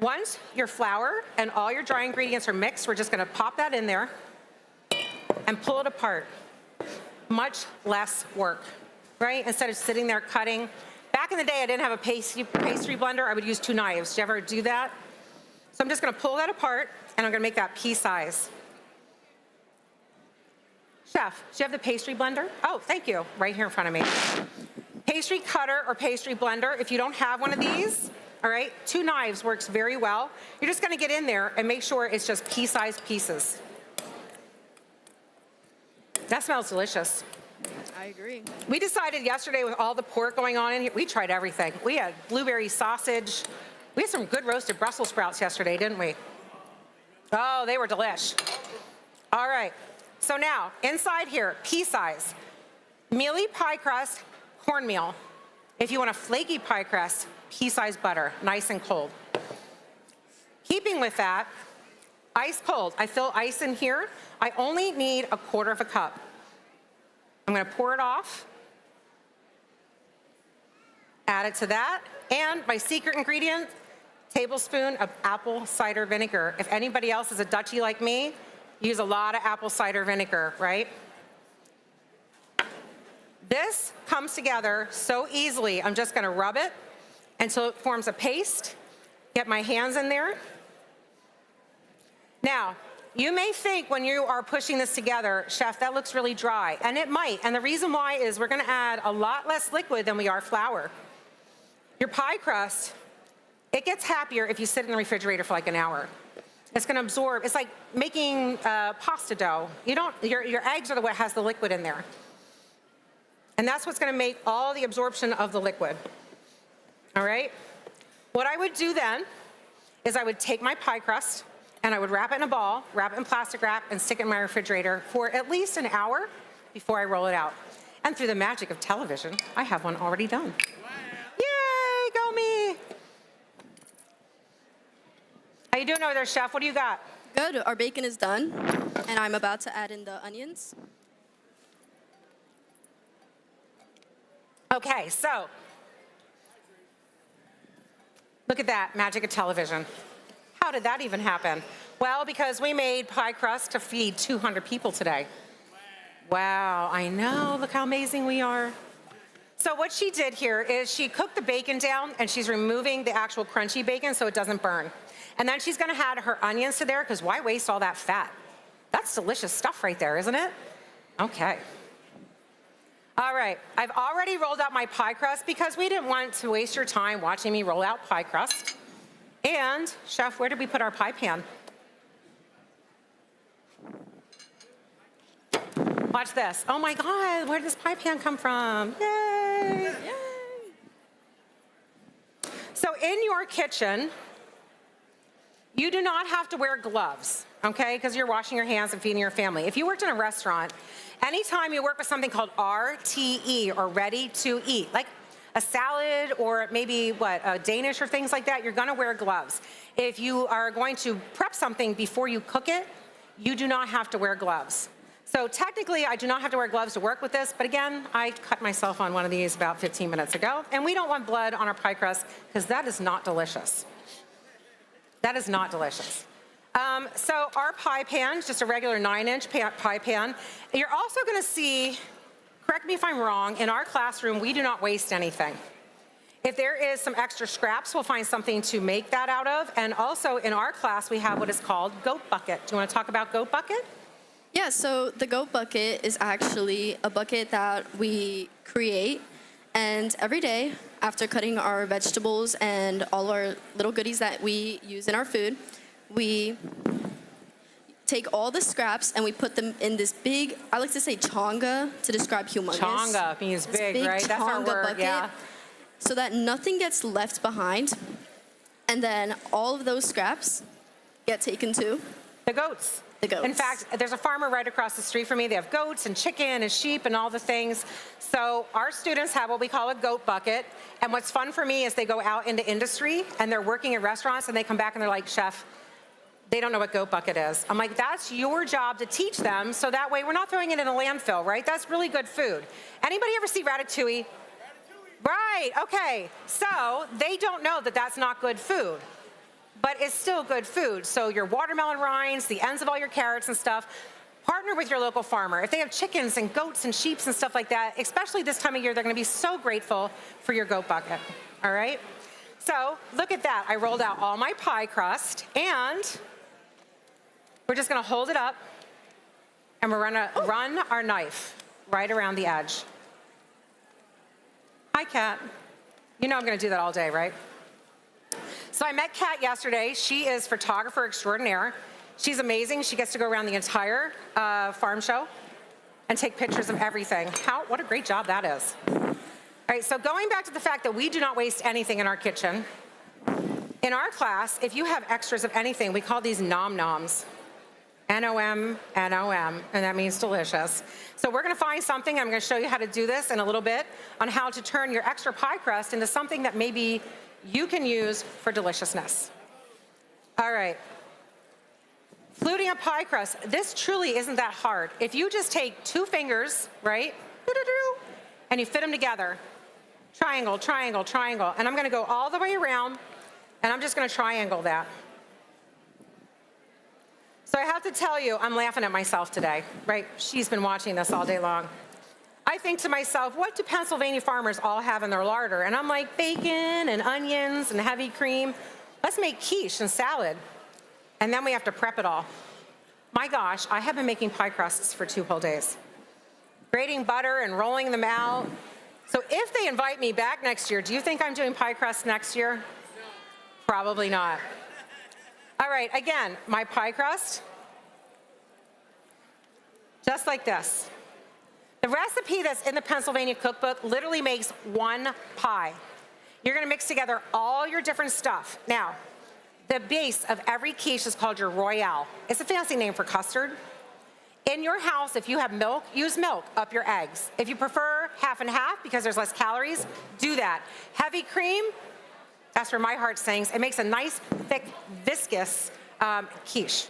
Once your flour and all your dry ingredients are mixed, we're just gonna pop that in there and pull it apart. Much less work, right? Instead of sitting there cutting. Back in the day, I didn't have a pastry blender. I would use 2 knives. Did you ever do that? So I'm just gonna pull that apart, and I'm gonna make that pea size. Chef, do you have the pastry blender? Oh, thank you, right here in front of me. Pastry cutter or pastry blender, if you don't have one of these, all right, 2 knives works very well. You're just gonna get in there and make sure it's just pea-sized pieces. That smells delicious. I agree. We decided yesterday with all the pork going on in here, we tried everything. We had blueberry sausage. We had some good roasted Brussels sprouts yesterday, didn't we? Oh, they were delish. All right, so now inside here, pea size, mealy pie crust, cornmeal. If you want a flaky pie crust, pea-sized butter, nice and cold. Keeping with that, ice cold. I fill ice in here. I only need 1/4 cup. I'm gonna pour it off, add it to that, and my secret ingredient, tablespoon of apple cider vinegar. If anybody else is a Dutchie like me, use a lot of apple cider vinegar, right? This comes together so easily. I'm just gonna rub it until it forms a paste. Get my hands in there. Now, you may think when you are pushing this together, Chef, that looks really dry, and it might. And the reason why is we're gonna add a lot less liquid than we are flour. Your pie crust, it gets happier if you sit in the refrigerator for like an hour. It's gonna absorb. It's like making pasta dough. Your eggs are what has the liquid in there. And that's what's gonna make all the absorption of the liquid. All right? What I would do then is I would take my pie crust and I would wrap it in a ball, wrap it in plastic wrap, and stick it in my refrigerator for at least an hour before I roll it out. And through the magic of television, I have one already done. Wow. Yay, go me! How you doing over there, Chef? What do you got? Good, our bacon is done, and I'm about to add in the onions. Okay, so look at that, magic of television. How did that even happen? Well, because we made pie crust to feed 200 people today. Wow, I know, look how amazing we are. So what she did here is she cooked the bacon down and she's removing the actual crunchy bacon so it doesn't burn. And then she's gonna add her onions to there because why waste all that fat? That's delicious stuff right there, isn't it? Okay. All right, I've already rolled out my pie crust because we didn't want to waste your time watching me roll out pie crust. And, Chef, where did we put our pie pan? Watch this. Oh my God, where did this pie pan come from? Yay! Yay! So in your kitchen, you do not have to wear gloves, okay? Because you're washing your hands and feeding your family. If you worked in a restaurant, anytime you work with something called RTE, or ready to eat, like a salad or maybe a Danish or things like that, you're gonna wear gloves. If you are going to prep something before you cook it, you do not have to wear gloves. So technically, I do not have to wear gloves to work with this, but again, I cut myself on one of these about 15 minutes ago, and we don't want blood on our pie crust because that is not delicious. That is not delicious. So our pie pan, just a regular 9-inch pie pan. You're also gonna see, correct me if I'm wrong, in our classroom, we do not waste anything. If there is some extra scraps, we'll find something to make that out of. And also in our class, we have what is called goat bucket. Do you wanna talk about goat bucket? Yeah, so the goat bucket is actually a bucket that we create, and every day after cutting our vegetables and all our little goodies that we use in our food, we take all the scraps and we put them in this big, I like to say chonga to describe humongous. Chonga means big, right? That's our word, bucket, yeah. So that nothing gets left behind, and then all of those scraps get taken to the goats. The goats. In fact, there's a farmer right across the street from me. They have goats and chicken and sheep and all the things. So our students have what we call a goat bucket. And what's fun for me is they go out into industry and they're working in restaurants and they come back and they're like, Chef, they don't know what goat bucket is. I'm like, that's your job to teach them, so that way we're not throwing it in a landfill, right? That's really good food. Anybody ever see Ratatouille? Right, okay. So they don't know that that's not good food, but it's still good food. So your watermelon rinds, the ends of all your carrots and stuff, partner with your local farmer. If they have chickens and goats and sheep and stuff like that, especially this time of year, they're gonna be so grateful for your goat bucket, all right? So look at that. I rolled out all my pie crust, and we're just gonna hold it up, and we're gonna run our knife right around the edge. Hi, Kat. You know I'm gonna do that all day, right? So I met Kat yesterday. She is photographer extraordinaire. She's amazing. She gets to go around the entire farm show and take pictures of everything. What a great job that is. All right, so going back to the fact that we do not waste anything in our kitchen. In our class, if you have extras of anything, we call these nom-noms. N-O-M, N-O-M, and that means delicious. So we're gonna find something, I'm gonna show you how to do this in a little bit, on how to turn your extra pie crust into something that maybe you can use for deliciousness. All right. Fluting a pie crust, this truly isn't that hard. If you just take 2 fingers, right, and you fit them together, triangle, triangle, triangle, and I'm gonna go all the way around, and I'm just gonna triangle that. So I have to tell you, I'm laughing at myself today, right? She's been watching this all day long. I think to myself, what do Pennsylvania farmers all have in their larder? And I'm like, bacon and onions and heavy cream. Let's make quiche and salad. And then we have to prep it all. My gosh, I have been making pie crusts for 2 whole days. Grating butter and rolling them out. So if they invite me back next year, do you think I'm doing pie crust next year? No. Probably not. All right, again, my pie crust, just like this. The recipe that's in the Pennsylvania cookbook literally makes 1 pie. You're gonna mix together all your different stuff. Now, the base of every quiche is called your royale. It's a fancy name for custard. In your house, if you have milk, use milk up your eggs. If you prefer half and half because there's less calories, do that. Heavy cream, that's where my heart sings. It makes a nice, thick, viscous quiche.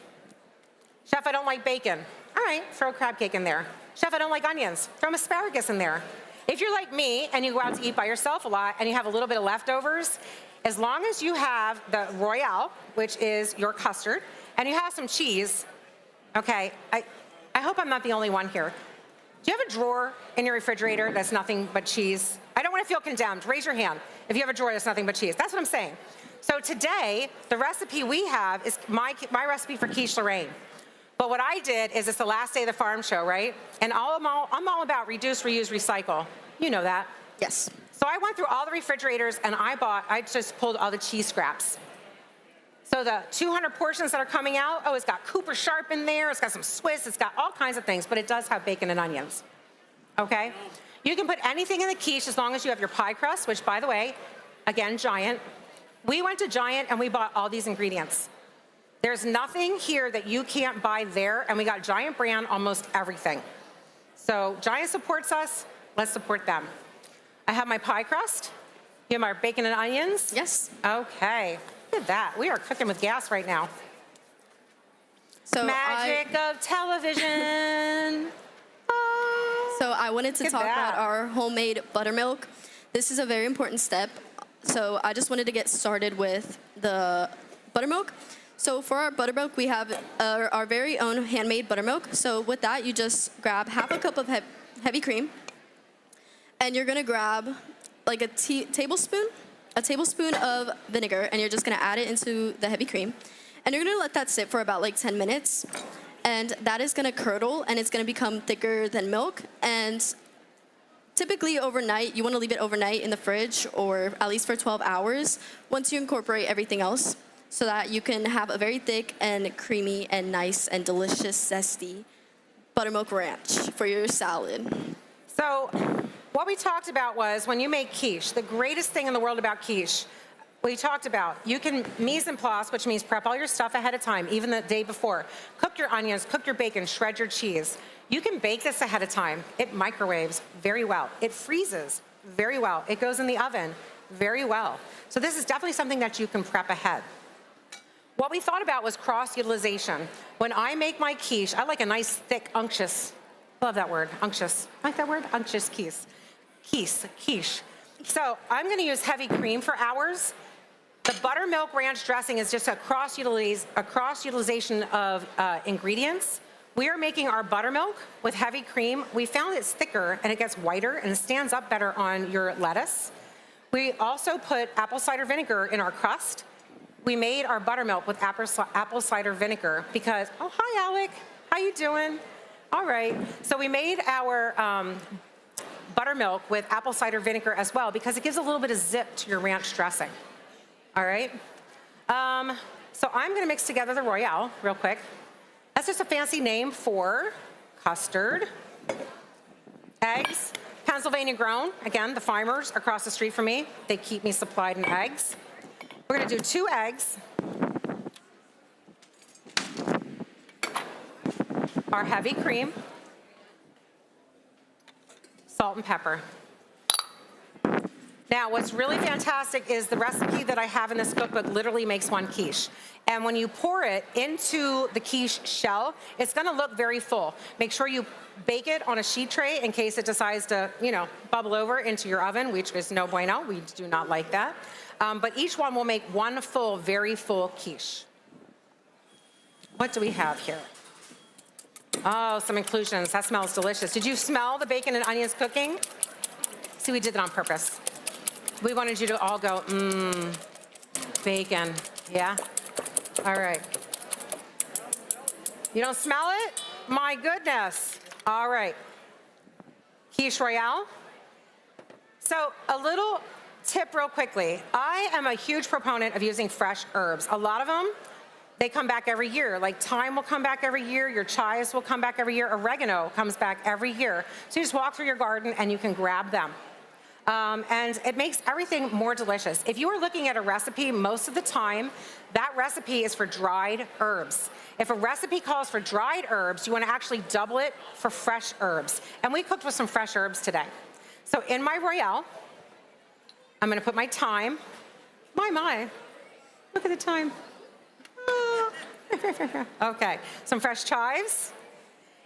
Chef, I don't like bacon. All right, throw crab cake in there. Chef, I don't like onions. Throw asparagus in there. If you're like me and you go out to eat by yourself a lot and you have a little bit of leftovers, as long as you have the royale, which is your custard, and you have some cheese, okay, I hope I'm not the only one here. Do you have a drawer in your refrigerator that's nothing but cheese? I don't want to feel condemned. Raise your hand if you have a drawer that's nothing but cheese. That's what I'm saying. So today, the recipe we have is my recipe for quiche Lorraine. But what I did is it's the last day of the farm show, right? And I'm all about reduce, reuse, recycle. You know that. Yes. So I went through all the refrigerators and I just pulled all the cheese scraps. So the 200 portions that are coming out, oh, it's got Cooper Sharp in there, it's got some Swiss, it's got all kinds of things, but it does have bacon and onions, okay? You can put anything in the quiche as long as you have your pie crust, which, by the way, again, Giant. We went to Giant and we bought all these ingredients. There's nothing here that you can't buy there, and we got Giant brand almost everything. So Giant supports us, let's support them. I have my pie crust. You have my bacon and onions? Yes. Okay, look at that. We are cooking with gas right now. So Magic of television. So I wanted to Look at talk that. about our homemade buttermilk. This is a very important step. So I just wanted to get started with the buttermilk. So for our buttermilk, we have our very own handmade buttermilk. So with that, you just grab half a cup of heavy cream, and you're gonna grab like a tablespoon of vinegar, and you're just gonna add it into the heavy cream. And you're gonna let that sit for about like 10 minutes. And that is gonna curdle, and it's gonna become thicker than milk. And typically overnight, you wanna leave it overnight in the fridge, or at least for 12 hours, once you incorporate everything else, so that you can have a very thick and creamy and nice and delicious zesty buttermilk ranch for your salad. So what we talked about was when you make quiche, the greatest thing in the world about quiche, we talked about, you can mise en place, which means prep all your stuff ahead of time, even the day before. Cook your onions, cook your bacon, shred your cheese. You can bake this ahead of time. It microwaves very well. It freezes very well. It goes in the oven very well. So this is definitely something that you can prep ahead. what we thought about was cross-utilization. When I make my quiche, I like a nice, thick, unctuous, love that word, unctuous. Like that word? Unctuous quiche. So I'm gonna use heavy cream for ours. The buttermilk ranch dressing is just a cross-utilization of ingredients. We are making our buttermilk with heavy cream. We found it's thicker and it gets whiter and it stands up better on your lettuce. We also put apple cider vinegar in our crust. We made our buttermilk with apple cider vinegar because, oh, hi, Alec. How you doing? All right. So we made our buttermilk with apple cider vinegar as well because it gives a little bit of zip to your ranch dressing. All right. So I'm going to mix together the Royale real quick. That's just a fancy name for custard, eggs, Pennsylvania grown. Again, the farmers across the street from me, they keep me supplied in eggs. We're gonna do 2 eggs, our heavy cream, salt and pepper. Now, what's really fantastic is the recipe that I have in this cookbook literally makes one quiche. And when you pour it into the quiche shell, it's gonna look very full. Make sure you bake it on a sheet tray in case it decides to, bubble over into your oven, which is no bueno. We do not like that. But each one will make one full, very full quiche. What do we have here? Oh, some inclusions. That smells delicious. Did you smell the bacon and onions cooking? See, we did that on purpose. We wanted you to all go, bacon. Yeah? All right. You don't smell it? My goodness. All right. Quiche Royale. So a little tip real quickly. I am a huge proponent of using fresh herbs. A lot of them, they come back every year. Like thyme will come back every year. Your chives will come back every year. Oregano comes back every year. So you just walk through your garden and you can grab them. And it makes everything more delicious. If you are looking at a recipe, most of the time, that recipe is for dried herbs. If a recipe calls for dried herbs, you want to actually double it for fresh herbs. And we cooked with some fresh herbs today. So in my Royale, I'm going to put my thyme. My, look at the thyme. Oh. Okay, some fresh chives.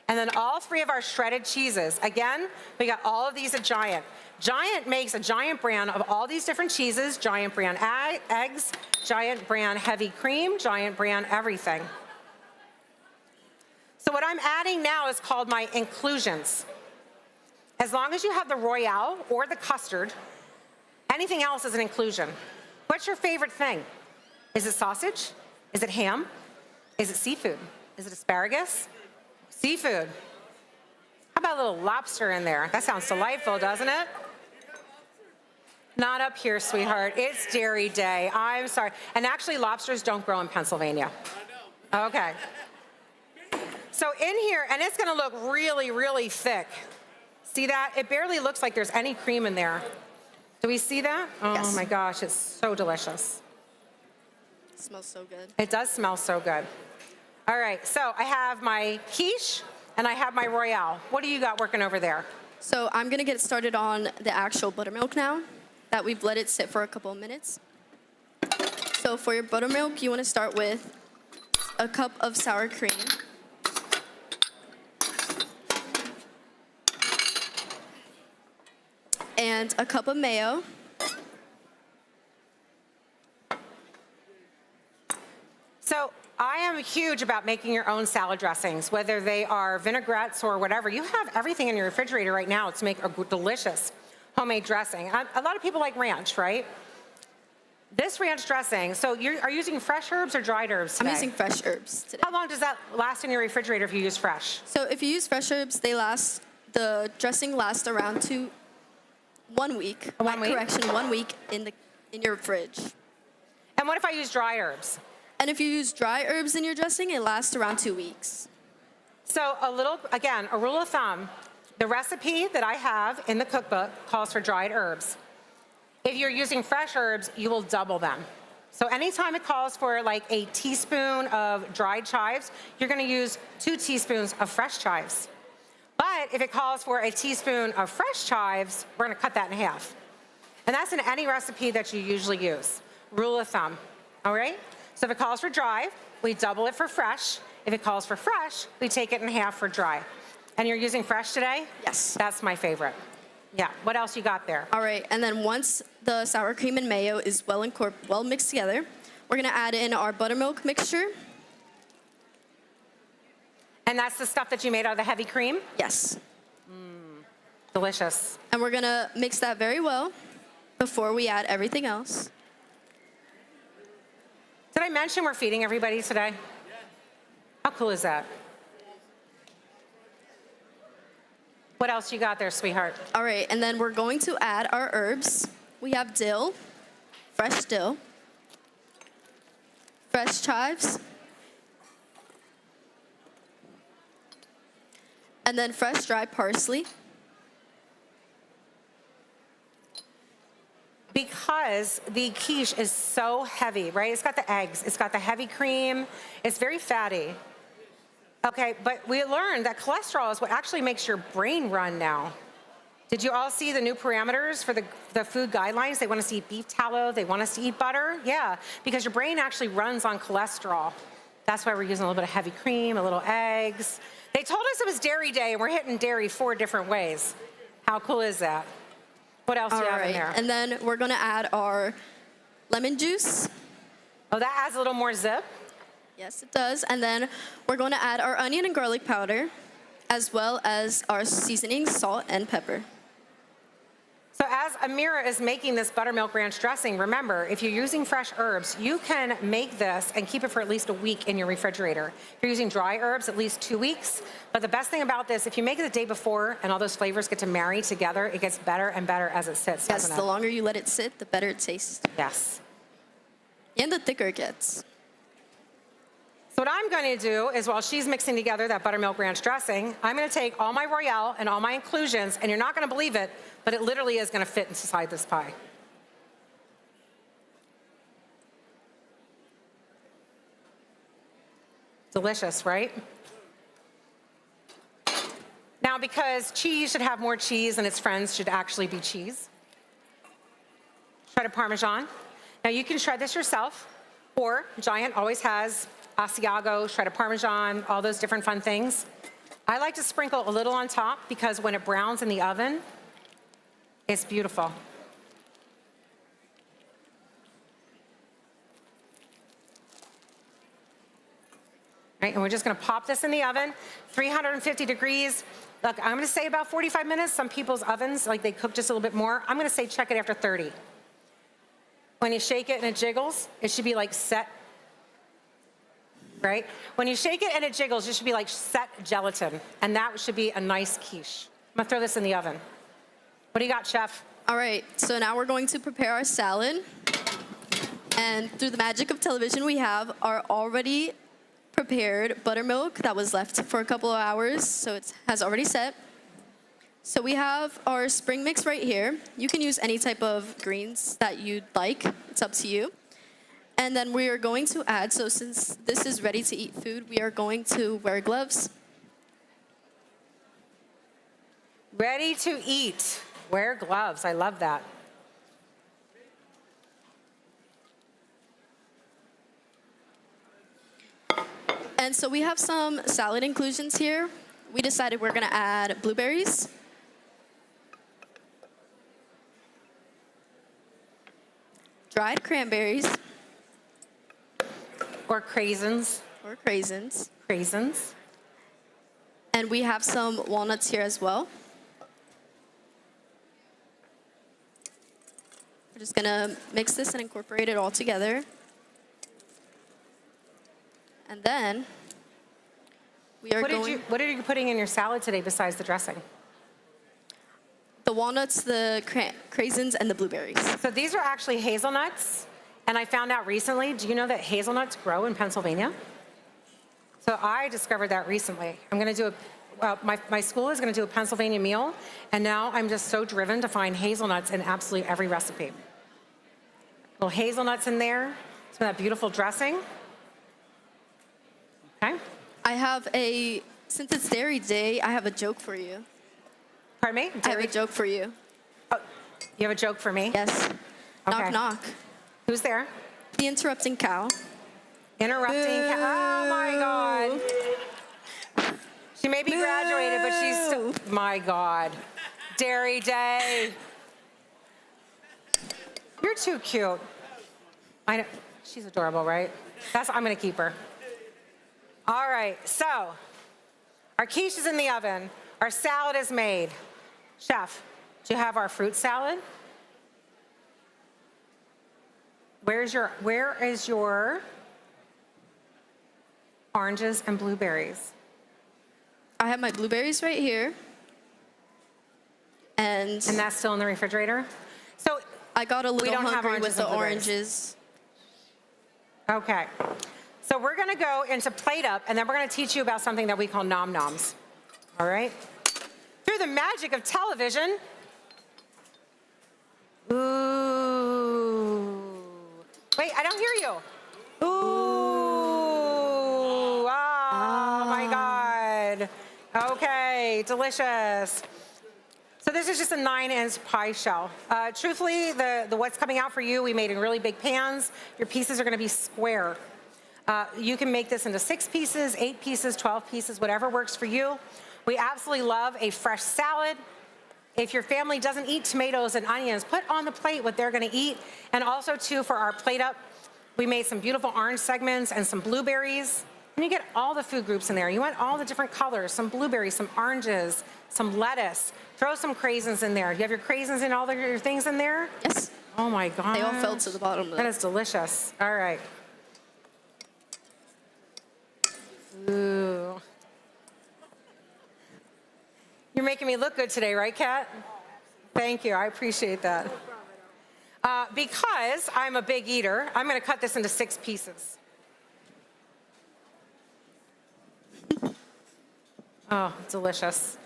And then all 3 of our shredded cheeses. Again, we got all of these at Giant. Giant makes a Giant brand of all these different cheeses, Giant brand eggs, Giant brand heavy cream, Giant brand everything. So what I'm adding now is called my inclusions. As long as you have the Royale or the custard, anything else is an inclusion. What's your favorite thing? Is it sausage? Is it ham? Is it seafood? Is it asparagus? Seafood. How about a little lobster in there? That sounds delightful, doesn't it? Not up here, sweetheart. It's dairy day. I'm sorry. And actually, lobsters don't grow in Pennsylvania. I know. Okay. So in here, and it's gonna look really, really thick. See that? It barely looks like there's any cream in there. Do we see that? Oh yes. My gosh, it's so delicious. It smells so good. It does smell so good. All right, so I have my quiche and I have my Royale. What do you got working over there? So I'm gonna get started on the actual buttermilk now that we've let it sit for a couple of minutes. So for your buttermilk, you wanna start with a cup of sour cream. And a cup of mayo. So I am huge about making your own salad dressings, whether they are vinaigrettes or whatever. You have everything in your refrigerator right now to make a delicious homemade dressing. A lot of people like ranch, right? This ranch dressing, so are you using fresh herbs or dried herbs today? I'm using fresh herbs today. How long does that last in your refrigerator if you use fresh? So if you use fresh herbs, the dressing lasts around 1 week. 1 week? Correction, 1 week in your fridge. And what if I use dry herbs? And if you use dry herbs in your dressing, it lasts around 2 weeks. So a rule of thumb, the recipe that I have in the cookbook calls for dried herbs. If you're using fresh herbs, you will double them. So anytime it calls for like a teaspoon of dried chives, you're gonna use 2 teaspoons of fresh chives. But if it calls for a teaspoon of fresh chives, we're gonna cut that in half. And that's in any recipe that you usually use. Rule of thumb, all right? So if it calls for dry, we double it for fresh. If it calls for fresh, we take it in half for dry. And you're using fresh today? Yes. That's my favorite. Yeah, what else you got there? All right, and then once the sour cream and mayo is well mixed together, we're gonna add in our buttermilk mixture. And that's the stuff that you made out of the heavy cream? Yes. Delicious. And we're gonna mix that very well before we add everything else. Did I mention we're feeding everybody today? How cool is that? What else you got there, sweetheart? All right, and then we're going to add our herbs. We have dill, fresh dill, fresh chives, and then fresh dried parsley. Because the quiche is so heavy, right? It's got the eggs, it's got the heavy cream, it's very fatty. Okay, but we learned that cholesterol is what actually makes your brain run now. Did you all see the new parameters for the food guidelines? They want us to eat beef tallow, they want us to eat butter. Yeah, because your brain actually runs on cholesterol. That's why we're using a little bit of heavy cream, a little eggs. They told us it was dairy day and we're hitting dairy 4 different ways. How cool is that? What else do you have in there? And then we're gonna add our lemon juice. Oh, that adds a little more zip? Yes, it does. And then we're going to add our onion and garlic powder, as well as our seasonings, salt and pepper. So as Amira is making this buttermilk ranch dressing, remember, if you're using fresh herbs, you can make this and keep it for at least a week in your refrigerator. If you're using dry herbs, at least 2 weeks. But the best thing about this, if you make it the day before and all those flavors get to marry together, it gets better and better as it sits, Yes, doesn't it? the longer you let it sit, the better it tastes. Yes. And the thicker it gets. So what I'm going to do is while she's mixing together that buttermilk ranch dressing, I'm going to take all my Royale and all my inclusions, and you're not going to believe it, but it literally is going to fit inside this pie. Delicious, right? Now, because cheese should have more cheese and its friends should actually be cheese, shredded Parmesan. Now, you can shred this yourself, or Giant always has Asiago, shredded Parmesan, all those different fun things. I like to sprinkle a little on top because when it browns in the oven, it's beautiful. Right, and we're just gonna pop this in the oven, 350 degrees. Look, I'm gonna say about 45 minutes. Some people's ovens, like they cook just a little bit more. I'm gonna say check it after 30. When you shake it and it jiggles, it should be like set, right? When you shake it and it jiggles, it should be like set gelatin, and that should be a nice quiche. I'm gonna throw this in the oven. What do you got, chef? All right, so now we're going to prepare our salad. And through the magic of television, we have our already prepared buttermilk that was left for a couple of hours, so it has already set. So we have our spring mix right here. You can use any type of greens that you'd like. It's up to you. And then we are going to add, so since this is ready to eat food, we are going to wear gloves. Ready to eat. Wear gloves. I love that. And so we have some salad inclusions here. We decided we're gonna add blueberries, dried cranberries, or craisins. Or craisins. Craisins. And we have some walnuts here as well. We're just gonna mix this and incorporate it all together. And then we are What are you putting in your salad today besides the dressing? The walnuts, the craisins, and the blueberries. So these are actually hazelnuts, and I found out recently, do you know that hazelnuts grow in Pennsylvania? So I discovered that recently. I'm gonna do my school is gonna do a Pennsylvania meal, and now I'm just so driven to find hazelnuts in absolutely every recipe. Little hazelnuts in there, some of that beautiful dressing. Okay. I have since it's Dairy Day, I have a joke for you. Pardon me? I have a joke for you. Oh, you have a joke for me? Yes. Okay. Knock, knock. Who's there? The interrupting cow. Interrupting. Oh my God. She may be graduated, but she's still, my God. Dairy Day. You're too cute. I know, she's adorable, right? I'm gonna keep her. All right, so our quiche is in the oven. Our salad is made. Chef, do you have our fruit salad? Where is your oranges and blueberries? I have my blueberries right here. And that's still in the refrigerator? So I got a little hungry oranges with the and blueberries. oranges. Okay. So we're gonna go into plate up, and then we're gonna teach you about something that we call nom noms. All right? Through the magic of television. Ooh. Wait, I don't hear you. Ooh. Oh my God. Okay, delicious. So this is just a 9-inch pie shell. Truthfully, the what's coming out for you, we made in really big pans. Your pieces are gonna be square. You can make this into 6 pieces, 8 pieces, 12 pieces, whatever works for you. We absolutely love a fresh salad. If your family doesn't eat tomatoes and onions, put on the plate what they're gonna eat. And also too, for our plate up, we made some beautiful orange segments and some blueberries. And you get all the food groups in there. You want all the different colors, some blueberries, some oranges, some lettuce. Throw some craisins in there. Do you have your craisins and all your things in there? Yes. Oh my God. They all fell to the bottom. That is delicious. All right. Ooh. You're making me look good today, right, Kat? Thank you. I appreciate that. Because I'm a big eater, I'm going to cut this into 6 pieces. Oh, delicious.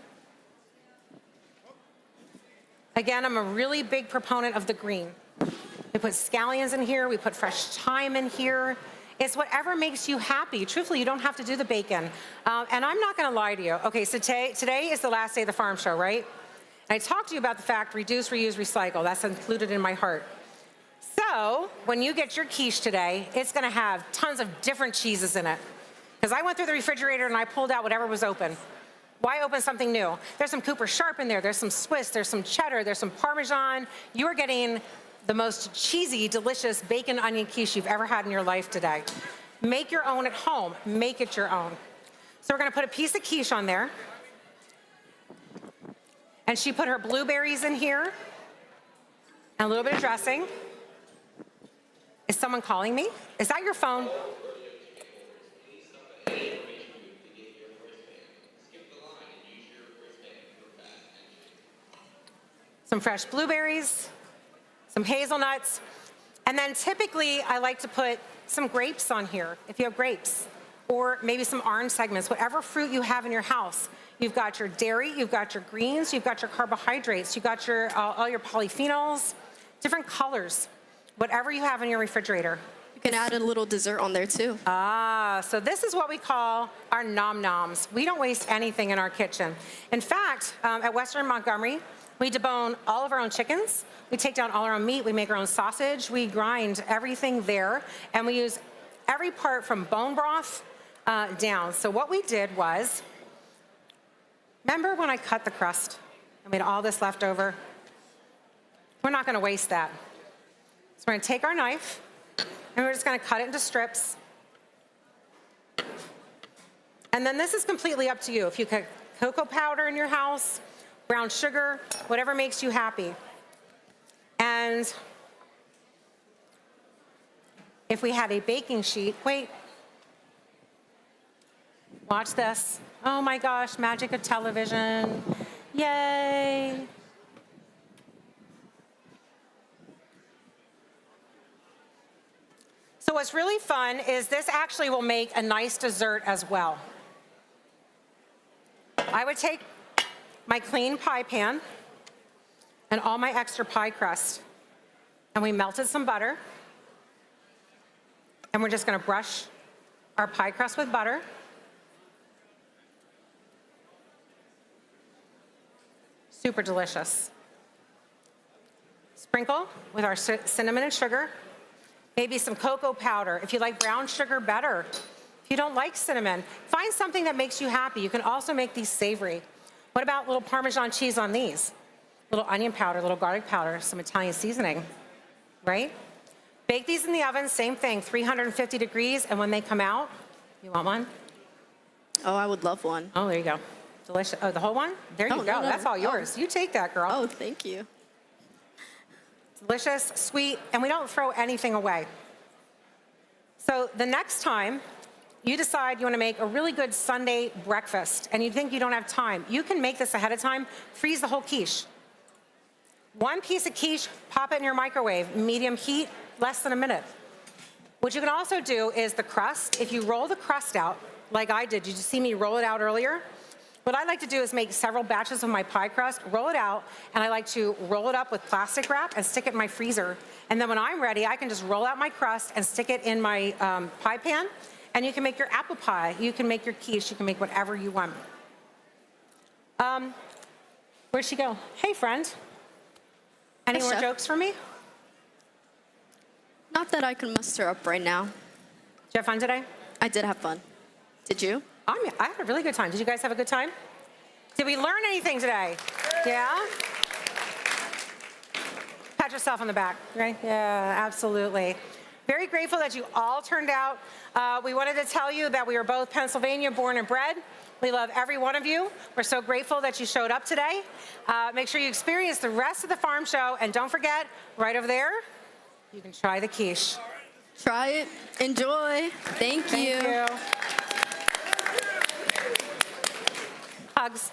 Again, I'm a really big proponent of the green. We put scallions in here. We put fresh thyme in here. It's whatever makes you happy. Truthfully, you don't have to do the bacon. And I'm not going to lie to you. Okay, so today is the last day of the farm show, right? And I talked to you about the fact, reduce, reuse, recycle. That's included in my heart. So when you get your quiche today, it's going to have tons of different cheeses in it. Because I went through the refrigerator and I pulled out whatever was open. Why open something new? There's some Cooper Sharp in there. There's some Swiss. There's some cheddar. There's some Parmesan. You are getting the most cheesy, delicious bacon onion quiche you've ever had in your life today. Make your own at home. Make it your own. So we're gonna put a piece of quiche on there. And she put her blueberries in here and a little bit of dressing. Is someone calling me? Is that your phone? Some fresh blueberries, some hazelnuts, and then typically I like to put some grapes on here, if you have grapes, or maybe some orange segments, whatever fruit you have in your house. You've got your dairy, you've got your greens, you've got your carbohydrates, you've got your all your polyphenols, different colors, whatever you have in your refrigerator. You can add a little dessert on there too. So this is what we call our nom noms. We don't waste anything in our kitchen. In fact, at Western Montgomery, we debone all of our own chickens. We take down all our own meat. We make our own sausage. We grind everything there. And we use every part from bone broth down. So what we did was, remember when I cut the crust and we had all this left over? We're not going to waste that. So we're going to take our knife and we're just going to cut it into strips. And then this is completely up to you. If you put cocoa powder in your house, brown sugar, whatever makes you happy. And if we had a baking sheet, wait, watch this. Oh my gosh, magic of television. Yay. So what's really fun is this actually will make a nice dessert as well. I would take my clean pie pan and all my extra pie crust, and we melted some butter, and we're just gonna brush our pie crust with butter. Super delicious. Sprinkle with our cinnamon and sugar, Maybe some cocoa powder. If you like brown sugar, better. If you don't like cinnamon, find something that makes you happy. You can also make these savory. What about little Parmesan cheese on these? Little onion powder, little garlic powder, some Italian seasoning, right? Bake these in the oven, same thing, 350 degrees, and when they come out, you want one? Oh, I would love one. Oh, there you go. Delicious. Oh, the whole one? There you No, go. no, no. That's all yours. You take that, girl. Oh, thank you. Delicious, sweet, and we don't throw anything away. So the next time you decide you want to make a really good Sunday breakfast and you think you don't have time, you can make this ahead of time, freeze the whole quiche. One piece of quiche, pop it in your microwave, medium heat, less than a minute. What you can also do is the crust. If you roll the crust out, like I did, you just see me roll it out earlier? What I like to do is make several batches of my pie crust, roll it out, and I like to roll it up with plastic wrap and stick it in my freezer. And then when I'm ready, I can just roll out my crust and stick it in my pie pan, and you can make your apple pie, you can make your quiche, you can make whatever you want. Where'd she go? Hey, friend. Any Hi, more Chef. jokes for me? Not that I can muster up right now. Did you have fun today? I did have fun. Did you? I had a really good time. Did you guys have a good time? Did we learn anything today? Yeah? Pat yourself on the back, right? Yeah, absolutely. Very grateful that you all turned out. We wanted to tell you that we are both Pennsylvania born and bred. We love every one of you. We're so grateful that you showed up today. Make sure you experience the rest of the farm show. And don't forget, right over there, you can try the quiche. Try it. Enjoy. Thank you. Thank you. Hugs.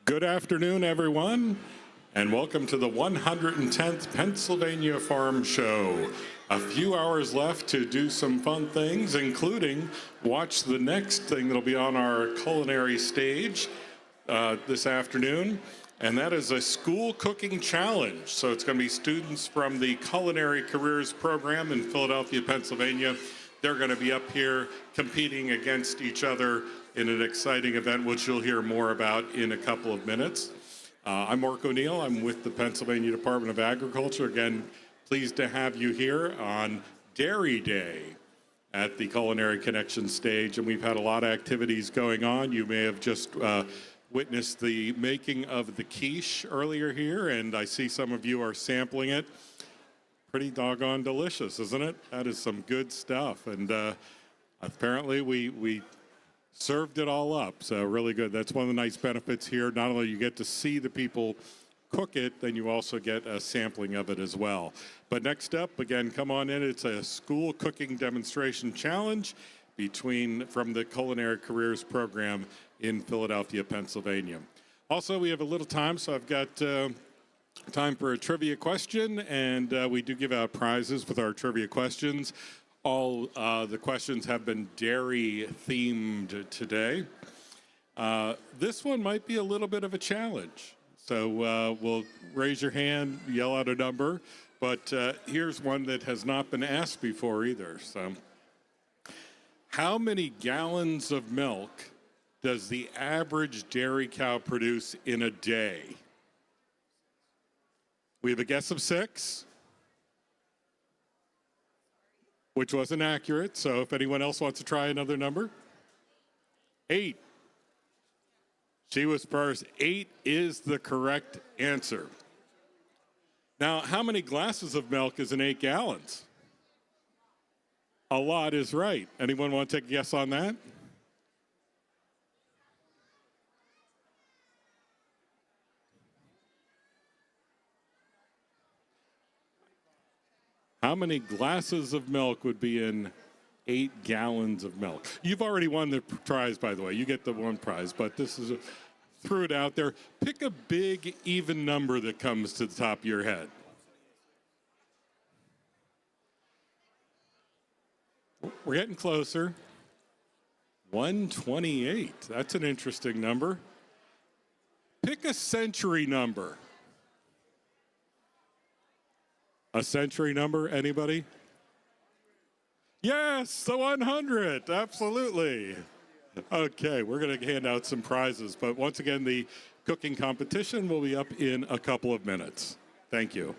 Good afternoon, everyone, and welcome to the 110th Pennsylvania Farm Show. A few hours left to do some fun things, including watch the next thing that'll be on our culinary stage this afternoon, and that is a school cooking challenge. So it's going to be students from the Culinary Careers program in Philadelphia, Pennsylvania. They're going to be up here competing against each other in an exciting event, which you'll hear more about in a couple of minutes. I'm Mark O'Neill. I'm with the Pennsylvania Department of Agriculture. Again, pleased to have you here on Dairy Day at the Culinary Connection stage. And we've had a lot of activities going on. You may have just witnessed the making of the quiche earlier here, and I see some of you are sampling it. Pretty doggone delicious, isn't it? That is some good stuff. And apparently we served it all up, so really good. That's one of the nice benefits here. Not only you get to see the people cook it, then you also get a sampling of it as well. But next up, again, come on in. It's a school cooking demonstration challenge from the Culinary Careers program in Philadelphia, Pennsylvania. Also, we have a little time, so I've got time for a trivia question, and we do give out prizes with our trivia questions. All the questions have been dairy themed today. This one might be a little bit of a challenge. So we'll raise your hand, yell out a number, but here's one that has not been asked before either. So, how many gallons of milk does the average dairy cow produce in a day? We have a guess of 6. Which wasn't accurate, so if anyone else wants to try another number. 8. She was first. 8 is the correct answer. Now, how many glasses of milk is in 8 gallons? A lot is right. Anyone want to take a guess on that? How many glasses of milk would be in 8 gallons of milk? You've already won the prize, by the way. You get the one prize, but this is threw it out there. Pick a big, even number that comes to the top of your head. We're getting closer. 128. That's an interesting number. Pick a century number. A century number, anybody? Yes, the 100, absolutely. Okay, we're going to hand out some prizes, but once again, the cooking competition will be up in a couple of minutes. Thank you.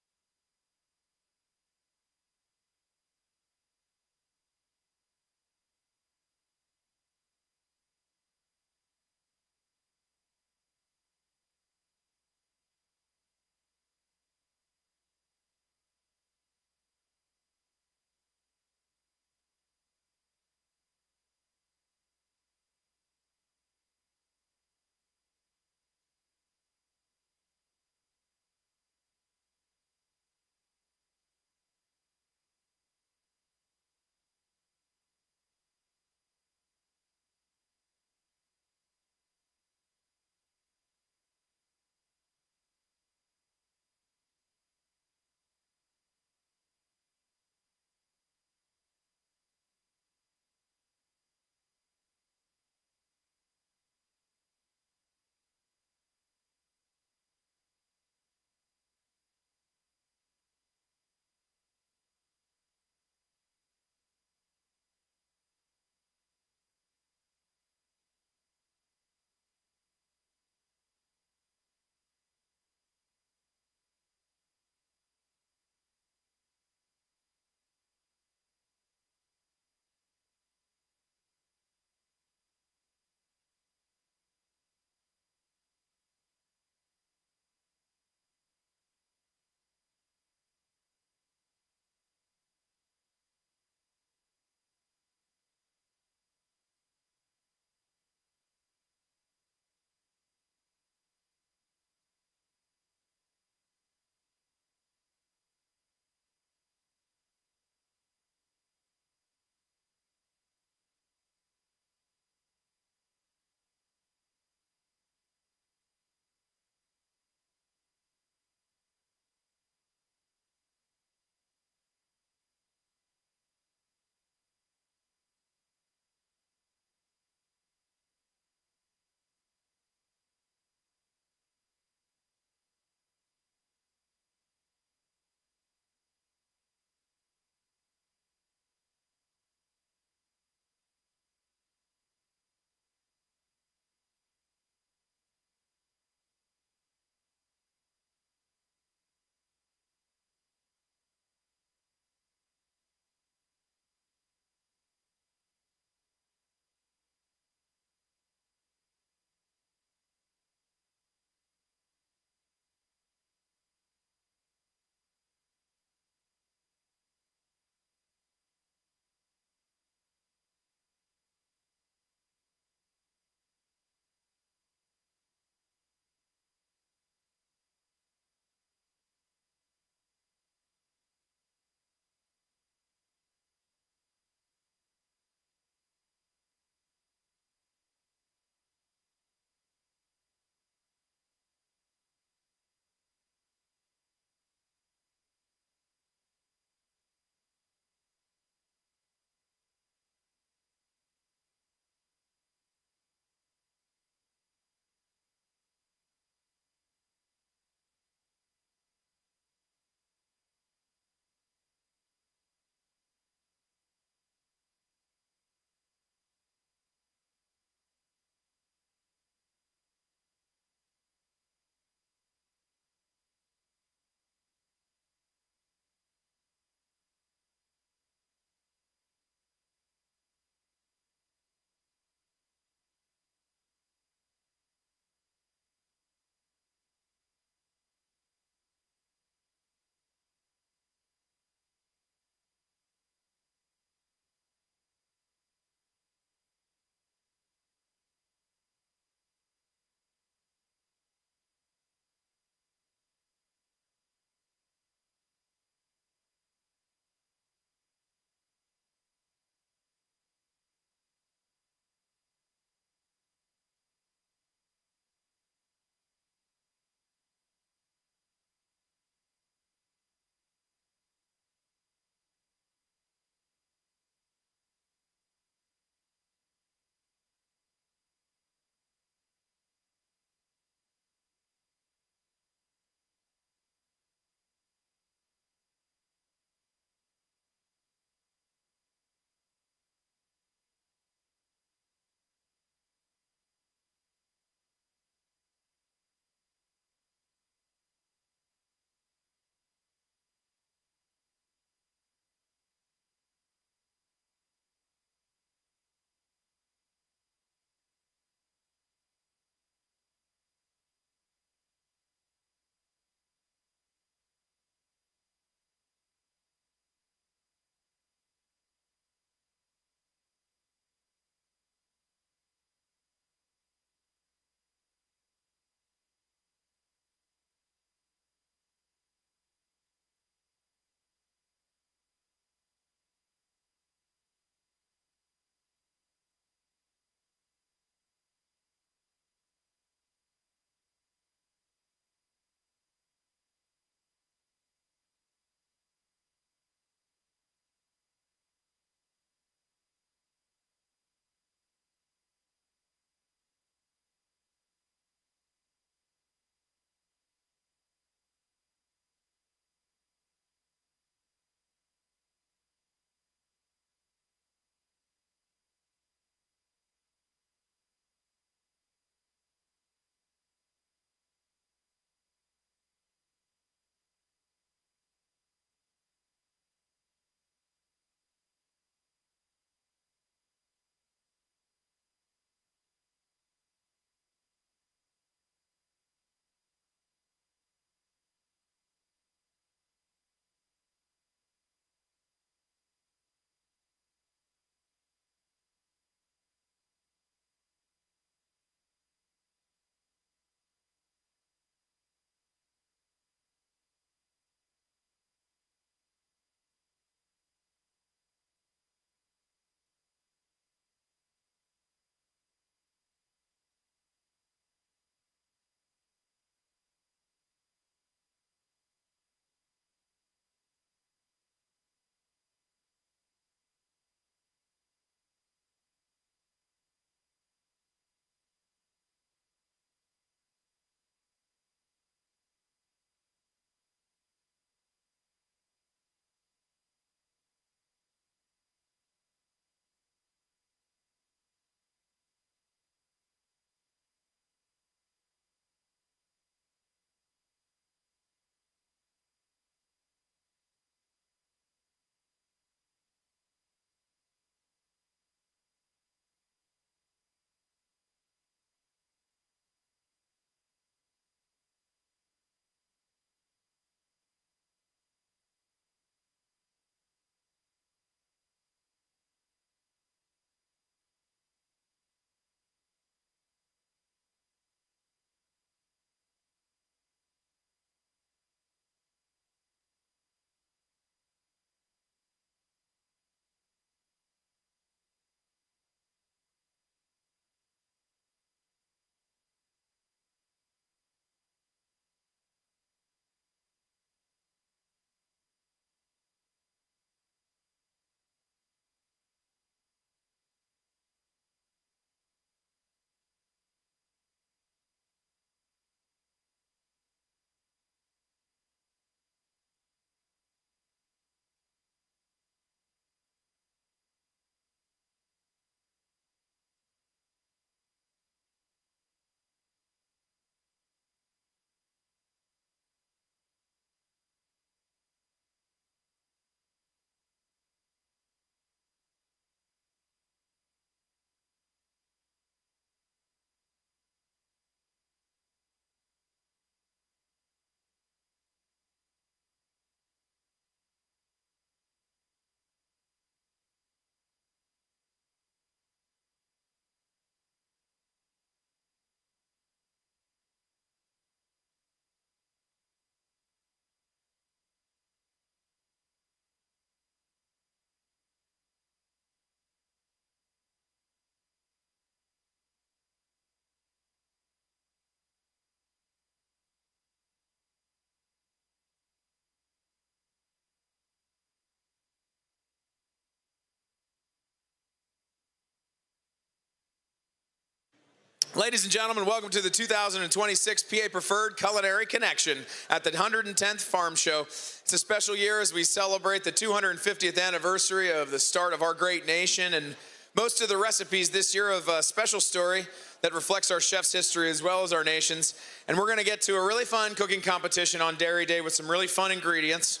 Ladies and gentlemen, welcome to the 2026 PA Preferred Culinary Connection at the 110th Farm Show. It's a special year as we celebrate the 250th anniversary of the start of our great nation, and most of the recipes this year have a special story that reflects our chef's history as well as our nation's. And we're gonna get to a really fun cooking competition on Dairy Day with some really fun ingredients.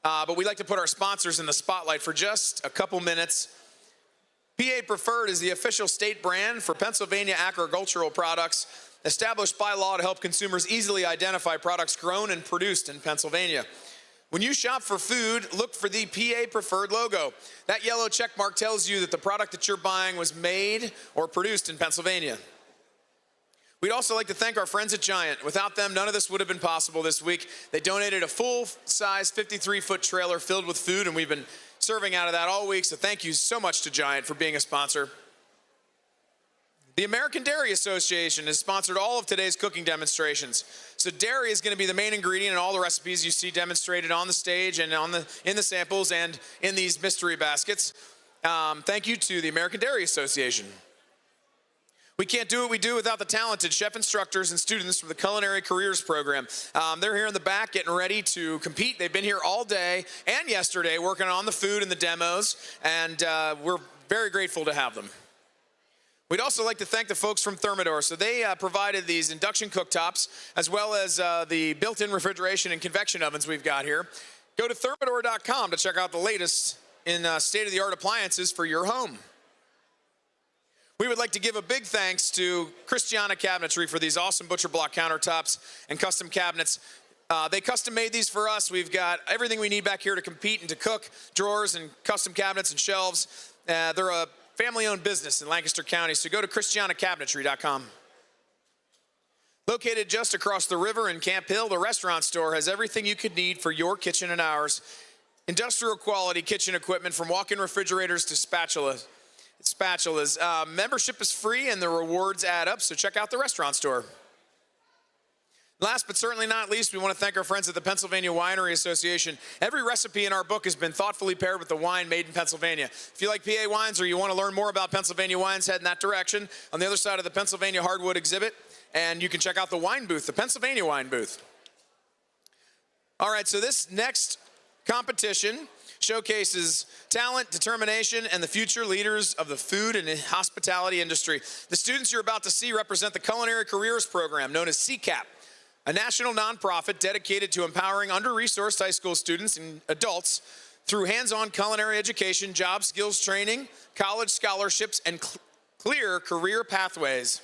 But we'd like to put our sponsors in the spotlight for just a couple minutes. PA Preferred is the official state brand for Pennsylvania agricultural products, established by law to help consumers easily identify products grown and produced in Pennsylvania. When you shop for food, look for the PA Preferred logo. That yellow check mark tells you that the product that you're buying was made or produced in Pennsylvania. We'd also like to thank our friends at Giant. Without them, none of this would have been possible this week. They donated a full-size 53-foot trailer filled with food, and we've been serving out of that all week, so thank you so much to Giant for being a sponsor. The American Dairy Association has sponsored all of today's cooking demonstrations. So dairy is going to be the main ingredient in all the recipes you see demonstrated on the stage and in the samples and in these mystery baskets. Thank you to the American Dairy Association. We can't do what we do without the talented chef instructors and students from the Culinary Careers Program. They're here in the back getting ready to compete. They've been here all day and yesterday working on the food and the demos, and we're very grateful to have them. We'd also like to thank the folks from Thermador. So they provided these induction cooktops as well as the built-in refrigeration and convection ovens we've got here. Go to thermador.com to check out the latest in state-of-the-art appliances for your home. We would like to give a big thanks to Christiana Cabinetry for these awesome butcher block countertops and custom cabinets. They custom made these for us. We've got everything we need back here to compete and to cook, drawers and custom cabinets and shelves. They're a family-owned business in Lancaster County, so go to christianacabinetry.com. Located just across the river in Camp Hill, the restaurant store has everything you could need for your kitchen and ours. Industrial quality kitchen equipment from walk-in refrigerators to spatulas. Membership is free and the rewards add up, so check out the restaurant store. Last but certainly not least, we want to thank our friends at the Pennsylvania Winery Association. Every recipe in our book has been thoughtfully paired with the wine made in Pennsylvania. If you like PA wines or you want to learn more about Pennsylvania wines, head in that direction on the other side of the Pennsylvania Hardwood exhibit, and you can check out the wine booth, the Pennsylvania wine booth. All right, so this next competition showcases talent, determination, and the future leaders of the food and hospitality industry. The students you're about to see represent the Culinary Careers Program, known as CCAP, a national nonprofit dedicated to empowering under-resourced high school students and adults through hands-on culinary education, job skills training, college scholarships, and clear career pathways.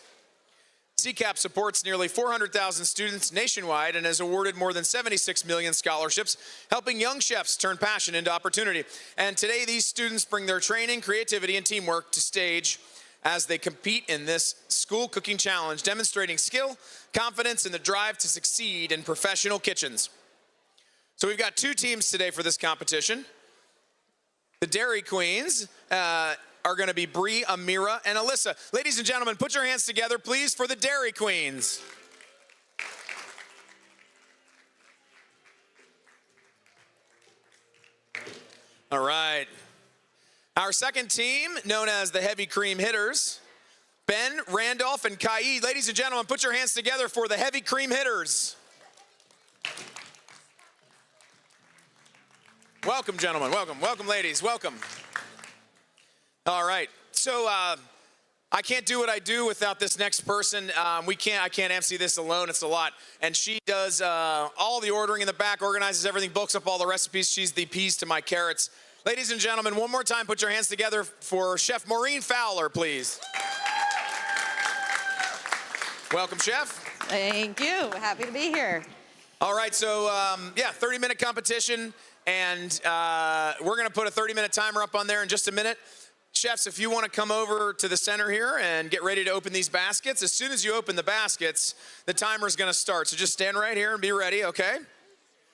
CCAP supports nearly 400,000 students nationwide and has awarded more than 76 million scholarships, helping young chefs turn passion into opportunity. And today, these students bring their training, creativity, and teamwork to stage as they compete in this school cooking challenge, demonstrating skill, confidence, and the drive to succeed in professional kitchens. So we've got two teams today for this competition. The Dairy Queens are going to be Bree, Amira, and Alyssa. Ladies and gentlemen, put your hands together, please, for the Dairy Queens. All right. Our second team, known as the Heavy Cream Hitters, Ben, Randolph, and Kai. Ladies and gentlemen, put your hands together for the Heavy Cream Hitters. Welcome, gentlemen. Welcome. Welcome, ladies. Welcome. All right. So I can't do what I do without this next person. I can't MC this alone. It's a lot. And she does all the ordering in the back, organizes everything, books up all the recipes. She's the peas to my carrots. Ladies and gentlemen, one more time, put your hands together for Chef Maureen Fowler, please. Welcome, Chef. Thank you. Happy to be here. All right, so 30-minute competition, and we're going to put a 30-minute timer up on there in just a minute. Chefs, if you want to come over to the center here and get ready to open these baskets, as soon as you open the baskets, the timer is going to start. So just stand right here and be ready, okay?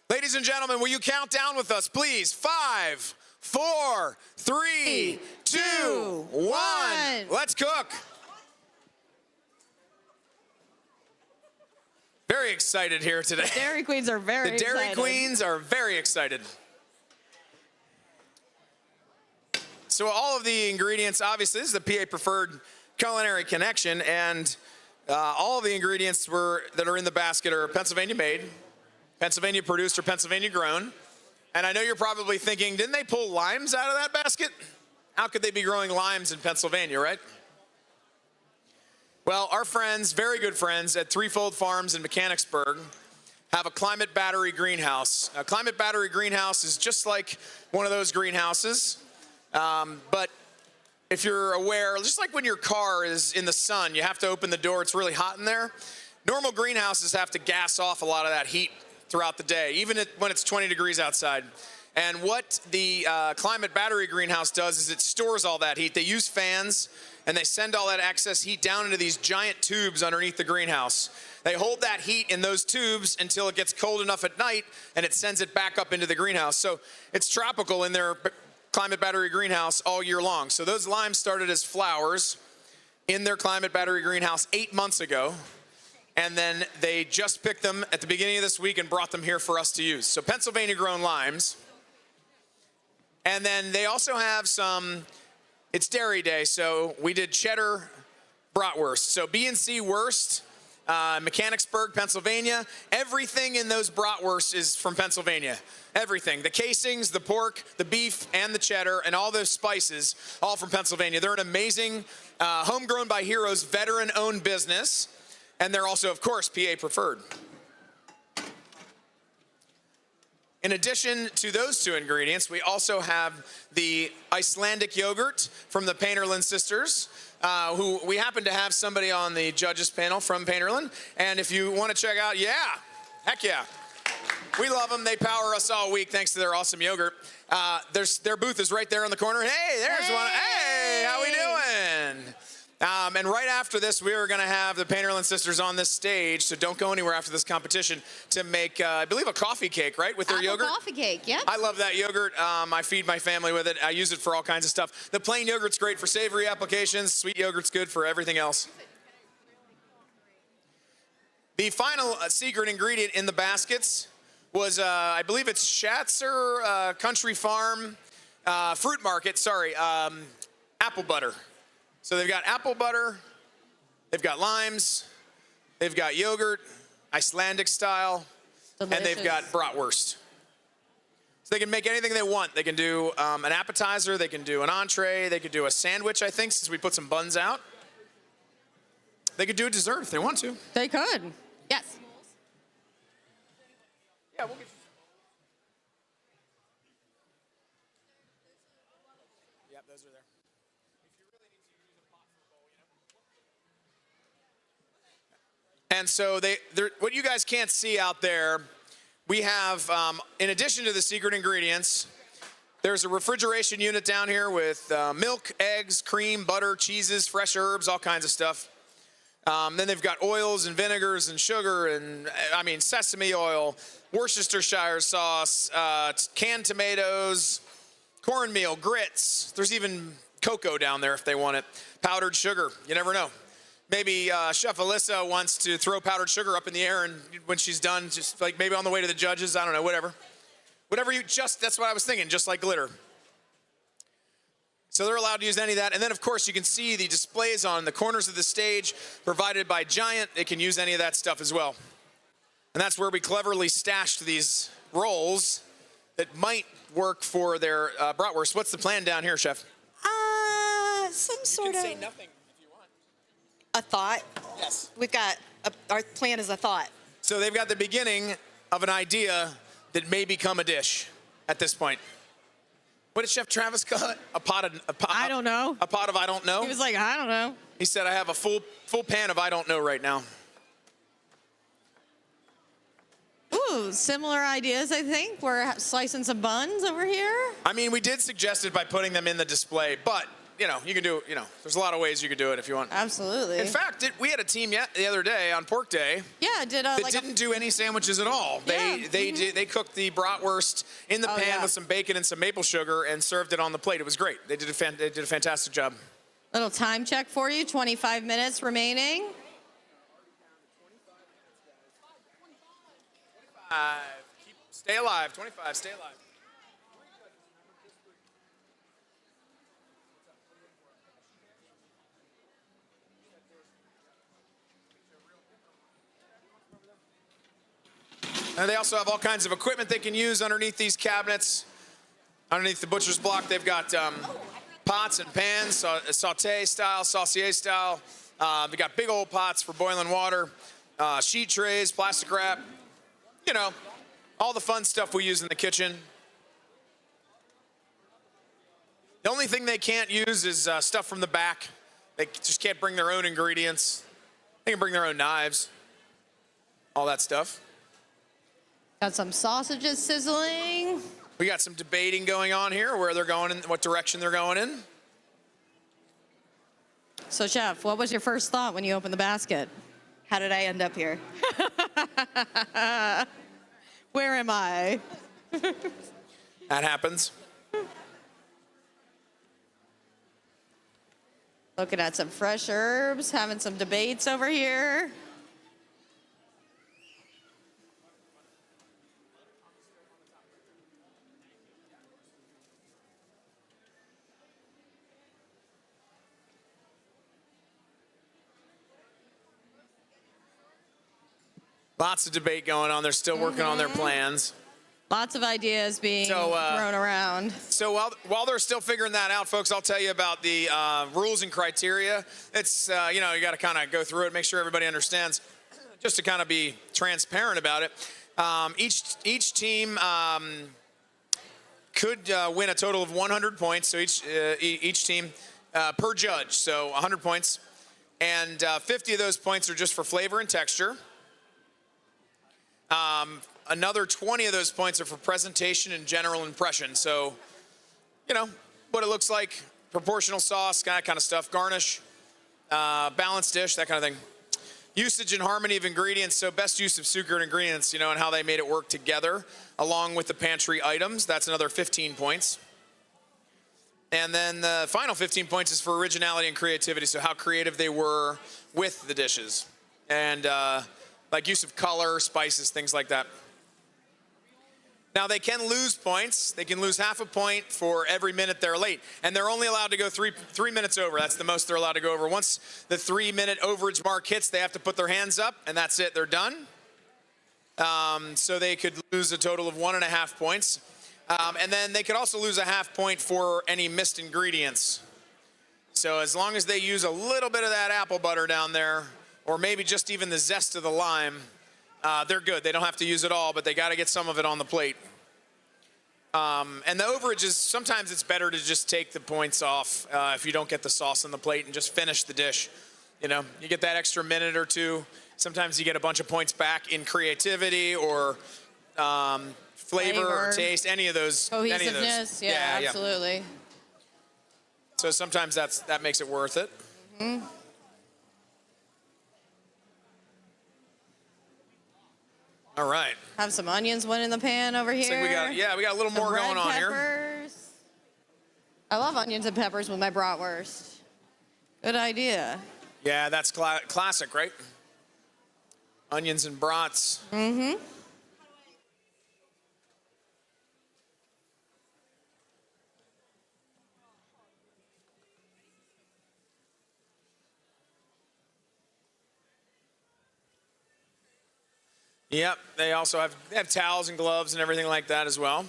Ladies and gentlemen, will you count down with us, please? 5, 4, 3, 2, 1. Let's cook. Very excited here today. The Dairy Queens are very excited. The Dairy Queens are very excited. So all of the ingredients, obviously, this is the PA Preferred Culinary Connection, and All of the ingredients that are in the basket are Pennsylvania made, Pennsylvania produced, or Pennsylvania grown. And I know you're probably thinking, didn't they pull limes out of that basket? How could they be growing limes in Pennsylvania, right? Well, our friends, very good friends at Threefold Farms in Mechanicsburg have a climate battery greenhouse. A climate battery greenhouse is just like one of those greenhouses, but if you're aware, just like when your car is in the sun, you have to open the door, it's really hot in there. Normal greenhouses have to gas off a lot of that heat throughout the day, even when it's 20 degrees outside. And what the climate battery greenhouse does is it stores all that heat. They use fans, and they send all that excess heat down into these giant tubes underneath the greenhouse. They hold that heat in those tubes until it gets cold enough at night, and it sends it back up into the greenhouse. So it's tropical in their climate battery greenhouse all year long. So those limes started as flowers in their climate battery greenhouse 8 months ago. And then they just picked them at the beginning of this week and brought them here for us to use. So Pennsylvania grown limes. And then they also have it's dairy day, so we did cheddar bratwurst. So B&C Wurst, Mechanicsburg, Pennsylvania. Everything in those bratwursts is from Pennsylvania. Everything. The casings, the pork, the beef, and the cheddar, and all those spices, all from Pennsylvania. They're an amazing, homegrown by heroes, veteran-owned business. And they're also, of course, PA preferred. In addition to those two ingredients, we also have the Icelandic yogurt from the Painterland sisters, who we happen to have somebody on the judges panel from Painterland. And if you want to check out, heck yeah. We love them. They power us all week thanks to their awesome yogurt. Their booth is right there in the corner. Hey, there's one. Hey, how we doing? And right after this, we are going to have the Painterland sisters on this stage, so don't go anywhere after this competition, to make, I believe, a coffee cake, right, with their yogurt? Coffee cake, yep. I love that yogurt. I feed my family with it. I use it for all kinds of stuff. The plain yogurt's great for savory applications. Sweet yogurt's good for everything else. The final secret ingredient in the baskets was, I believe it's Schatzer Country Farm Fruit Market, apple butter. So they've got apple butter, they've got limes, they've got yogurt, Icelandic style, Delicious. And they've got bratwurst. So they can make anything they want. They can do an appetizer, they can do an entree, they could do a sandwich, I think, since we put some buns out. They could do a dessert if they want to. They could, yes. Yeah, we'll get you. Yep, those are there. And so what you guys can't see out there, we have, in addition to the secret ingredients, there's a refrigeration unit down here with milk, eggs, cream, butter, cheeses, fresh herbs, all kinds of stuff. Then they've got oils and vinegars and sugar and, sesame oil, Worcestershire sauce, canned tomatoes, cornmeal, grits. There's even cocoa down there if they want it. Powdered sugar, you never know. Maybe Chef Alyssa wants to throw powdered sugar up in the air, and when she's done, just like maybe on the way to the judges, I don't know, whatever. That's what I was thinking, just like glitter. So they're allowed to use any of that. And then, of course, you can see the displays on the corners of the stage provided by Giant. They can use any of that stuff as well. And that's where we cleverly stashed these rolls that might work for their bratwurst. What's the plan down here, Chef? Some sort of... You can say nothing. A thought? Yes. We've got, our plan is a thought. So they've got the beginning of an idea that may become a dish at this point. What did Chef Travis call it? I don't know. A pot of I don't know? He was like, I don't know. He said, I have a full pan of I don't know right now. Ooh, similar ideas, I think. We're slicing some buns over here. We did suggest it by putting them in the display, but you can do, there's a lot of ways you could do it if you want. Absolutely. In fact, we had a team the other day on Pork Day. Yeah, didn't do any sandwiches at all. They cooked the bratwurst in the pan with some bacon and some maple sugar and served it on the plate. It was great. They did a fantastic job. Little time check for you. 25 minutes remaining. 25. Stay alive. 25. Stay alive. And they also have all kinds of equipment they can use underneath these cabinets. Underneath the butcher's block, they've got pots and pans, saute style, saucier style. They got big old pots for boiling water, sheet trays, plastic wrap, you know, all the fun stuff we use in the kitchen. The only thing they can't use is stuff from the back. They just can't bring their own ingredients. They can bring their own knives, all that stuff. Got some sausages sizzling. We got some debating going on here, where they're going in, what direction they're going in. So, Chef, what was your first thought when you opened the basket? How did I end up here? Where am I? That happens. Looking at some fresh herbs, having some debates over here. Lots of debate going on. They're still working on their plans. Lots of ideas being thrown around. So while they're still figuring that out, folks, I'll tell you about the rules and criteria. It's, you know, you got to kind of go through it, make sure everybody understands, just to kind of be transparent about it. Each team could win a total of 100 points. So each team per judge, so 100 points. And 50 of those points are just for flavor and texture. Another 20 of those points are for presentation and general impression. So, you know, what it looks like, proportional sauce, that kind of stuff, garnish, balanced dish, that kind of thing. Usage and harmony of ingredients, so best use of secret ingredients, you know, and how they made it work together, along with the pantry items. That's another 15 points. And then the final 15 points is for originality and creativity, so how creative they were with the dishes. And like use of color, spices, things like that. Now, they can lose points. They can lose half a point for every minute they're late. And they're only allowed to go three minutes over. That's the most they're allowed to go over. Once the 3-minute overage mark hits, they have to put their hands up, and that's it. They're done. So they could lose a total of 1.5 points. And then they could also lose a half point for any missed ingredients. So as long as they use a little bit of that apple butter down there, or maybe just even the zest of the lime, they're good. They don't have to use it all, but they got to get some of it on the plate. And the overage is, sometimes it's better to just take the points off if you don't get the sauce on the plate and just finish the dish. You know, you get that extra minute or two. Sometimes you get a bunch of points back in creativity or flavor or taste, any of those. Cohesiveness, yeah, absolutely. So sometimes that makes it worth it. Mm-hmm. All right. Have some onions went in the pan over here. So we got a little more going on here. I love onions and peppers with my bratwurst. Good idea. Yeah, that's classic, right? Onions and brats. Mm-hmm. Yep, they also have towels and gloves and everything like that as well.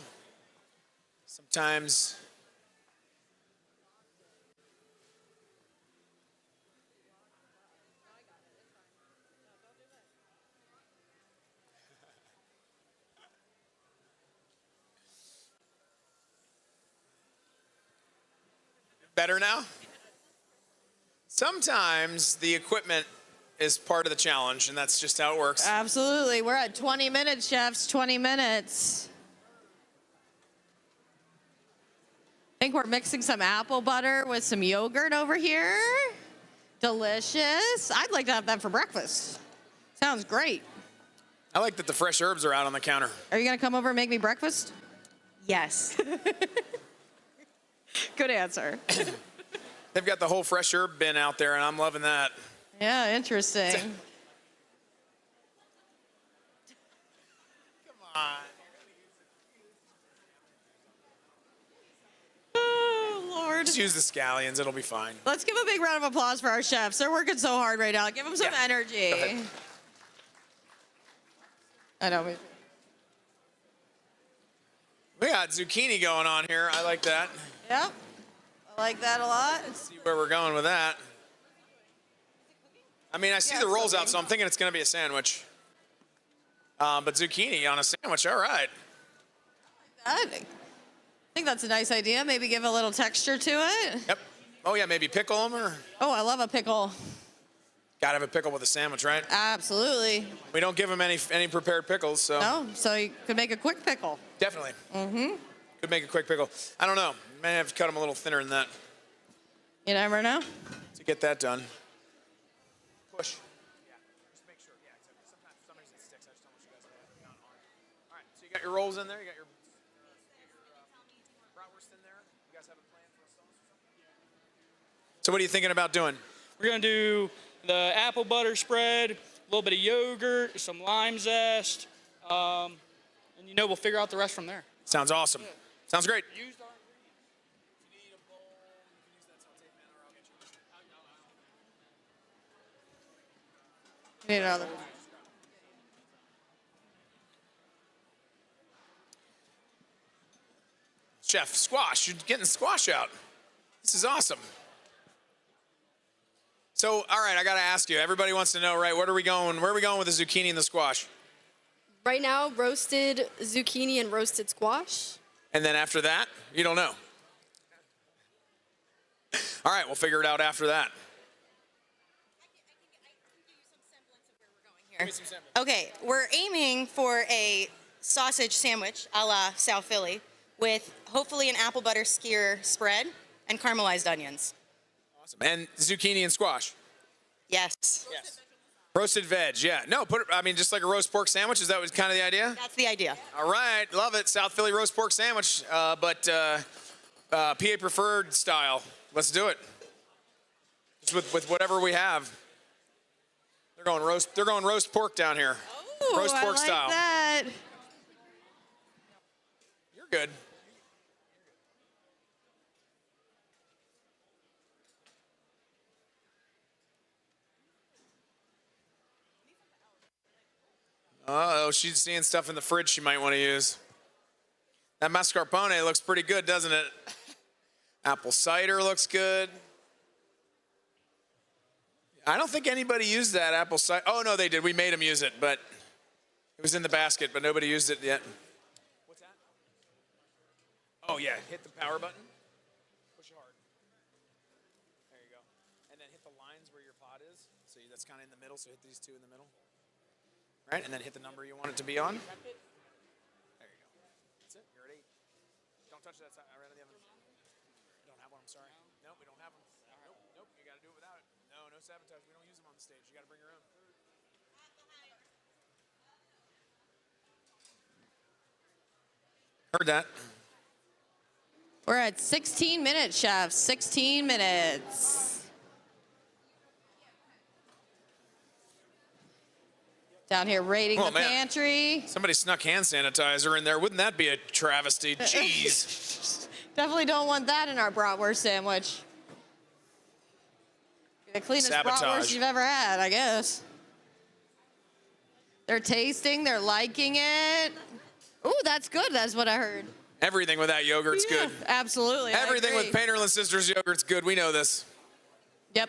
Sometimes better now? Sometimes the equipment is part of the challenge, and that's just how it works. Absolutely. We're at 20 minutes, chefs, 20 minutes. I think we're mixing some apple butter with some yogurt over here. Delicious. I'd like to have that for breakfast. Sounds great. I like that the fresh herbs are out on the counter. Are you going to come over and make me breakfast? Yes. Good answer. They've got the whole fresh herb bin out there, and I'm loving that. Yeah, interesting. Come on. Oh, Lord. Just use the scallions. It'll be fine. Let's give a big round of applause for our chefs. They're working so hard right now. Give them some energy. I know. We got zucchini going on here. I like that. Yep. I like that a lot. See where we're going with that. I mean, I see the rolls out, so I'm thinking it's going to be a sandwich. But zucchini on a sandwich, all right. I think that's a nice idea. Maybe give a little texture to it. Yep. Oh, yeah, maybe pickle them or? Oh, I love a pickle. Gotta have a pickle with a sandwich, right? Absolutely. We don't give them any prepared pickles, so. No, so you could make a quick pickle. Definitely. Mm-hmm. Could make a quick pickle. I don't know. May have to cut them a little thinner than that You never know. to get that done. Push. Yeah, just make sure. Yeah, sometimes for some reason it sticks. I just don't want you guys to get on. All right, so you got your rolls in there. You got your bratwurst in there. You guys have a plan for a sauce or something? So what are you thinking about doing? We're gonna do the apple butter spread, a little bit of yogurt, some lime zest, and we'll figure out the rest from there. Sounds awesome. Sounds great. Need another. Chef, squash. You're getting squash out. This is awesome. So, all right, I got to ask you. Everybody wants to know, right? Where are we going with the zucchini and the squash? Right now, roasted zucchini and roasted squash. And then after that, you don't know. All right, we'll figure it out after that. Okay, we're aiming for a sausage sandwich a la South Philly with hopefully an apple butter skewer spread and caramelized onions. Awesome. And zucchini and squash. Yes. Yes. Roasted veg, yeah. No, just like a roast pork sandwich. Is that kind of the idea? That's the idea. All right, love it. South Philly roast pork sandwich, but PA preferred style. Let's do it. Just with whatever we have. They're going roast pork down here. Ooh, roast pork I like style. That. You're good. Uh-oh, she's seeing stuff in the fridge she might want to use. That mascarpone looks pretty good, doesn't it? Apple cider looks good. I don't think anybody used that apple cider. Oh, no, they did. We made them use it, but it was in the basket, but nobody used it yet. What's that? Oh, yeah. Hit the power button. Push hard. There you go. And then hit the lines where your pot is. So that's kind of in the middle, so hit these two in the middle. Right, and then hit the number you want it to be on. There you go. That's it. You're at 8. Don't touch that side. I ran in the oven. We don't have one. I'm sorry. No, we don't have them. Nope. You got to do it without it. No sabotage. We don't use them on the stage. You got to bring your own. Heard that. We're at 16 minutes, chef. 16 minutes. Down here raiding the pantry. Somebody snuck hand sanitizer in there. Wouldn't that be a travesty? Jeez. Definitely don't want that in our bratwurst sandwich. The cleanest bratwurst you've ever had, I guess. They're tasting, they're liking it. Ooh, that's good. That's what I heard. Everything with that yogurt's good. Absolutely. Everything with Painterland Sisters yogurt's good. We know this. Yep.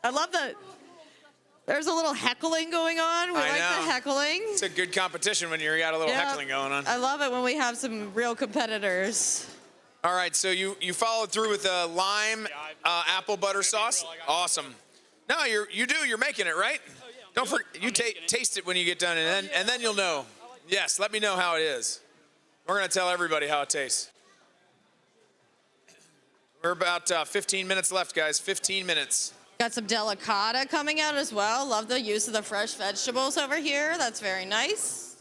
I love that. There's a little heckling going on. We like the heckling. It's a good competition when you got a little heckling going on. I love it when we have some real competitors. All right, so you followed through with the lime apple butter sauce. Awesome. No, you do. You're making it, right? Don't forget. You taste it when you get done, and then you'll know. Yes, let me know how it is. We're gonna tell everybody how it tastes. We're about 15 minutes left, guys. 15 minutes. Got some delicata coming out as well. Love the use of the fresh vegetables over here. That's very nice.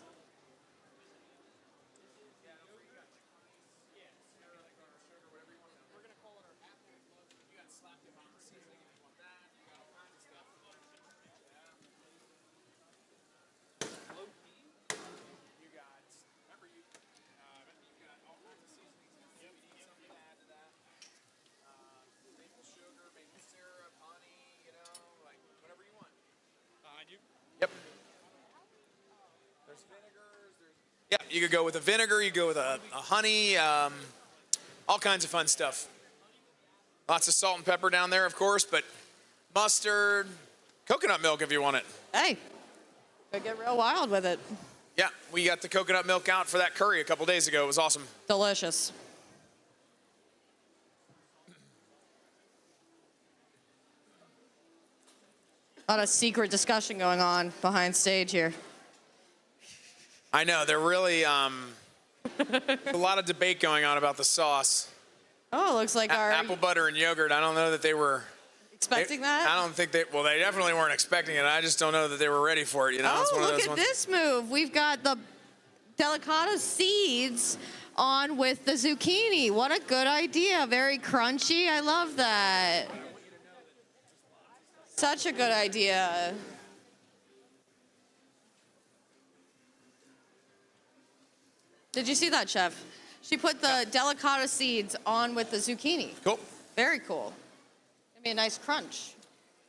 You could go with a vinegar. You could go with a honey. All kinds of fun stuff. Lots of salt and pepper down there, of course, but mustard, coconut milk if you want it. Hey, could get real wild with it. Yeah, we got the coconut milk out for that curry a couple days ago. It was awesome. Delicious. A lot of secret discussion going on behind stage here. I know, they're really, a lot of debate going on about the sauce. Oh, looks like our... Apple butter and yogurt, I don't know that they were... Expecting that? I don't think they, well, they definitely weren't expecting it. I just don't know that they were ready for it, you know? It's Oh, one of look those at ones. this move. We've got the delicata seeds on with the zucchini. What a good idea. Very crunchy. I love that. Such a good idea. Did you see that, Chef? She put the delicata seeds on with the zucchini. Cool. Very cool. Give me a nice crunch.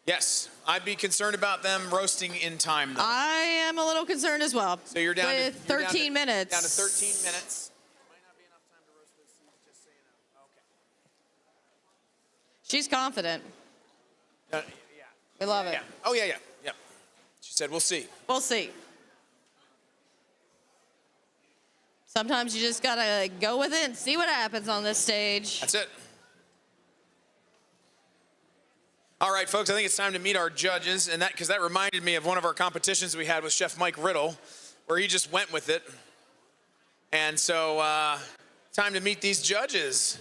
Yes, I'd be concerned about them roasting in time, though. I am a little concerned as well. So you're down with to... 13 minutes. Down to 13 minutes. She's confident. Yeah. We love it. Yeah. Oh, yeah. She said, we'll see. We'll see. Sometimes you just gotta go with it and see what happens on this stage. That's it. All right, folks, I think it's time to meet our judges, and because that reminded me of one of our competitions we had with Chef Mike Riddle, where he just went with it. And so, time to meet these judges.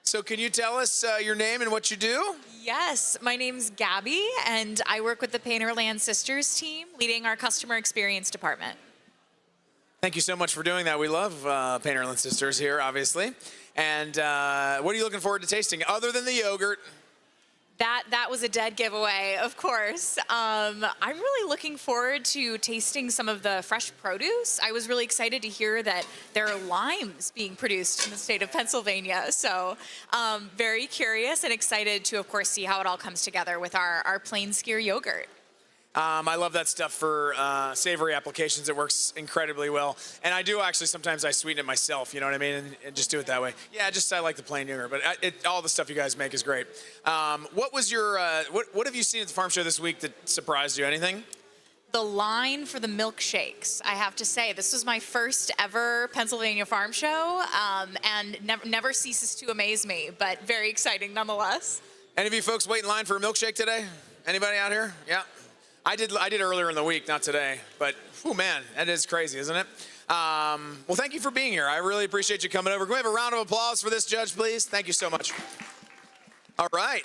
So can you tell us your name and what you do? Yes, my name's Gabby, and I work with the Painterland Sisters team, leading our customer experience department. Thank you so much for doing that. We love Painterland Sisters here, obviously. And what are you looking forward to tasting, other than the yogurt? That was a dead giveaway, of course. I'm really looking forward to tasting some of the fresh produce. I was really excited to hear that there are limes being produced in the state of Pennsylvania. So very curious and excited to, of course, see how it all comes together with our plain skyr yogurt. I love that stuff for savory applications. It works incredibly well. And I do actually, sometimes I sweeten it myself, you know what I mean? And just do it that way. Yeah, I like the plain yogurt, but all the stuff you guys make is great. What was your, what have you seen at the farm show this week that surprised you? Anything? The line for the milkshakes, I have to say, this was my first ever Pennsylvania farm show, and never ceases to amaze me, but very exciting nonetheless. Any of you folks wait in line for a milkshake today? Anybody out here? Yeah. I did earlier in the week, not today, but oh man, that is crazy, isn't it? Well, thank you for being here. I really appreciate you coming over. Can we have a round of applause for this judge, please? Thank you so much. All right,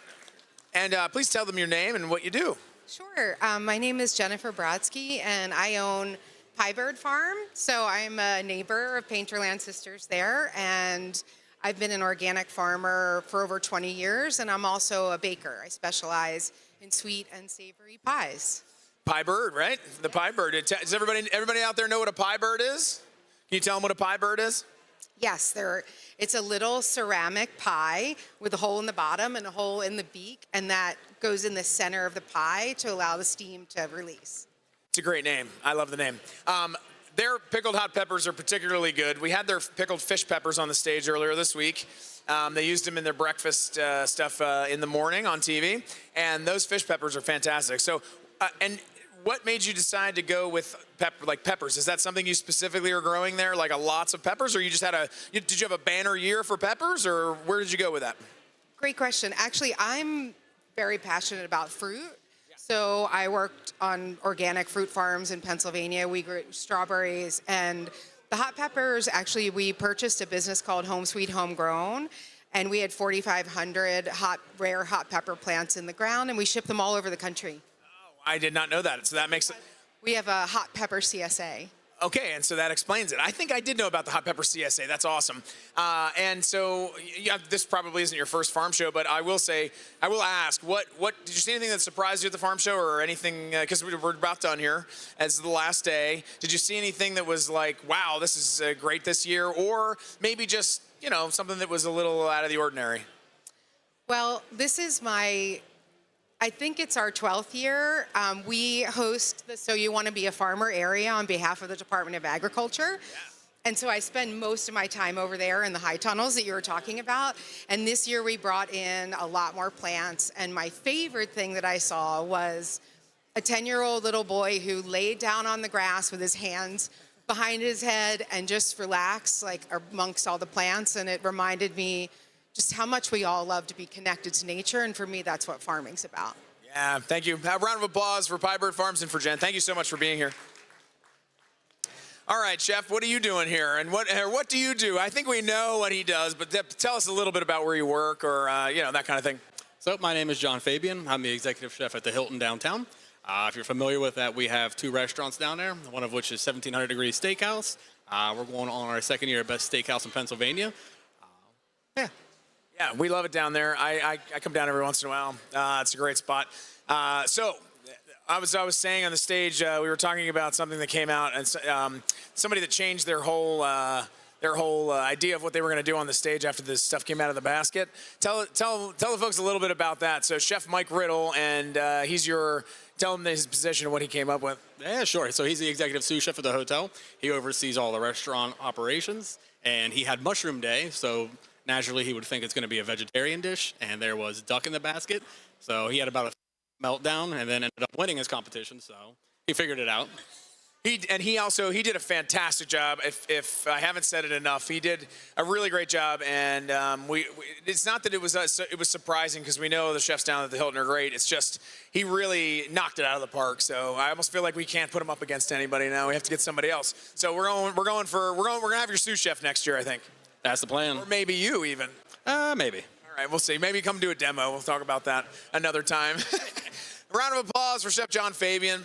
and please tell them your name and what you do. Sure. My name is Jennifer Brodsky, and I own Pie Bird Farm. So I'm a neighbor of Painterland Sisters there, and I've been an organic farmer for over 20 years, and I'm also a baker. I specialize in sweet and savory pies. Pie Bird, right? The Pie Bird. Does everybody out there know what a Pie Bird is? Can you tell them what a Pie Bird is? Yes, it's a little ceramic pie with a hole in the bottom and a hole in the beak, and that goes in the center of the pie to allow the steam to release. It's a great name. I love the name. Their pickled hot peppers are particularly good. We had their pickled fish peppers on the stage earlier this week. They used them in their breakfast stuff in the morning on TV, and those fish peppers are fantastic. So, and what made you decide to go with peppers? Is that something you specifically are growing there, like lots of peppers, or you just did you have a banner year for peppers, or where did you go with that? Great question. Actually, I'm very passionate about fruit. So I worked on organic fruit farms in Pennsylvania. We grew strawberries, and the hot peppers, actually, we purchased a business called Home Sweet Homegrown, and we had 4,500 rare hot pepper plants in the ground, and we ship them all over the country. I did not know that. So that makes it. We have a hot pepper CSA. Okay, and so that explains it. I think I did know about the hot pepper CSA. That's awesome. And so, yeah, this probably isn't your first farm show, but I will ask, what did you see anything that surprised you at the farm show, or anything? Because we're about done here, as the last day. Did you see anything that was like, wow, this is great this year, or maybe just something that was a little out of the ordinary? Well, this is I think it's our 12th year. We host the So You Want to Be a Farmer area on behalf of the Department of Agriculture. And so I spend most of my time over there in the high tunnels that you were talking about. And this year we brought in a lot more plants. And my favorite thing that I saw was a 10-year-old little boy who laid down on the grass with his hands behind his head and just relaxed, like amongst all the plants. And it reminded me just how much we all love to be connected to nature. And for me, that's what farming's about. Yeah, thank you. A round of applause for Pie Bird Farms and for Jen. Thank you so much for being here. All right, Chef, what are you doing here? And what do you do? I think we know what he does, but tell us a little bit about where you work or, that kind of thing. So my name is John Fabian. I'm the executive chef at the Hilton downtown. If you're familiar with that, we have 2 restaurants down there, one of which is 1700 Degree Steakhouse. We're going on our second year of Best Steakhouse in Pennsylvania. Yeah, we love it down there. I come down every once in a while. It's a great spot. So I was saying on the stage, we were talking about something that came out, and somebody that changed their whole idea of what they were going to do on the stage after this stuff came out of the basket. Tell the folks a little bit about that. So Chef Mike Riddle, and tell him his position and what he came up with. Yeah, sure. So he's the executive sous chef of the hotel. He oversees all the restaurant operations, and he had mushroom day, so naturally he would think it's going to be a vegetarian dish, and there was duck in the basket. So he had about a meltdown and then ended up winning his competition, so he figured it out. He did a fantastic job. If I haven't said it enough, he did a really great job. And it's not that it was surprising, because we know the chefs down at the Hilton are great. It's just he really knocked it out of the park. So I almost feel like we can't put him up against anybody now. We have to get somebody else. So we're gonna have your sous chef next year, I think. That's the plan. Or maybe you even. Maybe. All right, we'll see. Maybe come do a demo. We'll talk about that another time. A round of applause for Chef John Fabian.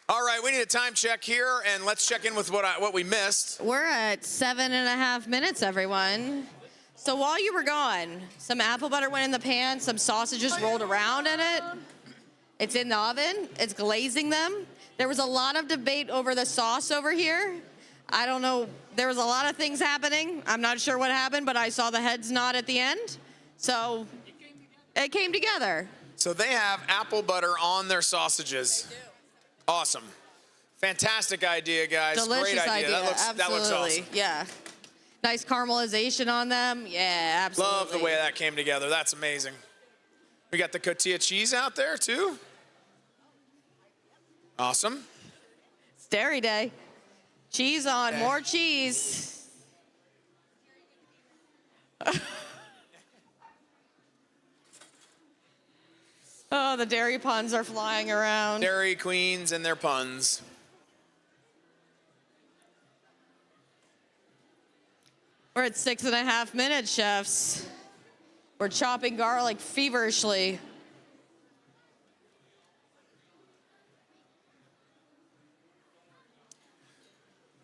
All right, we need a time check here, and let's check in with what we missed. We're at 7.5 minutes, everyone. So while you were gone, some apple butter went in the pan, some sausages rolled around in it. It's in the oven. It's glazing them. There was a lot of debate over the sauce over here. I don't know. There was a lot of things happening. I'm not sure what happened, but I saw the heads nod at the end. So it came together. So they have apple butter on their sausages. They do. Awesome. Fantastic idea, guys. Delicious Great idea. That looks awesome. Yeah. Nice caramelization on them. Yeah, absolutely. Love the way that came together. That's amazing. We got the cotija cheese out there, too. Awesome. It's dairy day. Cheese on, more cheese. Oh, the dairy puns are flying around. Dairy queens and their puns. We're at 6.5 minutes, chefs. We're chopping garlic feverishly.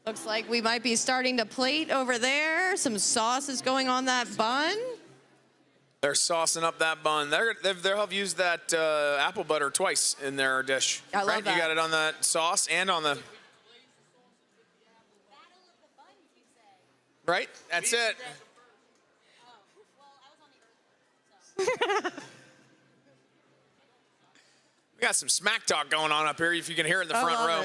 Looks like we might be starting to plate over there. Some sauce is going on that bun. They're saucing up that bun. They'll use that apple butter twice in their dish. I love that. You got it on the sauce and on the... Right? That's it. We got some smack talk going on up here, if you can hear it in the front row.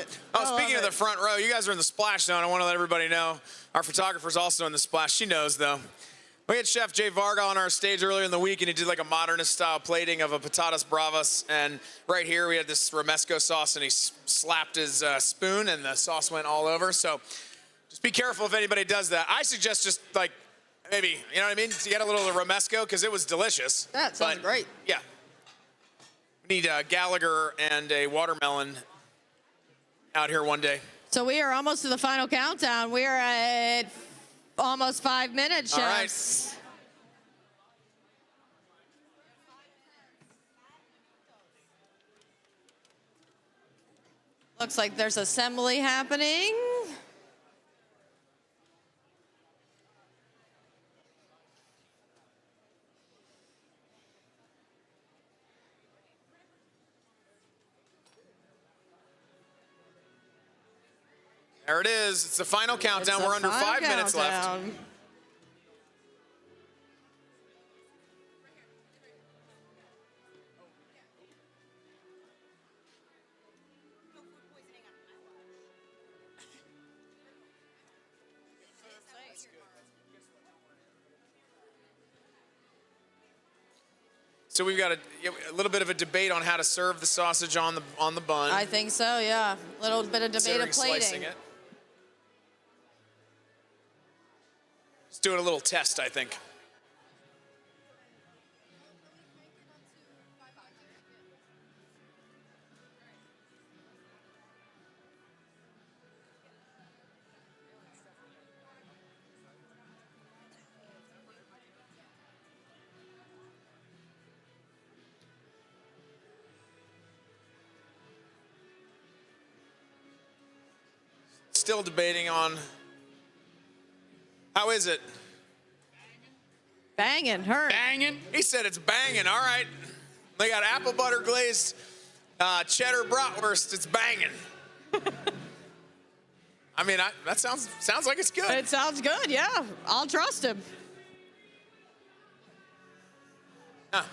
Speaking of the front row, you guys are in the splash zone. I want to let everybody know. Our photographer's also in the splash. She knows, though. We had Chef Jay Varga on our stage earlier in the week, and he did like a modernist-style plating of a patatas bravas. And right here, we had this romesco sauce, and he slapped his spoon, and the sauce went all over. So just be careful if anybody does that. I suggest just, like, maybe, you know what I mean? To get a little of the romesco, because it was delicious. That sounds great. Yeah. We need Gallagher and a watermelon out here one day. So we are almost to the final countdown. We are at almost 5 minutes, All chefs. right. Looks like there's assembly happening. There it is. It's the final countdown. We're under 5 minutes left. So we've got a little bit of a debate on how to serve the sausage on the bun. I think so, yeah. A little bit of debate of Considering plating. slicing it. Just doing a little test, I think. Still debating on how is it? Banging, her. Banging? He said it's banging. All right. They got apple butter glazed cheddar bratwurst. It's banging. I mean, that sounds like it's good. It sounds good, yeah. I'll trust him. Huh.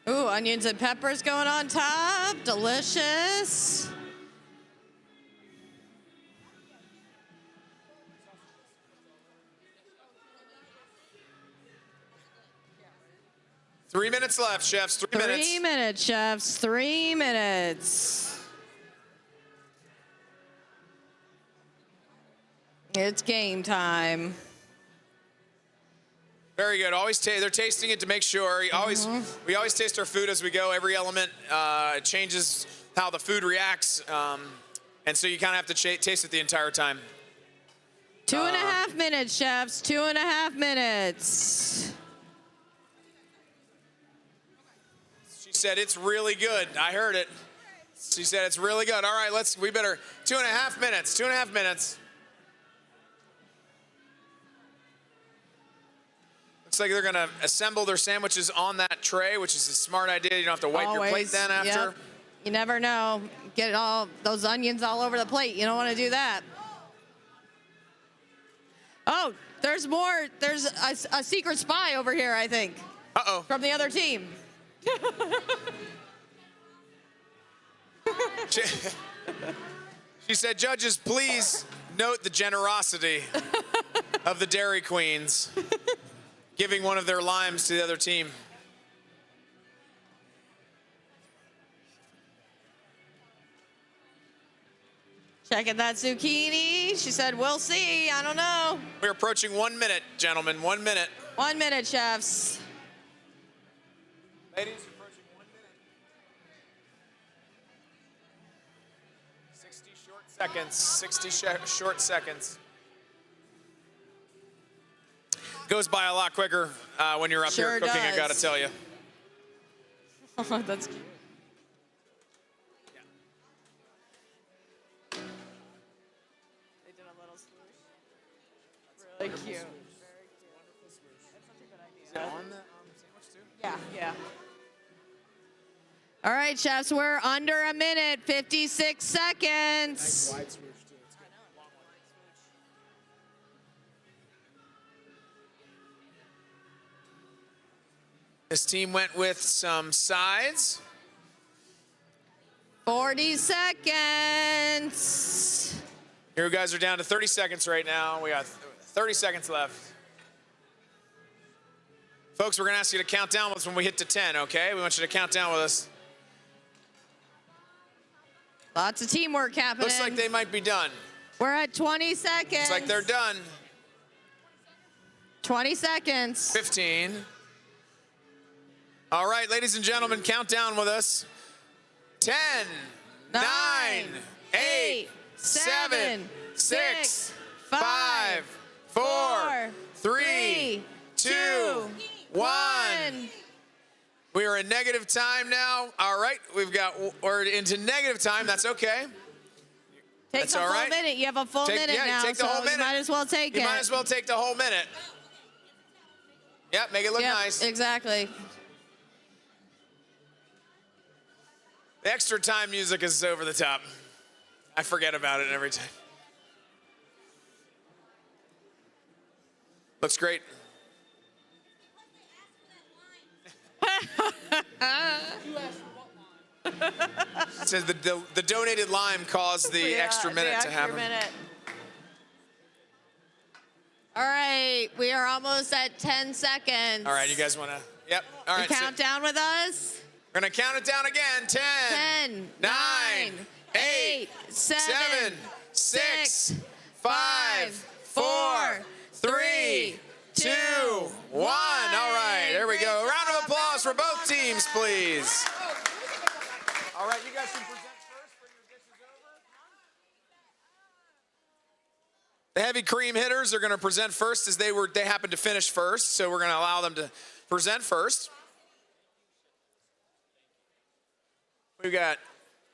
Ooh, onions and peppers going on top. Delicious. Three minutes left, chefs. 3 minutes. 3 minutes, chefs. 3 minutes. It's game time. Very good. Always they're tasting it to make sure. We always taste our food as we go. Every element changes how the food reacts, and so you kind of have to taste it the entire time. 2.5 minutes, chefs. 2.5 minutes. She said it's really good. I heard it. She said it's really good. All right, we better 2.5 minutes. 2.5 minutes. Looks like they're gonna assemble their sandwiches on that tray, which is a smart idea. You don't have to wipe your plate then after. Yep. You never know. Get all those onions all over the plate. You don't want to do that. Oh, there's more. There's a secret spy over here, I think. Uh-oh. From the other team. She said, judges, please note the generosity of the Dairy Queens, giving one of their limes to the other team. Checking that zucchini. She said, we'll see. I don't know. We're approaching 1 minute, gentlemen. 1 minute. 1 minute, chefs. Ladies, approaching 1 minute. 60 short seconds. 60 short seconds. Goes by a lot quicker when you're up here cooking, I gotta tell you. Oh, that's cute. They did a little swoosh. Really cute. Very cute. That's such a good idea. Is it on the sandwich too? Yeah, yeah. All right, chefs, we're under a minute, 56 seconds. Wide swoosh too. This team went with some sides. 40 seconds. You guys are down to 30 seconds right now. We got 30 seconds left. Folks, we're gonna ask you to count down with us when we hit to 10, okay? We want you to count down with us. Lots of teamwork happening. Looks like they might be done. We're at 20 seconds. Looks like they're done. 20 seconds. 15. All right, ladies and gentlemen, count down with us. 10, 9, 8, 7, 6, 5, 4, 3, 2, 1. We are in negative time now. All right, we're into negative time. That's okay. Take That's the all full right. minute. You have a full minute now, take the so whole minute. you might as well take it. You might as well take the whole minute. Yep, make it look nice. Exactly. The extra time music is over the top. I forget about it every time. Looks great. It says the donated lime caused the extra minute to happen. All right, we are almost at 10 seconds. All right, you guys want to? Yep. All right. You count down with us? We're going to count it down again. 10, 9, 8, 7, 6, 5, 4, 3, 2, 1. All right, there we go. Round of applause for both teams, please. All right, you guys can present first. Bring your dishes over. The heavy cream hitters are going to present first as they happened to finish first, so we're going to allow them to present first. We got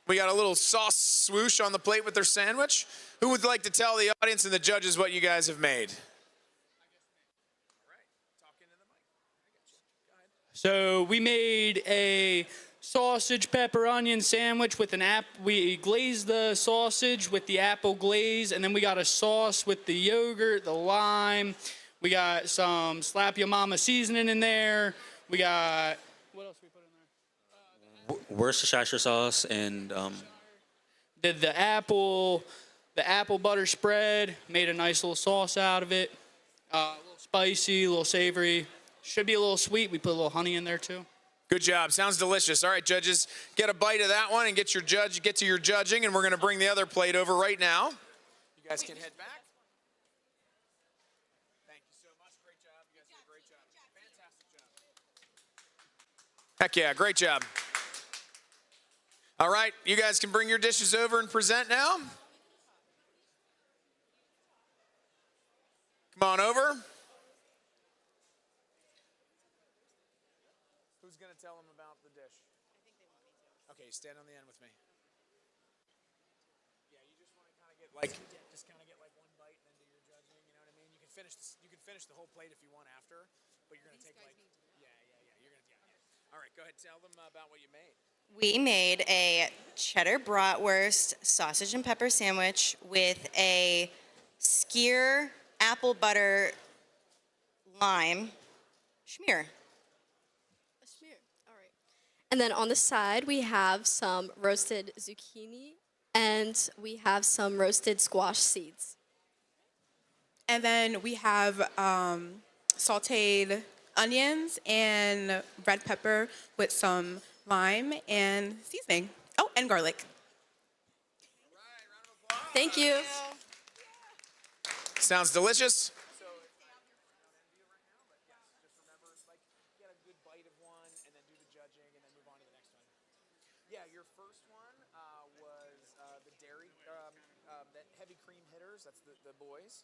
a little sauce swoosh on the plate with their sandwich. Who would like to tell the audience and the judges what you guys have made? So we made a sausage, pepper, onion sandwich with we glazed the sausage with the apple glaze, and then we got a sauce with the yogurt, the lime. We got some Slap Your Mama seasoning in there. We got, what else we put in there? Worcestershire sauce and Did the apple butter spread, made a nice little sauce out of it. A little spicy, a little savory. Should be a little sweet. We put a little honey in there too. Good job. Sounds delicious. All right, judges, get a bite of that one and get to your judging, and we're going to bring the other plate over right now. You guys can head back. Thank you so much. Great job. You guys did a great job. Fantastic job. Heck yeah, great job. All right, you guys can bring your dishes over and present now. Come on over. Who's going to tell them about the dish? I think they want me to. Okay, stand on the end with me. Yeah, you just want to kind of get like one bite and then do your judging. You know what I mean? You can finish the whole plate if you want after, but you're going to take like You're going to All right, go ahead. Tell them about what you made. We made a cheddar bratwurst sausage and pepper sandwich with a skyr apple butter lime schmear. And then on the side, we have some roasted zucchini and we have some roasted squash seeds. And then we have sauteed onions and red pepper with some lime and seasoning. Oh, and garlic. Thank you. Sounds delicious. Yeah, your first one was the dairy, the heavy cream hitters. That's the boys.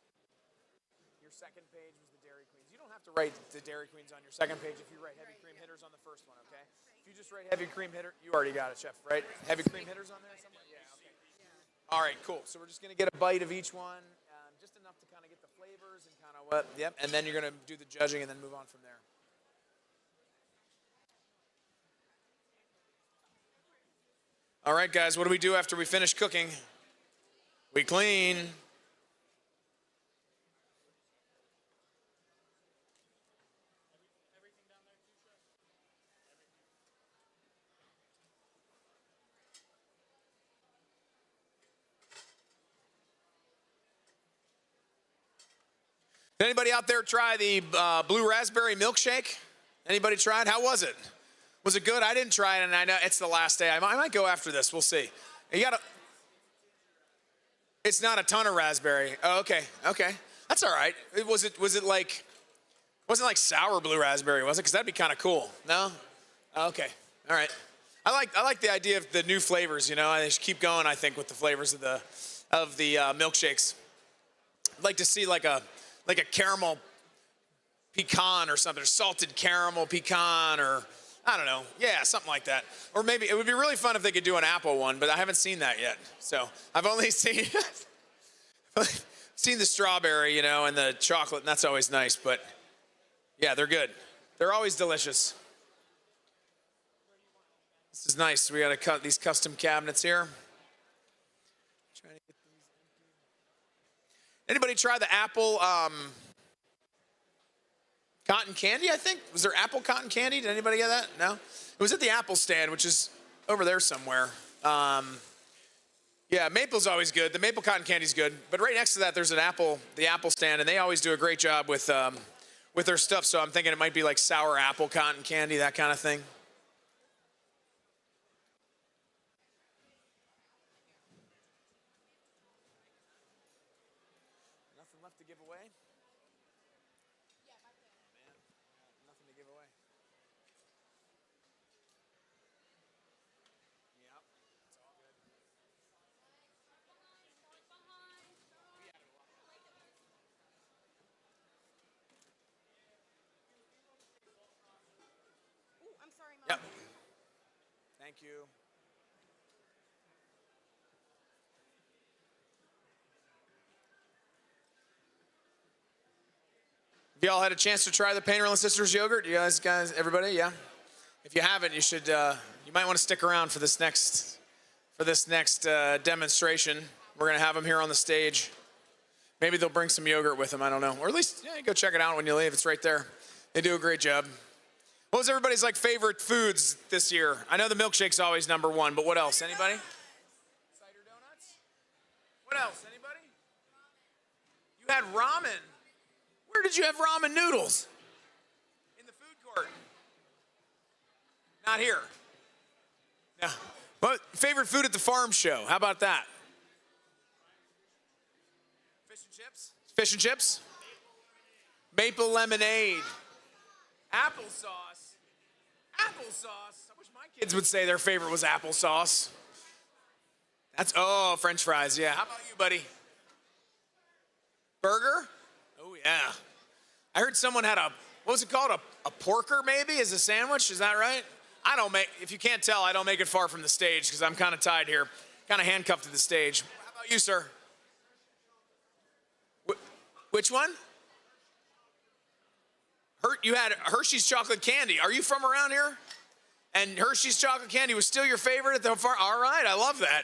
Your second page was the Dairy Queens. You don't have to write the Dairy Queens on your second page if you write heavy cream hitters on the first one, okay? If you just write heavy cream hitter, you already got it, Chef, right? Heavy cream hitters on there somewhere? Yeah, okay. All right, cool. So we're just going to get a bite of each one, just enough to kind of get the flavors and kind of what, yep. And then you're going to do the judging and then move on from there. All right, guys, what do we do after we finish cooking? We clean. Did anybody out there try the blue raspberry milkshake? Anybody tried? How was it? Was it good? I didn't try it, and I know it's the last day. I might go after this. We'll see. It's not a ton of raspberry. Oh, okay. That's all right. Was it like, wasn't like sour blue raspberry, was it? Because that'd be kind of cool. No? Okay. All right. I like the idea of the new flavors. You know, I just keep going. I think with the flavors of the milkshakes. I'd like to see like a caramel pecan or something, or salted caramel pecan, or I don't know. Yeah, something like that. Or maybe it would be really fun if they could do an apple one, but I haven't seen that yet. So I've only seen the strawberry, you know, and the chocolate, and that's always nice. But yeah, they're good. They're always delicious. This is nice. We got to cut these custom cabinets here. Anybody try the apple cotton candy, I think? Was there apple cotton candy? Did anybody get that? No? It was at the Apple stand, which is over there somewhere. Yeah, maple's always good. The maple cotton candy's good. But right next to that, there's the apple stand, and they always do a great job with their stuff. So I'm thinking it might be like sour apple cotton candy, that kind of thing. Nothing left to give away? Nothing to give away. Yep. Thank you. Have y'all had a chance to try the Painterell and Sisters yogurt? You guys, everybody, yeah? If you haven't, you should. You might want to stick around for this next demonstration. We're gonna have them here on the stage. Maybe they'll bring some yogurt with them. I don't know, or at least you go check it out when you leave. It's right there. They do a great job. What was everybody's favorite foods this year? I know the milkshake's always number one, but what else? Anybody? Cider donuts? What else? Anybody? You had ramen. Where did you have ramen noodles? In the food court. Not here. No. What favorite food at the farm show? How about that? Fish and chips? Fish and chips? Maple lemonade. Applesauce. Applesauce. I wish my kids would say their favorite was applesauce. French fries, yeah. How about you, buddy? Burger? Oh, yeah. I heard someone had what was it called? A porker, maybe, as a sandwich? Is that right? If you can't tell, I don't make it far from the stage because I'm kind of tied here, kind of handcuffed to the stage. How about you, sir? Which one? You had Hershey's chocolate candy. Are you from around here? And Hershey's chocolate candy was still your favorite at the farm? All right, I love that.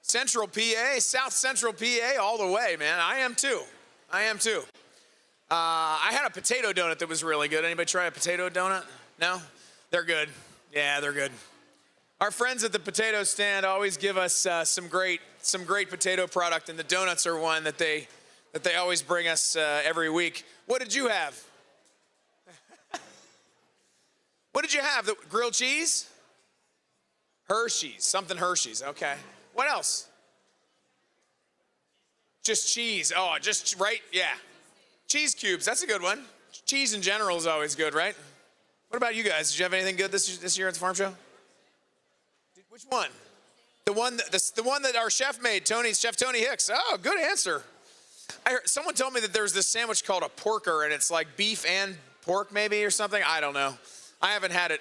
Central PA, South Central PA, all the way, man. I am too. I had a potato donut that was really good. Anybody try a potato donut? No? They're good. Yeah, they're good. Our friends at the potato stand always give us some great potato product, and the donuts are one that they always bring us every week. What did you have? What did you have? The grilled cheese? Hershey's, something Hershey's. Okay. What else? Just cheese. Oh, just right? Yeah. Cheese cubes. That's a good one. Cheese in general is always good, right? What about you guys? Did you have anything good this year at the farm show? Which one? The one that our chef made, Chef Tony Hicks. Oh, good answer. Someone told me that there's this sandwich called a porker, and it's like beef and pork maybe or something. I don't know. I haven't had it.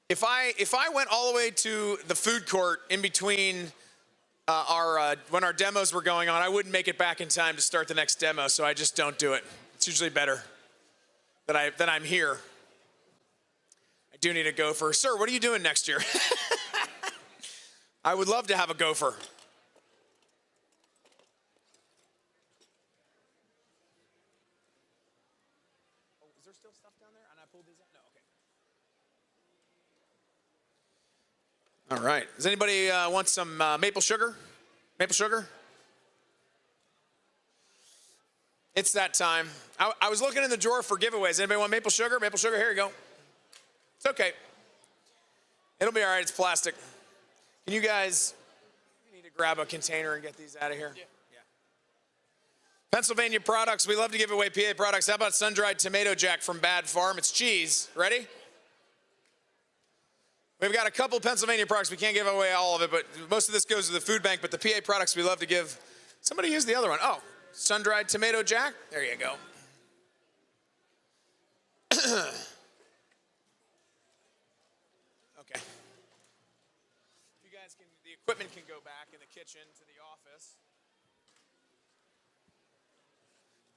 If I went all the way to the food court in between when our demos were going on, I wouldn't make it back in time to start the next demo, so I just don't do it. It's usually better that I'm here. I do need a gopher. Sir, what are you doing next year? I would love to have a gopher. Is there still stuff down there? And I pulled these out? No, okay. All right. Does anybody want some maple sugar? Maple sugar? It's that time. I was looking in the drawer for giveaways. Anybody want maple sugar? Maple sugar, here you go. It's okay. It'll be all right. It's plastic. Can you guys need to grab a container and get these out of here? Yeah. Pennsylvania products. We love to give away PA products. How about sun-dried tomato jack from Bad Farm? It's cheese. Ready? We've got a couple Pennsylvania products. We can't give away all of it, but most of this goes to the food bank. But the PA products we love to give. Somebody use the other one. Oh, sun-dried tomato jack. There you go. Okay. You guys can. The equipment can go back in the kitchen to the office.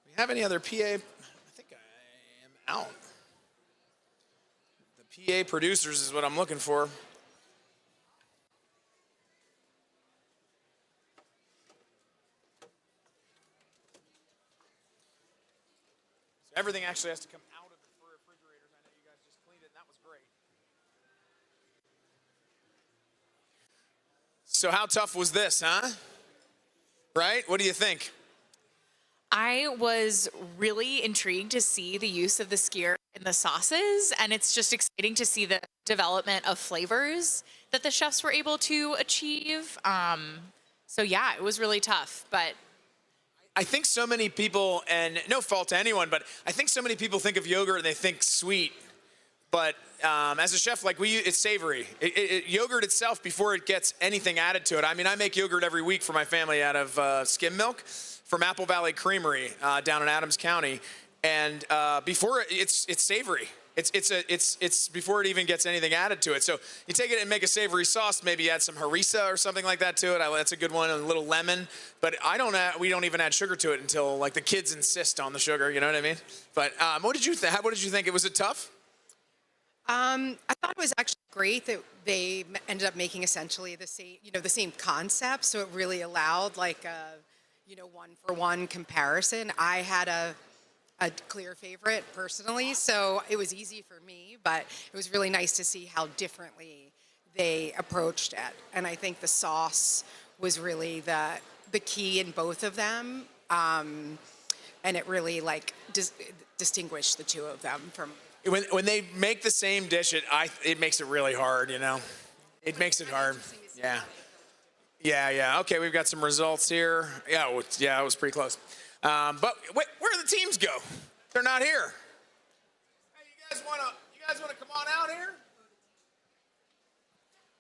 Do we have any other PA? I think I am out. PA producers is what I'm looking for. So everything actually has to come out of the refrigerators. I know you guys just cleaned it, and that was great. So how tough was this, huh? Right? What do you think? I was really intrigued to see the use of the skyr in the sauces, and it's just exciting to see the development of flavors that the chefs were able to achieve. So yeah, it was really tough, but I think so many people, and no fault to anyone, but I think so many people think of yogurt and they think sweet. But as a chef, like it's savory. Yogurt itself, before it gets anything added to it. I mean, I make yogurt every week for my family out of skim milk from Apple Valley Creamery down in Adams County, and before it's savory. It's before it even gets anything added to it. So you take it and make a savory sauce. Maybe add some harissa or something like that to it. That's a good one. And a little lemon. But we don't even add sugar to it until like the kids insist on the sugar. You know what I mean? But what did you think? What did you think? Was it tough? I thought it was actually great that they ended up making essentially the same concept. So it really allowed like a, one-for-one comparison. I had a clear favorite personally, so it was easy for me, but it was really nice to see how differently they approached it. And I think the sauce was really the key in both of them, and it really like distinguished the two of them from. When they make the same dish, it makes it really hard, you know? It makes it hard. Yeah. Yeah. Okay, we've got some results here. Yeah, it was pretty close. But where do the teams go? They're not here. Hey, you guys wanna come on out here?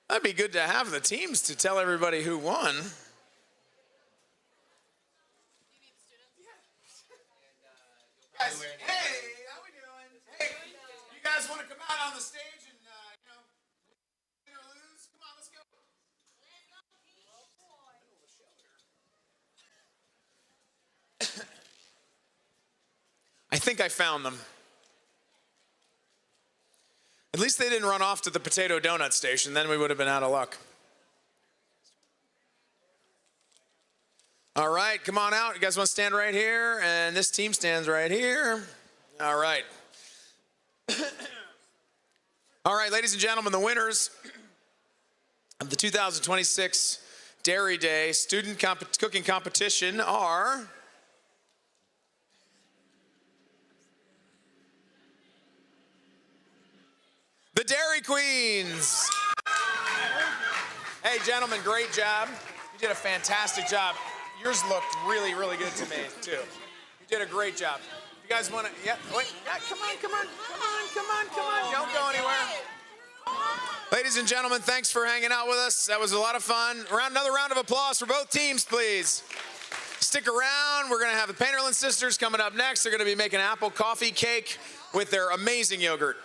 That'd be good to have the teams to tell everybody who won. Guys, hey, how we doing? Hey, you guys want to come out on the stage and, win or lose? Come on, let's go. I think I found them. At least they didn't run off to the potato donut station. Then we would have been out of luck. All right, come on out. You guys want to stand right here? And this team stands right here. All right. All right, ladies and gentlemen, the winners of the 2026 Dairy Day Student Cooking Competition are the Dairy Queens. Hey, gentlemen, great job. You did a fantastic job. Yours looked really, really good to me, too. You did a great job. You guys want to, come on. Don't go anywhere. Ladies and gentlemen, thanks for hanging out with us. That was a lot of fun. Another round of applause for both teams, please. Stick around. We're going to have the Painterland sisters coming up next. They're going to be making apple coffee cake with their amazing yogurt.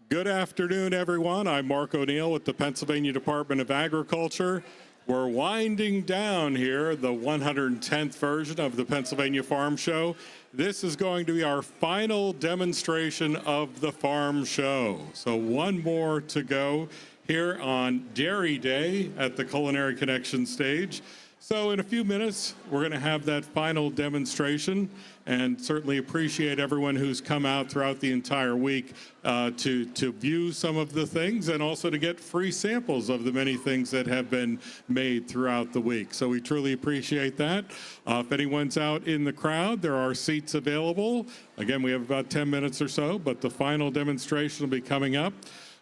Good afternoon, everyone. I'm Mark O'Neill with the Pennsylvania Department of Agriculture. We're winding down here the 110th version of the Pennsylvania Farm Show. This is going to be our final demonstration of the Farm Show. So one more to go here on Dairy Day at the Culinary Connection stage. So in a few minutes, we're going to have that final demonstration, and certainly appreciate everyone who's come out throughout the entire week to view some of the things and also to get free samples of the many things that have been made throughout the week. So we truly appreciate that. If anyone's out in the crowd, there are seats available. Again, we have about 10 minutes or so, but the final demonstration will be coming up.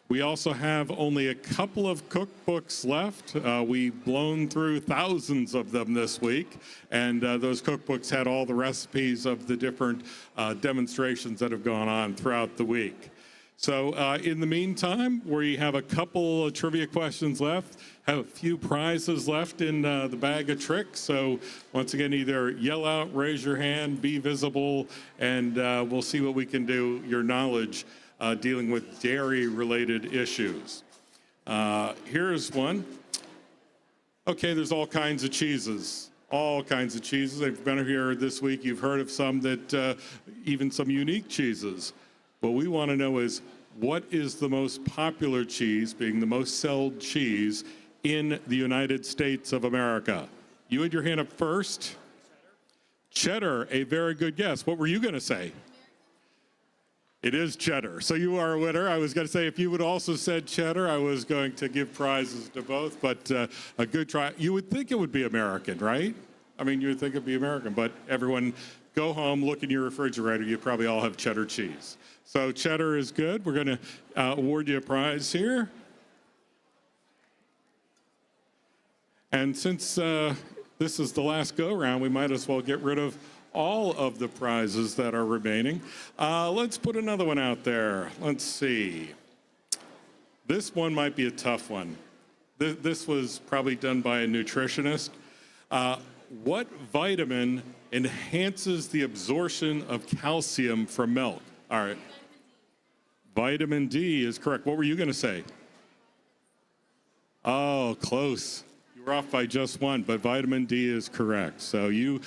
We also have only a couple of cookbooks left. We've blown through thousands of them this week, and those cookbooks had all the recipes of the different demonstrations that have gone on throughout the week. So in the meantime, we have a couple of trivia questions left, have a few prizes left in the bag of tricks. So once again, either yell out, raise your hand, be visible, and we'll see what we can do, your knowledge dealing with dairy-related issues. Here's one. Okay, there's all kinds of cheeses. All kinds of cheeses. If you've been here this week, you've heard of some that, even some unique cheeses. What we want to know is, what is the most popular cheese, being the most sold cheese in the United States of America? You had your hand up first. Cheddar, a very good guess. What were you going to say? It is cheddar. So you are a winner. I was going to say, if you would also said cheddar, I was going to give prizes to both, but a good try. You would think it would be American, right? I mean, you would think it'd be American, but everyone go home, look in your refrigerator. You probably all have cheddar cheese. So cheddar is good. We're going to award you a prize here. And since this is the last go-round, we might as well get rid of all of the prizes that are remaining. Let's put another one out there. Let's see. This one might be a tough one. This was probably done by a nutritionist. What vitamin enhances the absorption of calcium from milk? All right. Vitamin D is correct. What were you going to say? Oh, close. You were off by just one, but vitamin D is correct. So you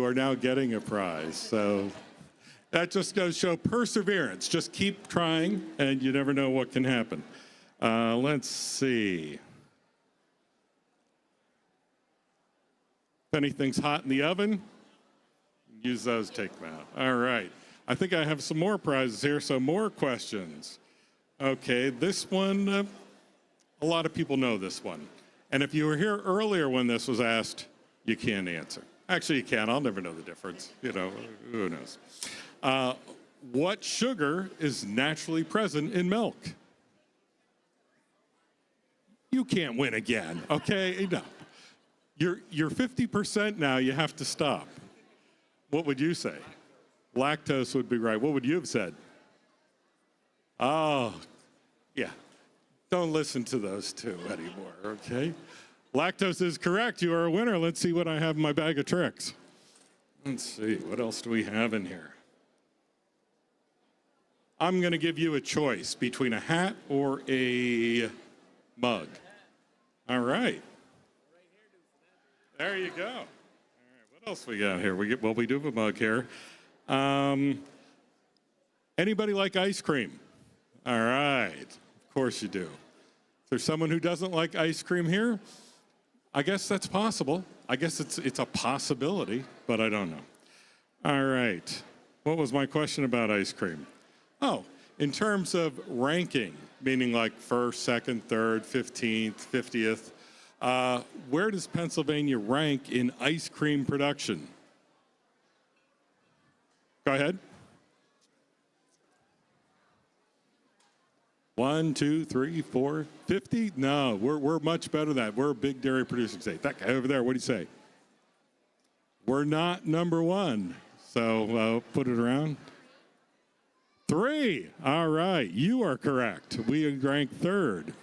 are now getting a prize. So that just goes to show perseverance. Just keep trying, and you never know what can happen. Let's see. If anything's hot in the oven, use those, take them out. All right. I think I have some more prizes here, so more questions. Okay, this one, a lot of people know this one. And if you were here earlier when this was asked, you can't answer. Actually, you can. I'll never know the difference. You know, who knows? What sugar is naturally present in milk? You can't win again, okay? No. You're 50% now. You have to stop. What would you say? Lactose would be right. What would you have said? Oh, yeah. Don't listen to those two anymore, okay? Lactose is correct. You are a winner. Let's see what I have in my bag of tricks. Let's see. What else do we have in here? I'm going to give you a choice between a hat or a mug. All right. There you go. All right. What else we got here? We do have a mug here. Anybody like ice cream? All right. Of course you do. Is there someone who doesn't like ice cream here? I guess that's possible. I guess it's a possibility, but I don't know. All right. What was my question about ice cream? Oh, in terms of ranking, meaning like first, second, third, 15th, 50th, where does Pennsylvania rank in ice cream production? Go ahead. 1, 2, 3, 4, 50? No, we're much better than that. We're a big dairy producing state. That guy over there, what do you say? We're not number one. So put it around. 3. All right, you are correct. We rank 3rd.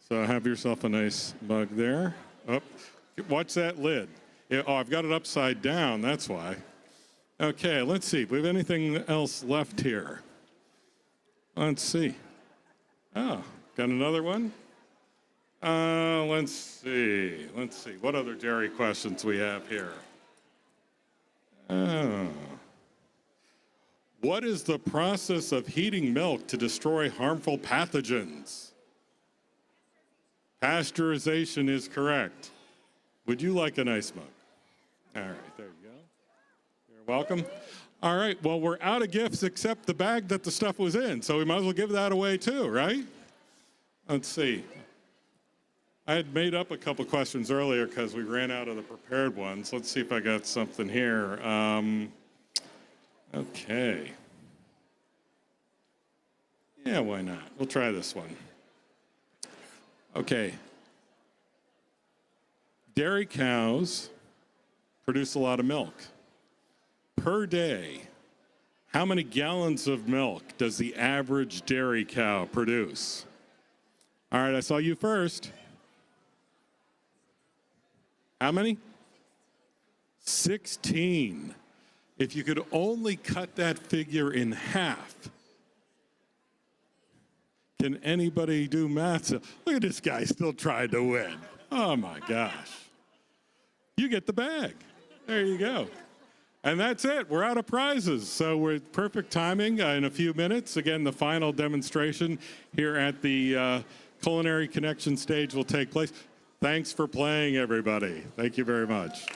So have yourself a nice mug there. Oh, watch that lid. Oh, I've got it upside down. That's why. Okay, let's see. Do we have anything else left here? Let's see. Oh, got another one? Let's see. Let's see. What other dairy questions we have here? Oh. What is the process of heating milk to destroy harmful pathogens? Pasteurization is correct. Would you like an ice mug? All right, there you go. You're welcome. All right, well, we're out of gifts except the bag that the stuff was in, so we might as well give that away too, right? Let's see. I had made up a couple questions earlier because we ran out of the prepared ones. Let's see if I got something here. Okay. Yeah, why not? We'll try this one. Okay. Dairy cows produce a lot of milk. Per day, how many gallons of milk does the average dairy cow produce? All right, I saw you first. How many? 16. If you could only cut that figure in half, can anybody do math? Look at this guy still trying to win. Oh my gosh. You get the bag. There you go. And that's it. We're out of prizes. So we're perfect timing. In a few minutes, again, the final demonstration here at the Culinary Connection stage will take place. Thanks for playing, everybody. Thank you very much.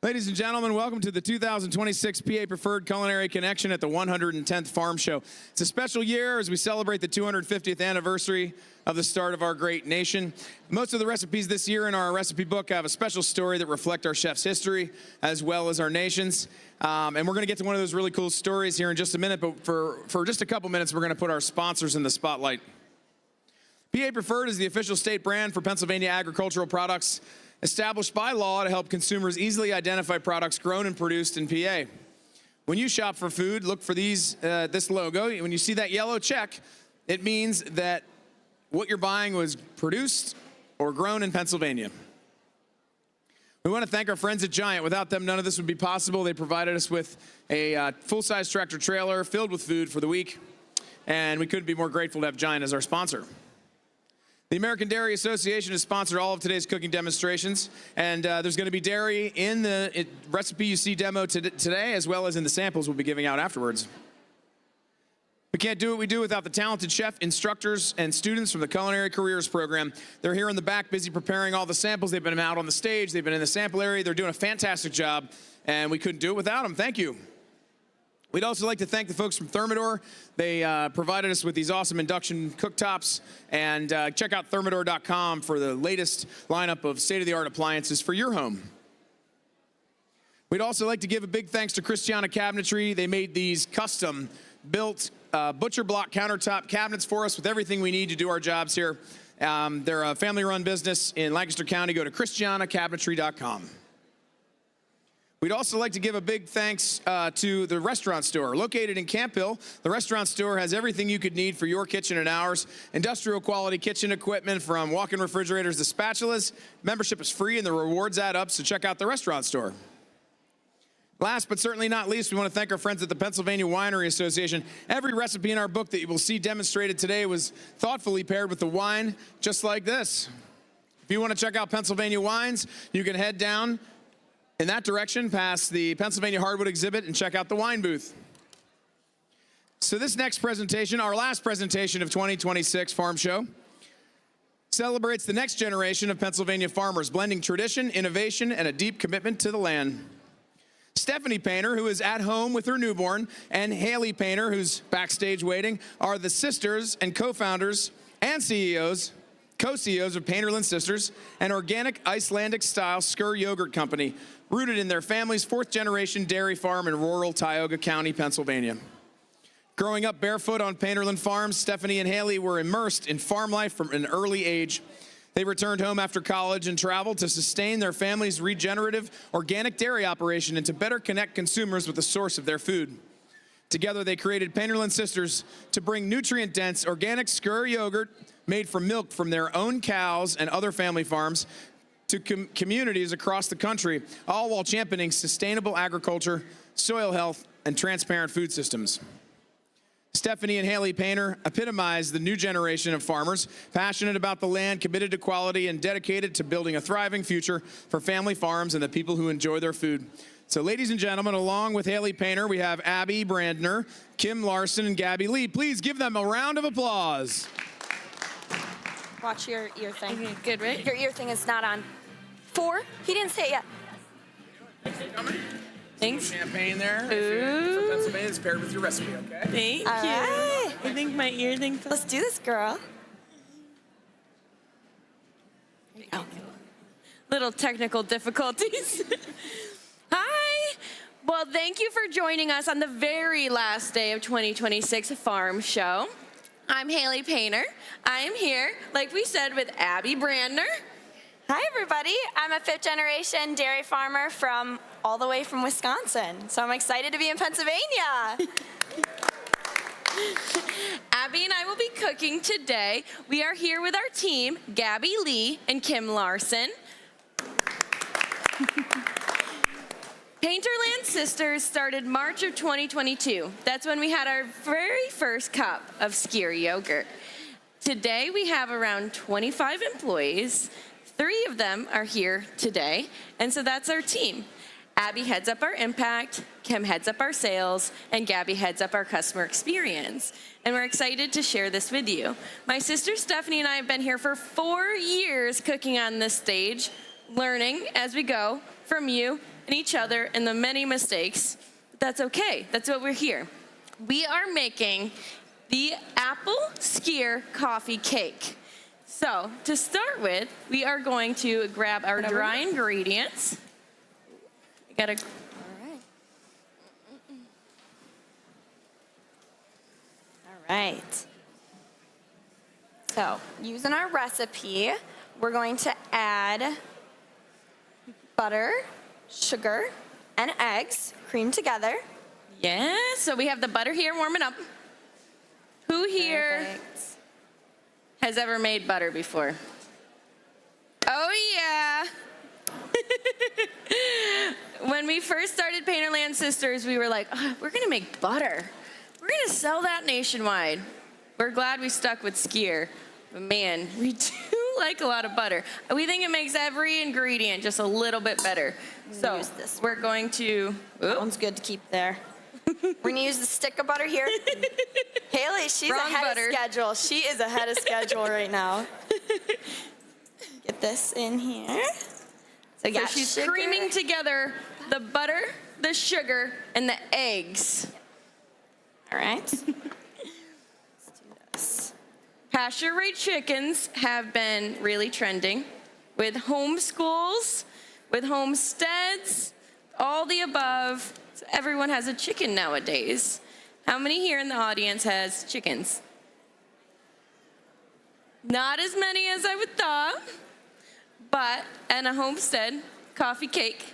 Ladies and gentlemen, welcome to the 2026 PA Preferred Culinary Connection at the 110th Farm Show. It's a special year as we celebrate the 250th anniversary of the start of our great nation. Most of the recipes this year in our recipe book have a special story that reflect our chef's history as well as our nation's. And we're going to get to one of those really cool stories here in just a minute, but for just a couple minutes, we're going to put our sponsors in the spotlight. PA Preferred is the official state brand for Pennsylvania agricultural products, established by law to help consumers easily identify products grown and produced in PA. When you shop for food, look for this logo. When you see that yellow check, it means that what you're buying was produced or grown in Pennsylvania. We want to thank our friends at Giant. Without them, none of this would be possible. They provided us with a full-size tractor trailer filled with food for the week. and we couldn't be more grateful to have Giant as our sponsor. The American Dairy Association has sponsored all of today's cooking demonstrations, and there's going to be dairy in the recipe you see demo today, as well as in the samples we'll be giving out afterwards. We can't do what we do without the talented chef, instructors, and students from the Culinary Careers Program. They're here in the back busy preparing all the samples. They've been out on the stage. They've been in the sample area. They're doing a fantastic job, and we couldn't do it without them. Thank you. We'd also like to thank the folks from Thermador. They provided us with these awesome induction cooktops, and check out thermador.com for the latest lineup of state-of-the-art appliances for your home. We'd also like to give a big thanks to Christiana Cabinetry. They made these custom-built butcher block countertop cabinets for us with everything we need to do our jobs here. They're a family-run business in Lancaster County. Go to christianacabinetry.com. We'd also like to give a big thanks to the restaurant store. Located in Camp Hill, the restaurant store has everything you could need for your kitchen and ours. Industrial quality kitchen equipment from walk-in refrigerators to spatulas. Membership is free and the rewards add up, so check out the restaurant store. Last but certainly not least, we want to thank our friends at the Pennsylvania Winery Association. Every recipe in our book that you will see demonstrated today was thoughtfully paired with the wine, just like this. If you want to check out Pennsylvania wines, you can head down in that direction past the Pennsylvania Hardwood exhibit and check out the wine booth. So this next presentation, our last presentation of 2026 Farm Show, celebrates the next generation of Pennsylvania farmers, blending tradition, innovation, and a deep commitment to the land. Stephanie Painter, who is at home with her newborn, and Haley Painter, who's backstage waiting, are the sisters and co-founders and co-CEOs of Painterland Sisters, an organic Icelandic-style skyr yogurt company rooted in their family's fourth-generation dairy farm in rural Tioga County, Pennsylvania. Growing up barefoot on Painterland Farms, Stephanie and Haley were immersed in farm life from an early age. They returned home after college and traveled to sustain their family's regenerative organic dairy operation and to better connect consumers with the source of their food. Together, they created Painterland Sisters to bring nutrient-dense organic skyr yogurt made from milk from their own cows and other family farms to communities across the country, all while championing sustainable agriculture, soil health, and transparent food systems. Stephanie and Haley Painter epitomize the new generation of farmers, passionate about the land, committed to quality, and dedicated to building a thriving future for family farms and the people who enjoy their food. So ladies and gentlemen, along with Haley Painter, we have Abby Brandner, Kim Larson, and Gabby Lee. Please give them a round of applause. Watch your ear thing. Okay, good, right? Your ear thing is not on. 4? He didn't say it yet. Thanks. Champagne there. Ooh. For Pennsylvania, it's paired with your recipe, okay? Thank All you. right. I think my ear thing. Let's do this, girl. Oh. Little technical difficulties. Hi. Well, thank you for joining us on the very last day of 2026 Farm Show. I'm Haley Painter. I am here, like we said, with Abby Brandner. Hi, everybody. I'm a fifth-generation dairy farmer from all the way from Wisconsin, so I'm excited to be in Pennsylvania. Abby and I will be cooking today. We are here with our team, Gabby Lee and Kim Larson. Painterland Sisters started March of 2022. That's when we had our very first cup of skyr yogurt. Today we have around 25 employees. 3 of them are here today, and so that's our team. Abby heads up our impact, Kim heads up our sales, and Gabby heads up our customer experience. And we're excited to share this with you. My sister Stephanie and I have been here for 4 years cooking on this stage, learning as we go from you and each other and the many mistakes. But that's okay, that's what we're here. We are making the apple skyr coffee cake. So, to start with, we are going to grab our dry ingredients. We gotta. All right. So, using our recipe, we're going to add butter, sugar, and eggs creamed together. Yeah, so we have the butter here warming up. Who here has ever made butter before? Oh, yeah. When we first started Painterland Sisters, we were like, oh, we're going to make butter. We're We're gonna sell that nationwide. We're glad we stuck with skyr, but man, we do like a lot of butter. We think it makes every ingredient just a little bit better. So use this we're going to. That one's good to keep there. We're gonna use the stick of butter here. Haley, she's Wrong ahead butter. of schedule. She is ahead of schedule right now. Get this in here. So, So she's sugar. creaming together the butter, the sugar, and the eggs. All right. Let's do this. Pasture-raised chickens have been really trending with homeschools, with homesteads, all the above. So everyone has a chicken nowadays. How many here in the audience has chickens? Not as many as I would thought, but in a homestead, coffee cake,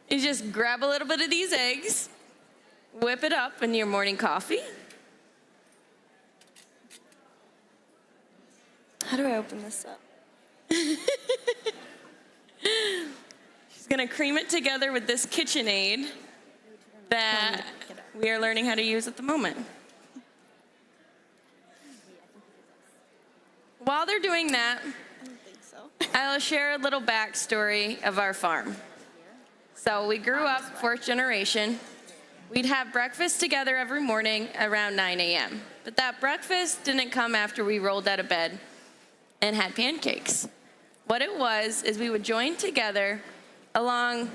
you just grab a little bit of these eggs, whip it up in your morning coffee. How do I open this up? She's gonna cream it together with this KitchenAid that we are learning how to use at the moment. While they're doing that, I'll share a little backstory of our farm. So we grew up fourth generation. We'd have breakfast together every morning around 9 a.m. But that breakfast didn't come after we rolled out of bed and had pancakes. What it was is we would join together around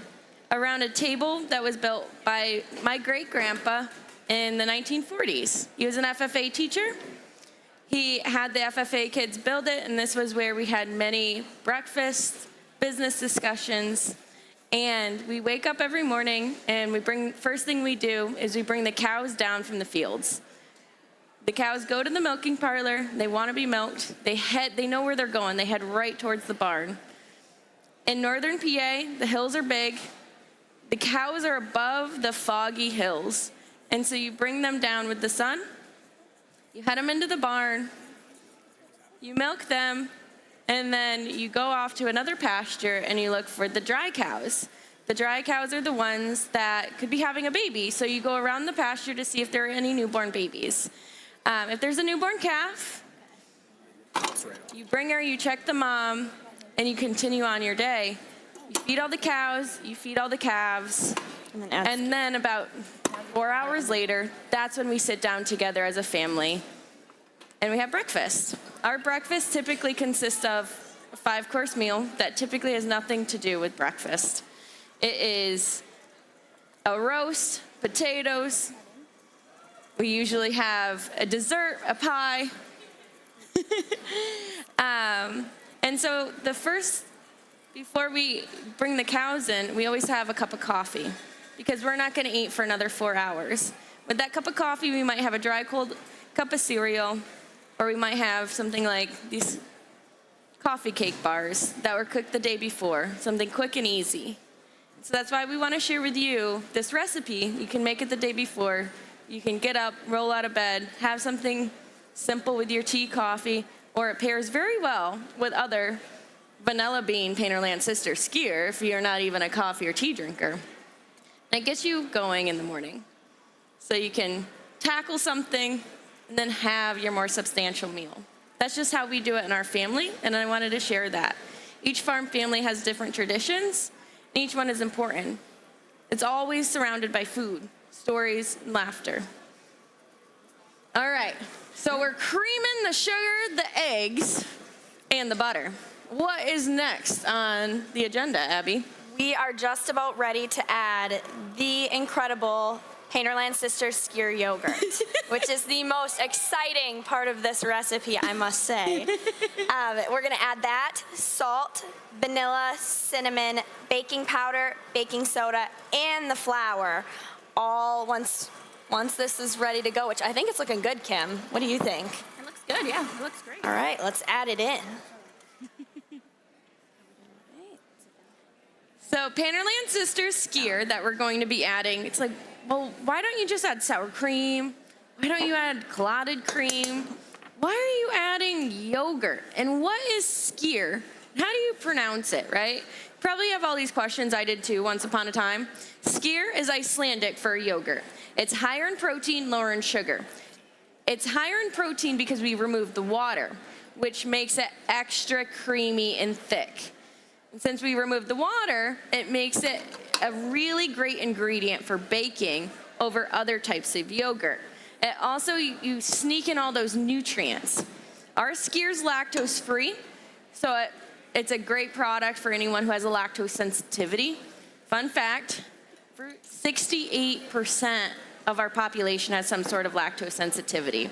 a table that was built by my great-grandpa in the 1940s. He was an FFA teacher. He had the FFA kids build it, and this was where we had many breakfasts, business discussions, and we wake up every morning and first thing we do is we bring the cows down from the fields. The cows go to the milking parlor, they want to be milked, they know where they're going, they head right towards the barn. In northern PA, the hills are big, the cows are above the foggy hills, and so you bring them down with the sun, you head them into the barn, you milk them, and then you go off to another pasture and you look for the dry cows. The dry cows are the ones that could be having a baby, so you go around the pasture to see if there are any newborn babies. If there's a newborn calf, you bring her, you check the mom, and you continue on your day. You feed all the cows, you feed all the calves, and then about 4 hours later, that's when we sit down together as a family and we have breakfast. Our breakfast typically consists of a 5-course meal that typically has nothing to do with breakfast. It is a roast, potatoes. We usually have a dessert, a pie. And so before we bring the cows in, we always have a cup of coffee because we're not going to eat for another 4 hours. With that cup of coffee, we might have a dry, cold cup of cereal, or we might have something like these coffee cake bars that were cooked the day before, something quick and easy. So that's why we want to share with you this recipe. You can make it the day before. You can get up, roll out of bed, have something simple with your tea, coffee, or it pairs very well with other vanilla bean Painterland Sister skyr if you're not even a coffee or tea drinker. And it gets you going in the morning. So you can tackle something and then have your more substantial meal. That's just how we do it in our family, and I wanted to share that. Each farm family has different traditions, and each one is important. It's always surrounded by food, stories, and laughter. All right, so we're creaming the sugar, the eggs, and the butter. What is next on the agenda, Abby? We are just about ready to add the incredible Painterland Sisters skyr yogurt, which is the most exciting part of this recipe, I must say. We're gonna add that, salt, vanilla, cinnamon, baking powder, baking soda, and the flour, all once this is ready to go, which I think it's looking good, Kim. What do you think? It looks good, yeah, it looks great. All right, let's add it in. So Painterland Sisters skyr that we're going to be adding, it's like, well, why don't you just add sour cream? Why don't you add clotted cream? Why are you adding yogurt? And what is skyr? How do you pronounce it, right? probably have all these questions. I did too, once upon a time. Skyr is Icelandic for yogurt. It's higher in protein, lower in sugar. It's higher in protein because we removed the water, which makes it extra creamy and thick. And since we removed the water, it makes it a really great ingredient for baking over other types of yogurt. It also, you sneak in all those nutrients. Our Skyr's lactose free, so it's a great product for anyone who has a lactose sensitivity. Fun fact, 68% of our population has some sort of lactose sensitivity.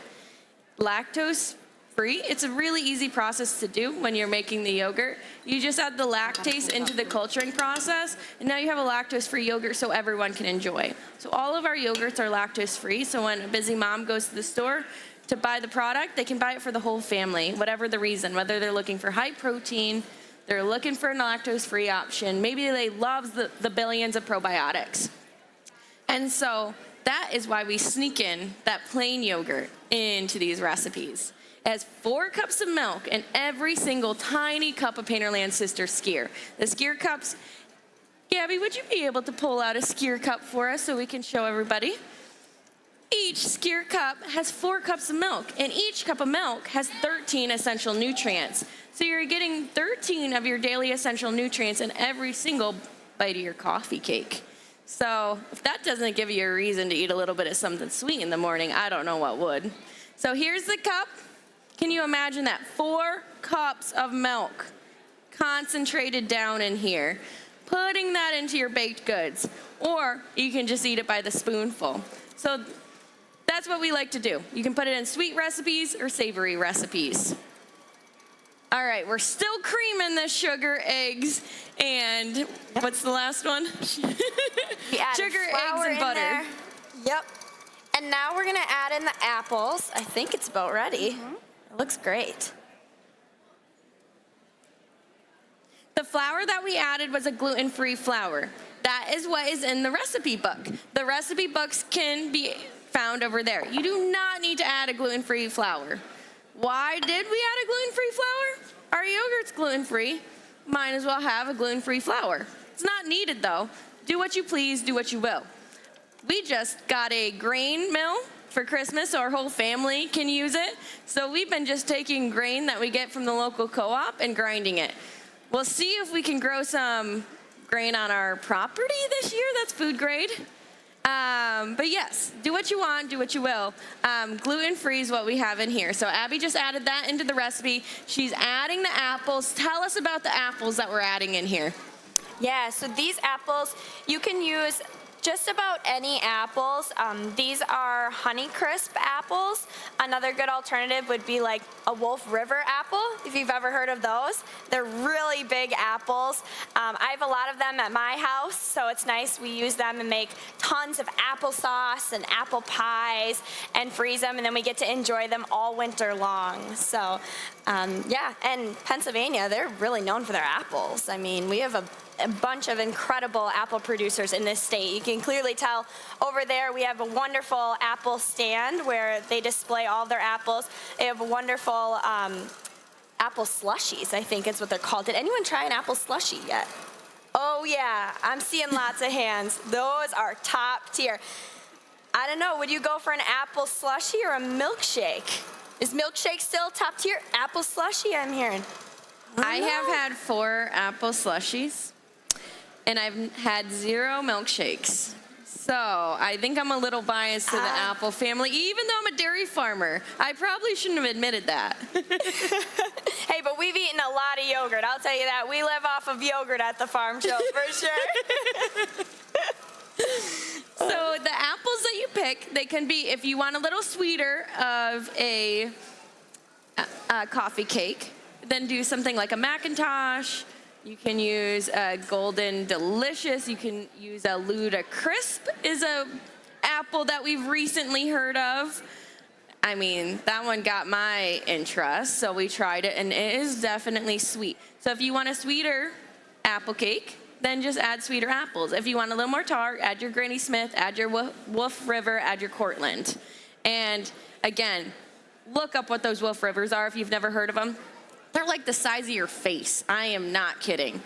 Lactose free, it's a really easy process to do when you're making the yogurt. You just add the lactase into the culturing process, and now you have a lactose-free yogurt so everyone can enjoy. So all of our yogurts are lactose-free, so when a busy mom goes to the store to buy the product, they can buy it for the whole family, whatever the reason, whether they're looking for high protein, they're looking for a lactose-free option, maybe they love the billions of probiotics. And so that is why we sneak in that plain yogurt into these recipes. It has 4 cups of milk in every single tiny cup of Painterland Sister Skyr. The Skyr cups, Gabby, would you be able to pull out a Skyr cup for us so we can show everybody? Each Skyr cup has 4 cups of milk, and each cup of milk has 13 essential nutrients. So you're getting 13 of your daily essential nutrients in every single bite of your coffee cake. So if that doesn't give you a reason to eat a little bit of something sweet in the morning, I don't know what would. So here's the cup. Can you imagine that? 4 cups of milk concentrated down in here. Putting that into your baked goods. Or you can just eat it by the spoonful. So that's what we like to do. You can put it in sweet recipes or savory recipes. All right, we're still creaming the sugar, eggs, and what's the last one? Sugar, eggs, and butter. There. Yep. And now we're gonna add in the apples. I think it's about ready. It looks great. The flour that we added was a gluten-free flour. That is what is in the recipe book. The recipe books can be found over there. You do not need to add a gluten-free flour. Why did we add a gluten-free flour? Our yogurt's gluten-free. Might as well have a gluten-free flour. It's not needed though. Do what you please, do what you will. We just got a grain mill for Christmas, so our whole family can use it. So we've been just taking grain that we get from the local co-op and grinding it. We'll see if we can grow some grain on our property this year. That's food grade. But yes, do what you want, do what you will. Gluten-free is what we have in here. So Abby just added that into the recipe. She's adding the apples. Tell us about the apples that we're adding in here. Yeah, so these apples, you can use just about any apples. These are Honeycrisp apples. Another good alternative would be like a Wolf River apple, if you've ever heard of those. They're really big apples. I have a lot of them at my house, so it's nice. We use them and make tons of applesauce and apple pies and freeze them, and then we get to enjoy them all winter long. So yeah, and Pennsylvania, they're really known for their apples. I mean, we have a bunch of incredible apple producers in this state. You can clearly tell over there we have a wonderful apple stand where they display all their apples. They have wonderful apple slushies, I think is what they're called. Did anyone try an apple slushie yet? Oh yeah, I'm seeing lots of hands. Those are top tier. I don't know, would you go for an apple slushie or a milkshake? Is milkshake still top tier? Apple slushie, I'm hearing. I have had 4 apple slushies, and I've had 0 milkshakes. So I think I'm a little biased to the apple family, even though I'm a dairy farmer. I probably shouldn't have admitted that. Hey, but we've eaten a lot of yogurt. I'll tell you that. We live off of yogurt at the farm show, for sure. So the apples that you pick, they can be, if you want a little sweeter of a coffee cake, then do something like a Macintosh. You can use a Golden Delicious. You can use a Luda Crisp is a apple that we've recently heard of. I mean, that one got my interest, so we tried it, and it is definitely sweet. So if you want a sweeter apple cake, then just add sweeter apples. If you want a little more tart, add your Granny Smith, add your Wolf River, add your Cortland. And again, look up what those Wolf Rivers are if you've never heard of them. They're like the size of your face. I am not kidding.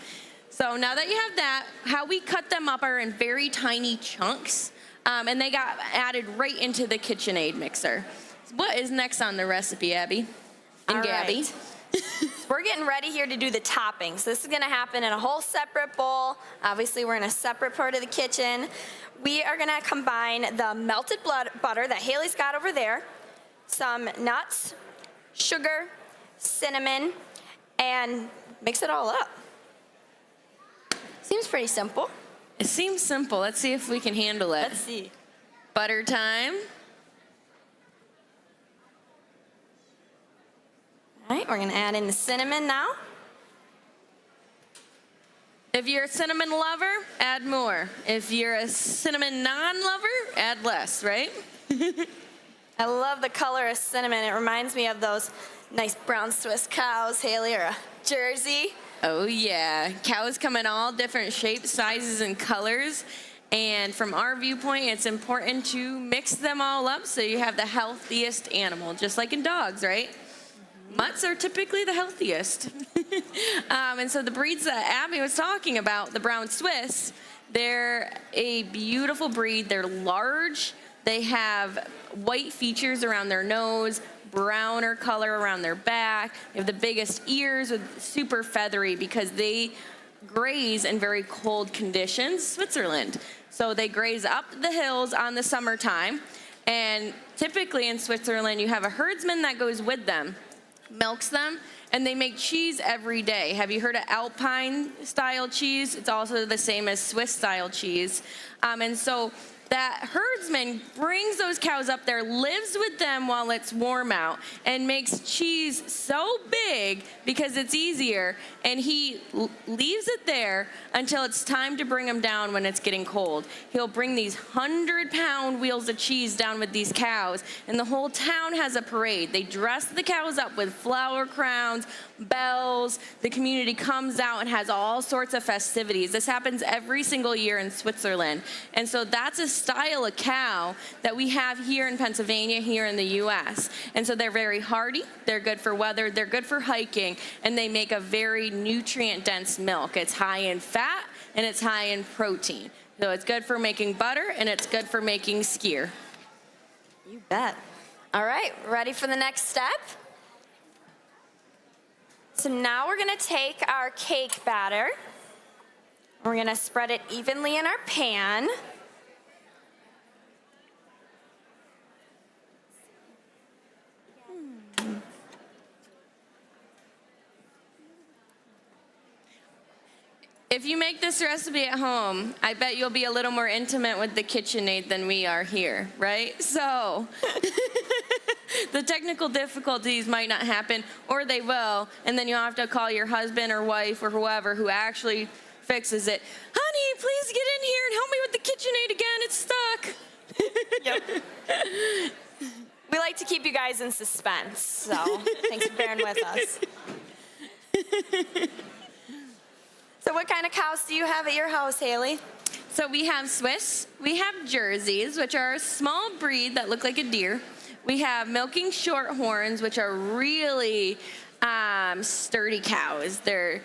So now that you have that, how we cut them up are in very tiny chunks, and they got added right into the KitchenAid mixer. What is next on the recipe, Abby and All Gabby? right. We're getting ready here to do the toppings. This is gonna happen in a whole separate bowl. Obviously, we're in a separate part of the kitchen. We are gonna combine the melted butter that Haley's got over there, some nuts, sugar, cinnamon, and mix it all up. Seems pretty simple. It seems simple. Let's see if we can handle it. Let's see. Butter time. All right, we're gonna add in the cinnamon now. If you're a cinnamon lover, add more. If you're a cinnamon non-lover, add less, right? I love the color of cinnamon. It reminds me of those nice brown Swiss cows, Haley, or a Jersey. Oh yeah, cows come in all different shapes, sizes, and colors. And from our viewpoint, it's important to mix them all up so you have the healthiest animal, just like in dogs, right? Mutts are typically the healthiest. And so the breeds that Abby was talking about, the brown Swiss, they're a beautiful breed. They're large. They have white features around their nose, browner color around their back. They have the biggest ears, with super feathery because they graze in very cold conditions, Switzerland. So they graze up the hills on the summertime. And typically in Switzerland, you have a herdsman that goes with them, milks them, and they make cheese every day. Have you heard of Alpine style cheese? It's also the same as Swiss style cheese. And so that herdsman brings those cows up there, lives with them while it's warm out, and makes cheese so big because it's easier, and he leaves it there until it's time to bring them down when it's getting cold. He'll bring these 100-pound wheels of cheese down with these cows, and the whole town has a parade. They dress the cows up with flower crowns, bells. The community comes out and has all sorts of festivities. This happens every single year in Switzerland. And so that's a style of cow that we have here in Pennsylvania, here in the U.S. And so they're very hardy, they're good for weather, they're good for hiking, and they make a very nutrient-dense milk. It's high in fat and it's high in protein. So it's good for making butter and it's good for making skyr. You bet. All right, ready for the next step? So now we're gonna take our cake batter. We're gonna spread it evenly in our pan. If you make this recipe at home, I bet you'll be a little more intimate with the KitchenAid than we are here, right? So the technical difficulties might not happen, or they will, and then you'll have to call your husband or wife or whoever who actually fixes it. Honey, please get in here and help me with the KitchenAid again. It's stuck. Yep. We like to keep you guys in suspense, so thanks for bearing with us. So what kind of cows do you have at your house, Haley? So we have Swiss, we have Jerseys, which are a small breed that look like a deer. We have milking shorthorns, which are really sturdy cows. They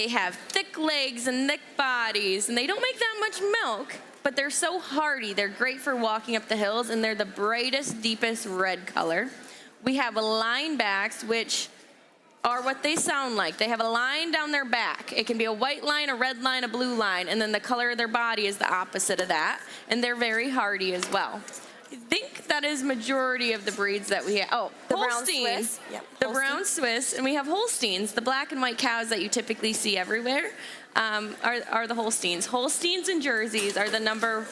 have thick legs and thick bodies, and they don't make that much milk, but they're so hardy. They're great for walking up the hills, and they're the brightest, deepest red color. We have linebacks, which are what they sound like. They have a line down their back. It can be a white line, a red line, a blue line, and then the color of their body is the opposite of that, and they're very hardy as well. I think that is majority of the breeds that we have. Oh, The brown Holsteins. Swiss. Yep, The Holstein. brown Swiss, and we have Holsteins, the black and white cows that you typically see everywhere, are the Holsteins. Holsteins and Jerseys are the number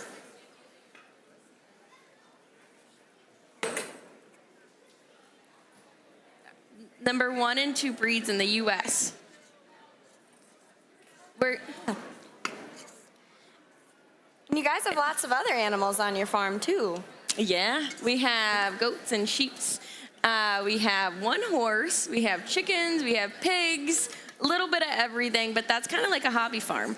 one and two breeds in the U.S. You guys have lots of other animals on your farm too. Yeah, we have goats and sheeps. We have one horse. We have chickens. We have pigs. A little bit of everything, but that's kind of like a hobby farm.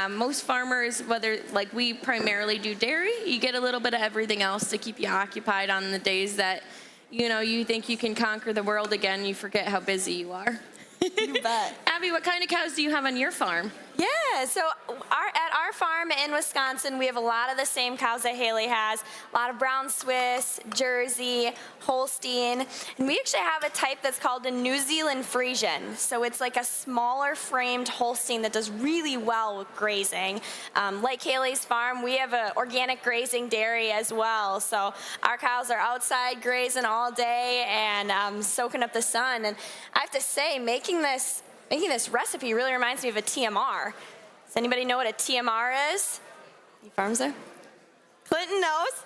Most farmers, whether like we primarily do dairy, you get a little bit of everything else to keep you occupied on the days that you think you can conquer the world again. You forget how busy you are. You bet. Abby, what kind of cows do you have on your farm? Yeah, so at our farm in Wisconsin, we have a lot of the same cows that Haley has. A lot of brown Swiss, Jersey, Holstein. And we actually have a type that's called a New Zealand Friesian. So it's like a smaller framed Holstein that does really well with grazing. Like Haley's farm, we have an organic grazing dairy as well. So our cows are outside grazing all day and soaking up the sun. And I have to say, making this recipe really reminds me of a TMR. Does anybody know what a TMR is? Any farms there? Clinton knows.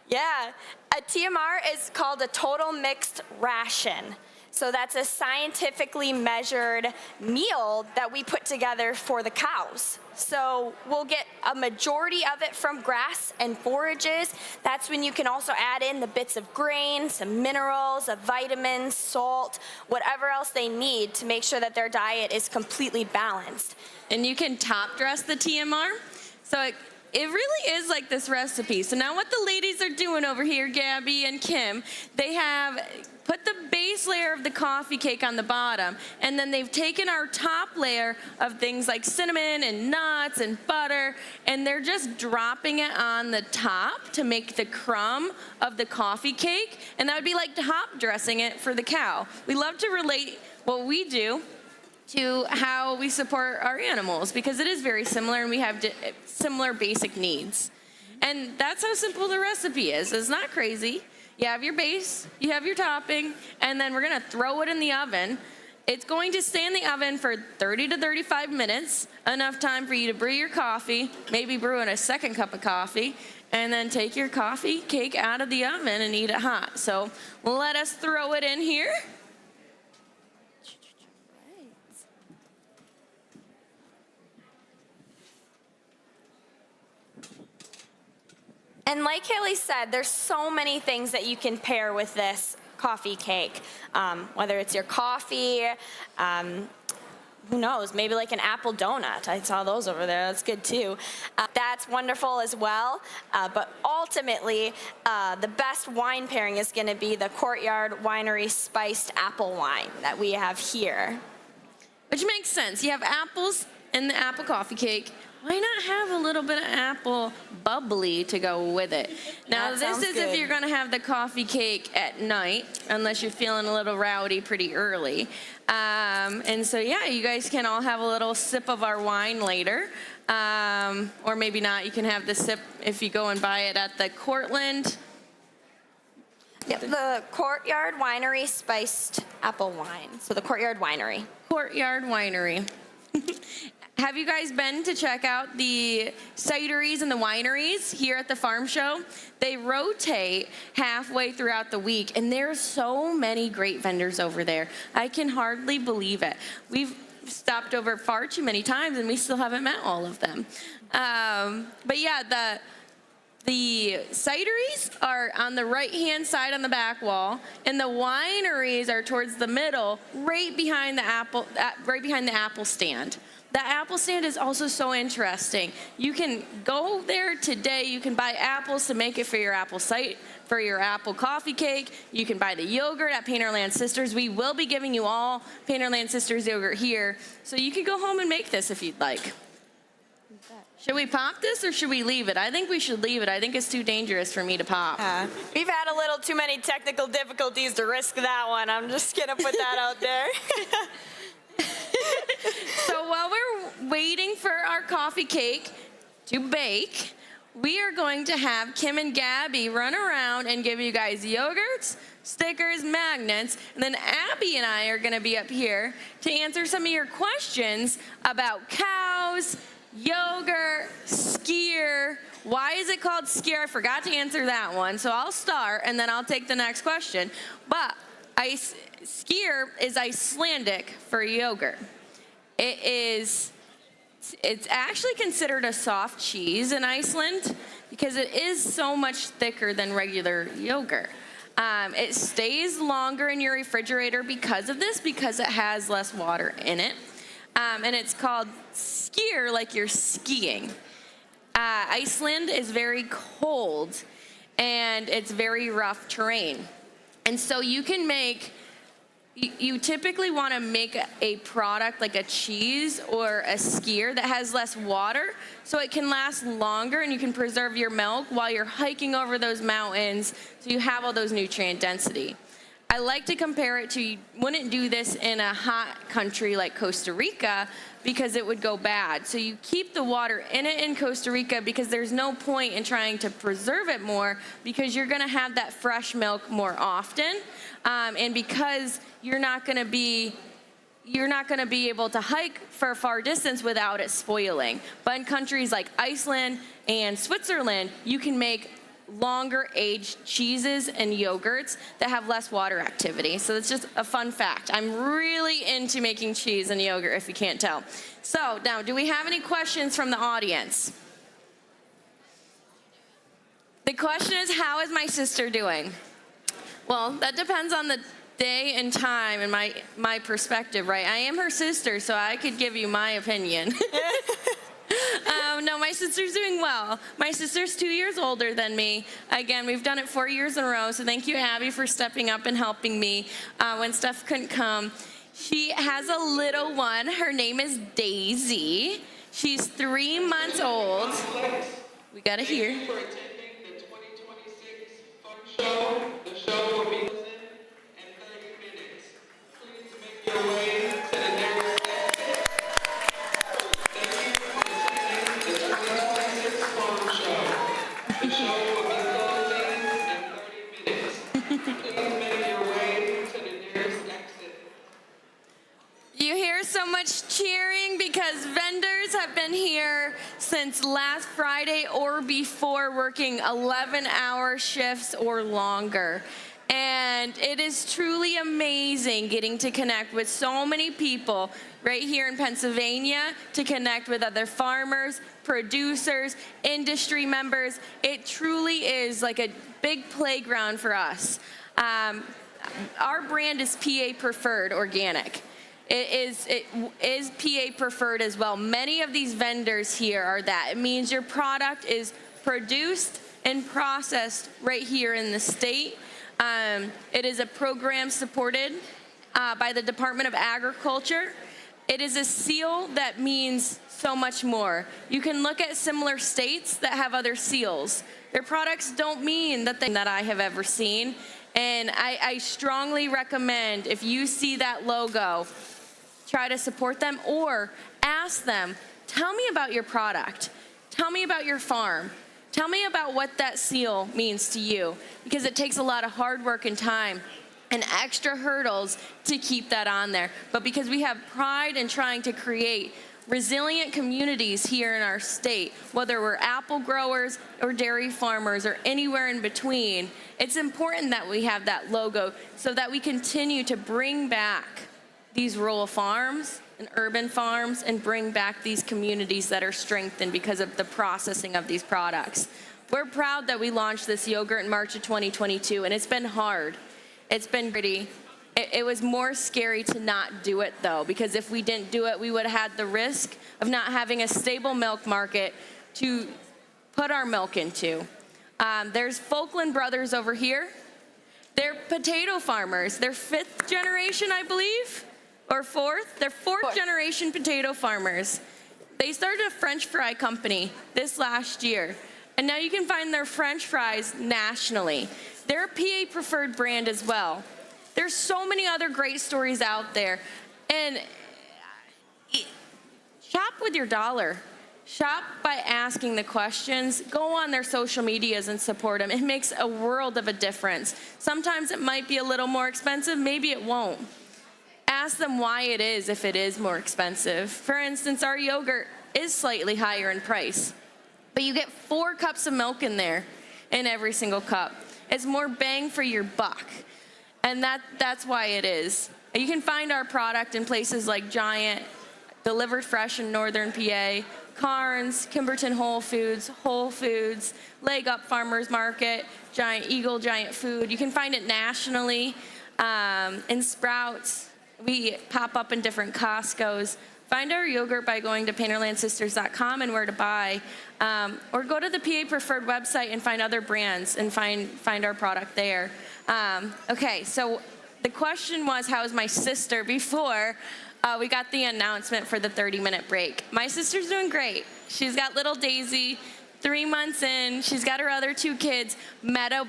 Yeah. A TMR is called a total mixed ration. So that's a scientifically measured meal that we put together for the cows. So we'll get a majority of it from grass and forages. That's when you can also add in the bits of grain, some minerals, a vitamins, salt, whatever else they need to make sure that their diet is completely balanced. And you can top dress the TMR. So it really is like this recipe. So now what the ladies are doing over here, Gabby and Kim, they have put the base layer of the coffee cake on the bottom, and then they've taken our top layer of things like cinnamon and nuts and butter, and they're just dropping it on the top to make the crumb of the coffee cake, and that would be like top dressing it for the cow. We love to relate what we do to how we support our animals, because it is very similar and we have similar basic needs. And that's how simple the recipe is. It's not crazy. You have your base, you have your topping, and then we're gonna throw it in the oven. It's going to stay in the oven for 30 to 35 minutes, enough time for you to brew your coffee, maybe brew in a second cup of coffee, and then take your coffee cake out of the oven and eat it hot. So let us throw it in here. And like Haley said, there's so many things that you can pair with this coffee cake. Whether it's your coffee, who knows, maybe like an apple donut. I saw those over there, that's good too. That's wonderful as well. But ultimately, the best wine pairing is gonna be the Courtyard Winery spiced apple wine that we have here. Which makes sense. You have apples in the apple coffee cake. Why not have a little bit of apple bubbly to go with it? Now, this is if you're going to have the coffee cake at night, unless you're feeling a little rowdy pretty early. And so, yeah, you guys can all have a little sip of our wine later. Or maybe not. You can have the sip if you go and buy it at the Cortland. Yep, the Courtyard Winery spiced apple wine. So the Courtyard Winery. Courtyard Winery. Have you guys been to check out the cideries and the wineries here at the farm show? They rotate halfway throughout the week, and there's so many great vendors over there. I can hardly believe it. We've stopped over far too many times, and we still haven't met all of them. But yeah, the cideries are on the right-hand side on the back wall, and the wineries are towards the middle, right behind the apple stand. The apple stand is also so interesting. You can go there today. You can buy apples to make it for your apple coffee cake. You can buy the yogurt at Painterland Sisters. We will be giving you all Painterland Sisters yogurt here, so you can go home and make this if you'd like. Should we pop this or should we leave it? I think we should leave it. I think it's too dangerous for me to pop. We've had a little too many technical difficulties to risk that one. I'm just gonna put that out there. So while we're waiting for our coffee cake to bake, we are going to have Kim and Gabby run around and give you guys yogurts, stickers, magnets, and then Abby and I are going to be up here to answer some of your questions about cows, yogurt, skyr. Why is it called skyr? I forgot to answer that one, so I'll start and then I'll take the next question. But skyr is Icelandic for yogurt. It's actually considered a soft cheese in Iceland because it is so much thicker than regular yogurt. It stays longer in your refrigerator because of this, because it has less water in it. And it's called skyr, like you're skiing. Iceland is very cold and it's very rough terrain. And so you can make you typically want to make a product like a cheese or a skyr that has less water so it can last longer and you can preserve your milk while you're hiking over those mountains so you have all those nutrient density. I like to compare it to, you wouldn't do this in a hot country like Costa Rica because it would go bad. So you keep the water in it in Costa Rica because there's no point in trying to preserve it more because you're gonna have that fresh milk more often. And because you're not gonna be able to hike for a far distance without it spoiling. But in countries like Iceland and Switzerland, you can make longer aged cheeses and yogurts that have less water activity. So it's just a fun fact. I'm really into making cheese and yogurt, if you can't tell. So now, do we have any questions from the audience? The question is, how is my sister doing? Well, that depends on the day and time and my perspective, right? I am her sister, so I could give you my opinion. No, my sister's doing well. My sister's 2 years older than me. Again, we've done it 4 years in a row, so thank you, Abby, for stepping up and helping me when stuff couldn't come. She has a little one. Her name is Daisy. She's 3 months old. We gotta hear. Thank you for attending the 2026 Farm Show. The show will be in 30 minutes. Please make your way to the nearest exit. Thank you for attending the 2026 Farm Show. The show will be closing in 30 minutes. Please make your way to the nearest exit. You hear so much cheering because vendors have been here since last Friday or before, working 11-hour shifts or longer. And it is truly amazing getting to connect with so many people right here in Pennsylvania, to connect with other farmers, producers, industry members. It truly is like a big playground for us. Our brand is PA Preferred Organic. It is PA Preferred as well. Many of these vendors here are that. It means your product is produced and processed right here in the state. It is a program supported by the Department of Agriculture. It is a seal that means so much more. You can look at similar states that have other seals. Their products don't mean that I have ever seen. And I strongly recommend, if you see that logo, try to support them or ask them, tell me about your product. Tell me about your farm. Tell me about what that seal means to you, because it takes a lot of hard work and time and extra hurdles to keep that on there. But because we have pride in trying to create resilient communities here in our state, whether we're apple growers or dairy farmers or anywhere in between, it's important that we have that logo so that we continue to bring back these rural farms and urban farms and bring back these communities that are strengthened because of the processing of these products. We're proud that we launched this yogurt in March of 2022, and it's been hard. It's been pretty. It was more scary to not do it, though, because if we didn't do it, we would have had the risk of not having a stable milk market to put our milk into. There's Falkland Brothers over here. They're potato farmers. They're 5th generation, I believe, or 4th. They're 4th generation potato farmers. They started a French fry company this last year, and now you can find their French fries nationally. They're a PA Preferred brand as well. There's so many other great stories out there. And shop with your dollar. Shop by asking the questions. Go on their social medias and support them. It makes a world of a difference. Sometimes it might be a little more expensive. Maybe it won't. Ask them why it is if it is more expensive. For instance, our yogurt is slightly higher in price, but you get 4 cups of milk in there in every single cup. It's more bang for your buck. And that's why it is. You can find our product in places like Giant, Delivered Fresh in Northern PA, Carnes, Kimberton Whole Foods, Leg Up Farmers Market, Giant Eagle, Giant Food. You can find it nationally in Sprouts. We pop up in different Costco's. Find our yogurt by going to painterlandsisters.com and where to buy. Or go to the PA Preferred website and find other brands and find our product there. Okay, so The question was, how is my sister before we got the announcement for the 30-minute break? My sister's doing great. She's got little Daisy, 3 months in. She's got her other 2 kids, Meadow,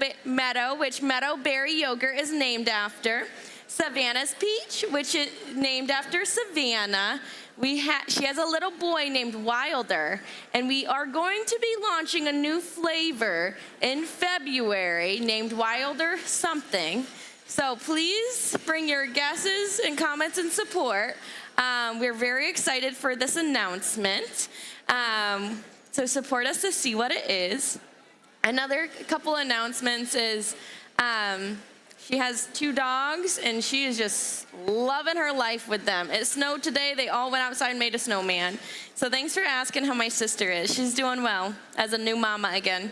which Meadow Berry Yogurt is named after. Savannah's Peach, which is named after Savannah. She has a little boy named Wilder, and we are going to be launching a new flavor in February named Wilder something. So please bring your guesses and comments and support. We're very excited for this announcement. So support us to see what it is. Another couple announcements is she has 2 dogs, and she is just loving her life with them. It snowed today. They all went outside and made a snowman. So thanks for asking how my sister is. She's doing well as a new mama again.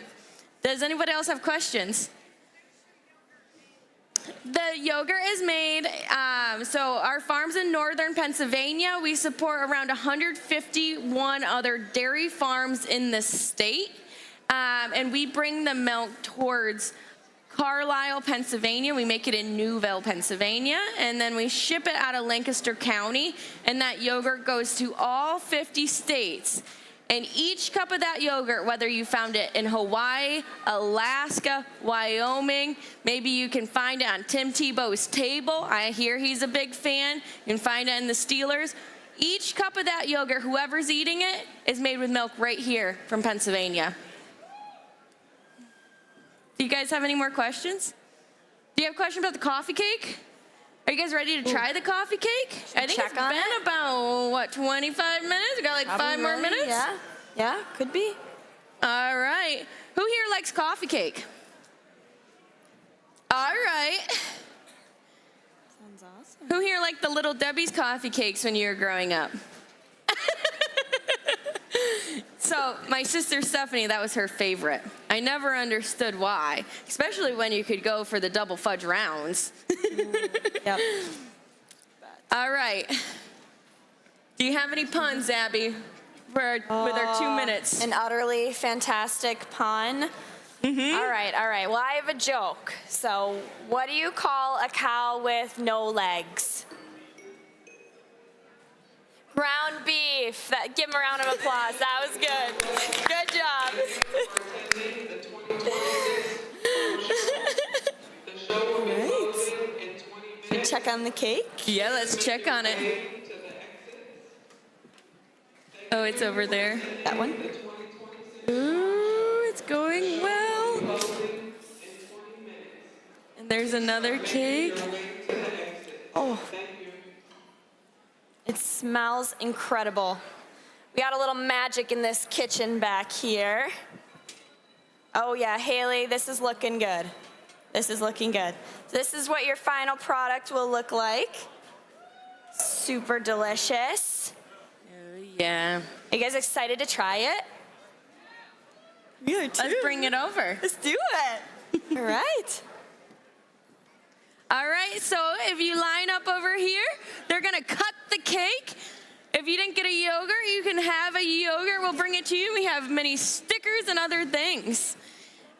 Does anybody else have questions? The yogurt is made, so our farm's in northern Pennsylvania. We support around 151 other dairy farms in the state, and we bring the milk towards Carlisle, Pennsylvania. We make it in Newville, Pennsylvania, and then we ship it out of Lancaster County, and that yogurt goes to all 50 states. And each cup of that yogurt, whether you found it in Hawaii, Alaska, Wyoming, maybe you can find it on Tim Tebow's table. I hear he's a big fan. You can find it in the Steelers. Each cup of that yogurt, whoever's eating it, is made with milk right here from Pennsylvania. Do you guys have any more questions? Do you have a question about the coffee cake? Are you guys ready to try the coffee cake? I think it's been about, 25 minutes? We got like 5 more minutes? Yeah, could be. All right. Who here likes coffee cake? All right. Sounds awesome. Who here liked the Little Debbie's coffee cakes when you were growing up? So my sister Stephanie, that was her favorite. I never understood why, especially when you could go for the double fudge rounds. Yep. All right. Do you have any puns, Abby, with our 2 minutes? An utterly fantastic pun. Mm-hmm. All right. Well, I have a joke. So, what do you call a cow with no legs? Ground beef. Give him a round of applause. That was good. Good job. All right. Should we check on the cake? Yeah, let's check on it. Oh, it's over there. That one? Ooh, it's going well. And there's another cake. Oh. It smells incredible. We got a little magic in this kitchen back here. Oh yeah, Haley, this is looking good. This is looking good. This is what your final product will look like. Super delicious. Oh yeah. Are you guys excited to try it? Yeah, let's bring it over. Let's do it. All right. All right, so if you line up over here, they're gonna cut the cake. If you didn't get a yogurt, you can have a yogurt. We'll bring it to you. We have many stickers and other things.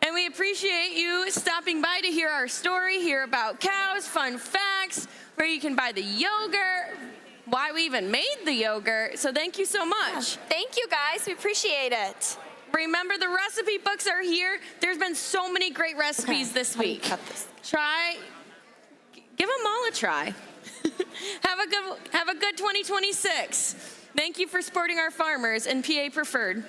And we appreciate you stopping by to hear our story, hear about cows, fun facts, where you can buy the yogurt, why we even made the yogurt. So thank you so much. Thank you, guys. We appreciate it. Remember, the recipe books are here. There's been so many great recipes this week. Give them all a try. Have a good 2026. Thank you for supporting our farmers and PA Preferred.